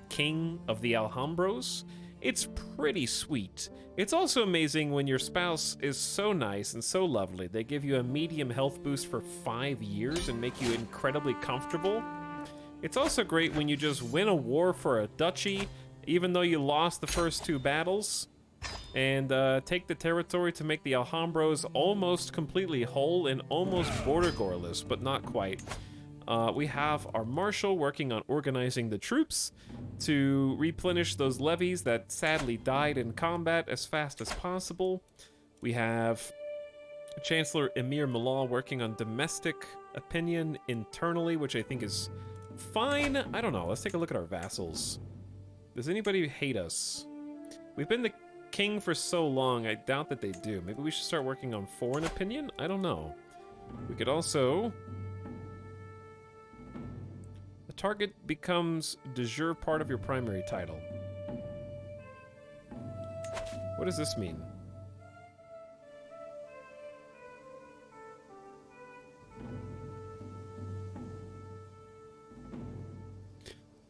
king of the Alhambros? It's pretty sweet. It's also amazing when your spouse is so nice and so lovely. They give you a medium health boost for 5 years and make you incredibly comfortable. It's also great when you just win a war for a duchy, even though you lost the first 2 battles, and take the territory to make the Alhambros almost completely whole and almost border-goreless, but not quite. We have our marshal working on organizing the troops to replenish those levies that sadly died in combat as fast as possible. We have Chancellor Emir Malal working on domestic opinion internally, which I think is fine. I don't know. Let's take a look at our vassals. Does anybody hate us? We've been the king for so long, I doubt that they do. Maybe we should start working on foreign opinion? I don't know. We could also... The target becomes de jure part of your primary title. What does this mean?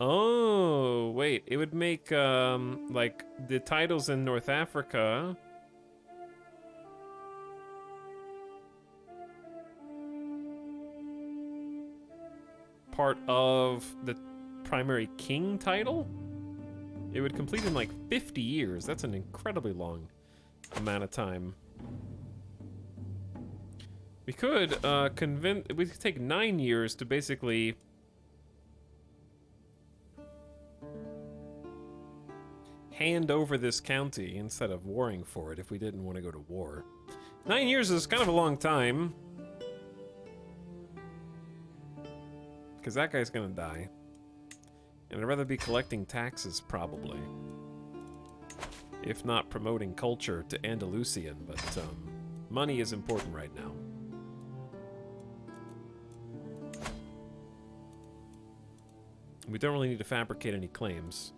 Oh, wait. It would make, like, the titles in North Africa... part of the primary king title? It would complete in, like, 50 years. That's an incredibly long amount of time. We could, we could take 9 years to basically... hand over this county instead of warring for it if we didn't want to go to war. 9 years is kind of a long time. Because that guy's gonna die. And I'd rather be collecting taxes, probably. If not promoting culture to Andalusian, but money is important right now. We don't really need to fabricate any claims.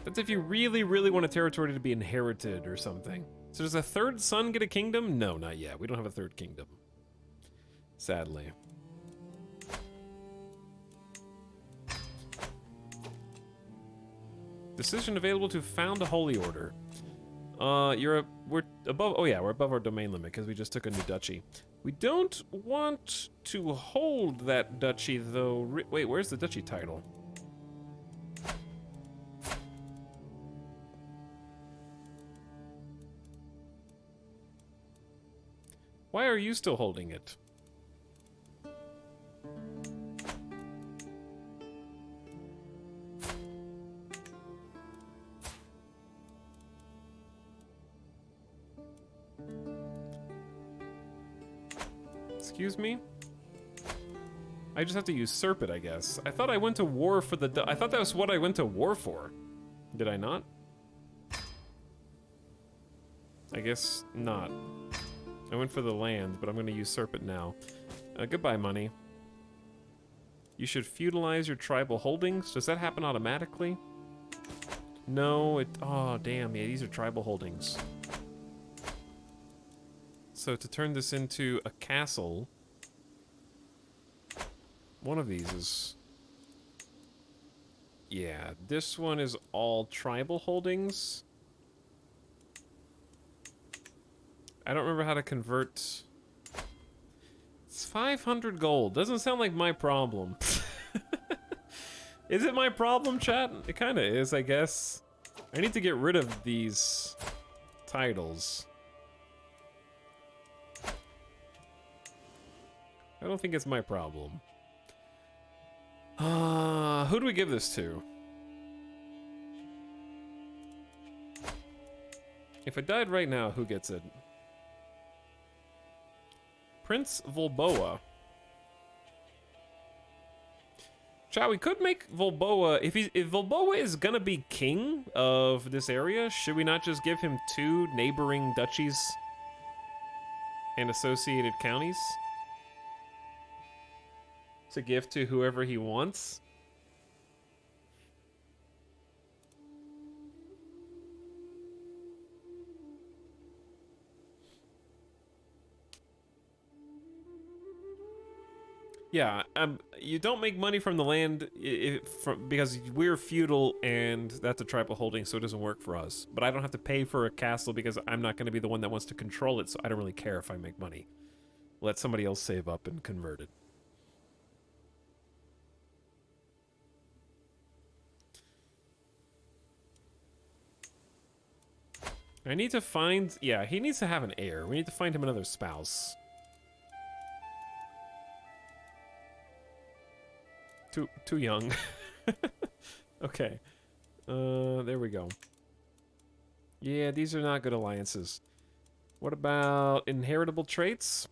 That's if you really, really want a territory to be inherited or something. So does a 3rd son get a kingdom? No, not yet. We don't have a 3rd kingdom. Sadly. Decision available to found a holy order. We're above, oh yeah, we're above our domain limit because we just took a new duchy. We don't want to hold that duchy though. Wait, where's the duchy title? Why are you still holding it? Excuse me? I just have to usurp it, I guess. I thought I went to war for the... I thought that was what I went to war for. Did I not? I guess not. I went for the land, but I'm going to usurp it now. Goodbye, money. You should feudalize your tribal holdings. Does that happen automatically? No, it... Oh, damn. Yeah, these are tribal holdings. So to turn this into a castle, one of these is... Yeah, this one is all tribal holdings. I don't remember how to convert... It's 500 gold. Doesn't sound like my problem. Is it my problem, chat? It kind of is, I guess. I need to get rid of these titles. I don't think it's my problem. Who do we give this to? If I died right now, who gets it? Prince Volboa. Chat, we could make Volboa... If Volboa is gonna be king of this area, should we not just give him 2 neighboring duchies and associated counties? to give to whoever he wants. Yeah, you don't make money from the land because we're feudal and that's a tribal holding, so it doesn't work for us. But I don't have to pay for a castle because I'm not going to be the one that wants to control it, so I don't really care if I make money. Let somebody else save up and convert it. I need to find... Yeah, he needs to have an heir. We need to find him another spouse. Too young. Okay. There we go. Yeah, these are not good alliances. What about inheritable traits?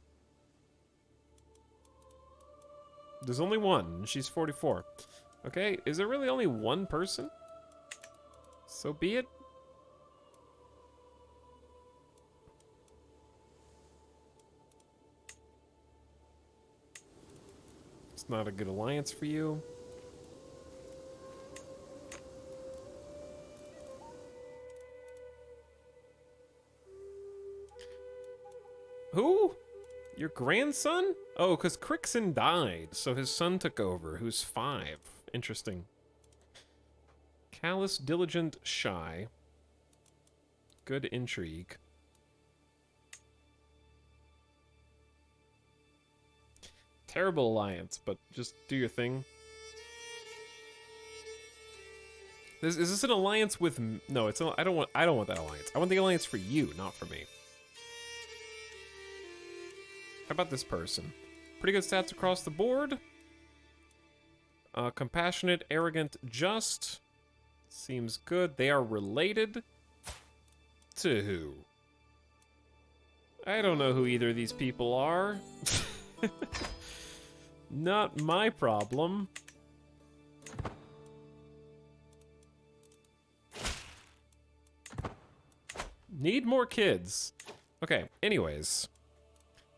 There's only one. She's 44. Okay, is there really only one person? So be it. It's not a good alliance for you. Who? Your grandson? Oh, because Crixon died, so his son took over, who's 5. Interesting. Callous, diligent, shy. Good intrigue. Terrible alliance, but just do your thing. Is this an alliance with... No, it's I don't want that alliance. I want the alliance for you, not for me. How about this person? Pretty good stats across the board. Compassionate, arrogant, just. Seems good. They are related to who? I don't know who either of these people are. Not my problem. Need more kids. Okay, anyways.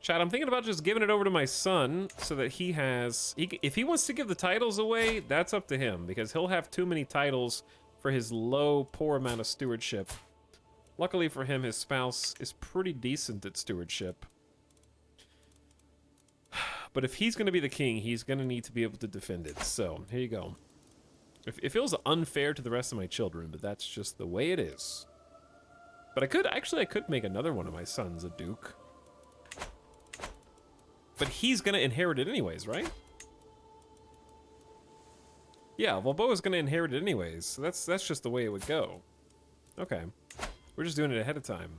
Chad, I'm thinking about just giving it over to my son so that he has... if he wants to give the titles away, that's up to him, because he'll have too many titles for his poor amount of stewardship. Luckily for him, his spouse is pretty decent at stewardship. But if he's going to be the king, he's going to need to be able to defend it. So, here you go. It feels unfair to the rest of my children, but that's just the way it is. But I could make another one of my sons a duke. But he's going to inherit it anyways, right? Yeah, Balboa's going to inherit it anyways. So that's just the way it would go. Okay. We're just doing it ahead of time.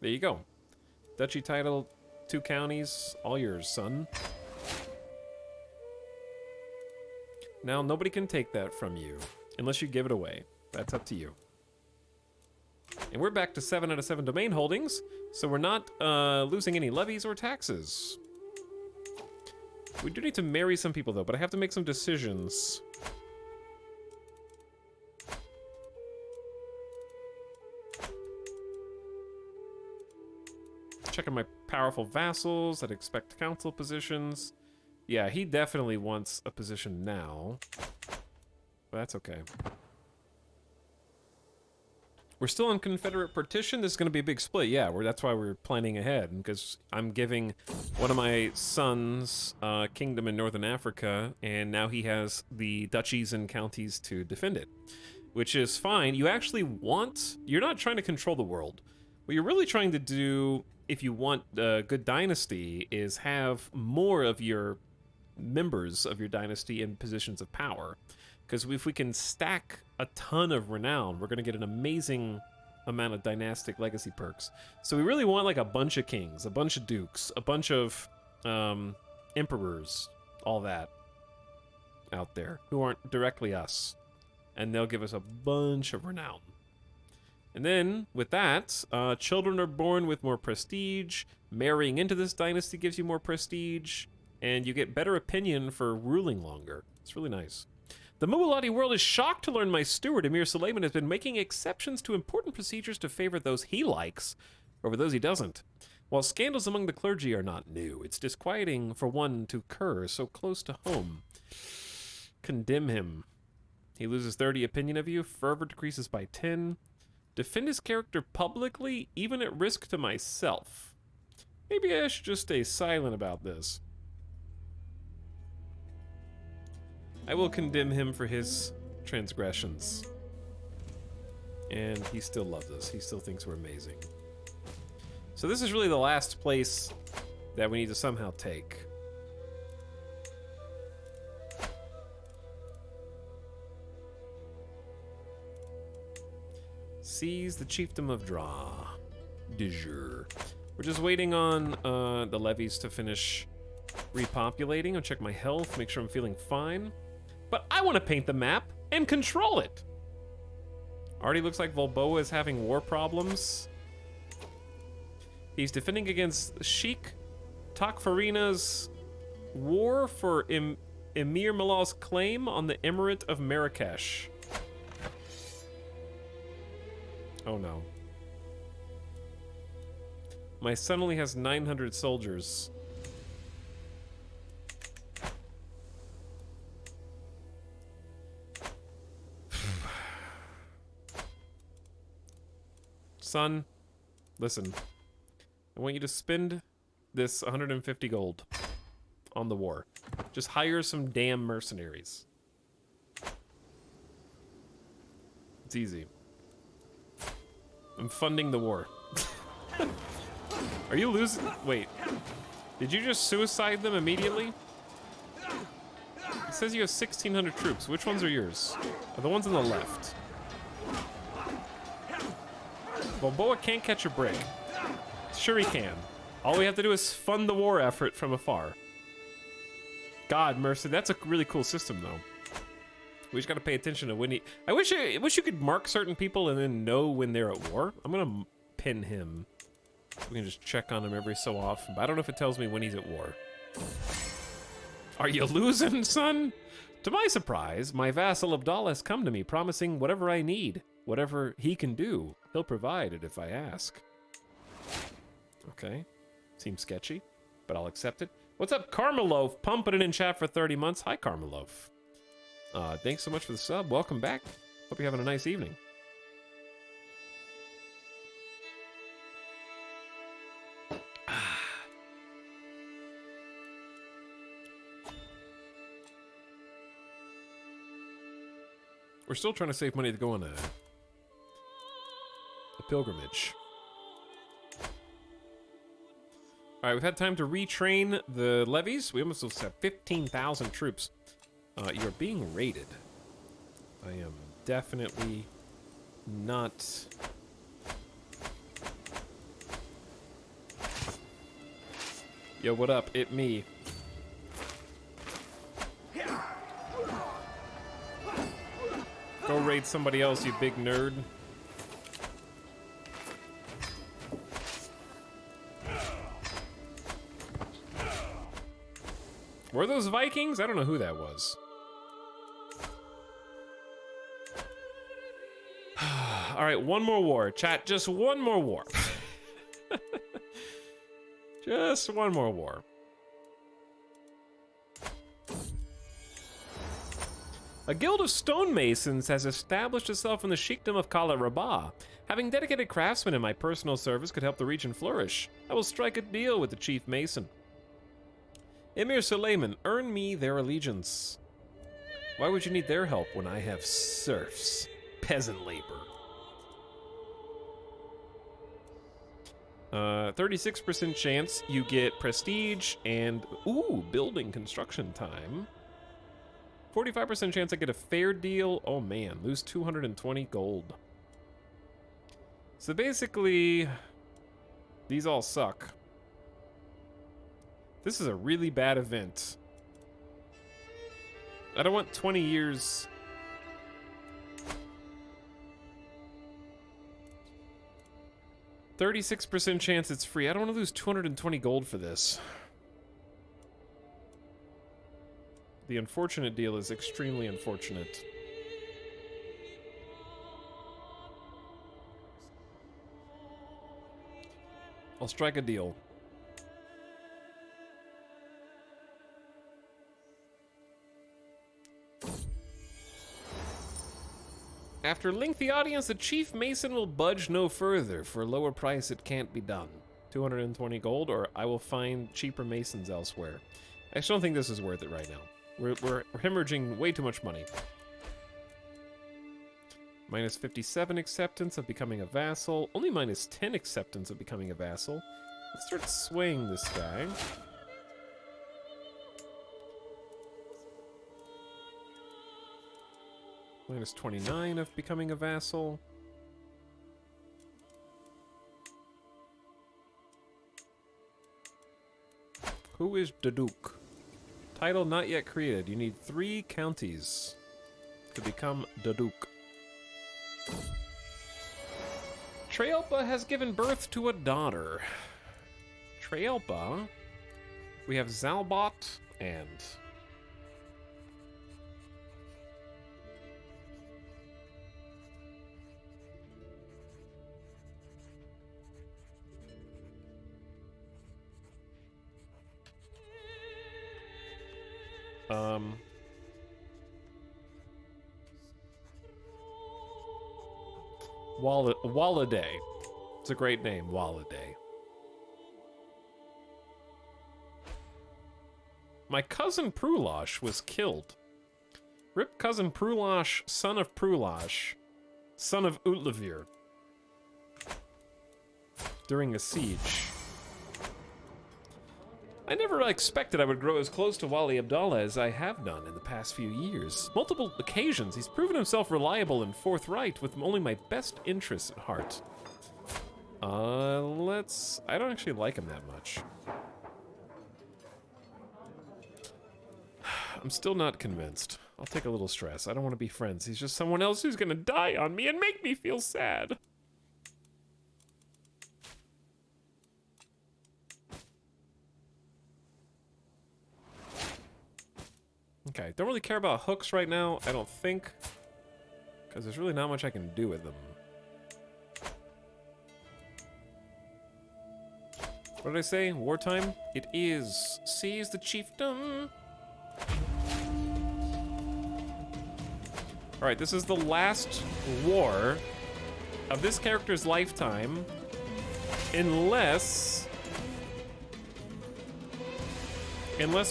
There you go. Duchy title, 2 counties, all yours, son. Now, nobody can take that from you, unless you give it away. That's up to you. And we're back to 7 out of 7 domain holdings, so we're not losing any levies or taxes. We do need to marry some people, though, but I have to make some decisions. Checking my powerful vassals that expect council positions. Yeah, he definitely wants a position now. But that's okay. We're still on Confederate partition. This is going to be a big split. Yeah, that's why we're planning ahead. Because I'm giving one of my sons a kingdom in Northern Africa, and now he has the duchies and counties to defend it. Which is fine. You actually want... You're not trying to control the world. What you're really trying to do, if you want a good dynasty, is have more of your members of your dynasty in positions of power. Because if we can stack a ton of renown, we're going to get an amazing amount of dynastic legacy perks. So we really want like a bunch of kings, a bunch of dukes, a bunch of emperors, all that out there who aren't directly us. And they'll give us a bunch of renown. And then, with that, children are born with more prestige. Marrying into this dynasty gives you more prestige. And you get better opinion for ruling longer. It's really nice. The Mualati world is shocked to learn my steward, Emir Suleiman, has been making exceptions to important procedures to favor those he likes over those he doesn't. While scandals among the clergy are not new, it's disquieting for one to occur so close to home. Condemn him. He loses 30 opinion of you. Fervor decreases by 10. Defend his character publicly, even at risk to myself. Maybe I should just stay silent about this. I will condemn him for his transgressions. And he still loves us. He still thinks we're amazing. So this is really the last place that we need to somehow take. Seize the chiefdom of Dra. De jure. We're just waiting on the levies to finish repopulating. I'll check my health, make sure I'm feeling fine. But I want to paint the map and control it. Already looks like Volboa is having war problems. He's defending against Sheikh Takfarina's war for Emir Malal's claim on the Emirate of Marrakesh. Oh no. My son only has 900 soldiers. Son, listen. I want you to spend this 150 gold on the war. Just hire some damn mercenaries. It's easy. I'm funding the war. Are you losing? Wait. Did you just suicide them immediately? It says you have 1,600 troops. Which ones are yours? Are the ones on the left? Balboa can't catch a break. Sure he can. All we have to do is fund the war effort from afar. God, Mercy, that's a really cool system, though. We just gotta pay attention to when he... I wish you could mark certain people and then know when they're at war. I'm gonna pin him. We can just check on him every so often, but I don't know if it tells me when he's at war. Are you losing, son? To my surprise, my vassal Abdallah has come to me promising whatever I need. Whatever he can do, he'll provide it if I ask. Okay. Seems sketchy, but I'll accept it. What's up, Karmaloaf? Pumping it in chat for 30 months. Hi, Karmaloaf. Thanks so much for the sub. Welcome back. Hope you're having a nice evening. We're still trying to save money to go on a pilgrimage. All right, we've had time to retrain the levies. We almost have 15,000 troops. You're being raided. I am definitely not... Yo, what up? It me. Go raid somebody else, you big nerd. Were those Vikings? I don't know who that was. All right, one more war. Chat, just one more war. Just one more war. A guild of stonemasons has established itself in the Sheikdom of Kala Rabah. Having dedicated craftsmen in my personal service could help the region flourish. I will strike a deal with the chief mason. Emir Suleiman, earn me their allegiance. Why would you need their help when I have serfs? Peasant labor. 36% chance you get prestige and, ooh, building construction time. 45% chance I get a fair deal. Oh man, lose 220 gold. So basically, these all suck. This is a really bad event. I don't want 20 years. %36% chance it's free. I don't want to lose 220 gold for this. The unfortunate deal is extremely unfortunate. I'll strike a deal. After lengthy audience, the Chief Mason will budge no further. For a lower price, it can't be done. 220 gold, or I will find cheaper Masons elsewhere. I just don't think this is worth it right now. We're hemorrhaging way too much money. Minus 57 acceptance of becoming a vassal. Only minus 10 acceptance of becoming a vassal. Let's start swaying this guy. Minus 29 of becoming a vassal. Who is the Duke? Title not yet created. You need 3 counties to become the Duke. Trealpa has given birth to a daughter. Trealpa. We have Zalbot and... Walladay. It's a great name, Walladay. My cousin Prulash was killed. Rip cousin Prulash, son of Prulash, son of Utlevir, during a siege. I never expected I would grow as close to Wali Abdallah as I have done in the past few years. Multiple occasions, he's proven himself reliable and forthright with only my best interests at heart. I don't actually like him that much. I'm still not convinced. I'll take a little stress. I don't want to be friends. He's just someone else who's gonna die on me and make me feel sad. Okay, don't really care about hooks right now, I don't think. Because there's really not much I can do with them. What did I say? Wartime? It is. Seize the chiefdom. Alright, this is the last war of this character's lifetime. Unless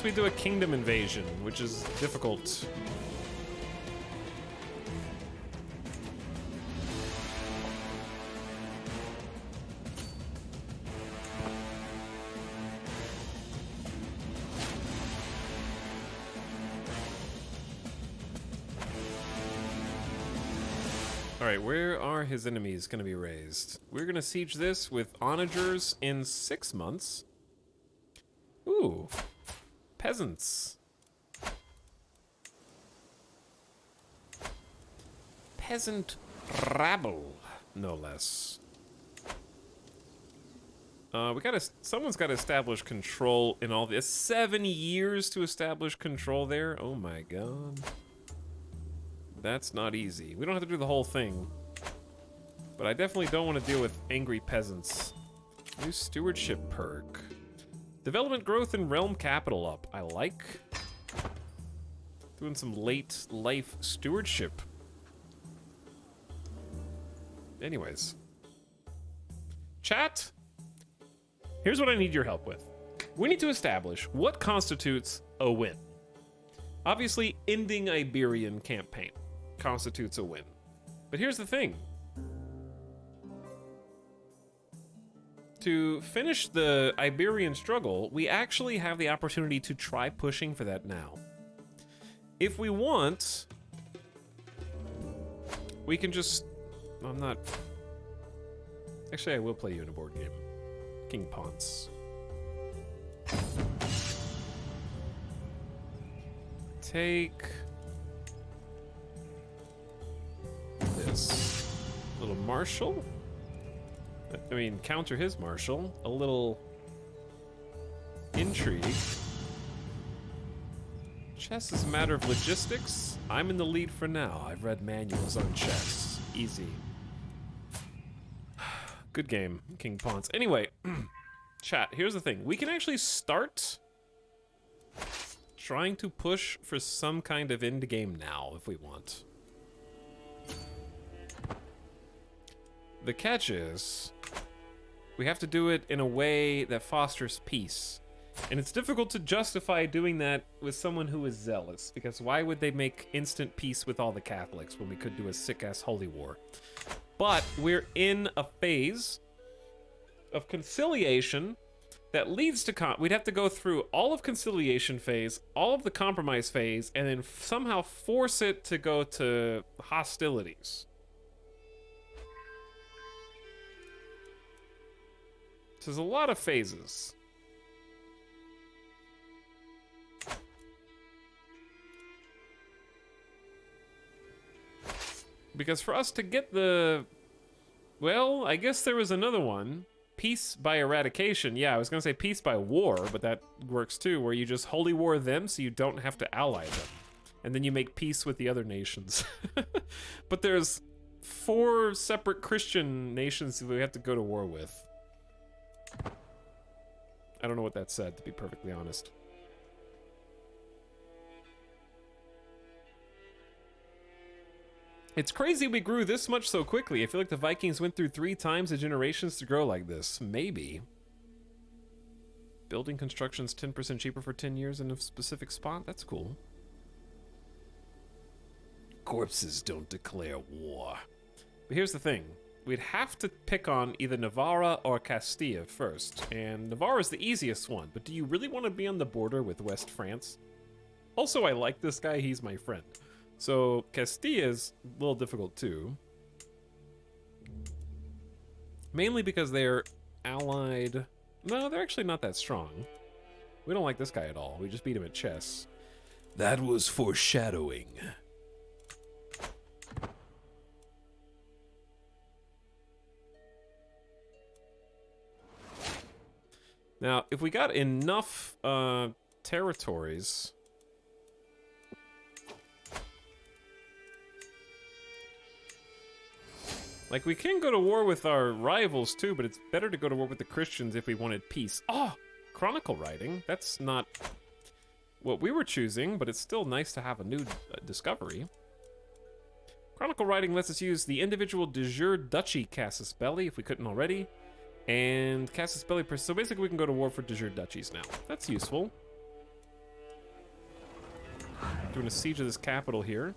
we do a kingdom invasion, which is difficult. Alright, where are his enemies going to be raised? We're going to siege this with onagers in 6 months. Ooh. Peasants. Peasant rabble, no less. Someone's gotta establish control in all this. 7 years to establish control there? Oh my god. That's not easy. We don't have to do the whole thing. But I definitely don't want to deal with angry peasants. New stewardship perk. Development growth and realm capital up. I like. Doing some late life stewardship. Anyways. Chat, here's what I need your help with. We need to establish what constitutes a win. Obviously, ending Iberian campaign constitutes a win. But here's the thing. To finish the Iberian struggle, we actually have the opportunity to try pushing for that now. If we want, we can just... I'm not... Actually, I will play you in a board game. King Ponce. Take... this. Little marshal? I mean, counter his marshal. A little intrigue. Chess is a matter of logistics. I'm in the lead for now. I've read manuals on chess. Easy. Good game, King Pawns. Anyway, chat, here's the thing. We can actually start trying to push for some kind of end game now if we want. The catch is, we have to do it in a way that fosters peace. And it's difficult to justify doing that with someone who is zealous, because why would they make instant peace with all the Catholics when we could do a sick-ass holy war? But we're in a phase of conciliation that leads to we'd have to go through all of conciliation phase, all of the compromise phase, and then somehow force it to go to hostilities. So there's a lot of phases. Because for us to get the... Well, I guess there was another one. Peace by eradication. Yeah, I was going to say peace by war, but that works too, where you just holy war them so you don't have to ally them. And then you make peace with the other nations. But there's 4 separate Christian nations that we have to go to war with. I don't know what that said, to be perfectly honest. It's crazy we grew this much so quickly. I feel like the Vikings went through 3 times the generations to grow like this. Maybe. Building construction's 10% cheaper for 10 years in a specific spot? That's cool. Corpses don't declare war. But here's the thing. We'd have to pick on either Navarra or Castilla first. And Navarra's the easiest one, but do you really want to be on the border with West France? Also, I like this guy. He's my friend. So, Castilla's a little difficult too. Mainly because they're allied... No, they're actually not that strong. We don't like this guy at all. We just beat him at chess. That was foreshadowing. Now, if we got enough territories... Like, we can go to war with our rivals, too, but it's better to go to war with the Christians if we wanted peace. Oh! Chronicle writing. That's not what we were choosing, but it's still nice to have a new discovery. Chronicle writing lets us use the individual de jure duchy Casus Belli, if we couldn't already. And Casus Belli... So basically, we can go to war for de jure duchies now. That's useful. Doing a siege of this capital here.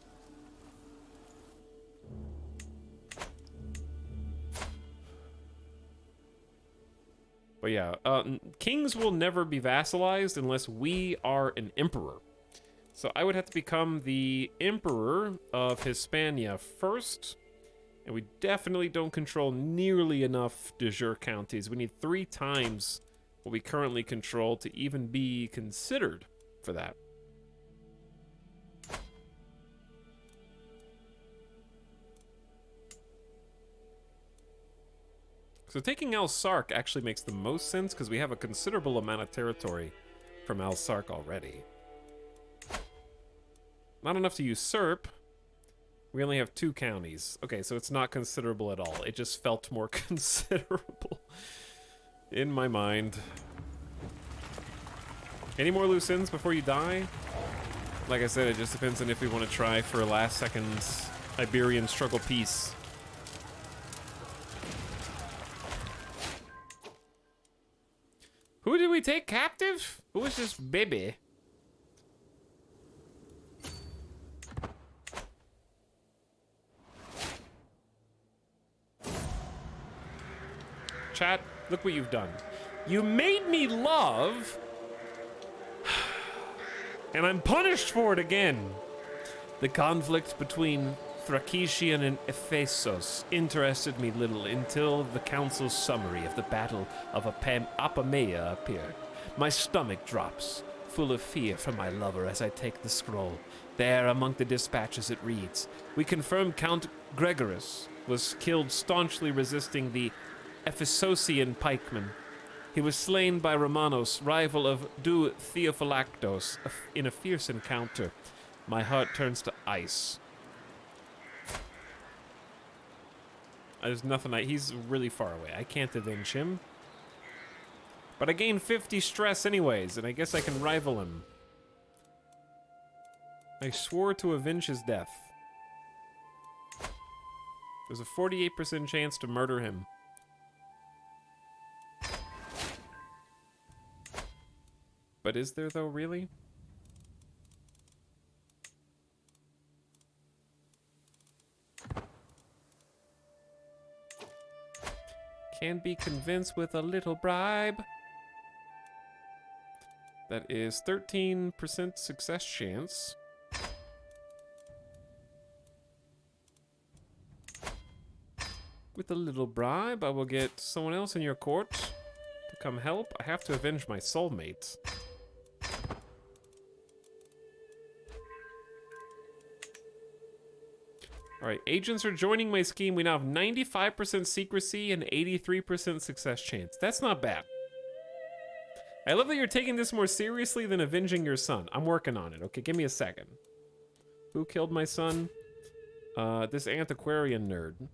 But yeah, kings will never be vassalized unless we are an emperor. So I would have to become the emperor of Hispania first. And we definitely don't control nearly enough de jure counties. We need 3 times what we currently control to even be considered for that. So taking Al Sark actually makes the most sense because we have a considerable amount of territory from Al Sark already. Not enough to usurp. We only have 2 counties. Okay, so it's not considerable at all. It just felt more considerable in my mind. Any more loose ends before you die? Like I said, it just depends on if we want to try for a last seconds Iberian struggle peace. Who did we take captive? Who is this baby? Chat, look what you've done. You made me love, and I'm punished for it again. The conflict between Thracian and Ephesus interested me little until the council's summary of the Battle of Apamea appeared. My stomach drops, full of fear for my lover as I take the scroll. There, among the dispatches, it reads, "We confirm Count Gregorus was killed staunchly resisting the Ephesosian pikemen. He was slain by Romanos, rival of Du Theophylactos, in a fierce encounter. My heart turns to ice. There's nothing he's really far away. I can't avenge him. But I gain 50 stress anyways, and I guess I can rival him. I swore to avenge his death. There's a 48% chance to murder him. But is there though, really? Can be convinced with a little bribe. That is 13% success chance. With a little bribe, I will get someone else in your court to come help. I have to avenge my soulmate. Alright, agents are joining my scheme. We now have 95% secrecy and 83% success chance. That's not bad. I love that you're taking this more seriously than avenging your son. I'm working on it. Okay, give me a second. Who killed my son? This antiquarian nerd.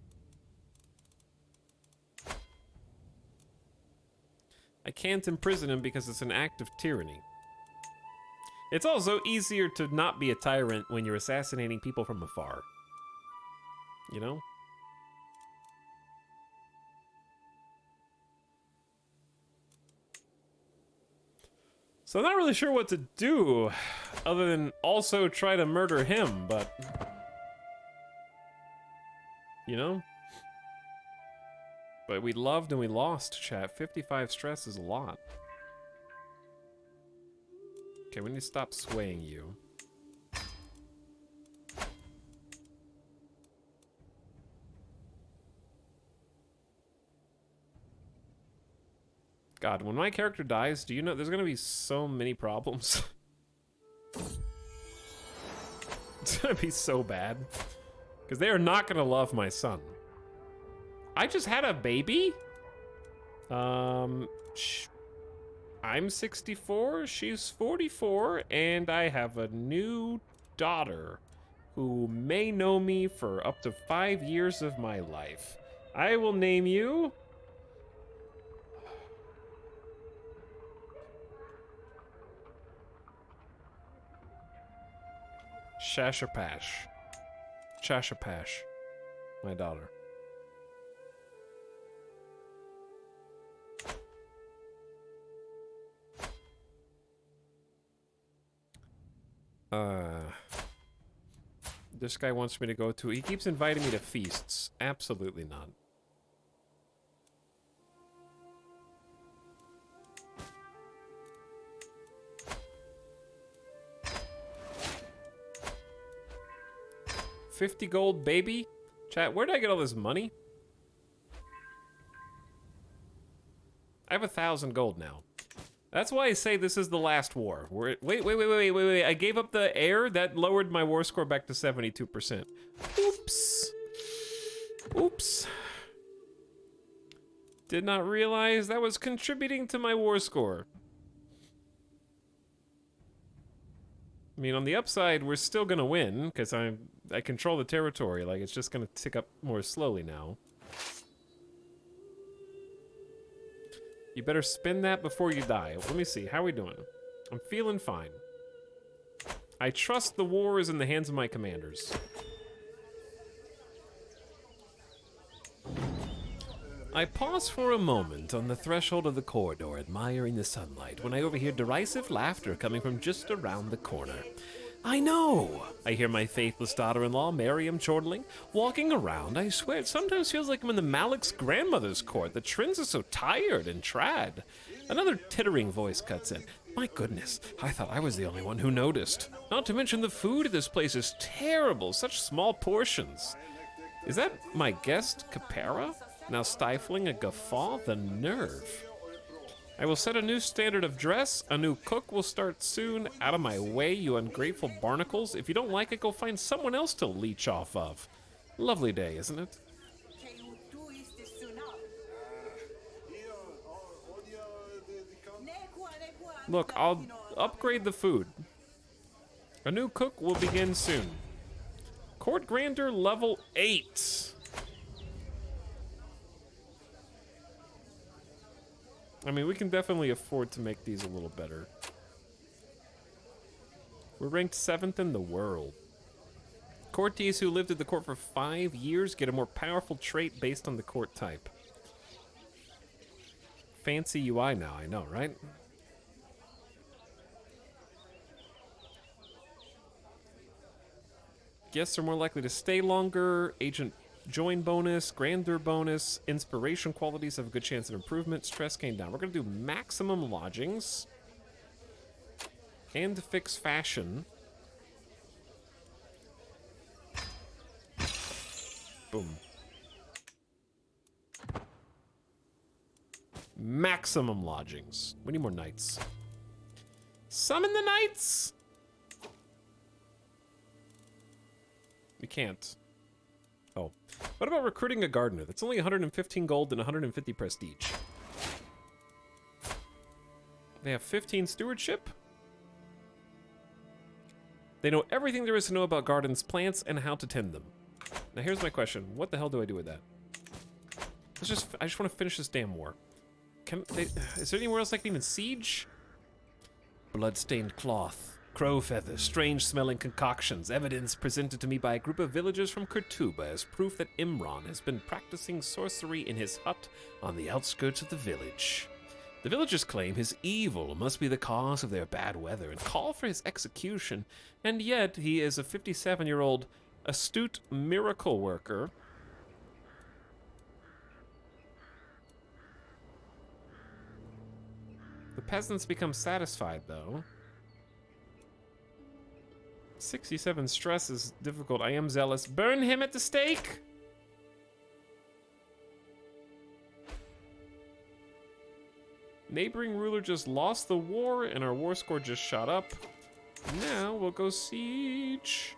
I can't imprison him because it's an act of tyranny. It's also easier to not be a tyrant when you're assassinating people from afar. You know? So I'm not really sure what to do other than also try to murder him, but... You know? But we loved and we lost, chat. 55 stress is a lot. Okay, we need to stop swaying you. God, when my character dies, do you know there's gonna be so many problems? It's gonna be so bad. Because they are not gonna love my son. I just had a baby? I'm 64, she's 44, and I have a new daughter who may know me for up to 5 years of my life. I will name you... Shashapash. Shashapash. My daughter. This guy wants me to go to... He keeps inviting me to feasts. Absolutely not. $50 gold, baby? Chat, where did I get all this money? I have 1,000 gold now. That's why I say this is the last war. Wait. I gave up the air. That lowered my war score back to 72%. Oops. Oops. Did not realize that was contributing to my war score. I mean, on the upside, we're still gonna win, because I control the territory. Like, it's just gonna tick up more slowly now. You better spin that before you die. Let me see. How are we doing? I'm feeling fine. I trust the war is in the hands of my commanders. I pause for a moment on the threshold of the corridor, admiring the sunlight, when I overhear derisive laughter coming from just around the corner. I know! I hear my faithless daughter-in-law, Miriam, chortling, walking around. I swear, it sometimes feels like I'm in the Malik's grandmother's court. The Trins are so tired and trad. Another tittering voice cuts in. My goodness, I thought I was the only one who noticed. Not to mention the food at this place is terrible, such small portions. Is that my guest, Capera? Now stifling a guffaw? The nerve. I will set a new standard of dress. A new cook will start soon. Out of my way, you ungrateful barnacles. If you don't like it, go find someone else to leech off of. Lovely day, isn't it? Look, I'll upgrade the food. A new cook will begin soon. Court Grander level 8. I mean, we can definitely afford to make these a little better. We're ranked 7th in the world. Courtiers who lived at the court for 5 years get a more powerful trait based on the court type. Fancy UI now, I know, right? Guests are more likely to stay longer. Agent join bonus, grandeur bonus, inspiration qualities have a good chance of improvement. Stress came down. We're going to do maximum lodgings and fix fashion. Boom. Maximum lodgings. We need more knights. Summon the knights! We can't. Oh. What about recruiting a gardener? That's only 115 gold and 150 prestige. They have 15 stewardship. They know everything there is to know about gardens, plants, and how to tend them. Now here's my question. What the hell do I do with that? I just want to finish this damn war. Is there anywhere else I can even siege? Blood-stained cloth, crow feathers, strange-smelling concoctions, evidence presented to me by a group of villagers from Kurtuba as proof that Imran has been practicing sorcery in his hut on the outskirts of the village. The villagers claim his evil must be the cause of their bad weather and call for his execution, and yet he is a 57-year-old astute miracle worker. The peasants become satisfied, though. 67 stress is difficult. I am zealous. Burn him at the stake! Neighboring ruler just lost the war, and our war score just shot up. Now we'll go siege.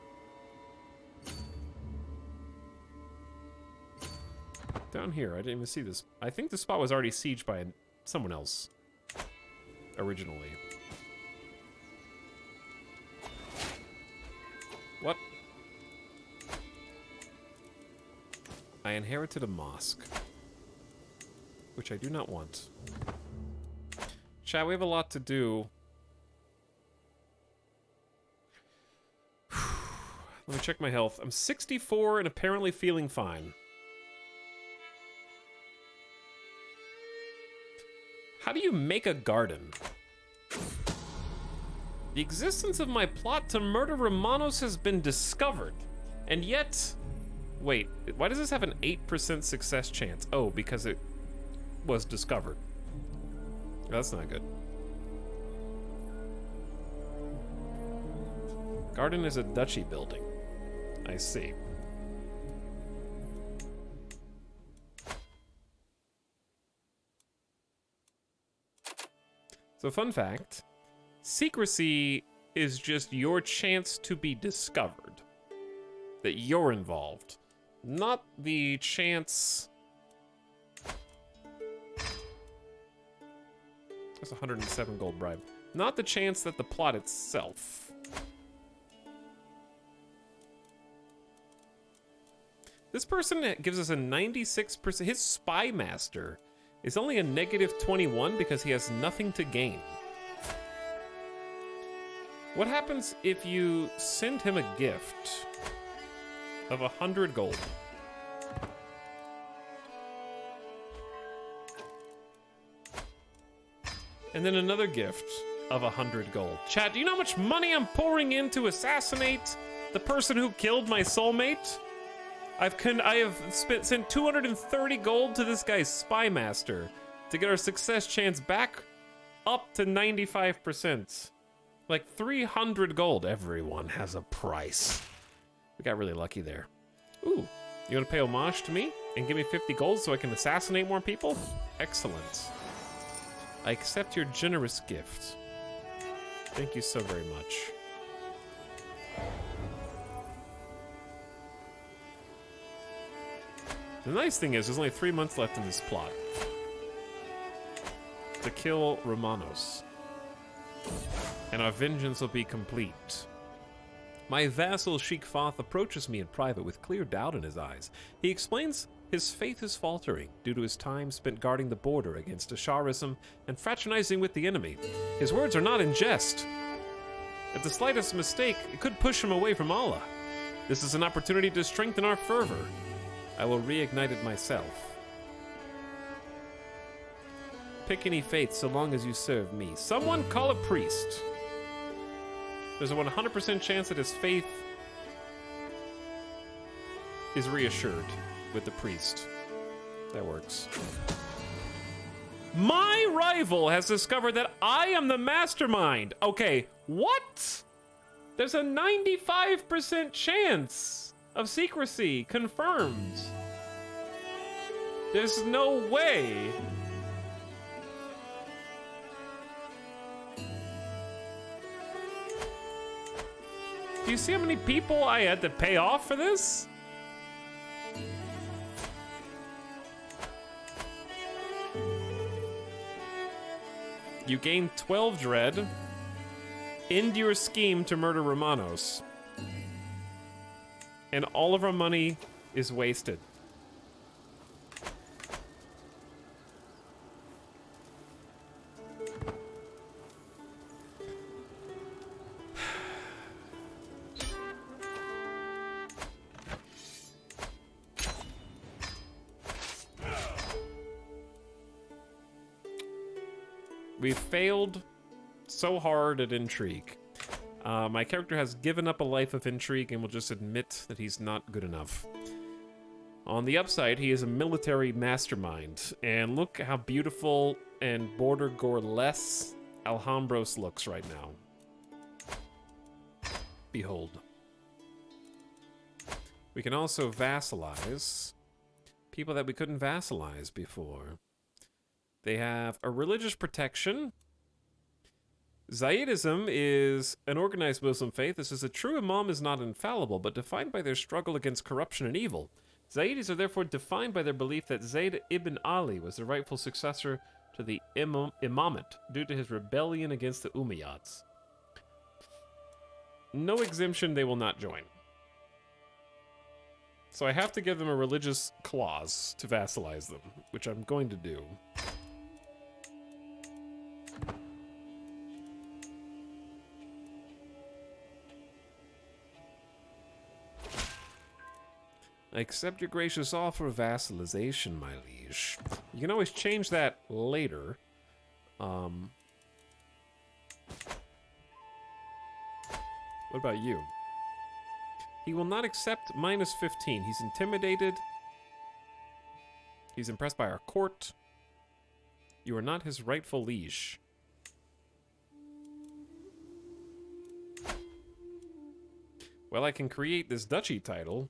Down here, I didn't even see this. I think the spot was already sieged by someone else. Originally. What? I inherited a mosque. Which I do not want. Chat, we have a lot to do. Let me check my health. I'm 64 and apparently feeling fine. How do you make a garden? The existence of my plot to murder Romanos has been discovered. And yet... Wait, why does this have an 8% success chance? Oh, because it was discovered. That's not good. Garden is a duchy building. I see. So fun fact, secrecy is just your chance to be discovered. That you're involved. Not the chance... That's 107 gold bribe. Not the chance that the plot itself. This person gives us a 96%. His spy master is only a -21 because he has nothing to gain. What happens if you send him a gift of 100 gold? And then another gift of 100 gold. Chat, do you know how much money I'm pouring in to assassinate the person who killed my soulmate? I have sent 230 gold to this guy's spy master to get our success chance back up to 95%. Like 300 gold. Everyone has a price. We got really lucky there. Ooh, you want to pay homage to me and give me 50 gold so I can assassinate more people? Excellent. I accept your generous gift. Thank you so very much. The nice thing is, there's only 3 months left in this plot. To kill Romanos. and our vengeance will be complete. My vassal Sheik Foth approaches me in private with clear doubt in his eyes. He explains his faith is faltering due to his time spent guarding the border against Asharism and fraternizing with the enemy. His words are not in jest. At the slightest mistake, it could push him away from Allah. This is an opportunity to strengthen our fervor. I will reignite it myself. Pick any faith so long as you serve me. Someone call a priest. There's a 100% chance that his faith is reassured with the priest. That works. My rival has discovered that I am the mastermind. Okay, what? There's a 95% chance of secrecy confirmed. There's no way. Do you see how many people I had to pay off for this? You gain 12 dread. End your scheme to murder Romanos. And all of our money is wasted. We failed so hard at intrigue. My character has given up a life of intrigue and will just admit that he's not good enough. On the upside, he is a military mastermind. And look how beautiful and border gore-less Alhambros looks right now. Behold. We can also vassalize people that we couldn't vassalize before. They have a religious protection. Zaydism is an organized Muslim faith. This is a true imam is not infallible, but defined by their struggle against corruption and evil. Zaydis are therefore defined by their belief that Zayd ibn Ali was the rightful successor to the imamate due to his rebellion against the Umayyads. No exemption, they will not join. So I have to give them a religious clause to vassalize them, which I'm going to do. I accept your gracious offer of vassalization, my liege. You can always change that later. What about you? He will not accept minus 15. He's intimidated. He's impressed by our court. You are not his rightful liege. Well, I can create this duchy title.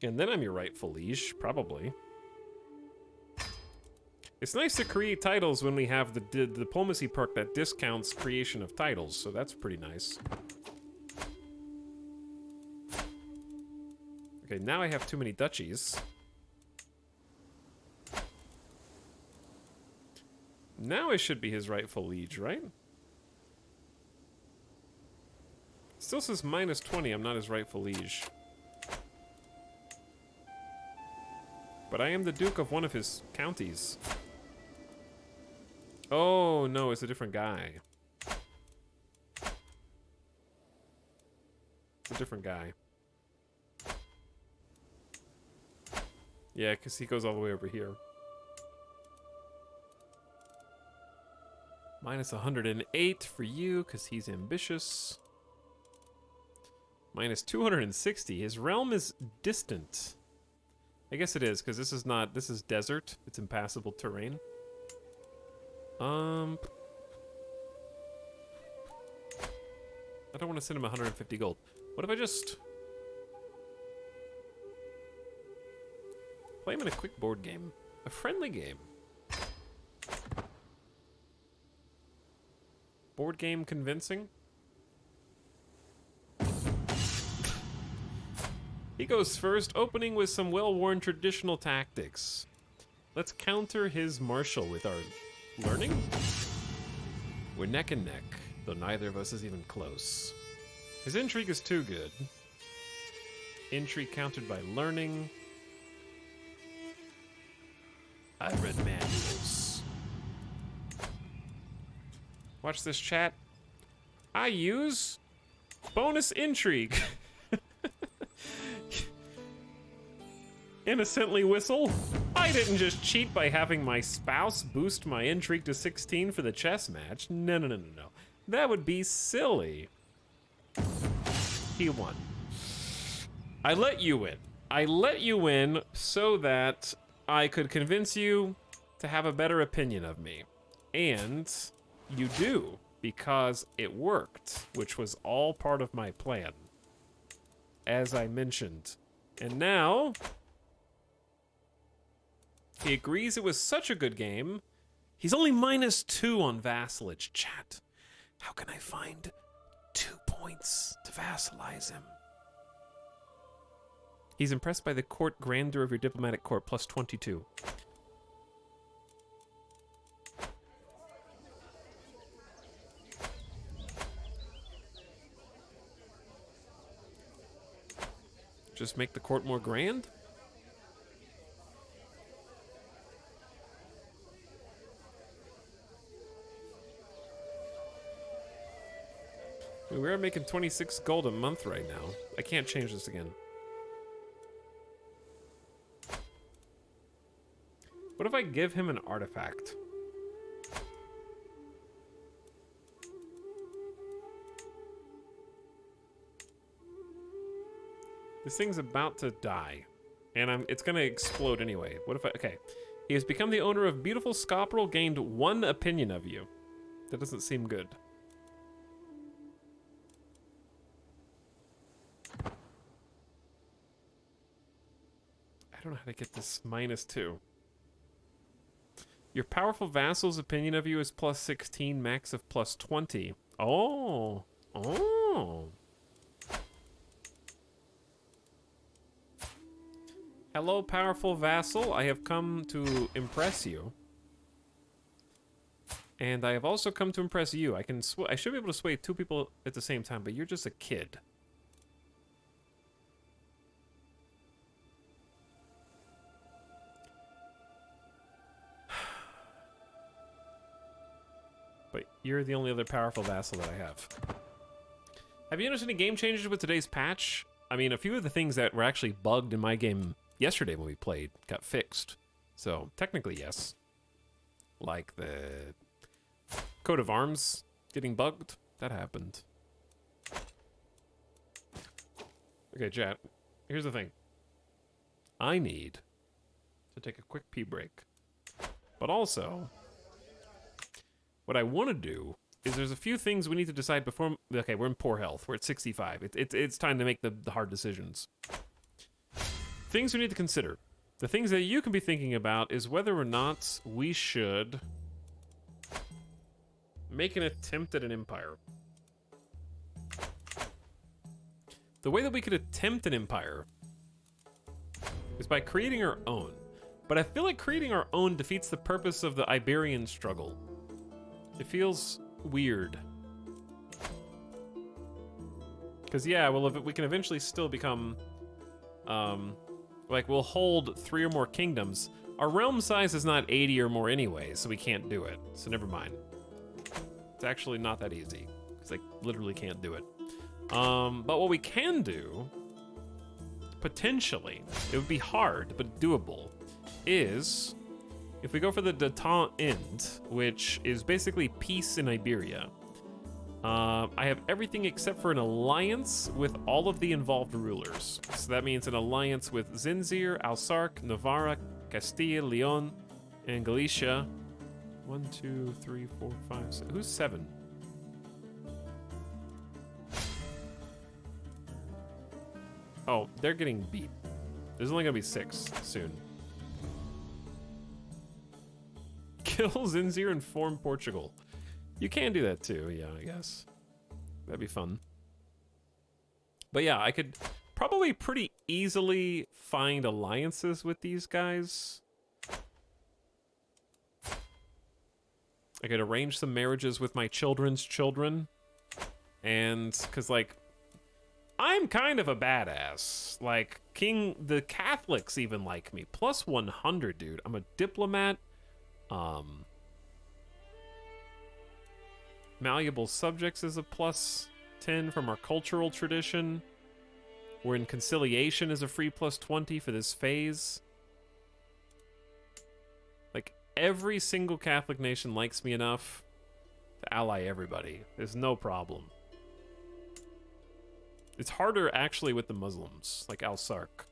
And then I'm your rightful liege, probably. It's nice to create titles when we have the diplomacy perk that discounts creation of titles, so that's pretty nice. Okay, now I have too many duchies. Now I should be his rightful liege, right? Still says minus 20, I'm not his rightful liege. But I am the Duke of one of his counties. Oh, no, it's a different guy. It's a different guy. Yeah, because he goes all the way over here. Minus 108 for you, because he's ambitious. Minus 260. His realm is distant. I guess it is, because this is not, this is desert. It's impassable terrain. I don't want to send him 150 gold. What if I just play him in a quick board game? A friendly game. Board game convincing? He goes first, opening with some well-worn traditional tactics. Let's counter his martial with our learning. We're neck and neck. though neither of us is even close. His intrigue is too good. Intrigue countered by learning. I read manuals. Watch this, chat. I use bonus intrigue. Innocently whistle. I didn't just cheat by having my spouse boost my intrigue to 16 for the chess match. No, no, no, no, no. That would be silly. He won. I let you win. I let you win so that I could convince you to have a better opinion of me. And you do, because it worked, which was all part of my plan, as I mentioned. And now, he agrees it was such a good game. He's only -2 on vassalage, chat. How can I find 2 points to vassalize him? He's impressed by the court grandeur of your diplomatic corps, plus 22. Just make the court more grand? We're making 26 gold a month right now. I can't change this again. What if I give him an artifact? This thing's about to die, and it's gonna explode anyway. What if okay. He has become the owner of beautiful Scopperal, gained 1 opinion of you. That doesn't seem good. I don't know how to get this -2. Your powerful vassal's opinion of you is plus 16, max of plus 20. Oh. Oh. Hello, powerful vassal. I have come to impress you. And I have also come to impress you. I should be able to sway 2 people at the same time, but you're just a kid. But you're the only other powerful vassal that I have. Have you noticed any game changes with today's patch? I mean, a few of the things that were actually bugged in my game yesterday when we played got fixed. So, technically, yes. Like the coat of arms getting bugged. That happened. Okay, chat. Here's the thing. I need to take a quick pee break. But also, what I want to do is there's a few things we need to decide before... Okay, we're in poor health. We're at 65. It's time to make the hard decisions. Things we need to consider. The things that you can be thinking about is whether or not we should make an attempt at an empire. The way that we could attempt an empire is by creating our own. But I feel like creating our own defeats the purpose of the Iberian struggle. It feels weird. Because, yeah, well, we can eventually still become, like, we'll hold 3 or more kingdoms. Our realm size is not 80 or more anyway, so we can't do it. So never mind. It's actually not that easy, because I literally can't do it. But what we can do, potentially, it would be hard, but doable, is... if we go for the détente end, which is basically peace in Iberia, I have everything except for an alliance with all of the involved rulers. So that means an alliance with Zinzir, Alsark, Navarra, Castilla, Leon, and Galicia. 1, 2, 3, 4, 5, 6. Who's 7? Oh, they're getting beat. There's only gonna be 6 soon. Kill Zinzir and form Portugal. You can do that too, yeah, I guess. That'd be fun. But yeah, I could probably pretty easily find alliances with these guys. I could arrange some marriages with my children's children. And because, like, I'm kind of a badass. Like, the Catholics even like me. Plus 100, dude. I'm a diplomat. Malleable subjects is a plus 10 from our cultural tradition. We're in conciliation is a free plus 20 for this phase. Like, every single Catholic nation likes me enough to ally everybody. There's no problem. It's harder actually with the Muslims, like Al-Sark.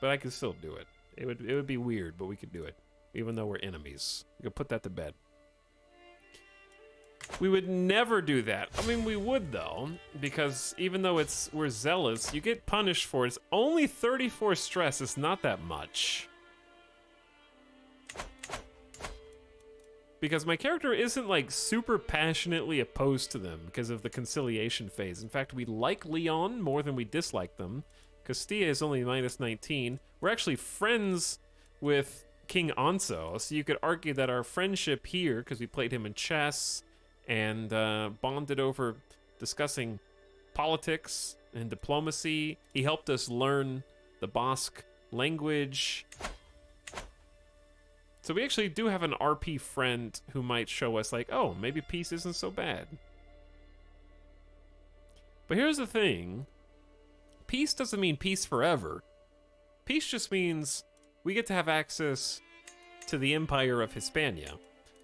But I can still do it. It would be weird, but we could do it. Even though we're enemies. We could put that to bed. We would never do that. I mean, we would though, because even though we're zealous, you get punished for it. It's only 34 stress. It's not that much. Because my character isn't like super passionately opposed to them because of the conciliation phase. In fact, we like Leon more than we dislike them. Castilla is only minus 19. We're actually friends with King Anso, so you could argue that our friendship here, because we played him in chess and bonded over discussing politics and diplomacy. He helped us learn the Basque language. So we actually do have an RP friend who might show us like, oh, maybe peace isn't so bad. But here's the thing. Peace doesn't mean peace forever. Peace just means we get to have access to the Empire of Hispania.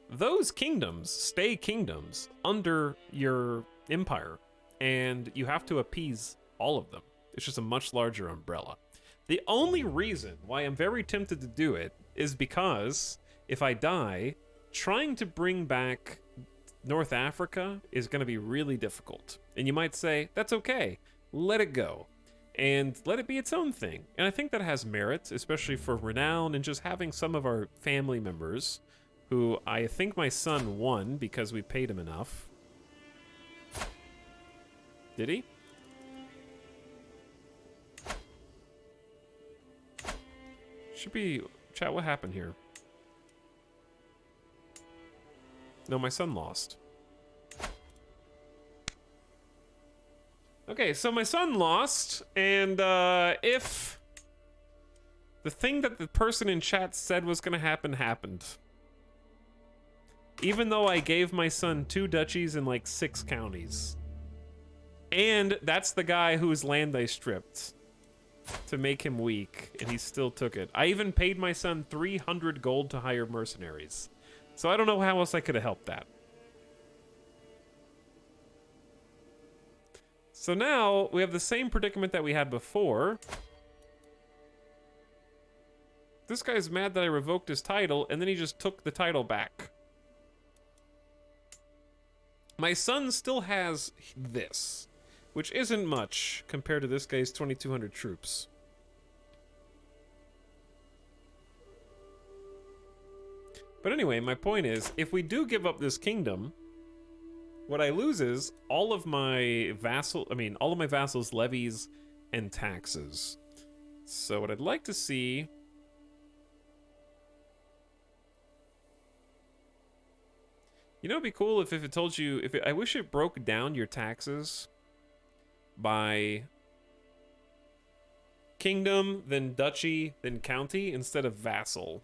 Those kingdoms stay kingdoms under your empire, and you have to appease all of them. It's just a much larger umbrella. The only reason why I'm very tempted to do it is because if I die, trying to bring back North Africa is going to be really difficult. And you might say, that's okay, let it go. And let it be its own thing. And I think that has merit, especially for renown and just having some of our family members who I think my son won because we paid him enough. Did he? Should be... Chat, what happened here? No, my son lost. Okay, so my son lost, and if the thing that the person in chat said was gonna happen happened. Even though I gave my son 2 duchies in like 6 counties. And that's the guy whose land I stripped to make him weak, and he still took it. I even paid my son 300 gold to hire mercenaries. So I don't know how else I could have helped that. So now we have the same predicament that we had before. This guy's mad that I revoked his title, and then he just took the title back. My son still has this, which isn't much compared to this guy's 2,200 troops. But anyway, my point is, if we do give up this kingdom, what I lose is all of my vassals' levies and taxes. So what I'd like to see... You know, it'd be cool if it told you... I wish it broke down your taxes by kingdom, then duchy, then county, instead of vassal.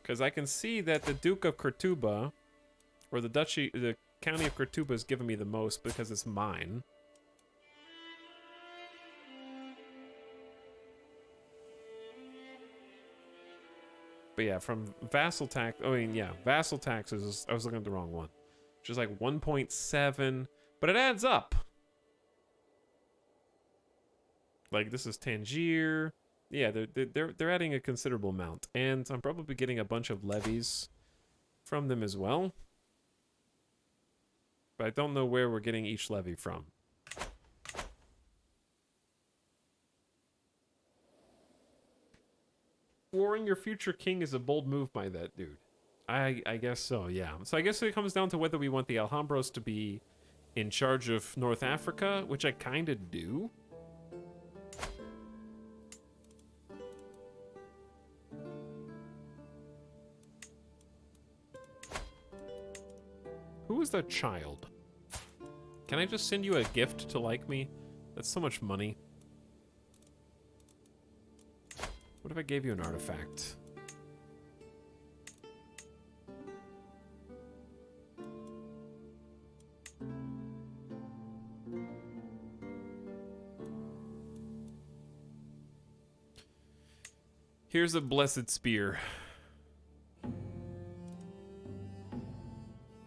Because I can see that the Duke of Cortuba, or the county of Cortuba is giving me the most because it's mine. But yeah, from vassal tax, vassal taxes, I was looking at the wrong one. Which is like 1.7, but it adds up. Like this is Tangier. Yeah, they're adding a considerable amount, and I'm probably getting a bunch of levies from them as well. But I don't know where we're getting each levy from. Warring your future king is a bold move by that dude. I guess so, yeah. So I guess it comes down to whether we want the Alhambros to be in charge of North Africa, which I kind of do. Who was that child? Can I just send you a gift to like me? That's so much money. What if I gave you an artifact? Here's a blessed spear.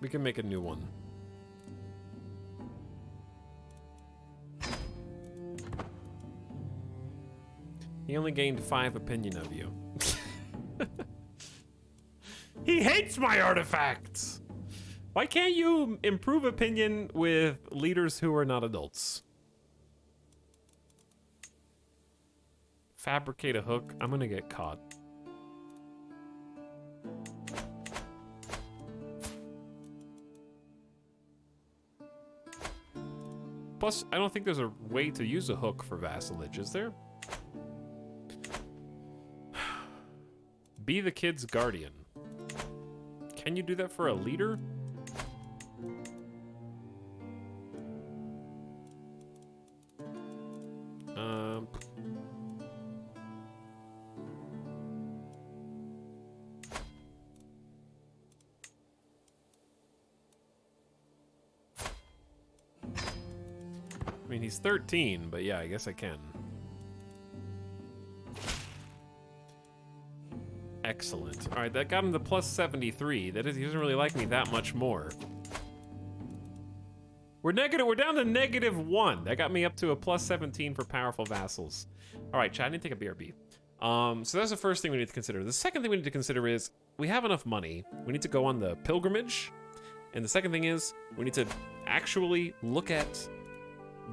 We can make a new one. He only gained 5 opinion of you. He hates my artifacts! Why can't you improve opinion with leaders who are not adults? Fabricate a hook. I'm gonna get caught. Plus, I don't think there's a way to use a hook for vassalage, is there? Be the kid's guardian. Can you do that for a leader? I mean, he's 13, but yeah, I guess I can. Excellent. All right, that got him to plus 73. That is, he doesn't really like me that much more. We're down to -1. That got me up to a plus 17 for powerful vassals. All right, chat, I need to take a BRB. So that's the first thing we need to consider. The second thing we need to consider is we have enough money. We need to go on the pilgrimage. And the second thing is we need to actually look at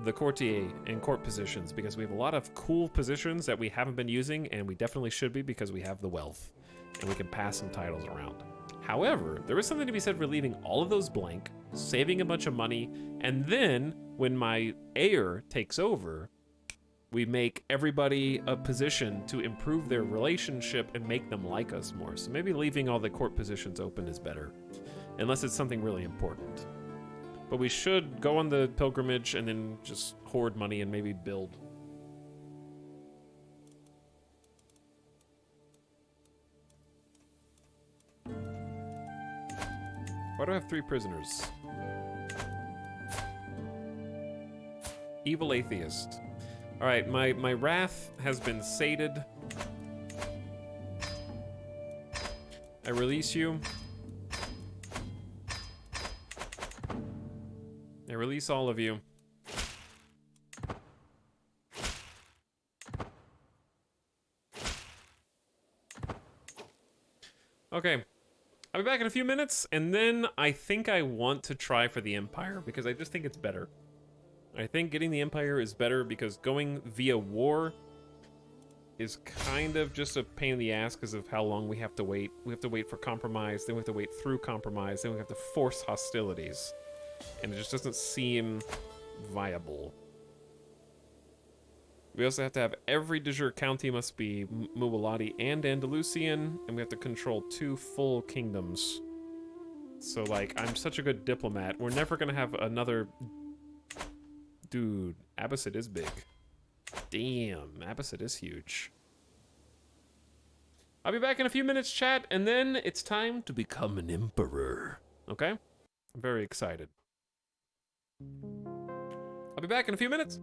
the courtier and court positions, because we have a lot of cool positions that we haven't been using, and we definitely should be because we have the wealth and we can pass some titles around. However, there is something to be said for leaving all of those blank, saving a bunch of money, and then when my heir takes over, we make everybody a position to improve their relationship and make them like us more. So maybe leaving all the court positions open is better, unless it's something really important. But we should go on the pilgrimage and then just hoard money and maybe build. Why do I have 3 prisoners? Evil atheist. All right, my wrath has been sated. I release you. I release all of you. Okay. I'll be back in a few minutes, and then I think I want to try for the Empire, because I just think it's better. I think getting the Empire is better because going via war is kind of just a pain in the ass because of how long we have to wait. We have to wait for compromise, then we have to wait through compromise, then we have to force hostilities. And it just doesn't seem viable. We also have to have every de jure county must be Muwalati and Andalusian, and we have to control 2 full kingdoms. So, like, I'm such a good diplomat. We're never gonna have another... Dude, Abbasid is big. Damn, Abbasid is huge. I'll be back in a few minutes, chat, and then it's time to become an emperor. Okay? I'm very excited. I'll be back in a few minutes.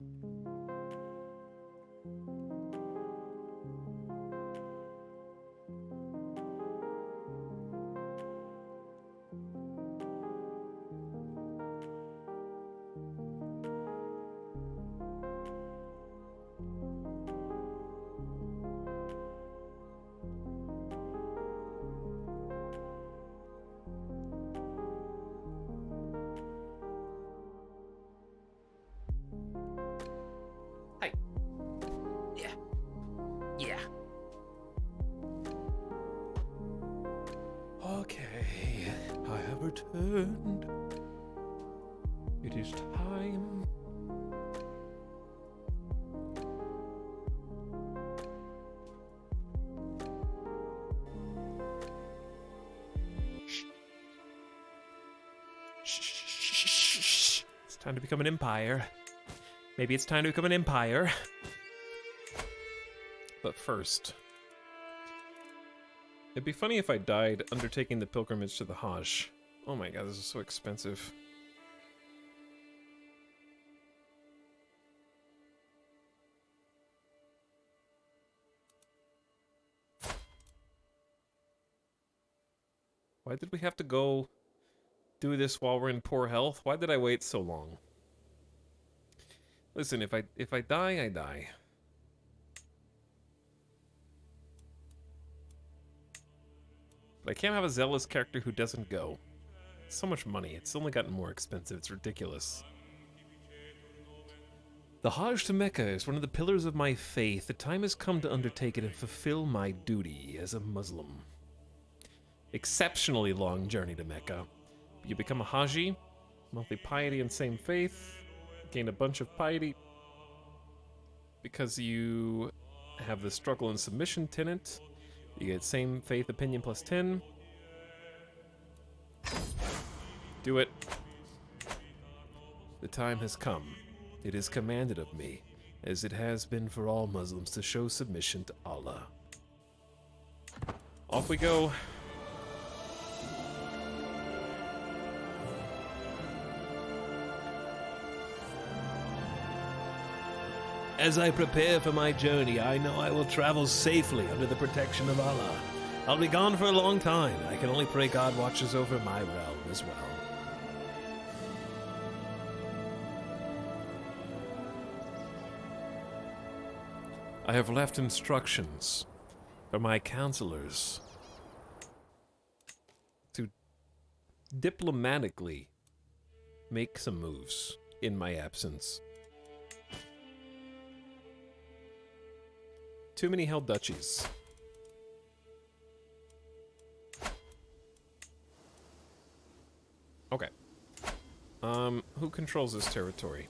Hi. Yeah. Yeah. Okay, I have returned. It is time. Shh. It's time to become an empire. Maybe it's time to become an empire. But first, it'd be funny if I died undertaking the pilgrimage to the Hajj. Oh my god, this is so expensive. Why did we have to go do this while we're in poor health? Why did I wait so long? Listen, if I die, I die. But I can't have a zealous character who doesn't go. It's so much money. It's only gotten more expensive. It's ridiculous. The Hajj to Mecca is one of the pillars of my faith. The time has come to undertake it and fulfill my duty as a Muslim. Exceptionally long journey to Mecca. You become a Haji, monthly piety and same faith, gain a bunch of piety because you have the struggle and submission tenet. You get same faith opinion plus 10. Do it. The time has come. It is commanded of me, as it has been for all Muslims, to show submission to Allah. Off we go. As I prepare for my journey, I know I will travel safely under the protection of Allah. I'll be gone for a long time. I can only pray God watches over my realm as well. I have left instructions for my counselors to diplomatically make some moves in my absence. Too many held duchies. Okay. Who controls this territory?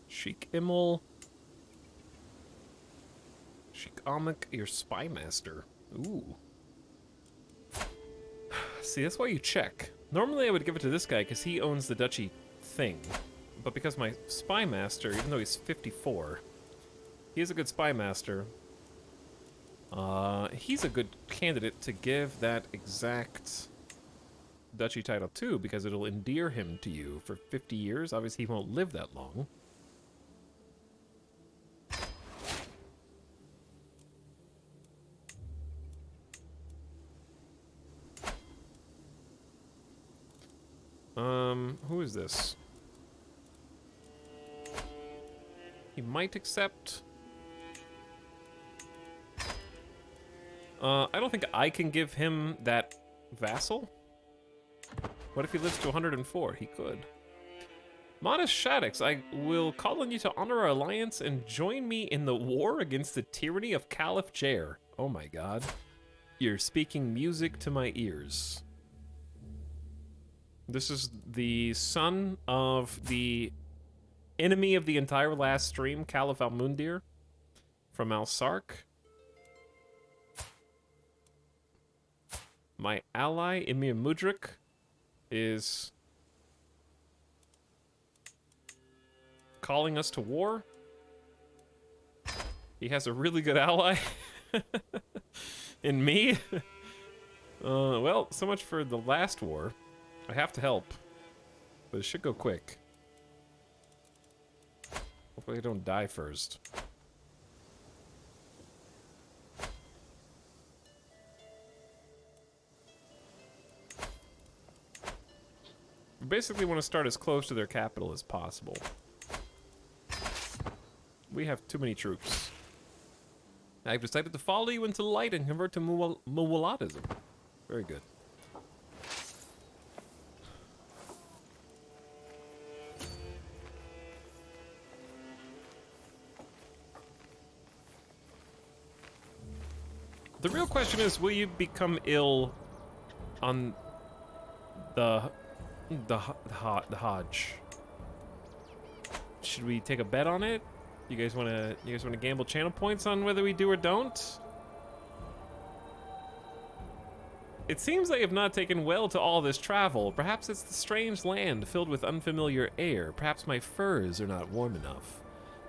Sheikh Immel. Sheikh Amik, your spy master. Ooh. See, that's why you check. Normally I would give it to this guy because he owns the duchy thing. But because my spy master, even though he's 54, he is a good spy master. He's a good candidate to give that exact duchy title to because it'll endear him to you for 50 years. Obviously, he won't live that long. Who is this? He might accept. I don't think I can give him that vassal. What if he lives to 104? He could. Modest Shaddix, I will call on you to honor our alliance and join me in the war against the tyranny of Caliph Jair. Oh my god. You're speaking music to my ears. This is the son of the enemy of the entire last stream, Caliph Al-Mundir, from Al-Sark. My ally, Emir Mudrik, is calling us to war. He has a really good ally. In me? Well, so much for the last war. I have to help. But it should go quick. Hopefully I don't die first. We basically want to start as close to their capital as possible. We have too many troops. I've decided to follow you into the light and convert to Muwalatism. Very good. The real question is, will you become ill on the Hajj? Should we take a bet on it? You guys wanna gamble channel points on whether we do or don't? It seems I have not taken well to all this travel. Perhaps it's the strange land filled with unfamiliar air. Perhaps my furs are not warm enough.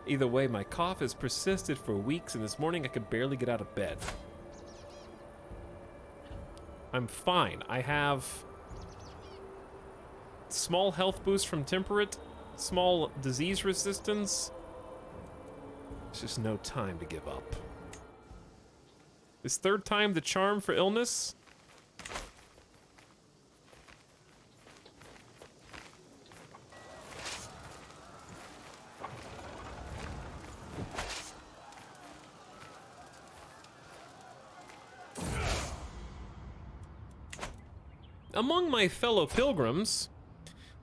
Either way, my cough has persisted for weeks, and this morning I could barely get out of bed. I'm fine. I have small health boost from temperate, small disease resistance. It's just no time to give up. Is third time the charm for illness? Among my fellow pilgrims,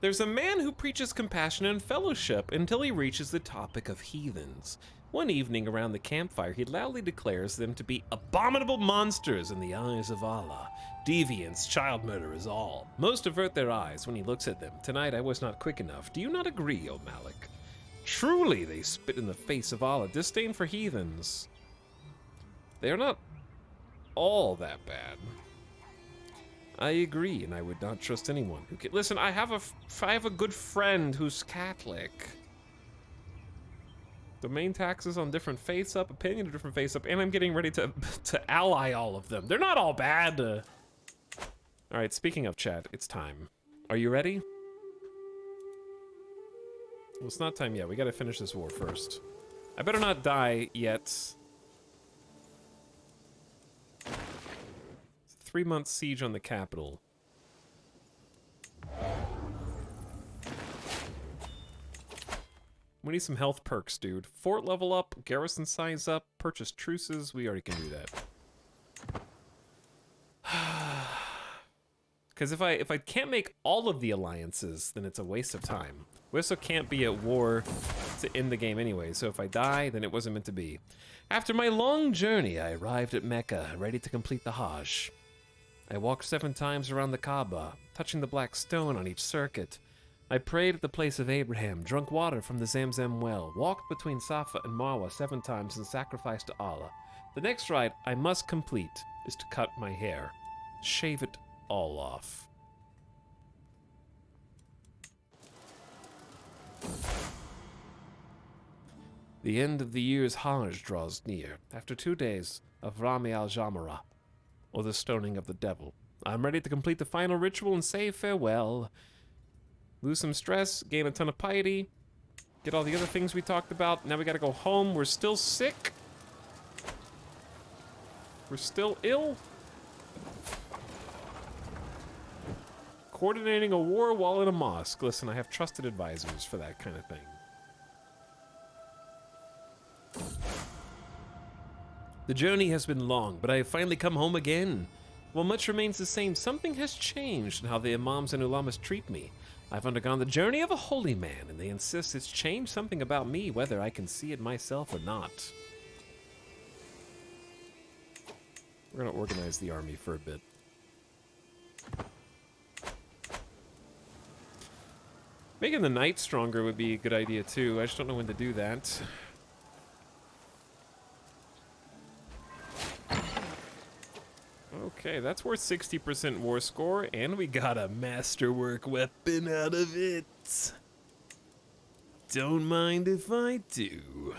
there's a man who preaches compassion and fellowship until he reaches the topic of heathens. One evening around the campfire, he loudly declares them to be abominable monsters in the eyes of Allah. Deviants, child murderers, all. Most avert their eyes when he looks at them. Tonight I was not quick enough. Do you not agree, O Malik? Truly, they spit in the face of Allah. Disdain for heathens. They are not all that bad. I agree, and I would not trust anyone who can. Listen, I have a good friend who's Catholic. Domain taxes on different faiths up, opinion of different faiths up, and I'm getting ready to ally all of them. They're not all bad. All right, speaking of chat, it's time. Are you ready? Well, it's not time yet. We gotta finish this war first. I better not die yet. 3-month siege on the capital. We need some health perks, dude. Fort level up, garrison size up, purchase truces. We already can do that. Because if I can't make all of the alliances, then it's a waste of time. We also can't be at war to end the game anyway, so if I die, then it wasn't meant to be. After my long journey, I arrived at Mecca, ready to complete the Hajj. I walked 7 times around the Kaaba, touching the black stone on each circuit. I prayed at the place of Abraham, drank water from the Zamzam well, walked between Safa and Marwa 7 times and sacrificed to Allah. The next rite I must complete is to cut my hair. Shave it all off. The end of the year's Hajj draws near. After 2 days of Rami al-Jamara, or the stoning of the devil, I'm ready to complete the final ritual and say farewell. Lose some stress, gain a ton of piety, get all the other things we talked about. Now we gotta go home. We're still sick. We're still ill. Coordinating a war while in a mosque. Listen, I have trusted advisors for that kind of thing. The journey has been long, but I have finally come home again. While much remains the same, something has changed in how the imams and ulamas treat me. I've undergone the journey of a holy man, and they insist it's changed something about me, whether I can see it myself or not. We're gonna organize the army for a bit. Making the knight stronger would be a good idea too. I just don't know when to do that. Okay, that's worth 60% war score, and we got a masterwork weapon out of it. Don't mind if I do.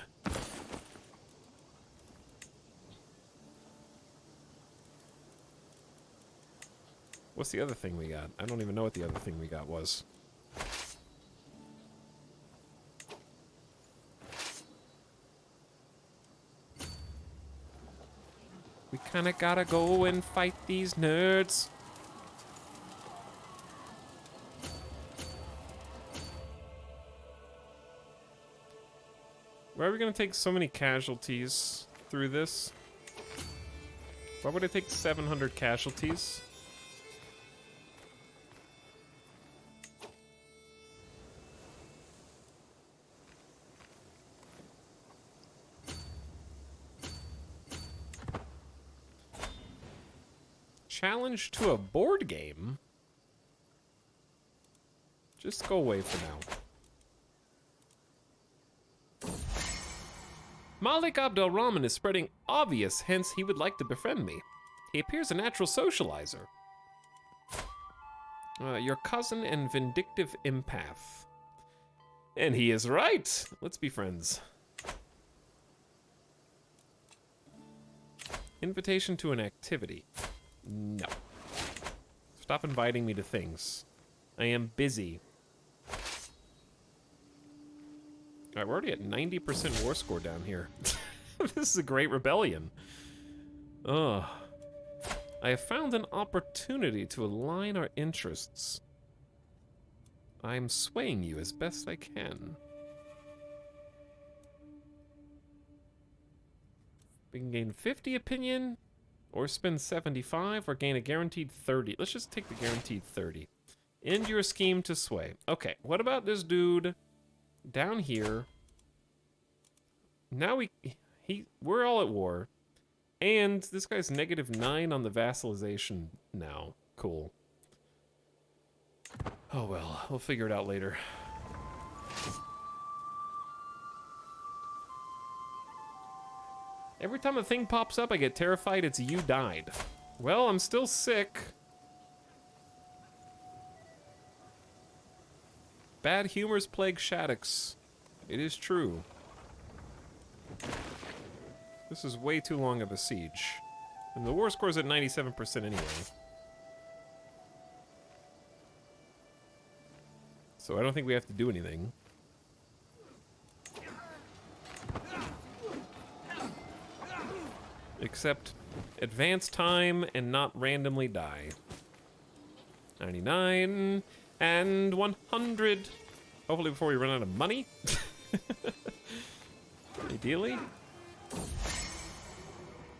What's the other thing we got? I don't even know what the other thing we got was. We kinda gotta go and fight these nerds. Why are we gonna take so many casualties through this? Why would I take 700 casualties? Challenge to a board game? Just go away for now. Malik Abdelrahman is spreading obvious, hence he would like to befriend me. He appears a natural socializer. Your cousin and vindictive empath. And he is right. Let's be friends. Invitation to an activity. No. Stop inviting me to things. I am busy. Alright, we're already at 90% war score down here. This is a great rebellion. Ugh. I have found an opportunity to align our interests. I'm swaying you as best I can. We can gain 50 opinion, or spend 75, or gain a guaranteed 30. Let's just take the guaranteed 30. End your scheme to sway. Okay, what about this dude down here? Now we're all at war. And this guy's -9 on the vassalization now. Cool. Oh well, we'll figure it out later. Every time a thing pops up, I get terrified it's you died. Well, I'm still sick. Bad humors plague Shaddix. It is true. This is way too long of a siege. And the war score's at 97% anyway. So I don't think we have to do anything. Except advance time and not randomly die. 99 and 100. Hopefully before we run out of money. Ideally.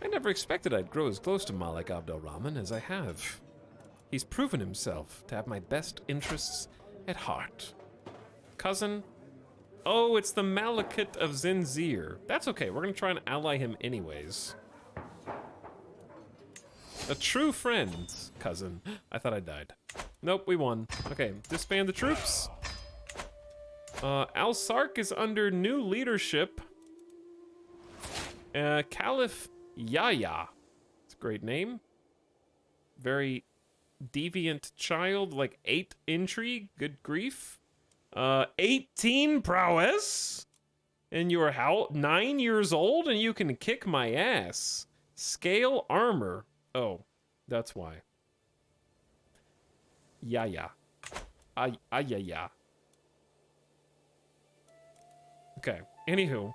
I never expected I'd grow as close to Malik Abdelrahman as I have. He's proven himself to have my best interests at heart. Cousin? Oh, it's the Malakit of Zinzir. That's okay, we're gonna try and ally him anyways. A true friend, cousin. I thought I died. Nope, we won. Okay, disband the troops. Al-Sark is under new leadership. Caliph Yahya. It's a great name. Very deviant child, like 8 intrigue. Good grief. 18 prowess. And you're how 9 years old and you can kick my ass. Scale armor. Oh, that's why. Yeah. Yeah. Okay, anywho.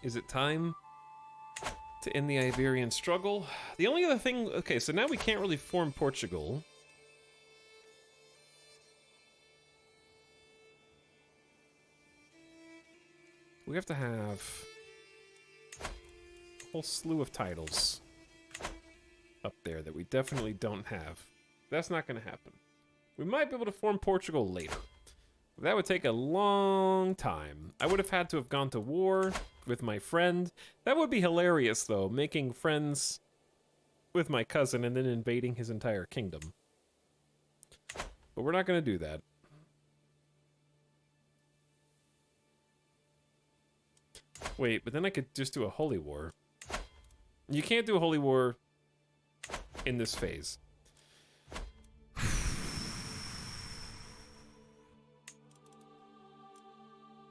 Is it time to end the Iberian struggle? The only other thing... Okay, so now we can't really form Portugal. We have to have a whole slew of titles up there that we definitely don't have. That's not going to happen. We might be able to form Portugal later. That would take a long time. I would have had to have gone to war with my friend. That would be hilarious, though, making friends with my cousin and then invading his entire kingdom. But we're not going to do that. Wait, but then I could just do a holy war. You can't do a holy war in this phase.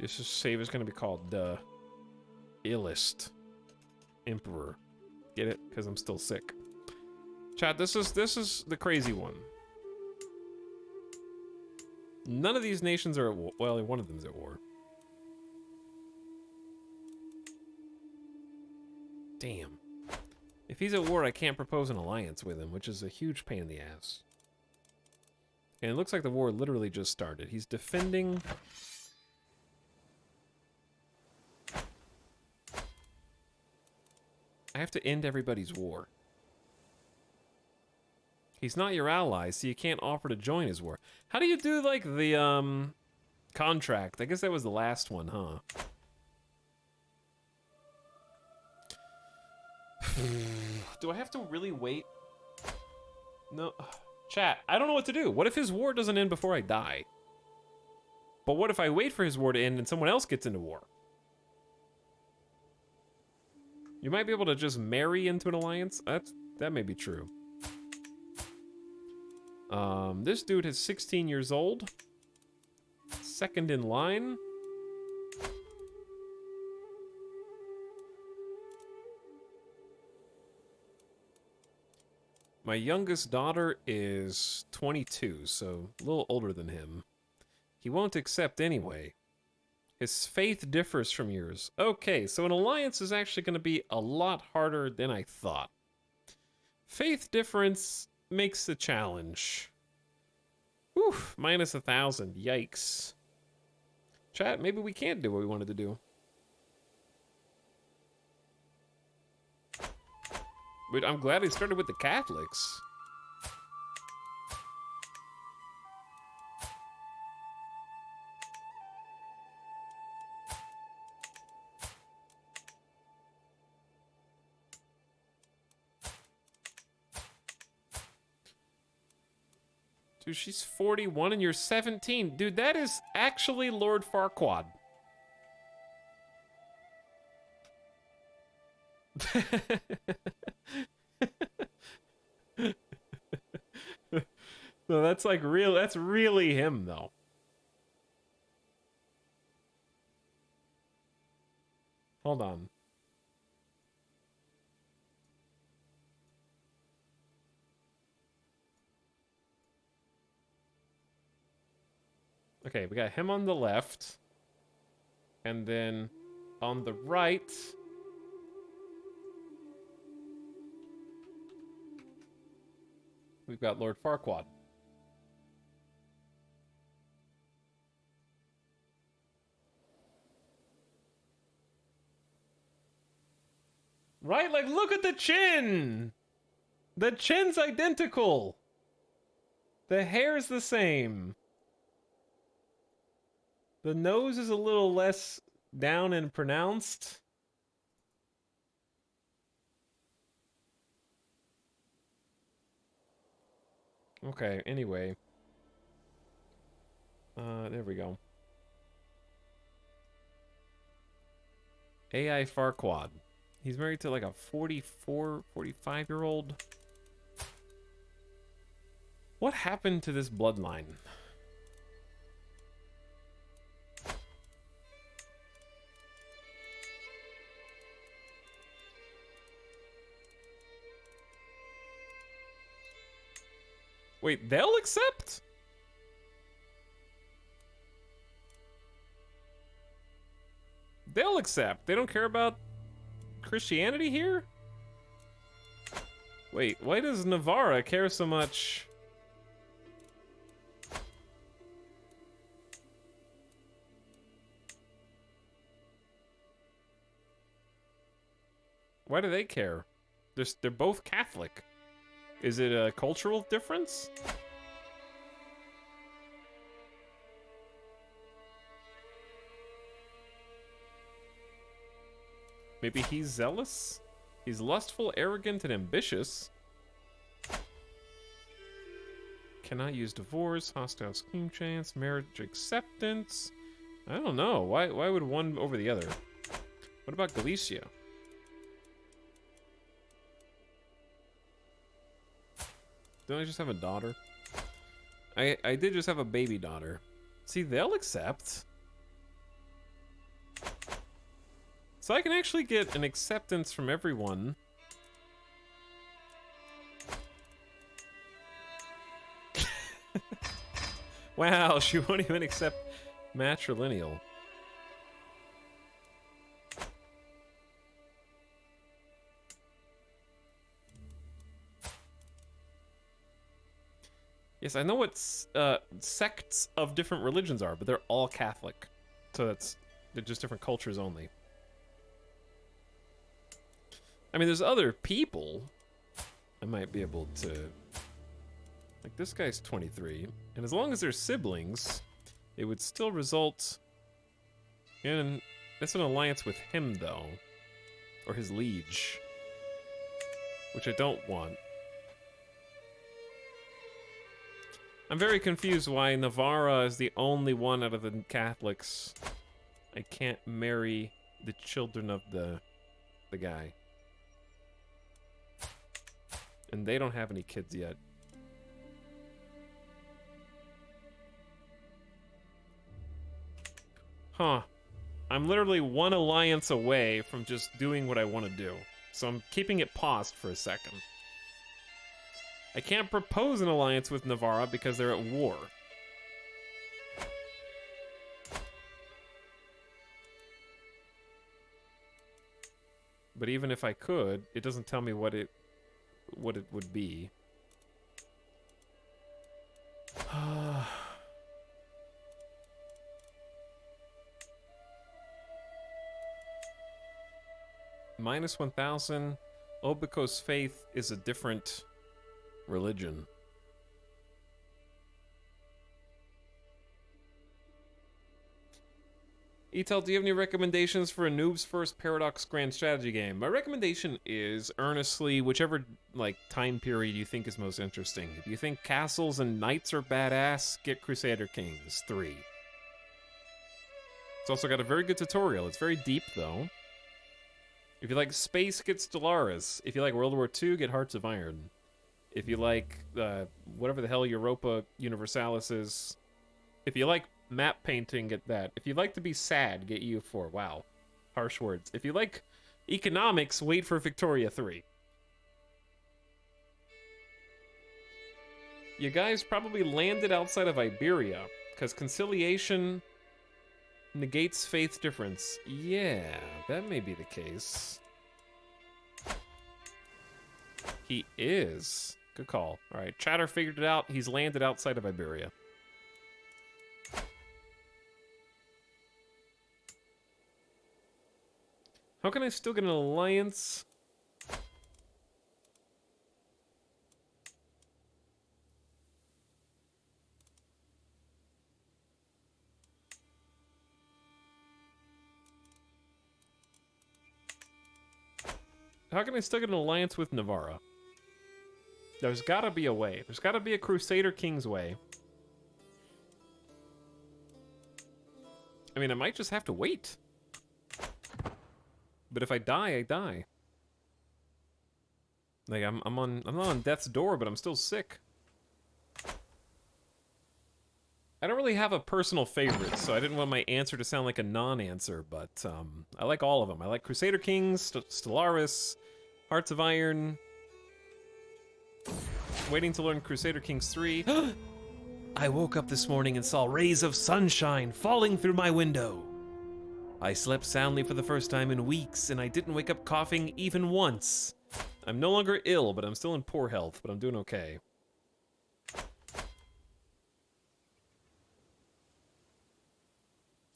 This save is going to be called the Illest Emperor. Get it? Because I'm still sick. Chat, this is the crazy one. None of these nations are at war. Well, one of them's at war. Damn. If he's at war, I can't propose an alliance with him, which is a huge pain in the ass. And it looks like the war literally just started. He's defending... I have to end everybody's war. He's not your ally, so you can't offer to join his war. How do you do, like, the, contract? I guess that was the last one, huh? Do I have to really wait? No. Chat, I don't know what to do. What if his war doesn't end before I die? But what if I wait for his war to end and someone else gets into war? You might be able to just marry into an alliance. That may be true. This dude is 16 years old. Second in line. My youngest daughter is 22, so a little older than him. He won't accept anyway. His faith differs from yours. Okay, so an alliance is actually going to be a lot harder than I thought. Faith difference makes the challenge. Whew, minus 1,000. Yikes. Chat, maybe we can't do what we wanted to do. But I'm glad he started with the Catholics. Dude, she's 41 and you're 17. Dude, that is actually Lord Farquaad. No, that's like real. That's really him, though. Hold on. Okay, we got him on the left. And then on the right... we've got Lord Farquaad. Right? Like, look at the chin! The chin's identical! The hair's the same. The nose is a little less down and pronounced. Okay, anyway. There we go. AI Farquaad. He's married to like a 44, 45-year-old. What happened to this bloodline? Wait, they'll accept? They'll accept. They don't care about Christianity here? Wait, why does Navarra care so much? Why do they care? They're both Catholic. Is it a cultural difference? Maybe he's zealous? He's lustful, arrogant, and ambitious. Cannot use divorce, hostile scheme chance, marriage acceptance. I don't know. Why would one over the other? What about Galicia? Don't I just have a daughter? I did just have a baby daughter. See, they'll accept. So I can actually get an acceptance from everyone. Wow, she won't even accept matrilineal. Yes, I know what sects of different religions are, but they're all Catholic. So they're just different cultures only. I mean, there's other people I might be able to... Like, this guy's 23, and as long as they're siblings, it would still result in... That's an alliance with him, though. Or his liege. Which I don't want. I'm very confused why Navarra is the only one out of the Catholics I can't marry the children of the guy. And they don't have any kids yet. Huh. I'm literally one alliance away from just doing what I want to do. So I'm keeping it paused for a second. I can't propose an alliance with Navarra because they're at war. But even if I could, it doesn't tell me what it would be. Minus 1,000. Obiko's faith is a different religion. Etel, do you have any recommendations for a noob's first Paradox Grand Strategy game? My recommendation is earnestly whichever like time period you think is most interesting. If you think castles and knights are badass, get Crusader Kings 3. It's also got a very good tutorial. It's very deep though. If you like space, get Stellaris. If you like World War II, get Hearts of Iron. If you like whatever the hell Europa Universalis is. If you like map painting, get that. If you like to be sad, get EU4. Wow. Harsh words. If you like economics, wait for Victoria 3. You guys probably landed outside of Iberia, because conciliation negates faith difference. Yeah, that may be the case. He is. Good call. All right, Chatter figured it out. He's landed outside of Iberia. How can I still get an alliance? How can I still get an alliance with Navarra? There's gotta be a way. There's gotta be a Crusader King's way. I mean, I might just have to wait. But if I die, I die. Like, I'm not on death's door, but I'm still sick. I don't really have a personal favorite, so I didn't want my answer to sound like a non-answer, but I like all of them. I like Crusader Kings, Stellaris, Hearts of Iron. Waiting to learn Crusader Kings 3. I woke up this morning and saw rays of sunshine falling through my window. I slept soundly for the first time in weeks, and I didn't wake up coughing even once. I'm no longer ill, but I'm still in poor health, but I'm doing okay.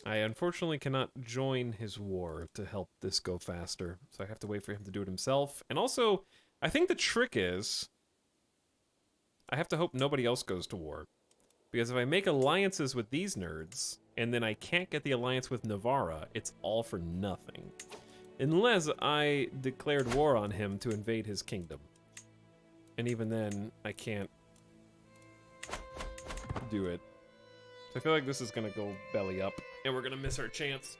I unfortunately cannot join his war to help this go faster, so I have to wait for him to do it himself. And also, I think the trick is, I have to hope nobody else goes to war. Because if I make alliances with these nerds, and then I can't get the alliance with Navarra, it's all for nothing. Unless I declared war on him to invade his kingdom. And even then, I can't do it. So I feel like this is gonna go belly up, and we're gonna miss our chance.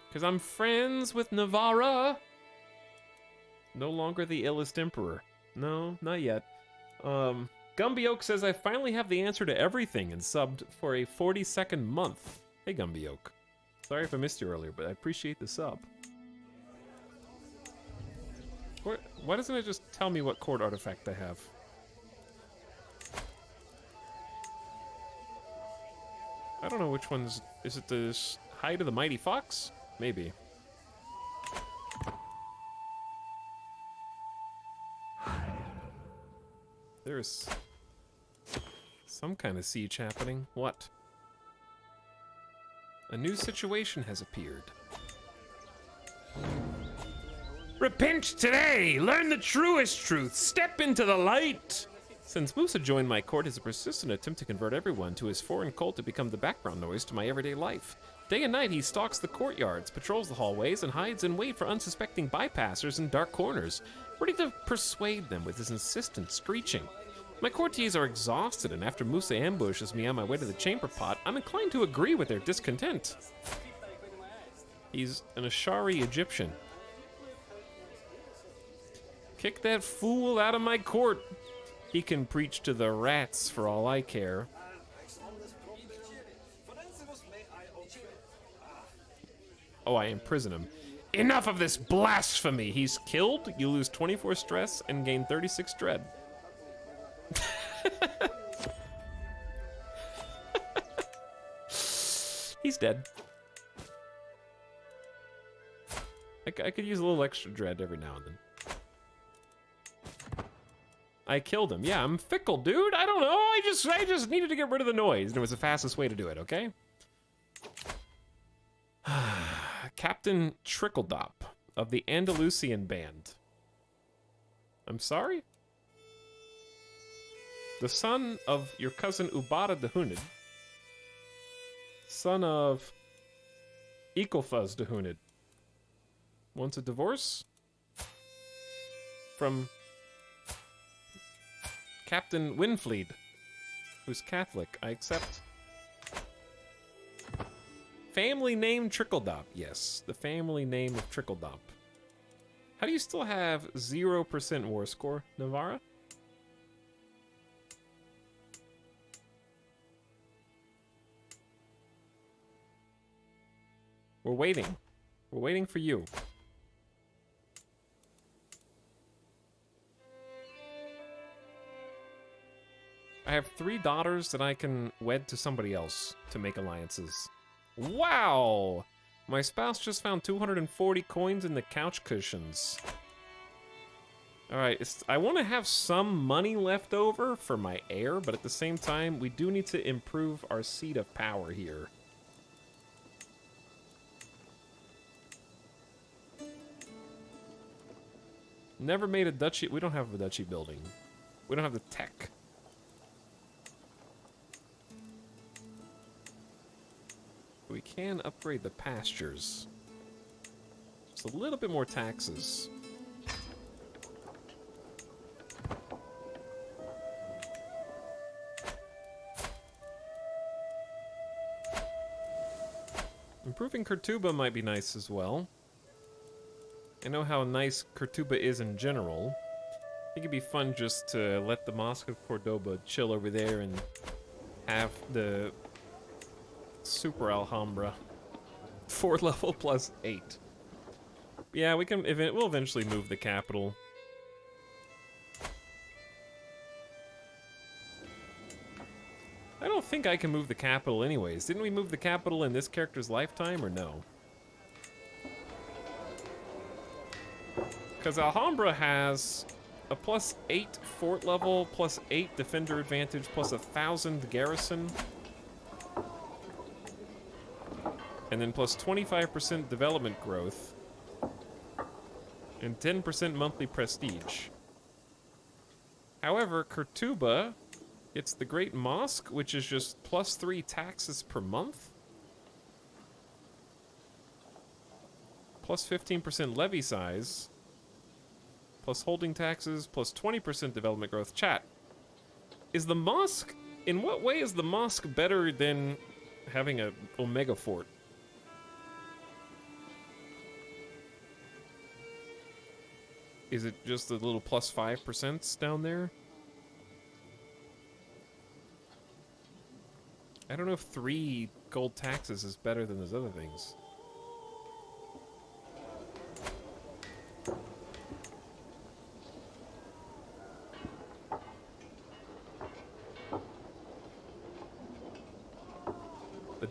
Because I'm friends with Navarra! No longer the illest emperor. No, not yet. Gumby Oak says, I finally have the answer to everything and subbed for a 42nd month. Hey, Gumby Oak. Sorry if I missed you earlier, but I appreciate the sub. Why doesn't it just tell me what court artifact I have? I don't know which one's... Is it the Hide of the Mighty Fox? Maybe. There's some kind of siege happening. What? A new situation has appeared. Repent today! Learn the truest truth! Step into the light! Since Musa joined my court, his persistent attempt to convert everyone to his foreign cult to become the background noise to my everyday life. Day and night, he stalks the courtyards, patrols the hallways, and hides in wait for unsuspecting bypassers in dark corners, ready to persuade them with his insistent screeching. My courtiers are exhausted, and after Musa ambushes me on my way to the chamber pot, I'm inclined to agree with their discontent. He's an Ashari Egyptian. Kick that fool out of my court. He can preach to the rats for all I care. Oh, I imprison him. Enough of this blasphemy! He's killed, you lose 24 stress, and gain 36 dread. He's dead. I could use a little extra dread every now and then. I killed him. Yeah, I'm fickle, dude. I don't know. I just needed to get rid of the noise, and it was the fastest way to do it, okay? Captain Trickledop of the Andalusian Band. I'm sorry? The son of your cousin Ubada the Hunid, son of Equalfuzz the Hunid, wants a divorce from Captain Winfleed, who's Catholic. I accept. Family name Trickledop. Yes, the family name of Trickledop. How do you still have 0% war score, Navarra? We're waiting. We're waiting for you. I have 3 daughters that I can wed to somebody else to make alliances. Wow! My spouse just found 240 coins in the couch cushions. Alright, I want to have some money left over for my heir, but at the same time, we do need to improve our seat of power here. Never made a duchy. We don't have a duchy building. We don't have the tech. We can upgrade the pastures. Just a little bit more taxes. Improving Kurtuba might be nice as well. I know how nice Kurtuba is in general. I think it'd be fun just to let the Mosque of Cordoba chill over there and have the Super Alhambra 4 level plus 8. Yeah, we can. We'll eventually move the capital. I don't think I can move the capital anyways. Didn't we move the capital in this character's lifetime or no? Because Alhambra has a plus 8 fort level, plus 8 defender advantage, plus 1,000 garrison. And then plus 25% development growth. And 10% monthly prestige. However, Kurtuba gets the Great Mosque, which is just plus 3 taxes per month. Plus 15% levy size. Plus holding taxes, plus 20% development growth. Chat, is the mosque, in what way is the mosque better than having a Omega Fort? Is it just the little plus 5% down there? I don't know if 3 gold taxes is better than those other things.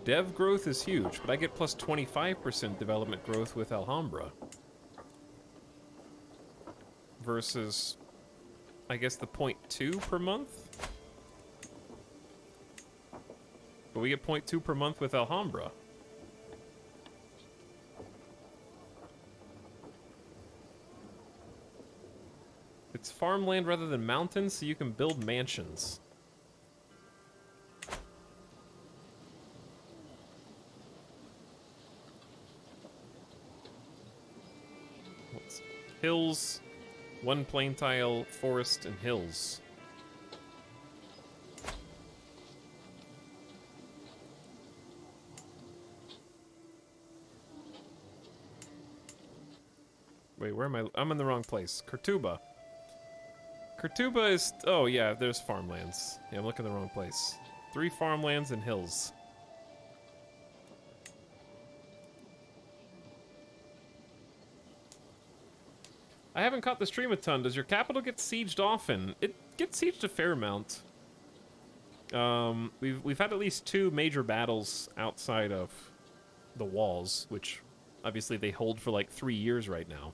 dev growth is huge, but I get plus 25% development growth with Alhambra. Versus, I guess, the 0.2 per month? But we get 0.2 per month with Alhambra. It's farmland rather than mountains, so you can build mansions. Hills, one plain tile, forest, and hills. Wait, where am I? I'm in the wrong place. Kurtuba. Kurtuba is... Oh, yeah, there's farmlands. Yeah, I'm looking in the wrong place. 3 farmlands and hills. I haven't caught the stream a ton. Does your capital get sieged often? It gets sieged a fair amount. We've had at least 2 major battles outside of the walls, which obviously they hold for like 3 years right now.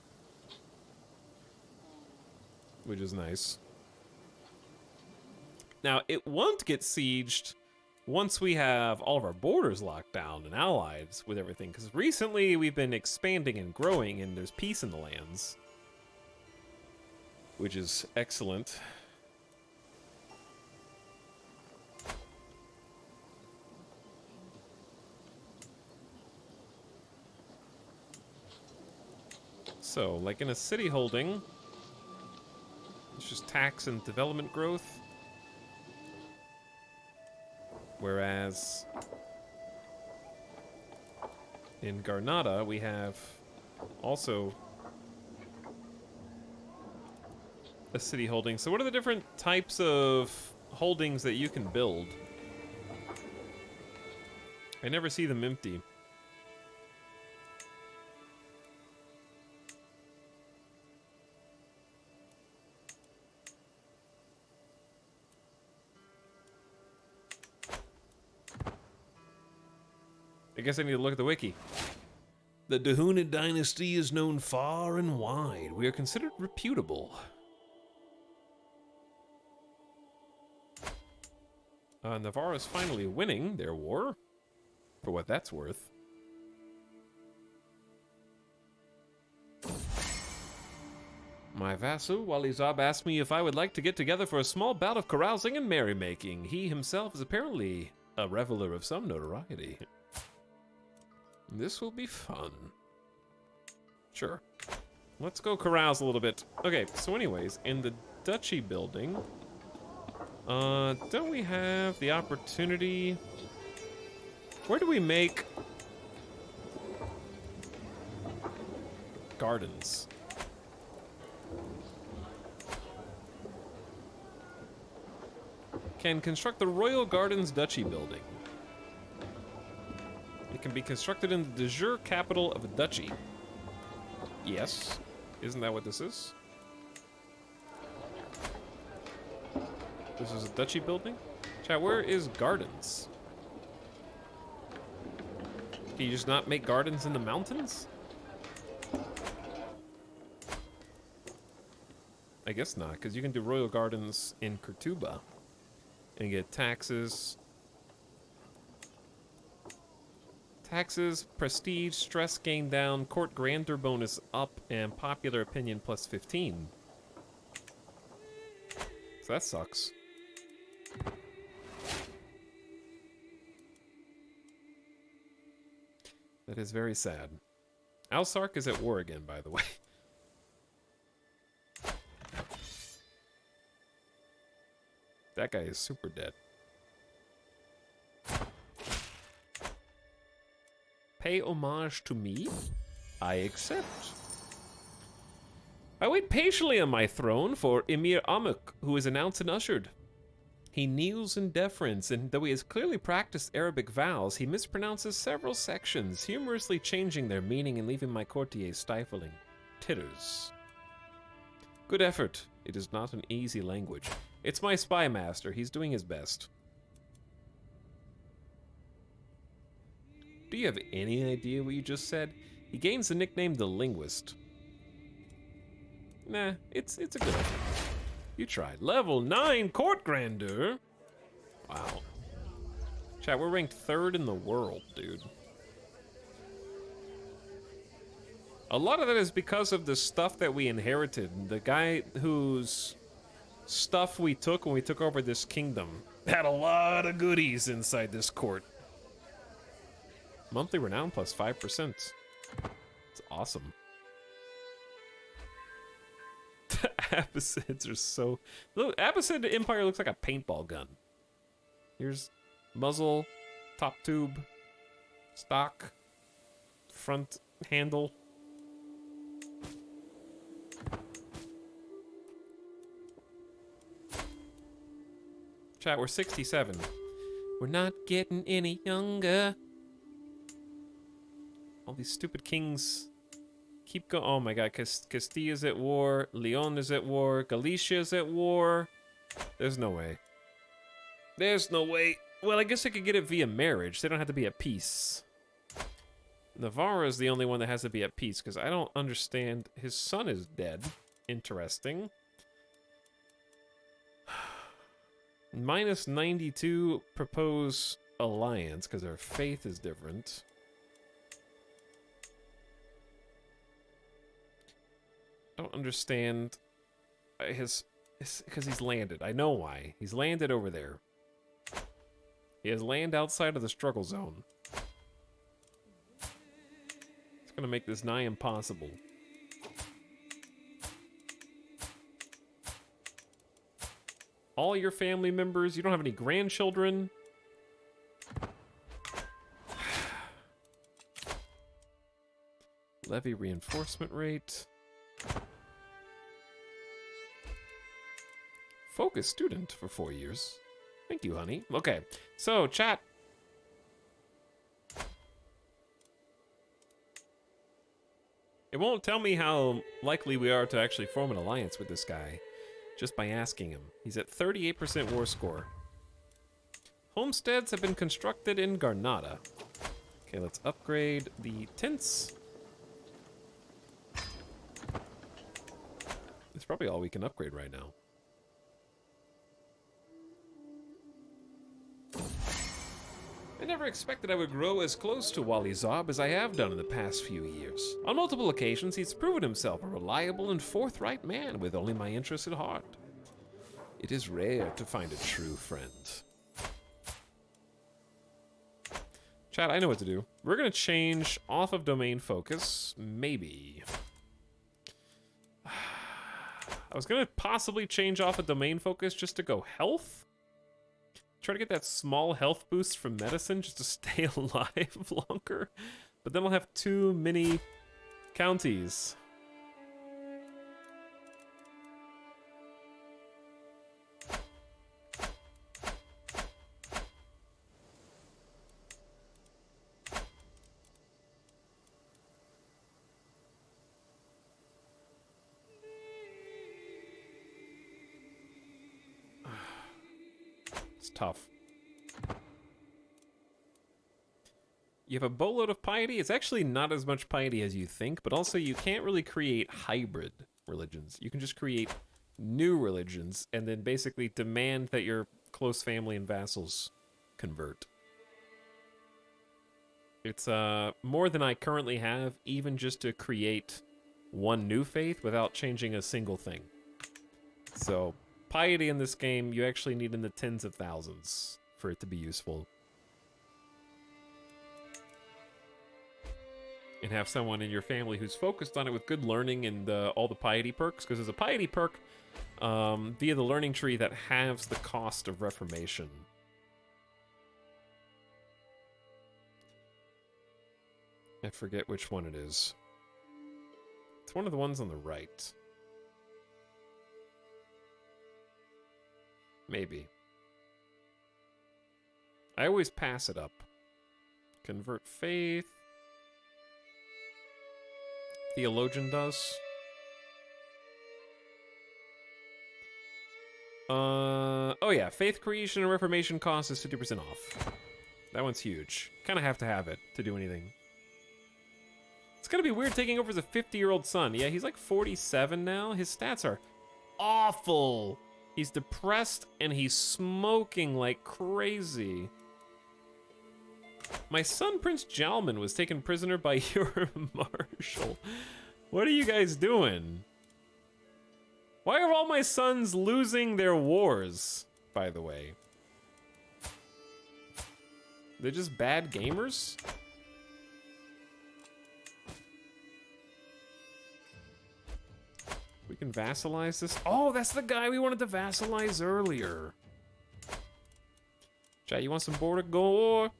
Which is nice. Now, it won't get sieged once we have all of our borders locked down and allied with everything, because recently we've been expanding and growing and there's peace in the lands. Which is excellent. So, like in a city holding, it's just tax and development growth. Whereas in Garnata, we have also a city holding. So what are the different types of holdings that you can build? I never see them empty. I guess I need to look at the wiki. The Dahunid dynasty is known far and wide. We are considered reputable. Navarre is finally winning their war, for what that's worth. My vassal, Walizab, asked me if I would like to get together for a small bout of carousing and merrymaking. He himself is apparently a reveler of some notoriety. This will be fun. Sure. Let's go carouse a little bit. Okay, so anyways, in the duchy building, don't we have the opportunity? Where do we make gardens? Can construct the Royal Gardens Duchy building. It can be constructed in the de jure capital of a duchy. Yes. Isn't that what this is? This is a duchy building? Chat, where is gardens? Can you just not make gardens in the mountains? I guess not, because you can do royal gardens in Kurtuba and get taxes. Taxes, prestige, stress gain down, court grandeur bonus up, and popular opinion plus 15. So that sucks. That is very sad. Alsark is at war again, by the way. That guy is super dead. Pay homage to me? I accept. I wait patiently on my throne for Emir Amuk, who is announced and ushered. He kneels in deference, and though he has clearly practiced Arabic vowels, he mispronounces several sections, humorously changing their meaning and leaving my courtiers stifling titters. Good effort. It is not an easy language. It's my spy master. He's doing his best. Do you have any idea what you just said? He gains the nickname the Linguist. Nah, it's a good idea. You tried. Level 9 Court Grandeur. Wow. Chat, we're ranked 3rd in the world, dude. A lot of that is because of the stuff that we inherited. The guy whose stuff we took when we took over this kingdom had a lot of goodies inside this court. Monthly renown plus 5%. It's awesome. Abacids are so... Look, Abacid Empire looks like a paintball gun. Here's muzzle, top tube, stock, front handle. Chat, we're 67. We're not getting any younger. All these stupid kings keep going. Oh my god, Castilla's at war, Leon is at war, Galicia's at war. There's no way. There's no way. Well, I guess I could get it via marriage. They don't have to be at peace. Navarra is the only one that has to be at peace, because I don't understand. His son is dead. Interesting. Minus 92 propose alliance, because their faith is different. Don't understand his because he's landed. I know why. He's landed over there. He has land outside of the struggle zone. It's gonna make this nigh impossible. All your family members, you don't have any grandchildren. Levy reinforcement rate. Focus student for 4 years. Thank you, honey. Okay, so chat. It won't tell me how likely we are to actually form an alliance with this guy just by asking him. He's at 38% war score. Homesteads have been constructed in Garnata. Okay, let's upgrade the tents. That's probably all we can upgrade right now. I never expected I would grow as close to Wally Zob as I have done in the past few years. On multiple occasions, he's proven himself a reliable and forthright man with only my interests at heart. It is rare to find a true friend. Chat, I know what to do. We're gonna change off of domain focus, maybe. I was gonna possibly change off of domain focus just to go health. Try to get that small health boost from medicine just to stay alive longer. But then we'll have too many counties. It's tough. You have a boatload of piety. It's actually not as much piety as you think, but also you can't really create hybrid religions. You can just create new religions and then basically demand that your close family and vassals convert. It's more than I currently have, even just to create one new faith without changing a single thing. So piety in this game, you actually need in the tens of thousands for it to be useful. And have someone in your family who's focused on it with good learning and all the piety perks, because there's a piety perk via the learning tree that halves the cost of reformation. I forget which one it is. It's one of the ones on the right. Maybe. I always pass it up. Convert faith. Theologian does. Oh yeah, faith creation and reformation cost is 50% off. That one's huge. Kind of have to have it to do anything. It's gonna be weird taking over as a 50-year-old son. Yeah, he's like 47 now. His stats are awful. He's depressed and he's smoking like crazy. My son, Prince Jalman, was taken prisoner by your marshal. What are you guys doing? Why are all my sons losing their wars, by the way? They're just bad gamers? We can vassalize this. Oh, that's the guy we wanted to vassalize earlier. Chat, you want some border gore?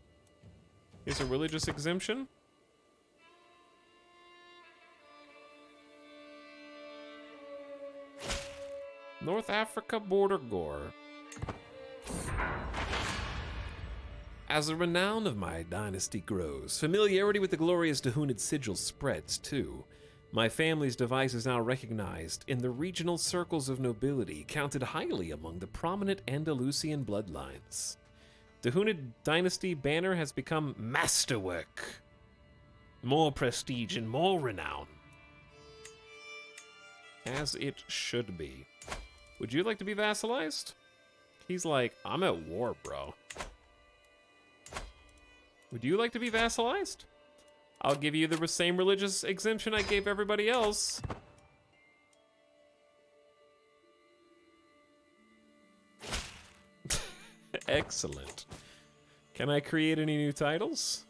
Here's a religious exemption. North Africa border gore. As the renown of my dynasty grows, familiarity with the glorious Dahunid sigil spreads too. My family's device is now recognized in the regional circles of nobility, counted highly among the prominent Andalusian bloodlines. Dahunid dynasty banner has become masterwork. More prestige and more renown. As it should be. Would you like to be vassalized? He's like, I'm at war, bro. Would you like to be vassalized? I'll give you the same religious exemption I gave everybody else. Excellent. Can I create any new titles?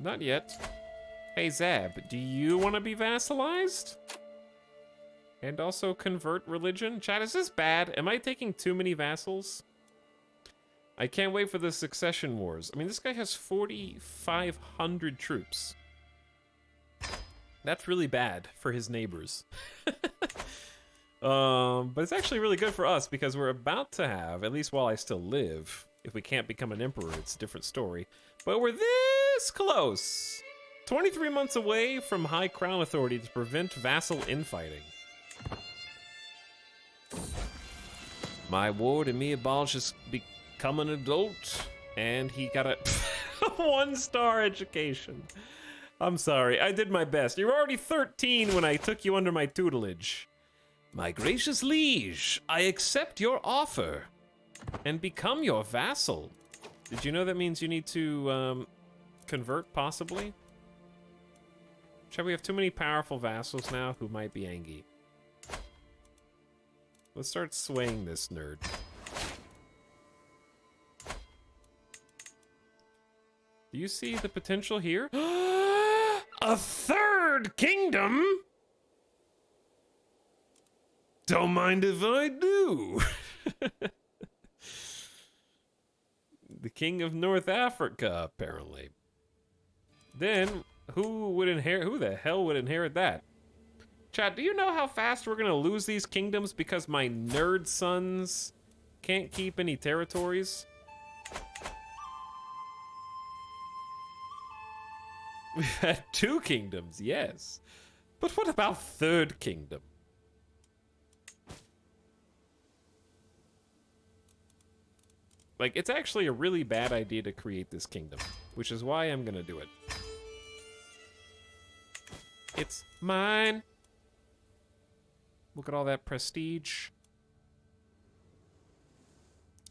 Not yet. Hey Zab, do you want to be vassalized? And also convert religion? Chat, is this bad? Am I taking too many vassals? I can't wait for the succession wars. I mean, this guy has 4,500 troops. That's really bad for his neighbors. But it's actually really good for us because we're about to have, at least while I still live, if we can't become an emperor, it's a different story. But we're this close. 23 months away from High Crown Authority to prevent vassal infighting. My ward Emir Balj has become an adult, and he got a 1-star education. I'm sorry, I did my best. You were already 13 when I took you under my tutelage. My gracious liege, I accept your offer and become your vassal. Did you know that means you need to convert, possibly? Shall we have too many powerful vassals now who might be angry? Let's start swaying this nerd. Do you see the potential here? A third kingdom? Don't mind if I do. The king of North Africa, apparently. Then, who the hell would inherit that? Chat, do you know how fast we're gonna lose these kingdoms because my nerd sons can't keep any territories? We've had 2 kingdoms, yes. But what about third kingdom? Like, it's actually a really bad idea to create this kingdom, which is why I'm gonna do it. It's mine. Look at all that prestige.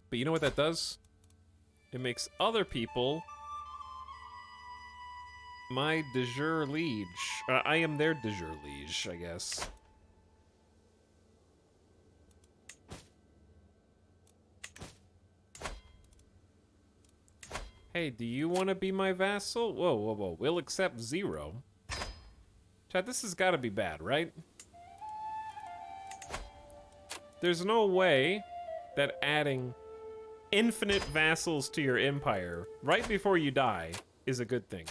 But you know what that does? It makes other people my de jure liege. I am their de jure liege, I guess. Hey, do you want to be my vassal? Whoa, whoa, whoa. We'll accept 0. Chat, this has got to be bad, right? There's no way that adding infinite vassals to your empire right before you die is a good thing.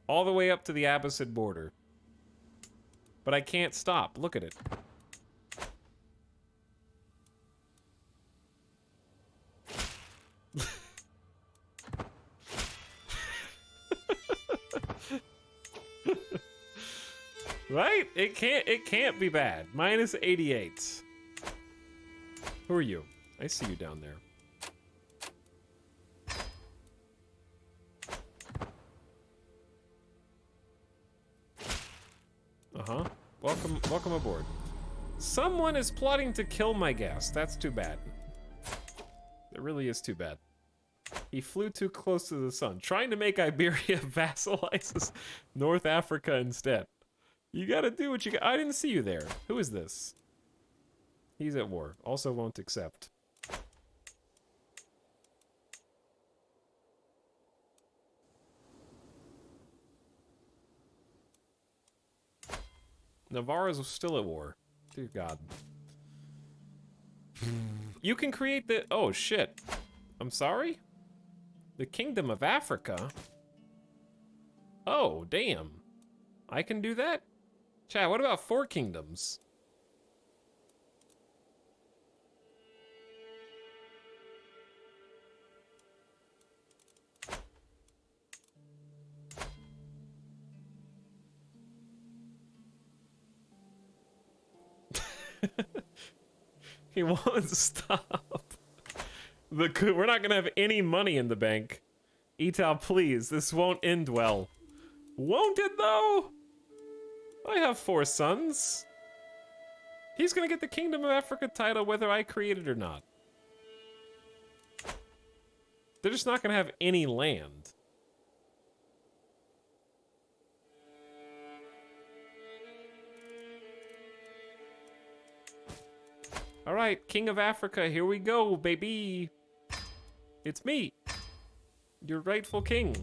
All the way up to the Abbasid border. But I can't stop. Look at it. Right? It can't be bad. Minus 88. Who are you? I see you down there. Uh-huh. Welcome aboard. Someone is plotting to kill my guest. That's too bad. It really is too bad. He flew too close to the sun, trying to make Iberia vassalizes North Africa instead. You gotta do what you got. I didn't see you there. Who is this? He's at war. Also won't accept. Navarra's still at war. Dear God. You can create the... Oh, shit. I'm sorry? The Kingdom of Africa? Oh, damn. I can do that? Chat, what about 4 kingdoms? He won't stop. We're not gonna have any money in the bank. Etal, please, this won't end well. Won't it though? I have 4 sons. He's gonna get the Kingdom of Africa title whether I create it or not. They're just not gonna have any land. All right, King of Africa, here we go, baby. It's me, your rightful king.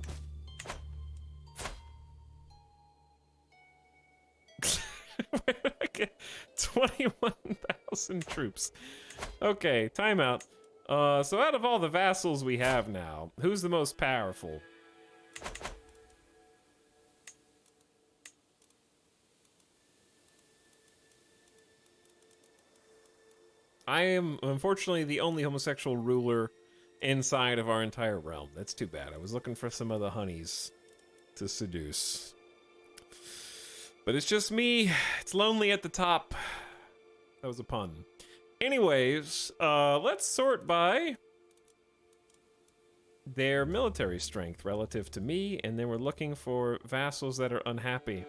Where did I get 21,000 troops? Okay, timeout. So out of all the vassals we have now, who's the most powerful? I am, unfortunately, the only homosexual ruler inside of our entire realm. That's too bad. I was looking for some of the honeys to seduce. But it's just me. It's lonely at the top. That was a pun. Anyways, let's sort by their military strength relative to me, and then we're looking for vassals that are unhappy.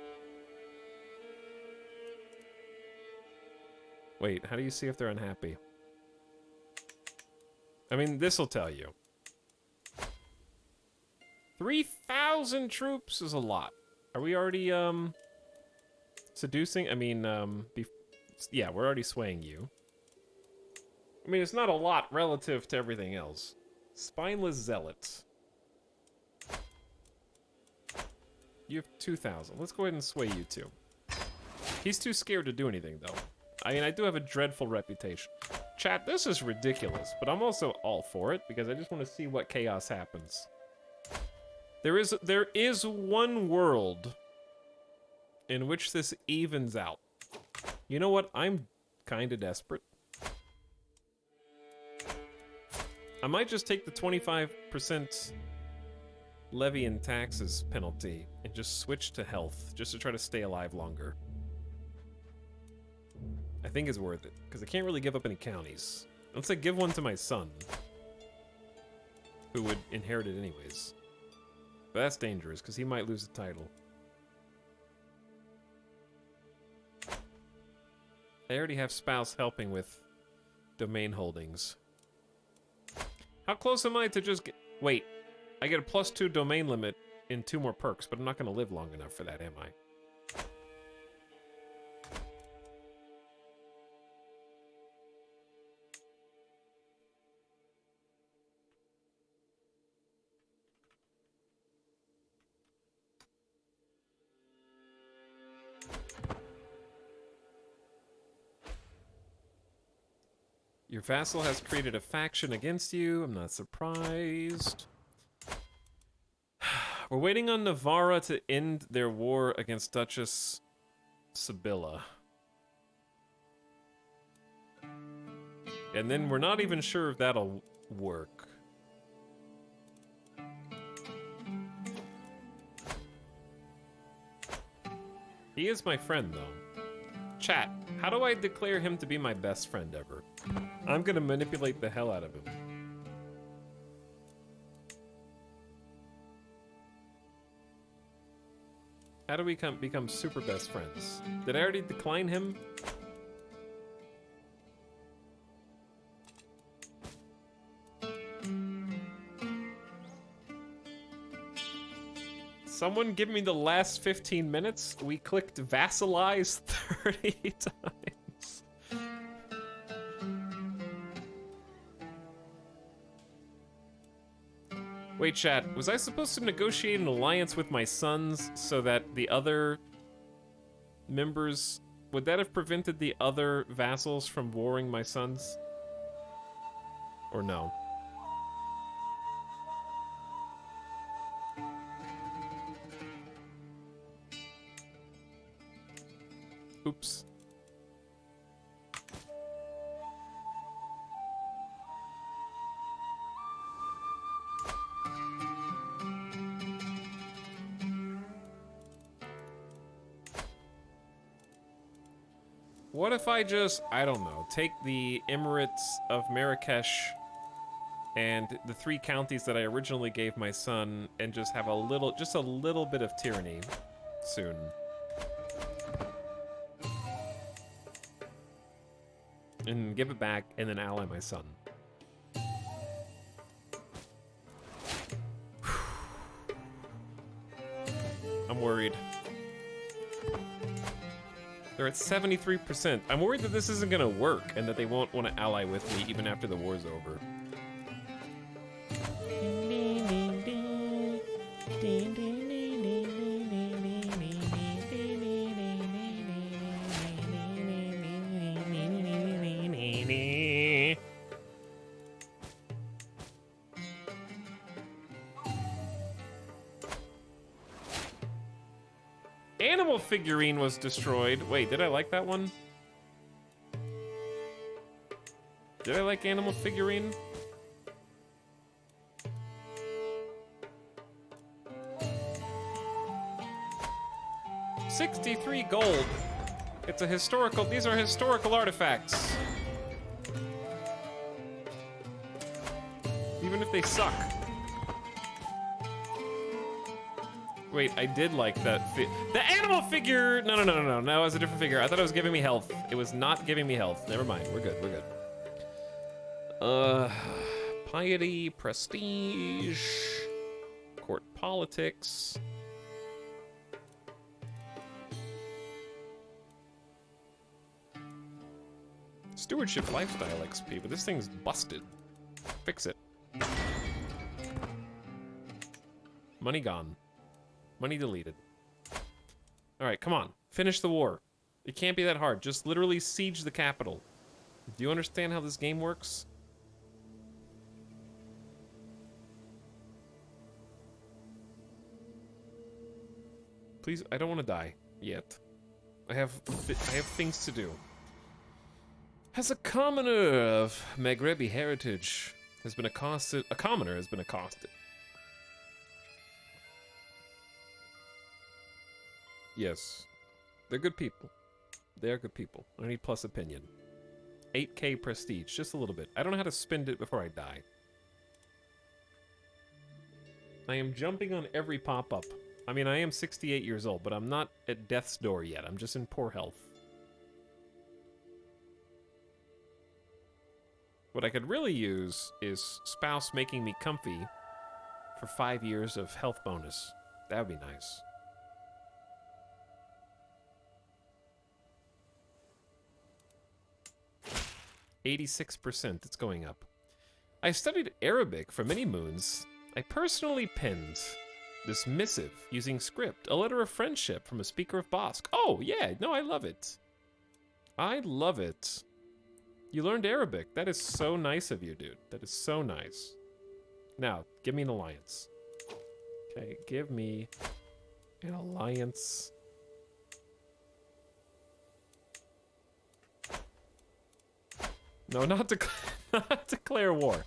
Wait, how do you see if they're unhappy? I mean, this'll tell you. 3,000 troops is a lot. Are we already, seducing? I mean, yeah, we're already swaying you. I mean, it's not a lot relative to everything else. Spineless Zealots. You have 2,000. Let's go ahead and sway you too. He's too scared to do anything, though. I mean, I do have a dreadful reputation. Chat, this is ridiculous, but I'm also all for it because I just want to see what chaos happens. There is one world in which this evens out. You know what? I'm kind of desperate. I might just take the 25% levy and taxes penalty and just switch to health just to try to stay alive longer. I think it's worth it, because I can't really give up any counties. Let's say give one to my son, who would inherit it anyways. But that's dangerous, because he might lose the title. I already have spouse helping with domain holdings. How close am I to just get... Wait, I get a +2 domain limit in 2 more perks, but I'm not going to live long enough for that, am I? Your vassal has created a faction against you. I'm not surprised. We're waiting on Navarra to end their war against Duchess Sibylla. And then we're not even sure if that'll work. He is my friend, though. Chat, how do I declare him to be my best friend ever? I'm gonna manipulate the hell out of him. How do we become super best friends? Did I already decline him? Someone give me the last 15 minutes. We clicked vassalize 30 times. Wait, chat, was I supposed to negotiate an alliance with my sons so that the other members... Would that have prevented the other vassals from warring my sons? Or no? Oops. What if I just, I don't know, take the Emirates of Marrakesh and the 3 counties that I originally gave my son and just have just a little bit of tyranny soon. And give it back and then ally my son. I'm worried. They're at 73%. I'm worried that this isn't gonna work and that they won't want to ally with me even after the war's over. Animal figurine was destroyed. Wait, did I like that one? Did I like animal figurine? $63 gold. It's a historical, these are historical artifacts. Even if they suck. Wait, I did like that the animal figure! No, it was a different figure. I thought it was giving me health. It was not giving me health. Never mind, we're good. Piety, prestige, court politics. Stewardship lifestyle XP, but this thing's busted. Fix it. Money gone. Money deleted. Alright, come on. Finish the war. It can't be that hard. Just literally siege the capital. Do you understand how this game works? Please, I don't want to die yet. I have things to do. As a commoner of Maghrebi heritage has been accosted, a commoner has been accosted. Yes, they're good people. They are good people. I need plus opinion. 8K prestige, just a little bit. I don't know how to spend it before I die. I am jumping on every pop-up. I mean, I am 68 years old, but I'm not at death's door yet. I'm just in poor health. What I could really use is spouse making me comfy for 5 years of health bonus. That would be nice. %, it's going up. I studied Arabic for many moons. I personally penned this missive using script, a letter of friendship from a speaker of Basque. Oh, yeah, no, I love it. I love it. You learned Arabic. That is so nice of you, dude. That is so nice. Now, give me an alliance. Okay, give me an alliance. No, not declare war.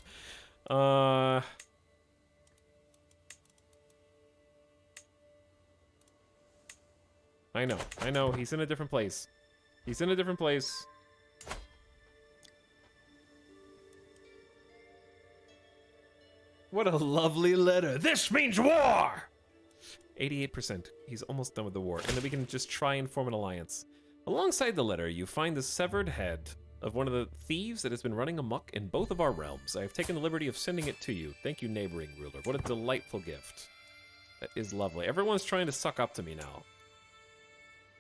I know, he's in a different place. He's in a different place. What a lovely letter. This means war! 88%. He's almost done with the war. And then we can just try and form an alliance. Alongside the letter, you find the severed head of one of the thieves that has been running amok in both of our realms. I have taken the liberty of sending it to you. Thank you, neighboring ruler. What a delightful gift. That is lovely. Everyone's trying to suck up to me now,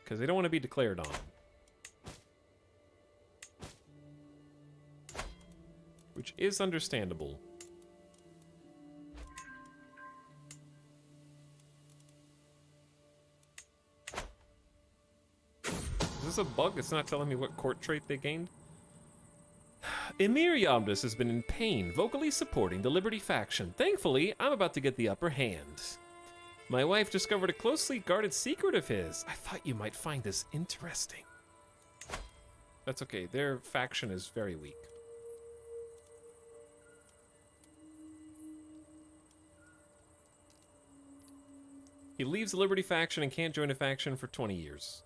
because they don't want to be declared on. Which is understandable. Is this a bug? It's not telling me what court trait they gained? Emir Yamdas has been in pain, vocally supporting the Liberty faction. Thankfully, I'm about to get the upper hand. My wife discovered a closely guarded secret of his. I thought you might find this interesting. That's okay, their faction is very weak. He leaves the Liberty faction and can't join a faction for 20 years.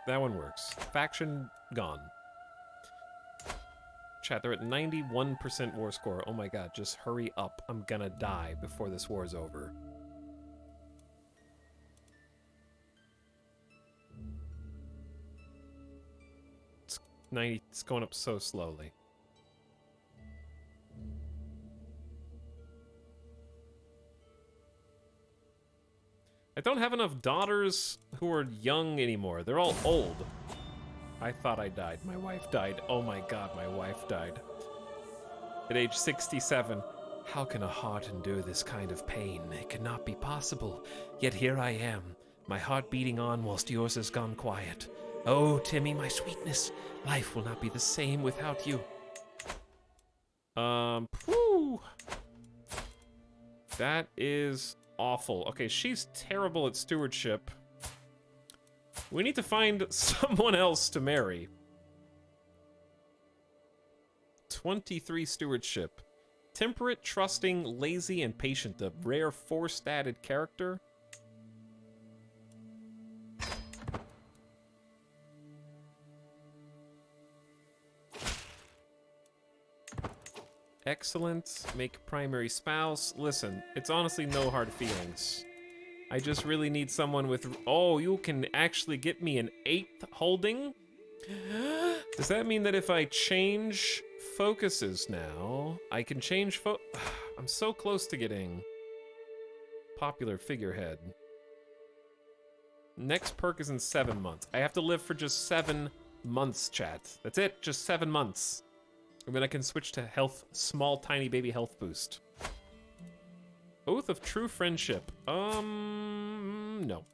That one works. Faction gone. Chat, they're at 91% war score. Oh my god, just hurry up. I'm gonna die before this war is over. It's 90, it's going up so slowly. I don't have enough daughters who are young anymore. They're all old. I thought I died. My wife died. Oh my god, my wife died. At age 67. How can a heart endure this kind of pain? It cannot be possible. Yet here I am, my heart beating on whilst yours has gone quiet. Oh, Timmy, my sweetness, life will not be the same without you. Whew. That is awful. Okay, she's terrible at stewardship. We need to find someone else to marry. 23 stewardship. Temperate, trusting, lazy, and patient. A rare 4-statted character. Excellent. Make primary spouse. Listen, it's honestly no hard feelings. I just really need someone with... Oh, you can actually get me an 8th holding? Does that mean that if I change focuses now, I can change I'm so close to getting popular figurehead. Next perk is in 7 months. I have to live for just 7 months, chat. That's it, just 7 months. And then I can switch to health, small, tiny baby health boost. Oath of true friendship. No.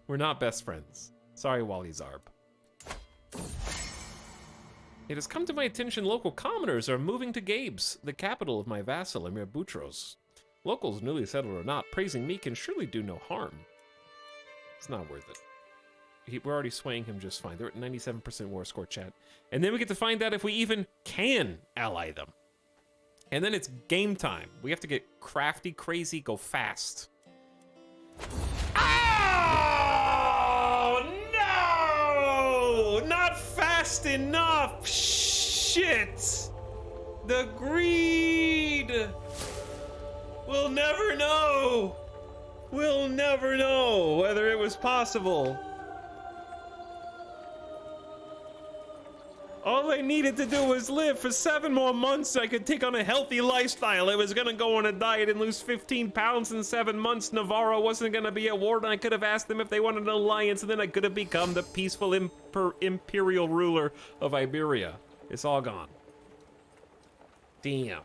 We're not best friends. Sorry, Wally Zarb. It has come to my attention local commoners are moving to Gabe's, the capital of my vassal, Emir Boutros. Locals, newly settled or not, praising me can surely do no harm. It's not worth it. We're already swaying him just fine. They're at 97% war score, chat. And then we get to find out if we even can ally them. And then it's game time. We have to get crafty, crazy, go fast. Oh, no! Not fast enough! Shit! The greed! We'll never know! We'll never know whether it was possible. All I needed to do was live for 7 more months so I could take on a healthy lifestyle. I was gonna go on a diet and lose 15 pounds in 7 months. Navarro wasn't gonna be at war, and I could have asked them if they wanted an alliance, and then I could have become the peaceful imperial ruler of Iberia. It's all gone. Damn.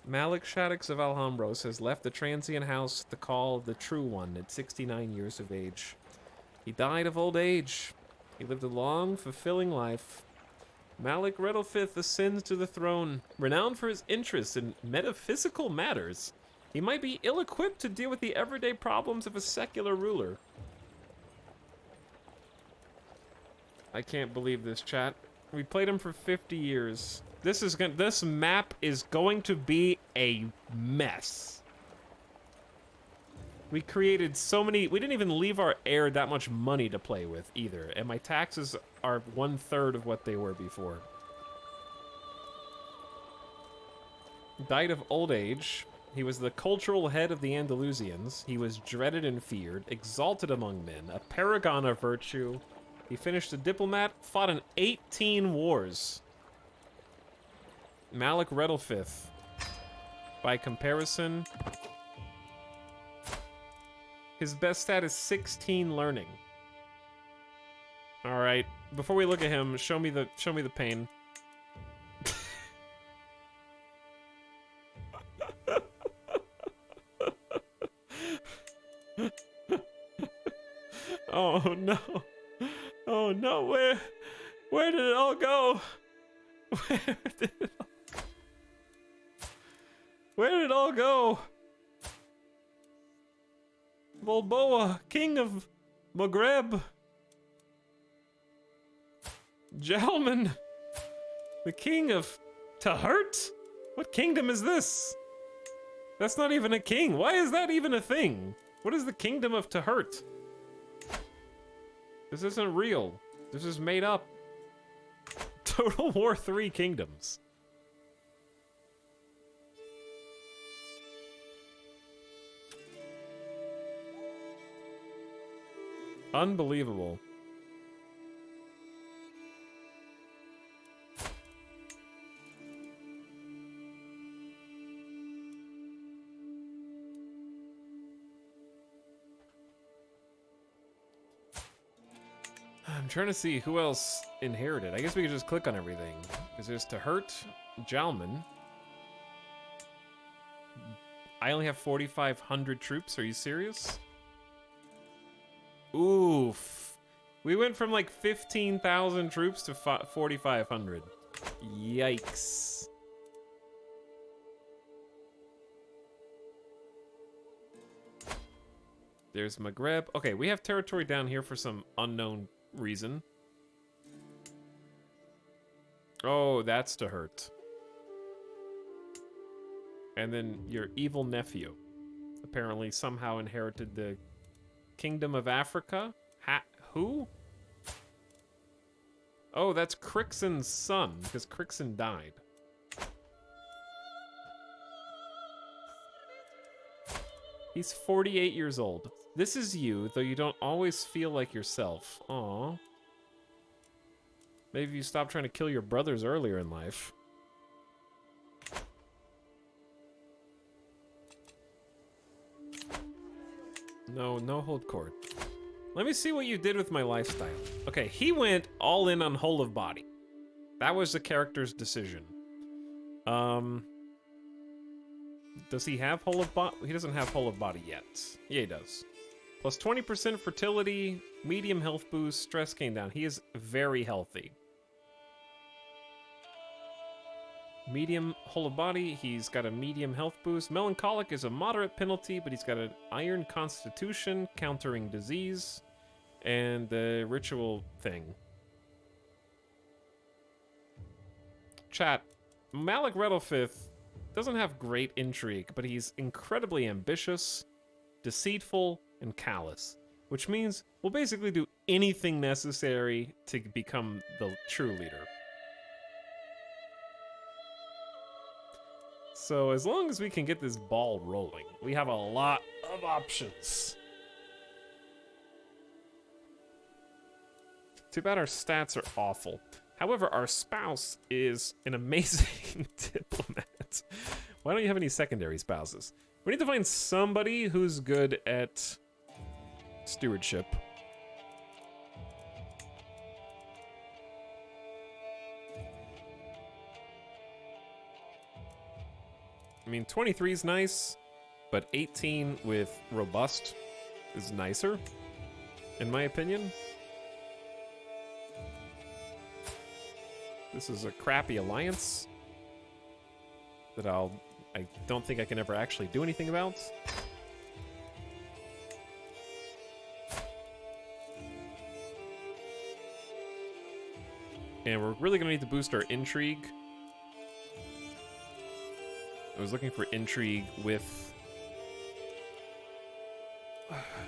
Malik Shaddix of Alhambros has left the transient house to call the true one at 69 years of age. He died of old age. He lived a long, fulfilling life. Malik Riddle V ascends to the throne. Renowned for his interest in metaphysical matters, he might be ill-equipped to deal with the everyday problems of a secular ruler. I can't believe this, chat. We played him for 50 years. This map is going to be a mess. We created so many. We didn't even leave our heir that much money to play with either, and my taxes are 1/3 of what they were before. Died of old age. He was the cultural head of the Andalusians. He was dreaded and feared, exalted among men, a paragon of virtue. He finished a diplomat, fought in 18 wars. Malik Redlefith. By comparison, his best stat is 16 learning. All right, before we look at him, show me the pain. Oh no. Oh no, where did it all go? Where did it all go? Balboa, king of Maghreb. Jalman, the king of Tahert? What kingdom is this? That's not even a king. Why is that even a thing? What is the kingdom of Tahert? This isn't real. This is made up. Total War 3 kingdoms. Unbelievable. I'm trying to see who else inherited. I guess we could just click on everything. Because there's Tahert, Jalman. I only have 4,500 troops. Are you serious? Oof. We went from like 15,000 troops to 4,500. Yikes. There's Maghreb. Okay, we have territory down here for some unknown reason. Oh, that's to hurt. And then your evil nephew apparently somehow inherited the Kingdom of Africa. Who? Oh, that's Crixon's son, because Crixon died. He's 48 years old. This is you, though you don't always feel like yourself. Aw. Maybe you stopped trying to kill your brothers earlier in life. No hold court. Let me see what you did with my lifestyle. Okay, he went all in on whole of body. That was the character's decision. Does he have whole of body? He doesn't have whole of body yet. Yeah, he does. Plus 20% fertility, medium health boost, stress came down. He is very healthy. Medium whole of body, he's got a medium health boost. Melancholic is a moderate penalty, but he's got an iron constitution, countering disease, and the ritual thing. Chat, Malik Redlefith doesn't have great intrigue, but he's incredibly ambitious, deceitful, and callous, which means we'll basically do anything necessary to become the true leader. So as long as we can get this ball rolling, we have a lot of options. Too bad our stats are awful. However, our spouse is an amazing diplomat. Why don't you have any secondary spouses? We need to find somebody who's good at stewardship. I mean, 23 is nice, but 18 with robust is nicer, in my opinion. This is a crappy alliance that I don't think I can ever actually do anything about. And we're really gonna need to boost our intrigue I was looking for intrigue with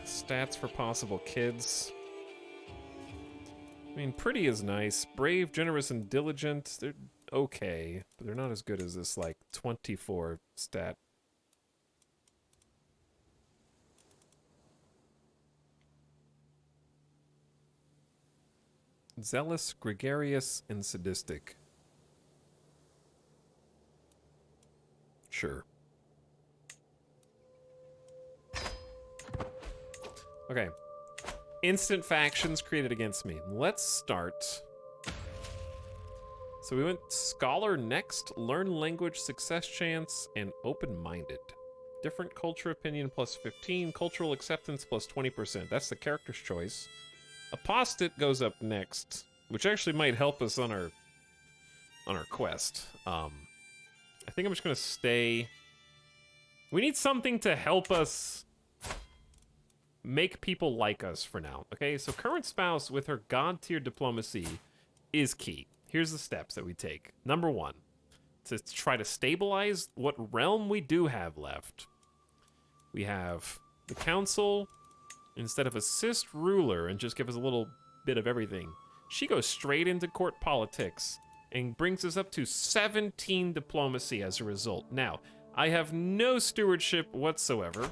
stats for possible kids. I mean, pretty is nice. Brave, generous, and diligent, they're okay, but they're not as good as this, like, 24 stat. Zealous, gregarious, and sadistic. Sure. Okay. Instant factions created against me. Let's start. So we went Scholar next, Learn Language, Success Chance, and Open-Minded. Different culture opinion plus 15, cultural acceptance plus 20%. That's the character's choice. Apostate goes up next, which actually might help us on our quest. I think I'm just gonna stay. We need something to help us make people like us for now. Okay, so current spouse with her god tier diplomacy is key. Here's the steps that we take. Number 1, to try to stabilize what realm we do have left. We have the council. Instead of assist ruler and just give us a little bit of everything, she goes straight into court politics and brings us up to 17 diplomacy as a result. Now, I have no stewardship whatsoever,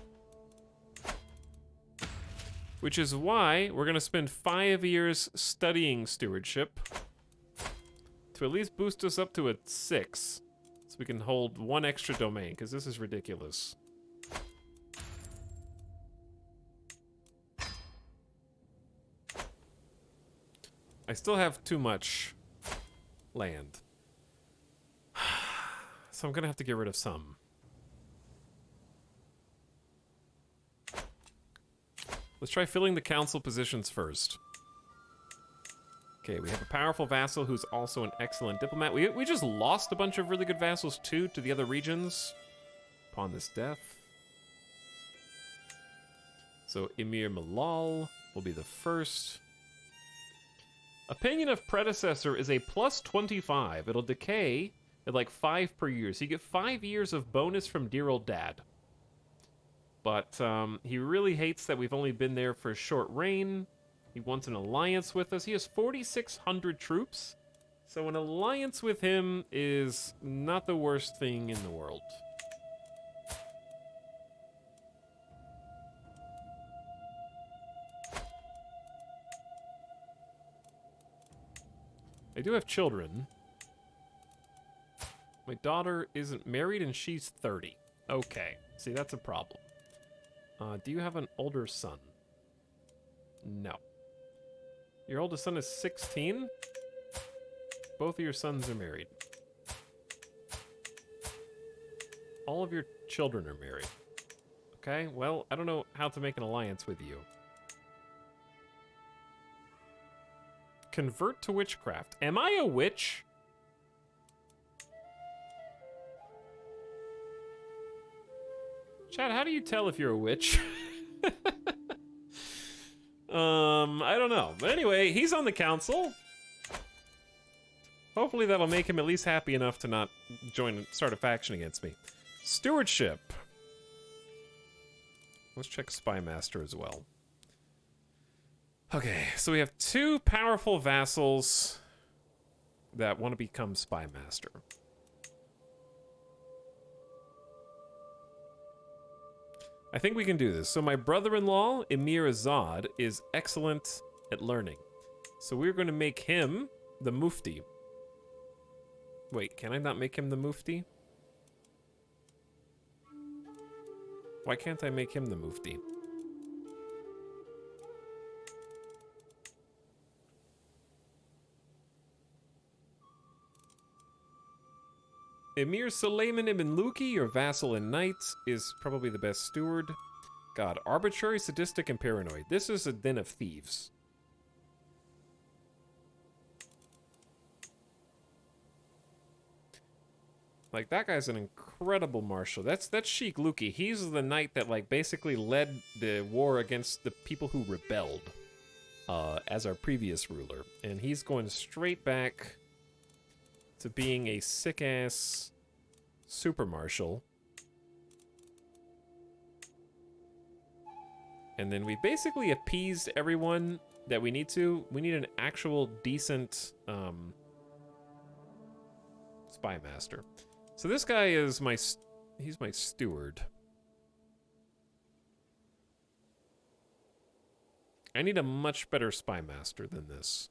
which is why we're going to spend 5 years studying stewardship to at least boost us up to a 6, so we can hold 1 extra domain, because this is ridiculous. I still have too much land. So I'm gonna have to get rid of some. Let's try filling the council positions first. Okay, we have a powerful vassal who's also an excellent diplomat. We just lost a bunch of really good vassals too to the other regions upon this death. So Emir Malal will be the first. Opinion of predecessor is a plus 25. It'll decay at like 5 per year. So you get 5 years of bonus from dear old dad. But he really hates that we've only been there for a short reign. He wants an alliance with us. He has 4,600 troops. So an alliance with him is not the worst thing in the world. I do have children. My daughter isn't married and she's 30. Okay, see, that's a problem. Do you have an older son? No. Your oldest son is 16? Both of your sons are married. All of your children are married. Okay, well, I don't know how to make an alliance with you. Convert to witchcraft. Am I a witch? Chad, how do you tell if you're a witch? I don't know. But anyway, he's on the council. Hopefully that'll make him at least happy enough to not start a faction against me. Stewardship. Let's check Spy Master as well. Okay, so we have 2 powerful vassals that want to become Spy Master. I think we can do this. So my brother-in-law, Emir Azad, is excellent at learning. So we're going to make him the Mufti. Wait, can I not make him the Mufti? Why can't I make him the Mufti? Emir Suleiman ibn Luki, your vassal and knight, is probably the best steward. God, arbitrary, sadistic, and paranoid. This is a den of thieves. Like, that guy's an incredible marshal. That's Sheikh Luki. He's the knight that, like, basically led the war against the people who rebelled as our previous ruler. And he's going straight back to being a sick-ass super marshal. And then we basically appeased everyone that we need to. We need an actual decent spy master. So this guy is he's my steward. I need a much better spy master than this.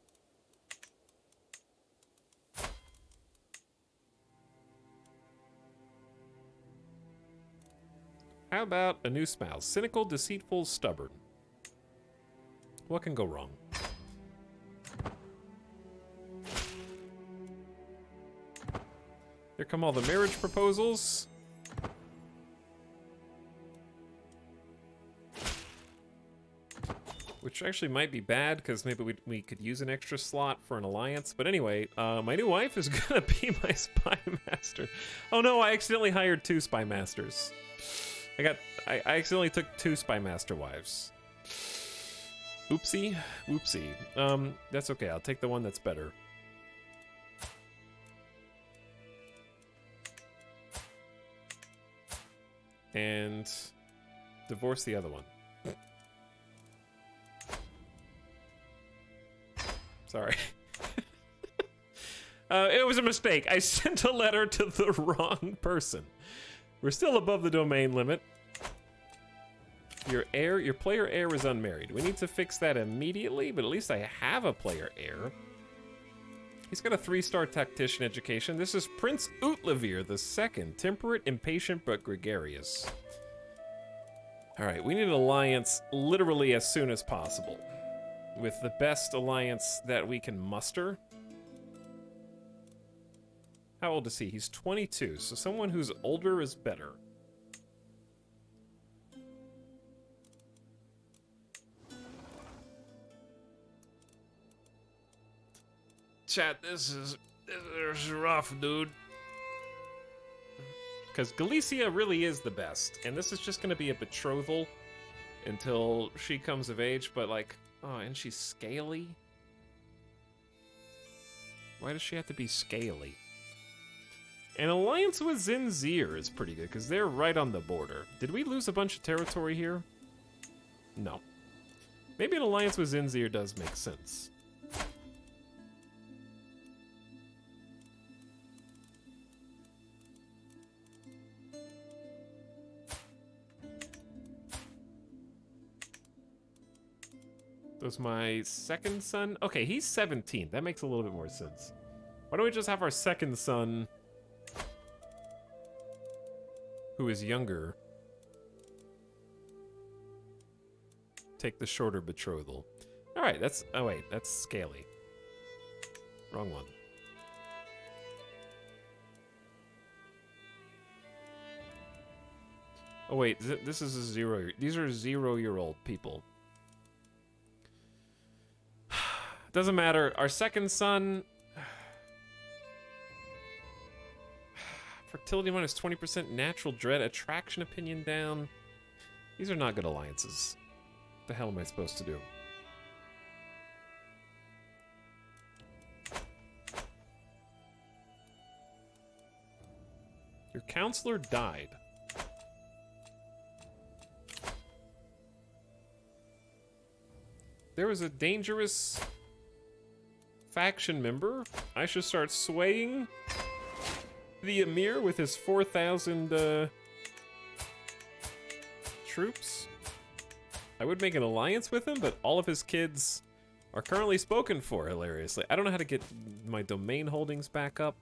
How about a new spouse? Cynical, deceitful, stubborn. What can go wrong? Here come all the marriage proposals. Which actually might be bad, because maybe we could use an extra slot for an alliance. But anyway, my new wife is gonna be my spy master. Oh no, I accidentally hired 2 spy masters. I accidentally took 2 spy master wives. Oopsie, whoopsie. That's okay, I'll take the one that's better. And divorce the other one. Sorry. It was a mistake. I sent a letter to the wrong person. We're still above the domain limit. Your player heir is unmarried. We need to fix that immediately, but at least I have a player heir. He's got a 3-star tactician education. This is Prince Utlevir II, temperate, impatient, but gregarious. All right, we need an alliance literally as soon as possible, with the best alliance that we can muster. How old is he? He's 22, so someone who's older is better. Chat, this is rough, dude. Because Galicia really is the best, and this is just going to be a betrothal until she comes of age, but like, oh, and she's scaly? Why does she have to be scaly? An alliance with Zinzir is pretty good, because they're right on the border. Did we lose a bunch of territory here? No. Maybe an alliance with Zinzir does make sense. Was my second son? Okay, he's 17. That makes a little bit more sense. Why don't we just have our second son, who is younger, take the shorter betrothal? All right, that's... Oh, wait, that's scaly. Wrong one. Oh, wait, this is a 0... These are 0-year-old people. Doesn't matter. Our second son... Fertility minus 20%, natural dread, attraction opinion down. These are not good alliances. What the hell am I supposed to do? Your counselor died. There was a dangerous faction member. I should start swaying the Emir with his 4,000 troops. I would make an alliance with him, but all of his kids are currently spoken for, hilariously. I don't know how to get my domain holdings back up.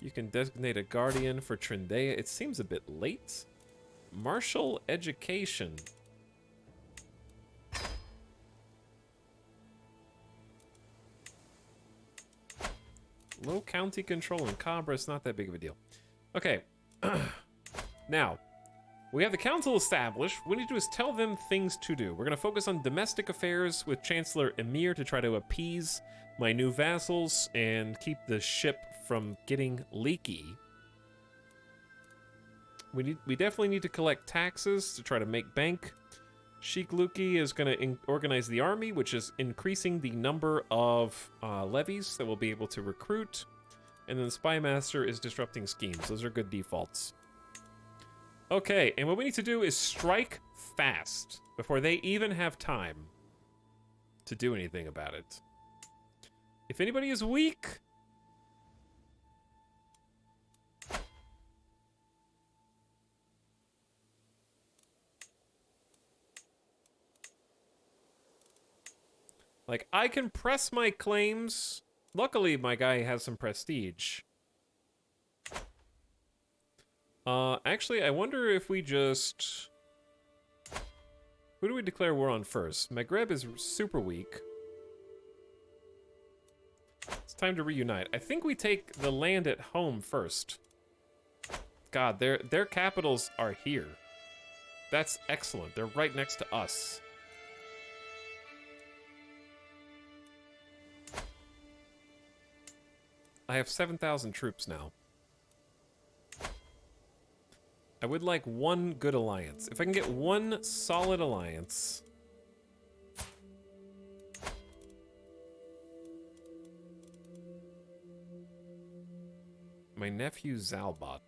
You can designate a guardian for Trindea. It seems a bit late. Martial education. Low county control in Cabra, it's not that big of a deal. Okay. Now, we have the council established. What we need to do is tell them things to do. We're going to focus on domestic affairs with Chancellor Emir to try to appease my new vassals and keep the ship from getting leaky. We definitely need to collect taxes to try to make bank. Sheikh Luki is going to organize the army, which is increasing the number of levies that we'll be able to recruit. And then the Spy Master is disrupting schemes. Those are good defaults. Okay, and what we need to do is strike fast before they even have time to do anything about it. If anybody is weak... Like, I can press my claims. Luckily, my guy has some prestige. Actually, I wonder if we just... Who do we declare war on first? Maghreb is super weak. It's time to reunite. I think we take the land at home first. God, their capitals are here. That's excellent. They're right next to us. I have 7,000 troops now. I would like one good alliance. If I can get one solid alliance... My nephew Zalbot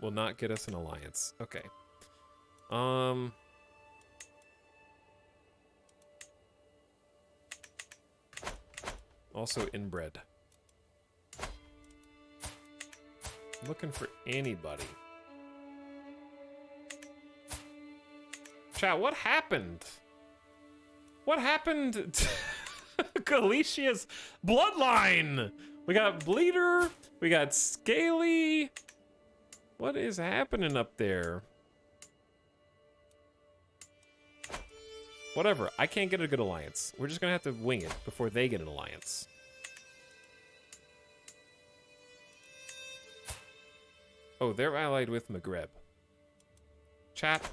will not get us an alliance. Okay. Also inbred. Looking for anybody. Chat, what happened? What happened to Galicia's bloodline? We got Bleeder, we got Scaly. What is happening up there? Whatever, I can't get a good alliance. We're just gonna have to wing it before they get an alliance. Oh, they're allied with Maghreb. Chat,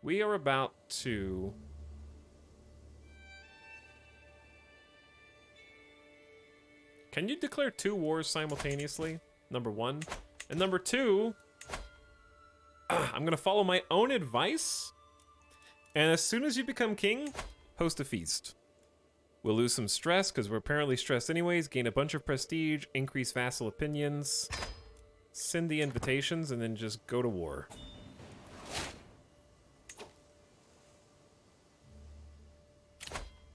we are about to... Can you declare 2 wars simultaneously? Number 1. And number 2, I'm gonna follow my own advice. And as soon as you become king, host a feast. We'll lose some stress, because we're apparently stressed anyways, gain a bunch of prestige, increase vassal opinions, send the invitations, and then just go to war.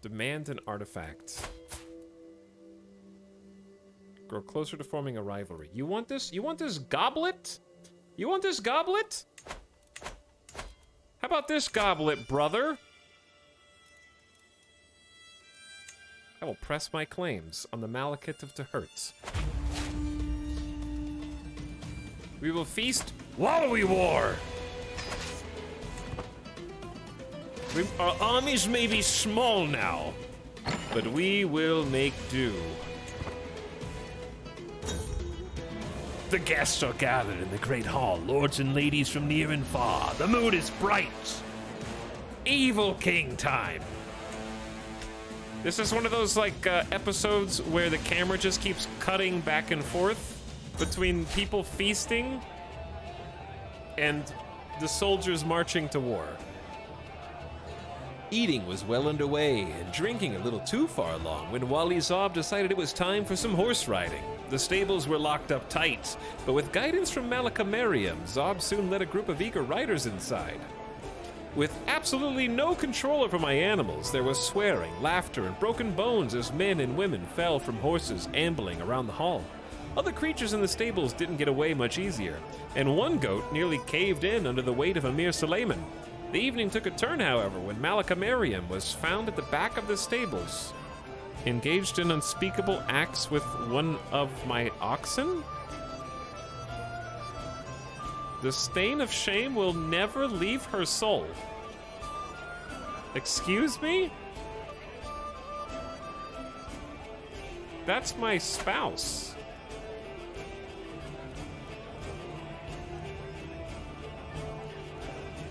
Demand an artifact. Grow closer to forming a rivalry. You want this? You want this goblet? You want this goblet? How about this goblet, brother? I will press my claims on the Malachite of Tehert. We will feast while we war! Our armies may be small now, but we will make do. The guests are gathered in the great hall, lords and ladies from near and far. The mood is bright. Evil king time. This is one of those, like, episodes where the camera just keeps cutting back and forth between people feasting and the soldiers marching to war. Eating was well underway and drinking a little too far along when Wali Zob decided it was time for some horse riding. The stables were locked up tight, but with guidance from Malika Merriam, Zob soon led a group of eager riders inside. With absolutely no control over my animals, there was swearing, laughter, and broken bones as men and women fell from horses ambling around the hall. Other creatures in the stables didn't get away much easier, and one goat nearly caved in under the weight of Amir Suleiman. The evening took a turn, however, when Malika Merriam was found at the back of the stables, engaged in unspeakable acts with one of my oxen? The stain of shame will never leave her soul. Excuse me? That's my spouse.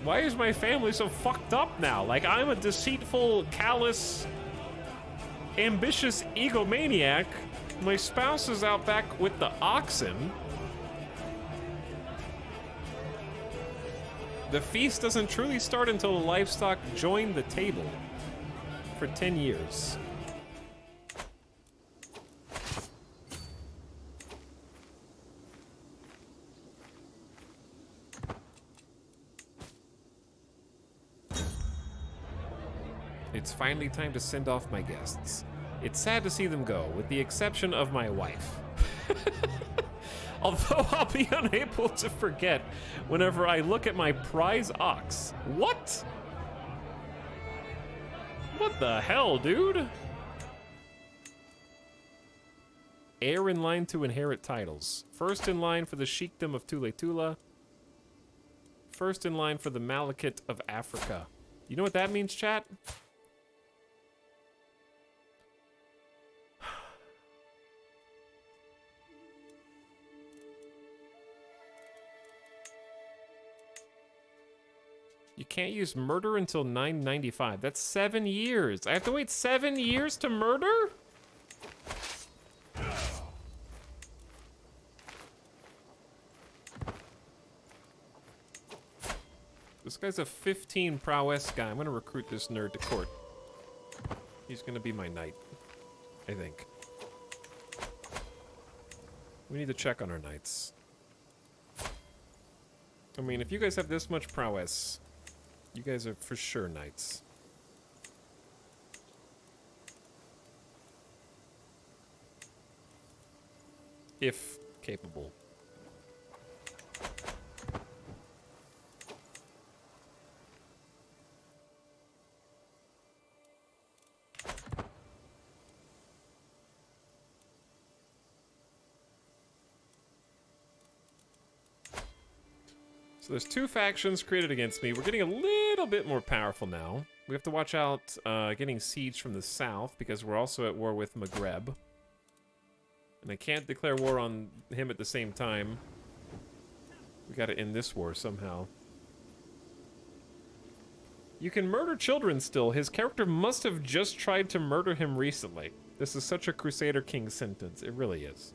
Why is my family so fucked up now? Like, I'm a deceitful, callous, ambitious egomaniac. My spouse is out back with the oxen. The feast doesn't truly start until the livestock join the table for 10 years. It's finally time to send off my guests. It's sad to see them go, with the exception of my wife. Although I'll be unable to forget whenever I look at my prize ox. What? What the hell, dude? Heir in line to inherit titles. First in line for the Sheikdom of Tule Tula. First in line for the Malekith of Africa. You know what that means, chat? You can't use murder until 995. That's 7 years. I have to wait 7 years to murder? This guy's a 15 prowess guy. I'm gonna recruit this nerd to court. He's gonna be my knight, I think. We need to check on our knights. I mean, if you guys have this much prowess, you guys are for sure knights. If capable. So there's 2 factions created against me. We're getting a little bit more powerful now. We have to watch out getting siege from the south because we're also at war with Maghreb. And I can't declare war on him at the same time. We gotta end this war somehow. You can murder children still. His character must have just tried to murder him recently. This is such a Crusader King sentence. It really is.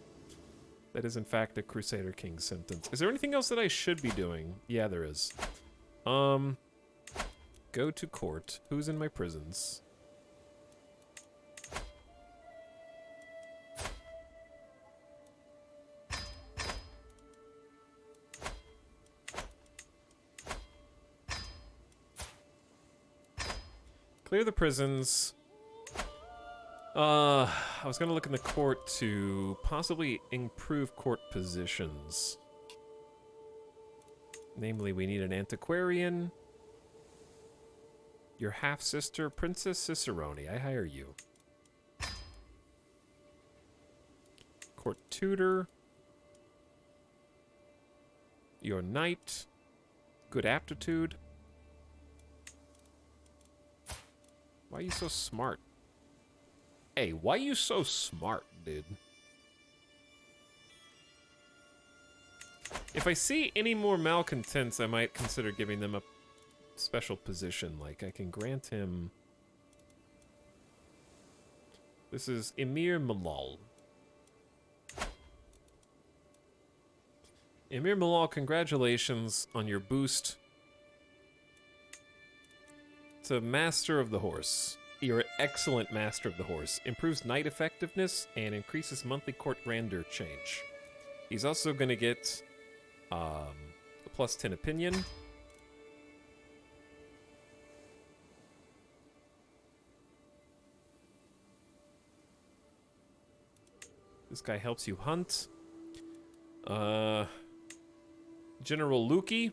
That is, in fact, a Crusader King sentence. Is there anything else that I should be doing? Yeah, there is. Go to court. Who's in my prisons? Clear the prisons. I was gonna look in the court to possibly improve court positions. Namely, we need an antiquarian. Your half-sister, Princess Cicerone. I hire you. Court tutor. Your knight. Good aptitude. Why are you so smart? Hey, why you so smart, dude? If I see any more malcontents, I might consider giving them a special position. Like, I can grant him... This is Emir Malal. Emir Malal, congratulations on your boost to Master of the Horse. You're an excellent Master of the Horse. Improves knight effectiveness and increases monthly court grandeur change. He's also going to get a plus 10 opinion. This guy helps you hunt. General Lukey.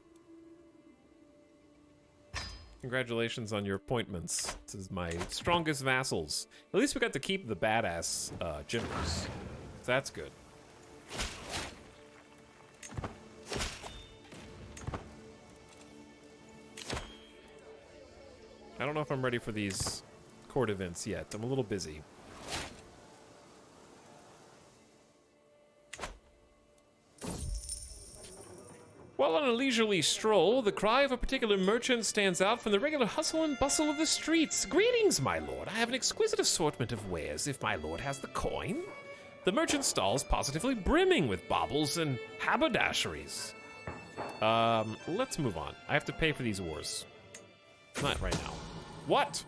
Congratulations on your appointments. This is my strongest vassals. At least we got to keep the badass generals. So that's good. I don't know if I'm ready for these court events yet. I'm a little busy. While on a leisurely stroll, the cry of a particular merchant stands out from the regular hustle and bustle of the streets. Greetings, my lord. I have an exquisite assortment of wares, if my lord has the coin. The merchant stall's positively brimming with baubles and haberdasheries. Let's move on. I have to pay for these wars. Not right now. What?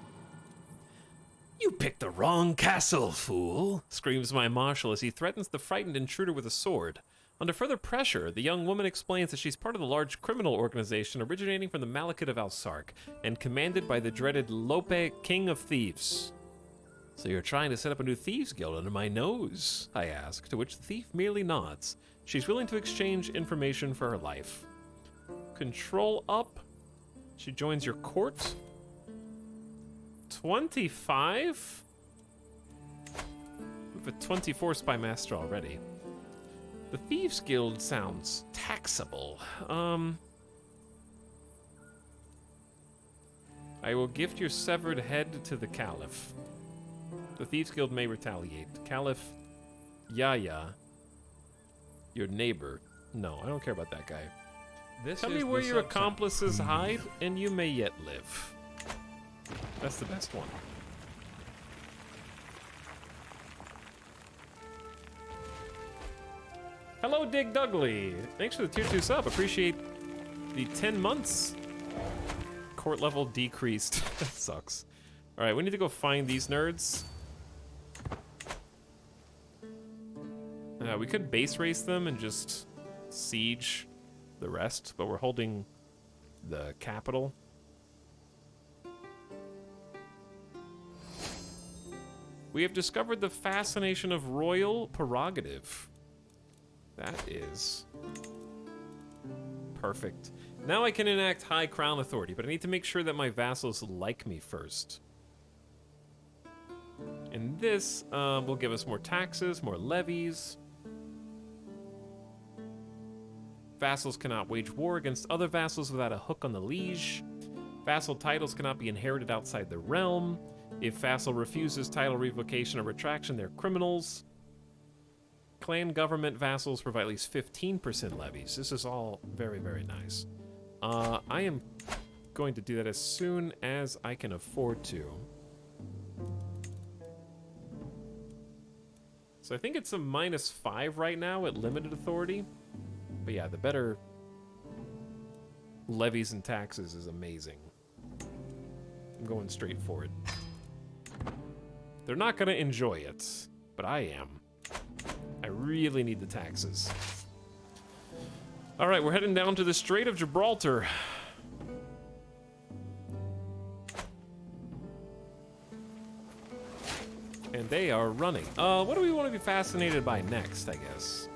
You picked the wrong castle, fool. Screams my marshal as he threatens the frightened intruder with a sword. Under further pressure, the young woman explains that she's part of the large criminal organization originating from the Malekith of Alsark and commanded by the dreaded Lope, King of Thieves. So you're trying to set up a new thieves guild under my nose? I ask, to which the thief merely nods. She's willing to exchange information for her life. Control up. She joins your court. 25? We have a 24 spy master already. The Thieves Guild sounds taxable. I will gift your severed head to the Caliph. The Thieves Guild may retaliate. Caliph Yaya, your neighbor. No, I don't care about that guy. Tell me where your accomplices hide, and you may yet live. That's the best one. Hello, Dig Duggley. Thanks for the tier 2 sub. Appreciate the 10 months. Court level decreased. That sucks. All right, we need to go find these nerds. We could base race them and just siege the rest, but we're holding the capital. We have discovered the fascination of royal prerogative. That is perfect. Now I can enact high crown authority, but I need to make sure that my vassals like me first. And this will give us more taxes, more levies. Vassals cannot wage war against other vassals without a hook on the liege. Vassal titles cannot be inherited outside the realm. If vassal refuses title revocation or retraction, they're criminals. Clan government vassals provide at least 15% levies. This is all very, very nice. I am going to do that as soon as I can afford to. So I think it's a -5 right now at limited authority. But yeah, the better levies and taxes is amazing. I'm going straight for it. They're not going to enjoy it, but I am. I really need the taxes. All right, we're heading down to the Strait of Gibraltar. And they are running. What do we want to be fascinated by next, I guess?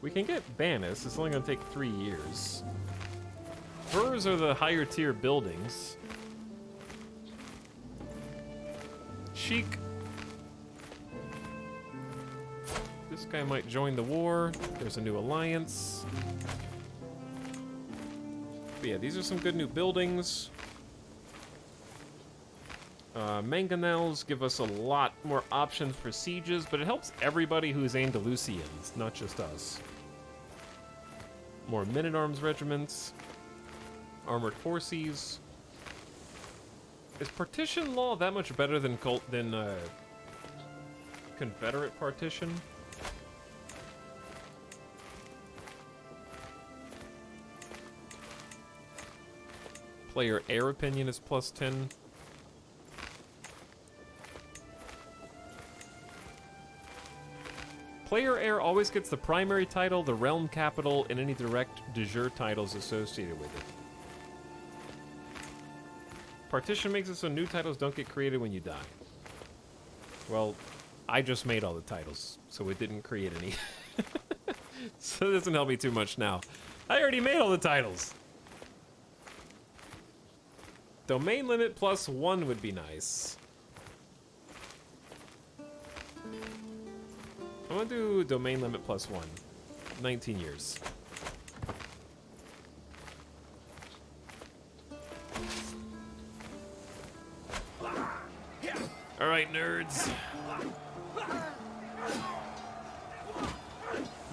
We can get Banis. It's only going to take 3 years. Hers are the higher tier buildings. Chic. This guy might join the war. There's a new alliance. But yeah, these are some good new buildings. Mangonels give us a lot more options for sieges, but it helps everybody who's Andalusians, not just us. More men-at-arms regiments. Armored horses. Is partition law that much better than Confederate partition? Player air opinion is +10. Player heir always gets the primary title, the realm capital, and any direct de jure titles associated with it. Partition makes it so new titles don't get created when you die. Well, I just made all the titles, so it didn't create any. So it doesn't help me too much now. I already made all the titles. Domain limit +1 would be nice. I'm gonna do domain limit +1. 19 years. All right, nerds.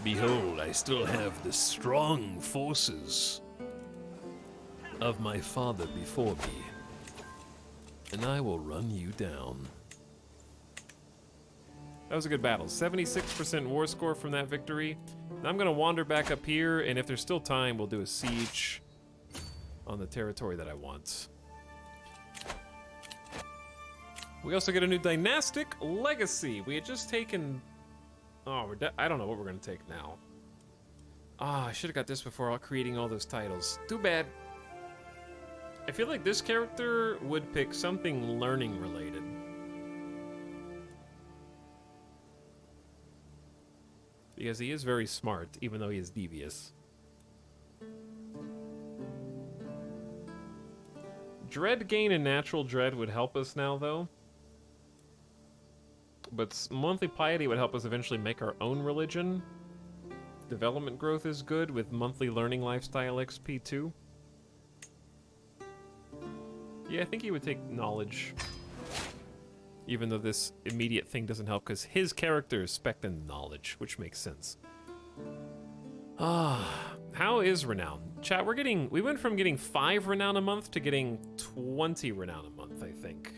Behold, I still have the strong forces of my father before me, and I will run you down. That was a good battle. 76% war score from that victory. Now I'm gonna wander back up here, and if there's still time, we'll do a siege on the territory that I want. We also get a new dynastic legacy. We had just taken Oh, I don't know what we're gonna take now. Ah, I should have got this before creating all those titles. Too bad. I feel like this character would pick something learning related. Because he is very smart, even though he is devious. Dread gain and natural dread would help us now, though. But monthly piety would help us eventually make our own religion. Development growth is good with monthly learning lifestyle XP too. Yeah, I think he would take knowledge. Even though this immediate thing doesn't help because his character is spec'd in knowledge, which makes sense. Ah, how is renown? Chat, we went from getting 5 renown a month to getting 20 renown a month, I think.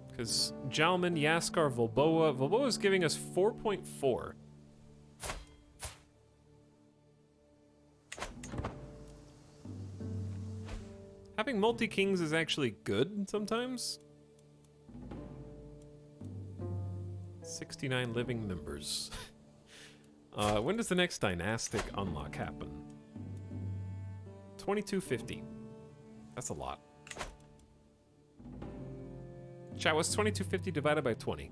Because Jalman, Yaskar, Volboa is giving us 4.4. Having multi-kings is actually good sometimes. 69 living members. When does the next dynastic unlock happen? 2250. That's a lot. Chat, what's 2250 divided by 20?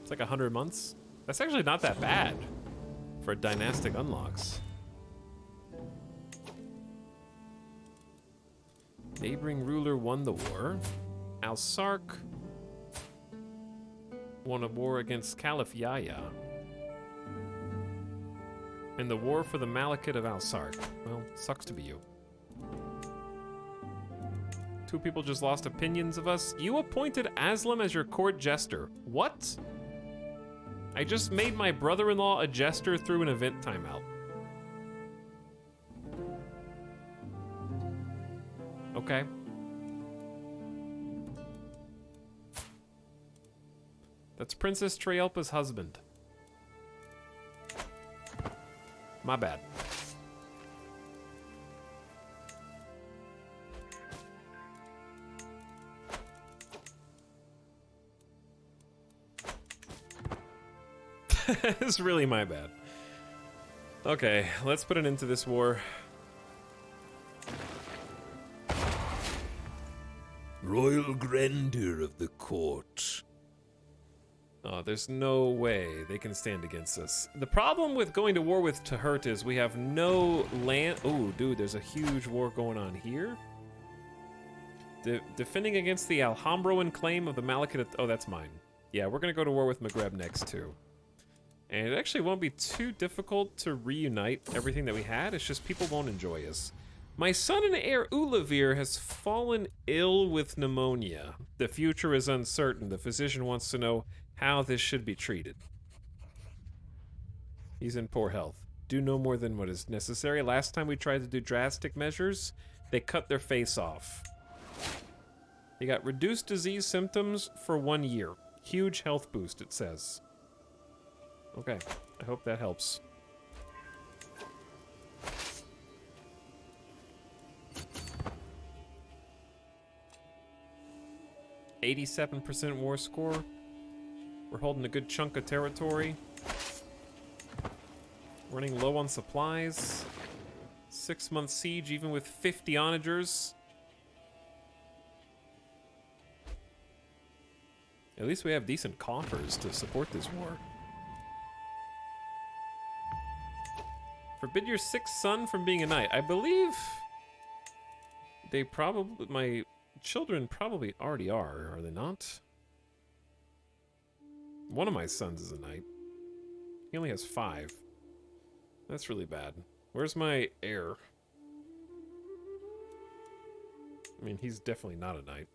It's like 100 months. That's actually not that bad for dynastic unlocks. Neighboring ruler won the war. Al-Sark won a war against Caliph Yahya. And the war for the Malakite of Al-Sark. Well, sucks to be you. 2 people just lost opinions of us. You appointed Aslam as your court jester. What? I just made my brother-in-law a jester through an event timeout. Okay. That's Princess Treyelpa's husband. My bad. It's really my bad. Okay, let's put an end to this war. Royal grandeur of the court. Oh, there's no way they can stand against us. The problem with going to war with Tahert is we have no land. Oh, dude, there's a huge war going on here. Defending against the Alhambroan claim of the Malakite. Oh, that's mine. Yeah, we're going to go to war with Maghreb next, too. And it actually won't be too difficult to reunite everything that we had. It's just people won't enjoy us. My son and heir Ulavir has fallen ill with pneumonia. The future is uncertain. The physician wants to know how this should be treated. He's in poor health. Do no more than what is necessary. Last time we tried to do drastic measures, they cut their face off. He got reduced disease symptoms for 1 year. Huge health boost, it says. Okay, I hope that helps. %87% war score. We're holding a good chunk of territory. Running low on supplies. 6-month siege, even with 50 onagers. At least we have decent coffers to support this war. Forbid your 6th son from being a knight. I believe they probably, my children probably already are they not? One of my sons is a knight. He only has 5. That's really bad. Where's my heir? I mean, he's definitely not a knight.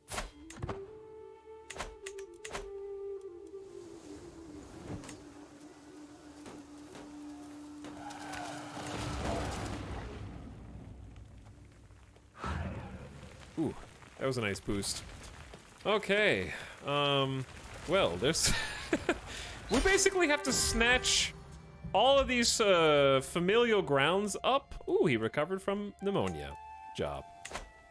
Ooh, that was a nice boost. Okay, well, there's... we basically have to snatch all of these familial grounds up. Ooh, he recovered from pneumonia. Job.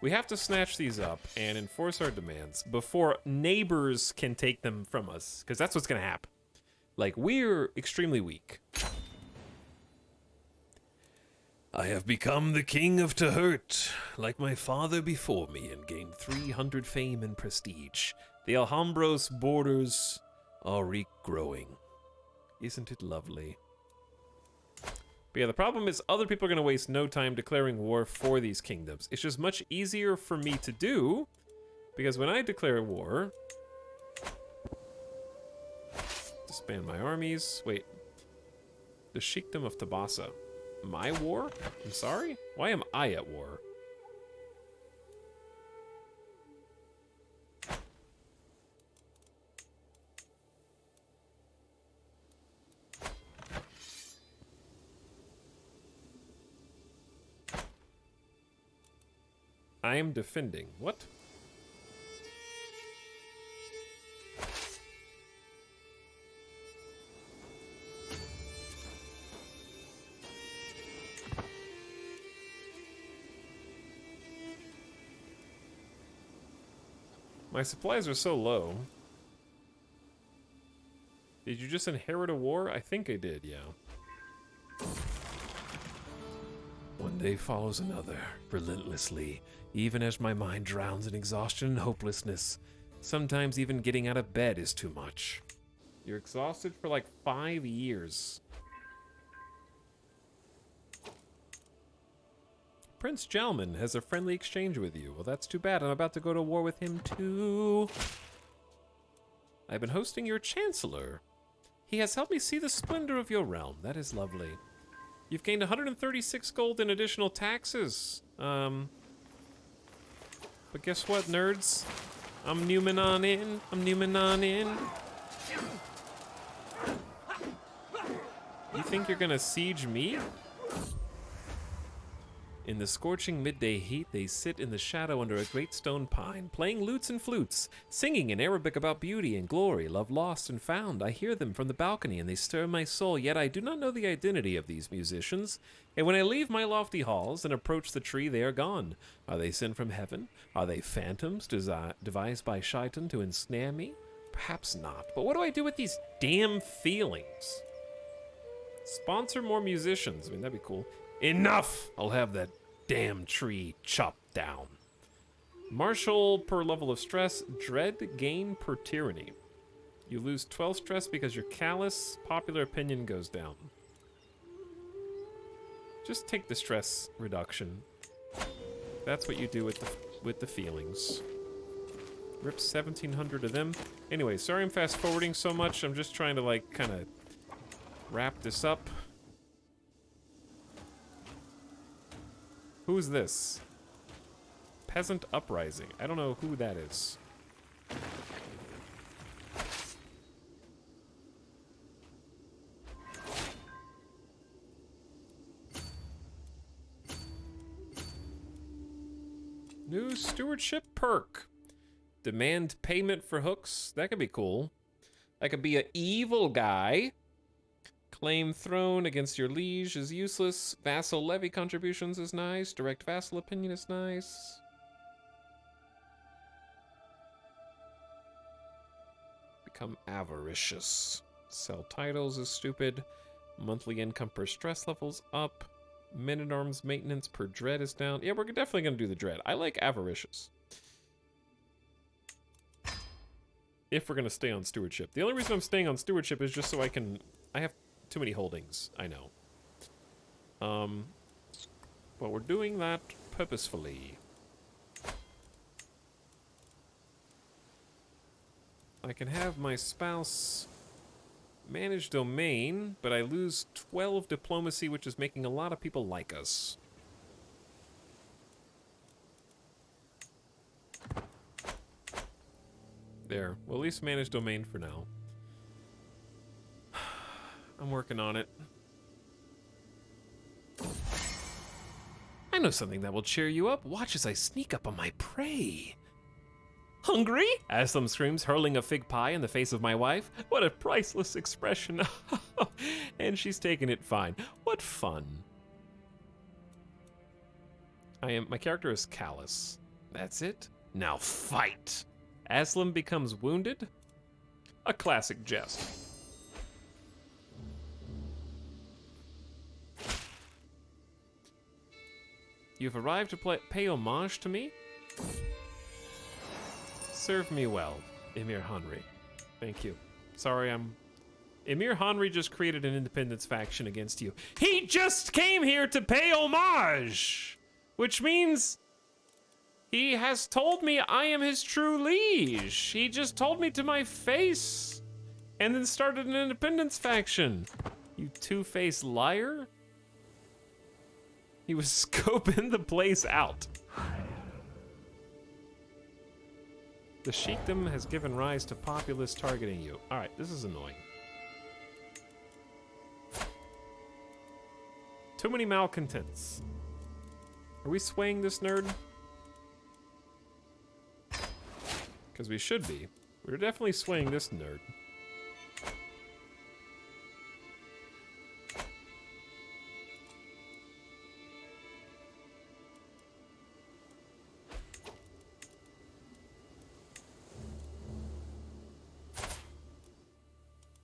We have to snatch these up and enforce our demands before neighbors can take them from us, because that's what's going to happen. Like, we're extremely weak. I have become the king of Tahert, like my father before me, and gained 300 fame and prestige. The Alhambros borders are regrowing. Isn't it lovely? But yeah, the problem is other people are going to waste no time declaring war for these kingdoms. It's just much easier for me to do, because when I declare war... Disband my armies. Wait. The Sheikdom of Tabasa. My war? I'm sorry? Why am I at war? I am defending. What? My supplies are so low. Did you just inherit a war? I think I did, yeah. One day follows another, relentlessly, even as my mind drowns in exhaustion and hopelessness. Sometimes even getting out of bed is too much. You're exhausted for like 5 years. Prince Jalman has a friendly exchange with you. Well, that's too bad. I'm about to go to war with him, too. I've been hosting your chancellor. He has helped me see the splendor of your realm. That is lovely. You've gained 136 gold in additional taxes. But guess what, nerds? I'm Newman on in. I'm Newman on in. You think you're gonna siege me? In the scorching midday heat, they sit in the shadow under a great stone pine, playing lutes and flutes, singing in Arabic about beauty and glory, love lost and found. I hear them from the balcony, and they stir my soul, yet I do not know the identity of these musicians. And when I leave my lofty halls and approach the tree, they are gone. Are they sent from heaven? Are they phantoms devised by Shaitan to ensnare me? Perhaps not. But what do I do with these damn feelings? Sponsor more musicians. I mean, that'd be cool. Enough! I'll have that damn tree chopped down. Martial per level of stress. Dread gain per tyranny. You lose 12 stress because you're callous. Popular opinion goes down. Just take the stress reduction. That's what you do with the feelings. Rip 1,700 of them. Anyway, sorry I'm fast forwarding so much. I'm just trying to like kind of wrap this up. Who's this? Peasant Uprising. I don't know who that is. New stewardship perk. Demand payment for hooks. That could be cool. I could be an evil guy. Claim throne against your liege is useless. Vassal levy contributions is nice. Direct vassal opinion is nice. Become avaricious. Sell titles is stupid. Monthly income per stress levels up. Men-at-arms maintenance per dread is down. Yeah, we're definitely going to do the dread. I like avaricious. If we're going to stay on stewardship. The only reason I'm staying on stewardship is just so I have too many holdings, I know. But we're doing that purposefully. I can have my spouse manage domain, but I lose 12 diplomacy, which is making a lot of people like us. There. We'll at least manage domain for now. I'm working on it. I know something that will cheer you up. Watch as I sneak up on my prey. Hungry? Aslam screams, hurling a fig pie in the face of my wife. What a priceless expression. And she's taking it fine. What fun. My character is callous. That's it? Now fight! Aslam becomes wounded? A classic jest. You've arrived to pay homage to me? Serve me well, Emir Henry. Thank you. Sorry, Emir Henry just created an independence faction against you. He just came here to pay homage! Which means he has told me I am his true liege. He just told me to my face and then started an independence faction. You two-faced liar? He was scoping the place out. The sheikdom has given rise to populists targeting you. All right, this is annoying. Too many malcontents. Are we swaying this nerd? Because we should be. We're definitely swaying this nerd.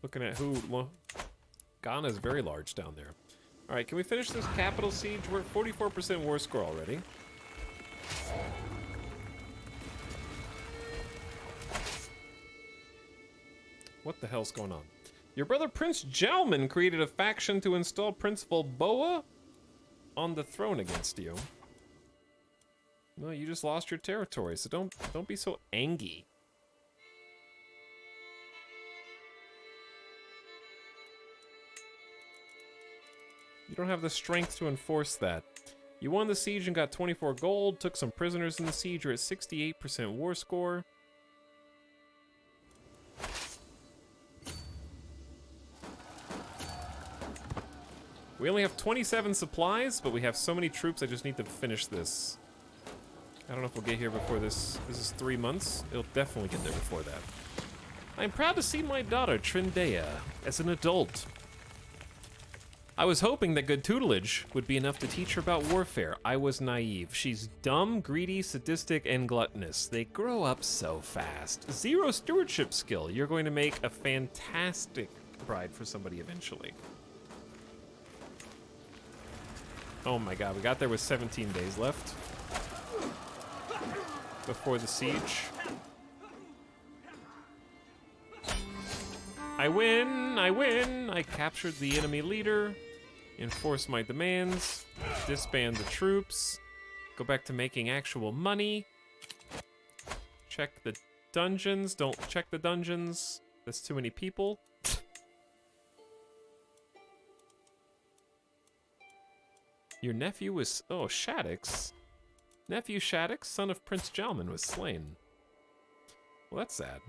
Looking at who... Well, Ghana is very large down there. All right, can we finish this capital siege? We're at 44% war score already. What the hell's going on? Your brother Prince Jalman created a faction to install Prince Volboa on the throne against you. No, you just lost your territory, so don't be so angry. You don't have the strength to enforce that. You won the siege and got 24 gold, took some prisoners in the siege, you're at 68% war score. We only have 27 supplies, but we have so many troops, I just need to finish this. I don't know if we'll get here before this. This is 3 months. It'll definitely get there before that. I'm proud to see my daughter, Trindea, as an adult. I was hoping that good tutelage would be enough to teach her about warfare. I was naive. She's dumb, greedy, sadistic, and gluttonous. They grow up so fast. Zero stewardship skill. You're going to make a fantastic bride for somebody eventually. Oh my god, we got there with 17 days left before the siege. I win! I win! I captured the enemy leader, enforce my demands, disband the troops, go back to making actual money, check the dungeons, don't check the dungeons, there's too many people. Your nephew was, oh, Shaddix. Nephew Shaddix, son of Prince Jalman, was slain. Well, that's sad.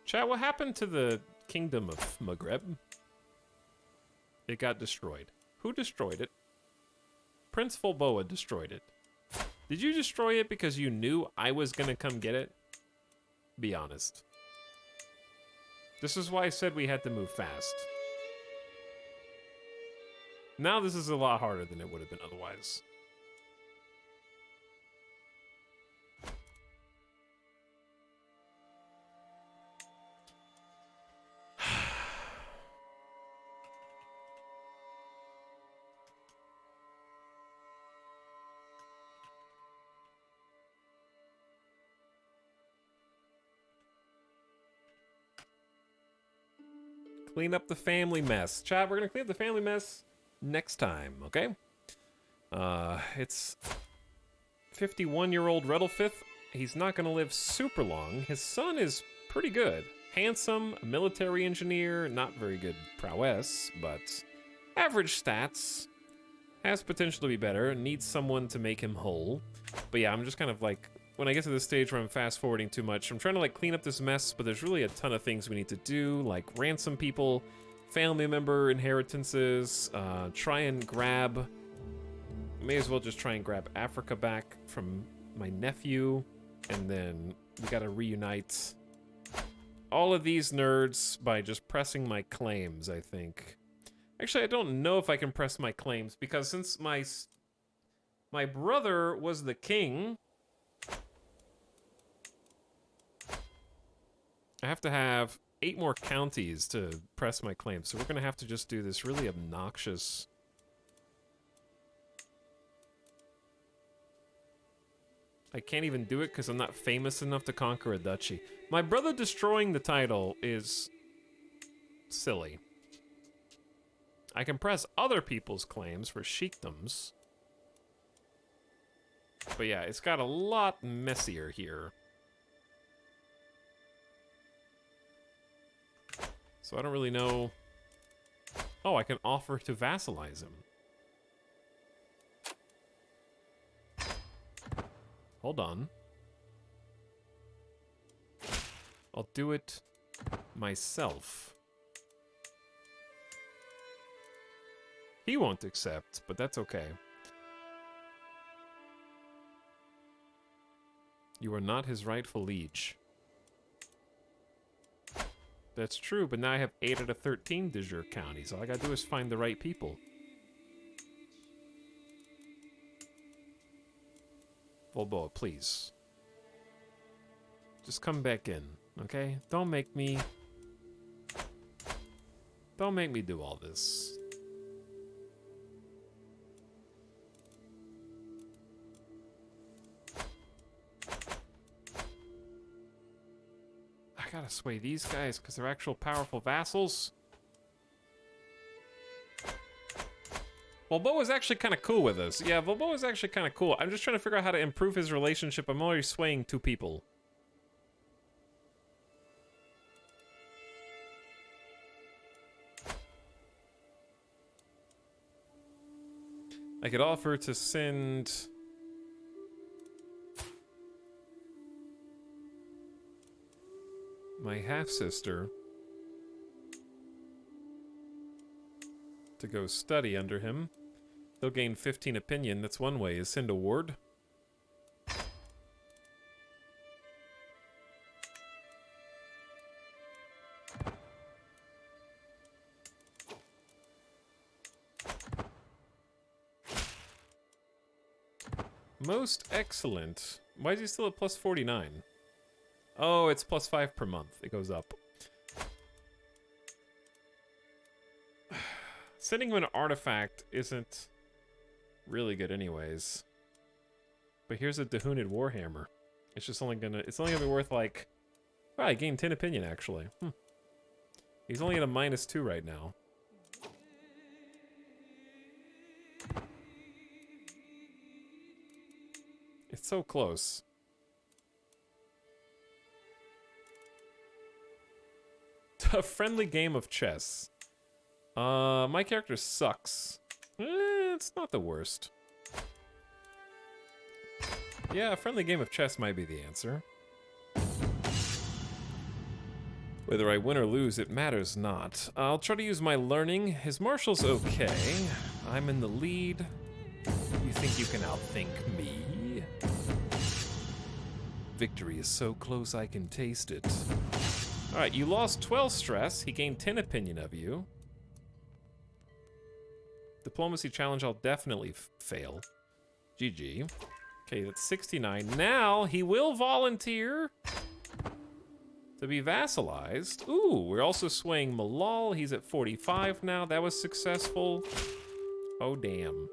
Chat, what happened to the kingdom of Maghreb? It got destroyed. Who destroyed it? Prince Volboa destroyed it. Did you destroy it because you knew I was gonna come get it? Be honest. This is why I said we had to move fast. Now this is a lot harder than it would have been otherwise. Clean up the family mess. Chat, we're gonna clean up the family mess next time, okay? It's 51-year-old Redlefifth. He's not gonna live super long. His son is pretty good. Handsome, a military engineer, not very good prowess, but average stats. Has potential to be better, needs someone to make him whole. But yeah, I'm just kind of like, when I get to this stage where I'm fast forwarding too much, I'm trying to like clean up this mess, but there's really a ton of things we need to do, like ransom people, family member inheritances, try and grab, may as well just try and grab Africa back from my nephew, and then we gotta reunite all of these nerds by just pressing my claims, I think. Actually, I don't know if I can press my claims, because since my My brother was the king. I have to have 8 more counties to press my claim, so we're gonna have to just do this really obnoxious... I can't even do it because I'm not famous enough to conquer a duchy. My brother destroying the title is silly. I can press other people's claims for sheikdoms. But yeah, it's got a lot messier here. So I don't really know... Oh, I can offer to vassalize him. Hold on. I'll do it myself. He won't accept, but that's okay. You are not his rightful liege. That's true, but now I have 8 out of 13 de jure counties. All I gotta do is find the right people. Volboa, please. Just come back in, okay? Don't make me do all this. I gotta sway these guys because they're actual powerful vassals. Volboa's actually kind of cool with us. Yeah, Volboa's actually kind of cool. I'm just trying to figure out how to improve his relationship. I'm already swaying 2 people. I could offer to send... my half-sister to go study under him. They'll gain 15 opinion. That's one way. Is send a ward. Most excellent. Why is he still at plus 49? Oh, it's plus 5 per month. It goes up. Sending him an artifact isn't really good anyways. But here's a Dahunid Warhammer. It's only gonna be worth like... Wow, I gained 10 opinion actually. He's only at a -2 right now. It's so close. A friendly game of chess. My character sucks. It's not the worst. Yeah, a friendly game of chess might be the answer. Whether I win or lose, it matters not. I'll try to use my learning. His marshal's okay. I'm in the lead. You think you can outthink me? Victory is so close I can taste it. Alright, you lost 12 stress. He gained 10 opinion of you. Diplomacy challenge, I'll definitely fail. GG. Okay, that's 69. Now, he will volunteer to be vassalized. Ooh, we're also swaying Malal. He's at 45 now. That was successful. Oh, damn.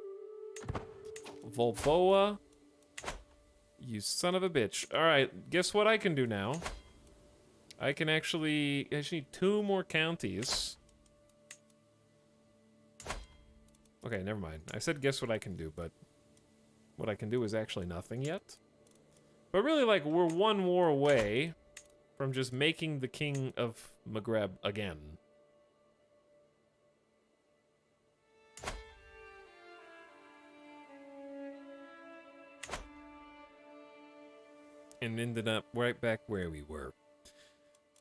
Volboa. You son of a bitch. Alright, guess what I can do now? I can actually... I just need 2 more counties. Okay, never mind. I said guess what I can do, but... what I can do is actually nothing yet. But really, like, we're 1 war away from just making the king of Maghreb again. And ended up right back where we were.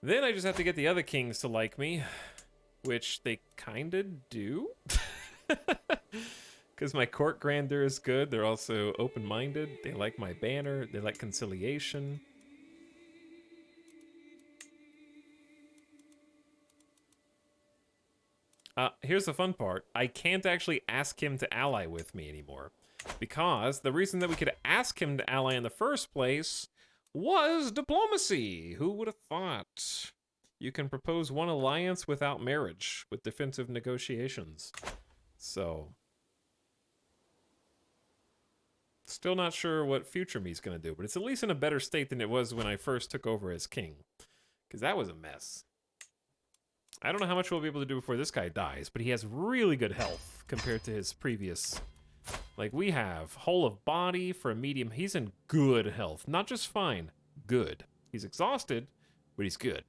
Then I just have to get the other kings to like me, which they kinda do. Because my court grandeur is good. They're also open-minded. They like my banner. They like conciliation. Here's the fun part. I can't actually ask him to ally with me anymore. Because the reason that we could ask him to ally in the first place was diplomacy. Who would have thought? You can propose one alliance without marriage with defensive negotiations. So, still not sure what future me's gonna do, but it's at least in a better state than it was when I first took over as king. Because that was a mess. I don't know how much we'll be able to do before this guy dies, but he has really good health compared to his previous. Like, we have whole of body for a medium. He's in good health. Not just fine, good. He's exhausted, but he's good.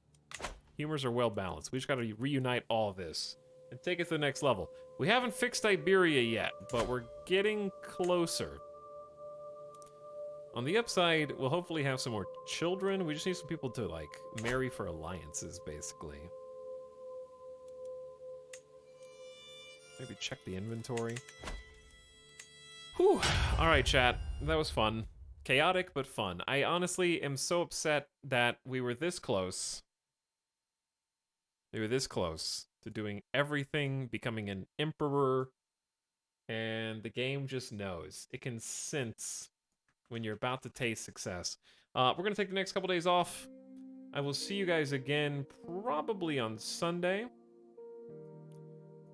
Humors are well balanced. We just got to reunite all of this and take it to the next level. We haven't fixed Iberia yet, but we're getting closer. On the upside, we'll hopefully have some more children. We just need some people to, like, marry for alliances, basically. Maybe check the inventory. Whew. All right, chat. That was fun. Chaotic, but fun. I honestly am so upset that we were this close. We were this close to doing everything, becoming an emperor, and the game just knows. It can sense when you're about to taste success. We're going to take the next couple days off. I will see you guys again probably on Sunday.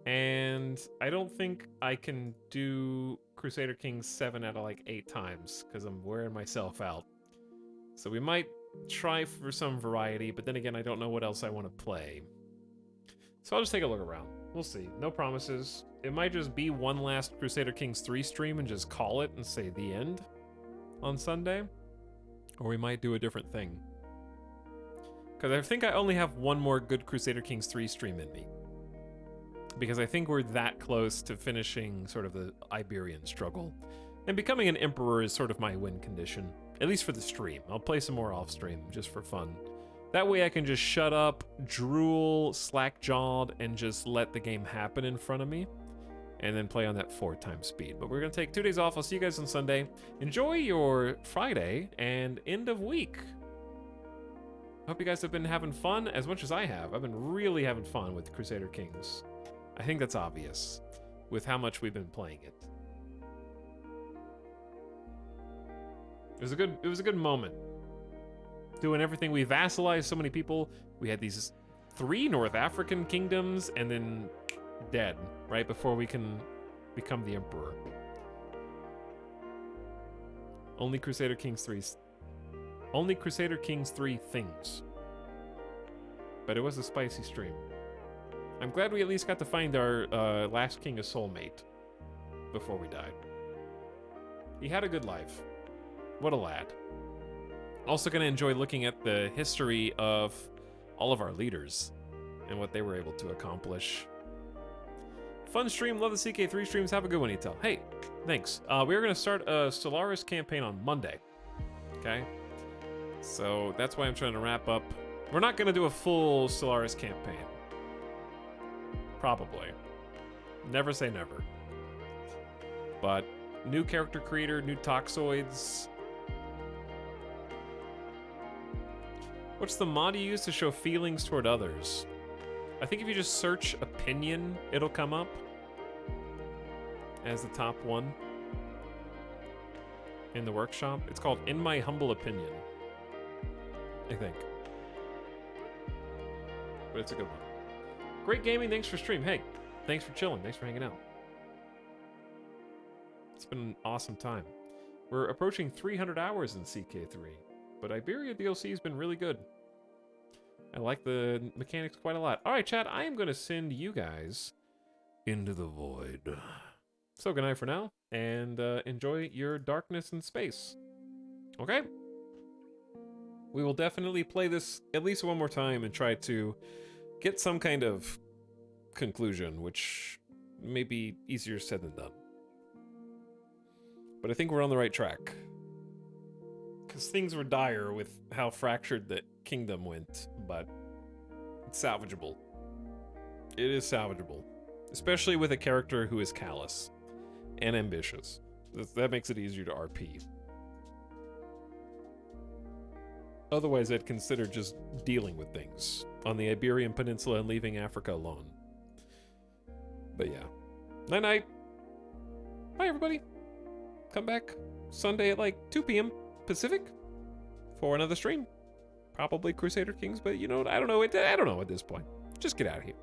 And I don't think I can do Crusader Kings 7 out of like 8 times because I'm wearing myself out. So we might try for some variety, but then again, I don't know what else I want to play. So I'll just take a look around. We'll see. No promises. It might just be one last Crusader Kings 3 stream and just call it and say the end on Sunday. Or we might do a different thing. Because I think I only have one more good Crusader Kings 3 stream in me. Because I think we're that close to finishing sort of the Iberian struggle. And becoming an emperor is sort of my win condition. At least for the stream. I'll play some more off stream just for fun. That way I can just shut up, drool, slack-jawed, and just let the game happen in front of me. And then play on that 4x speed. But we're going to take 2 days off. I'll see you guys on Sunday. Enjoy your Friday and end of week. Hope you guys have been having fun as much as I have. I've been really having fun with Crusader Kings. I think that's obvious with how much we've been playing it. It was a good moment. Doing everything, we vassalized so many people. We had these 3 North African kingdoms and then dead right before we can become the emperor. Only Crusader Kings 3 things. But it was a spicy stream. I'm glad we at least got to find our last king a soulmate before we died. He had a good life. What a lad. Also going to enjoy looking at the history of all of our leaders and what they were able to accomplish. Fun stream. Love the CK3 streams. Have a good one, Etel. Hey, thanks. We're going to start a Stellaris campaign on Monday. Okay? So that's why I'm trying to wrap up. We're not going to do a full Stellaris campaign. Probably. Never say never. But new character creator, new toxoids. What's the mod you use to show feelings toward others? I think if you just search opinion, it'll come up as the top one in the workshop. It's called In My Humble Opinion, I think. But it's a good one. Great gaming, thanks for stream. Hey, thanks for chilling, thanks for hanging out. It's been an awesome time. We're approaching 300 hours in CK3, but Iberia DLC has been really good. I like the mechanics quite a lot. All right, chat, I am going to send you guys into the void. So good night for now, and enjoy your darkness and space. Okay? We will definitely play this at least one more time and try to get some kind of conclusion, which may be easier said than done. But I think we're on the right track. Because things were dire with how fractured the kingdom went, but it's salvageable. It is salvageable. Especially with a character who is callous and ambitious. That makes it easier to RP. Otherwise, I'd consider just dealing with things on the Iberian Peninsula and leaving Africa alone. But yeah. Night-night. Bye, everybody. come back Sunday at like 2 p.m. Pacific for another stream. Probably Crusader Kings, but you know, I don't know. I don't know at this point. Just get out of here.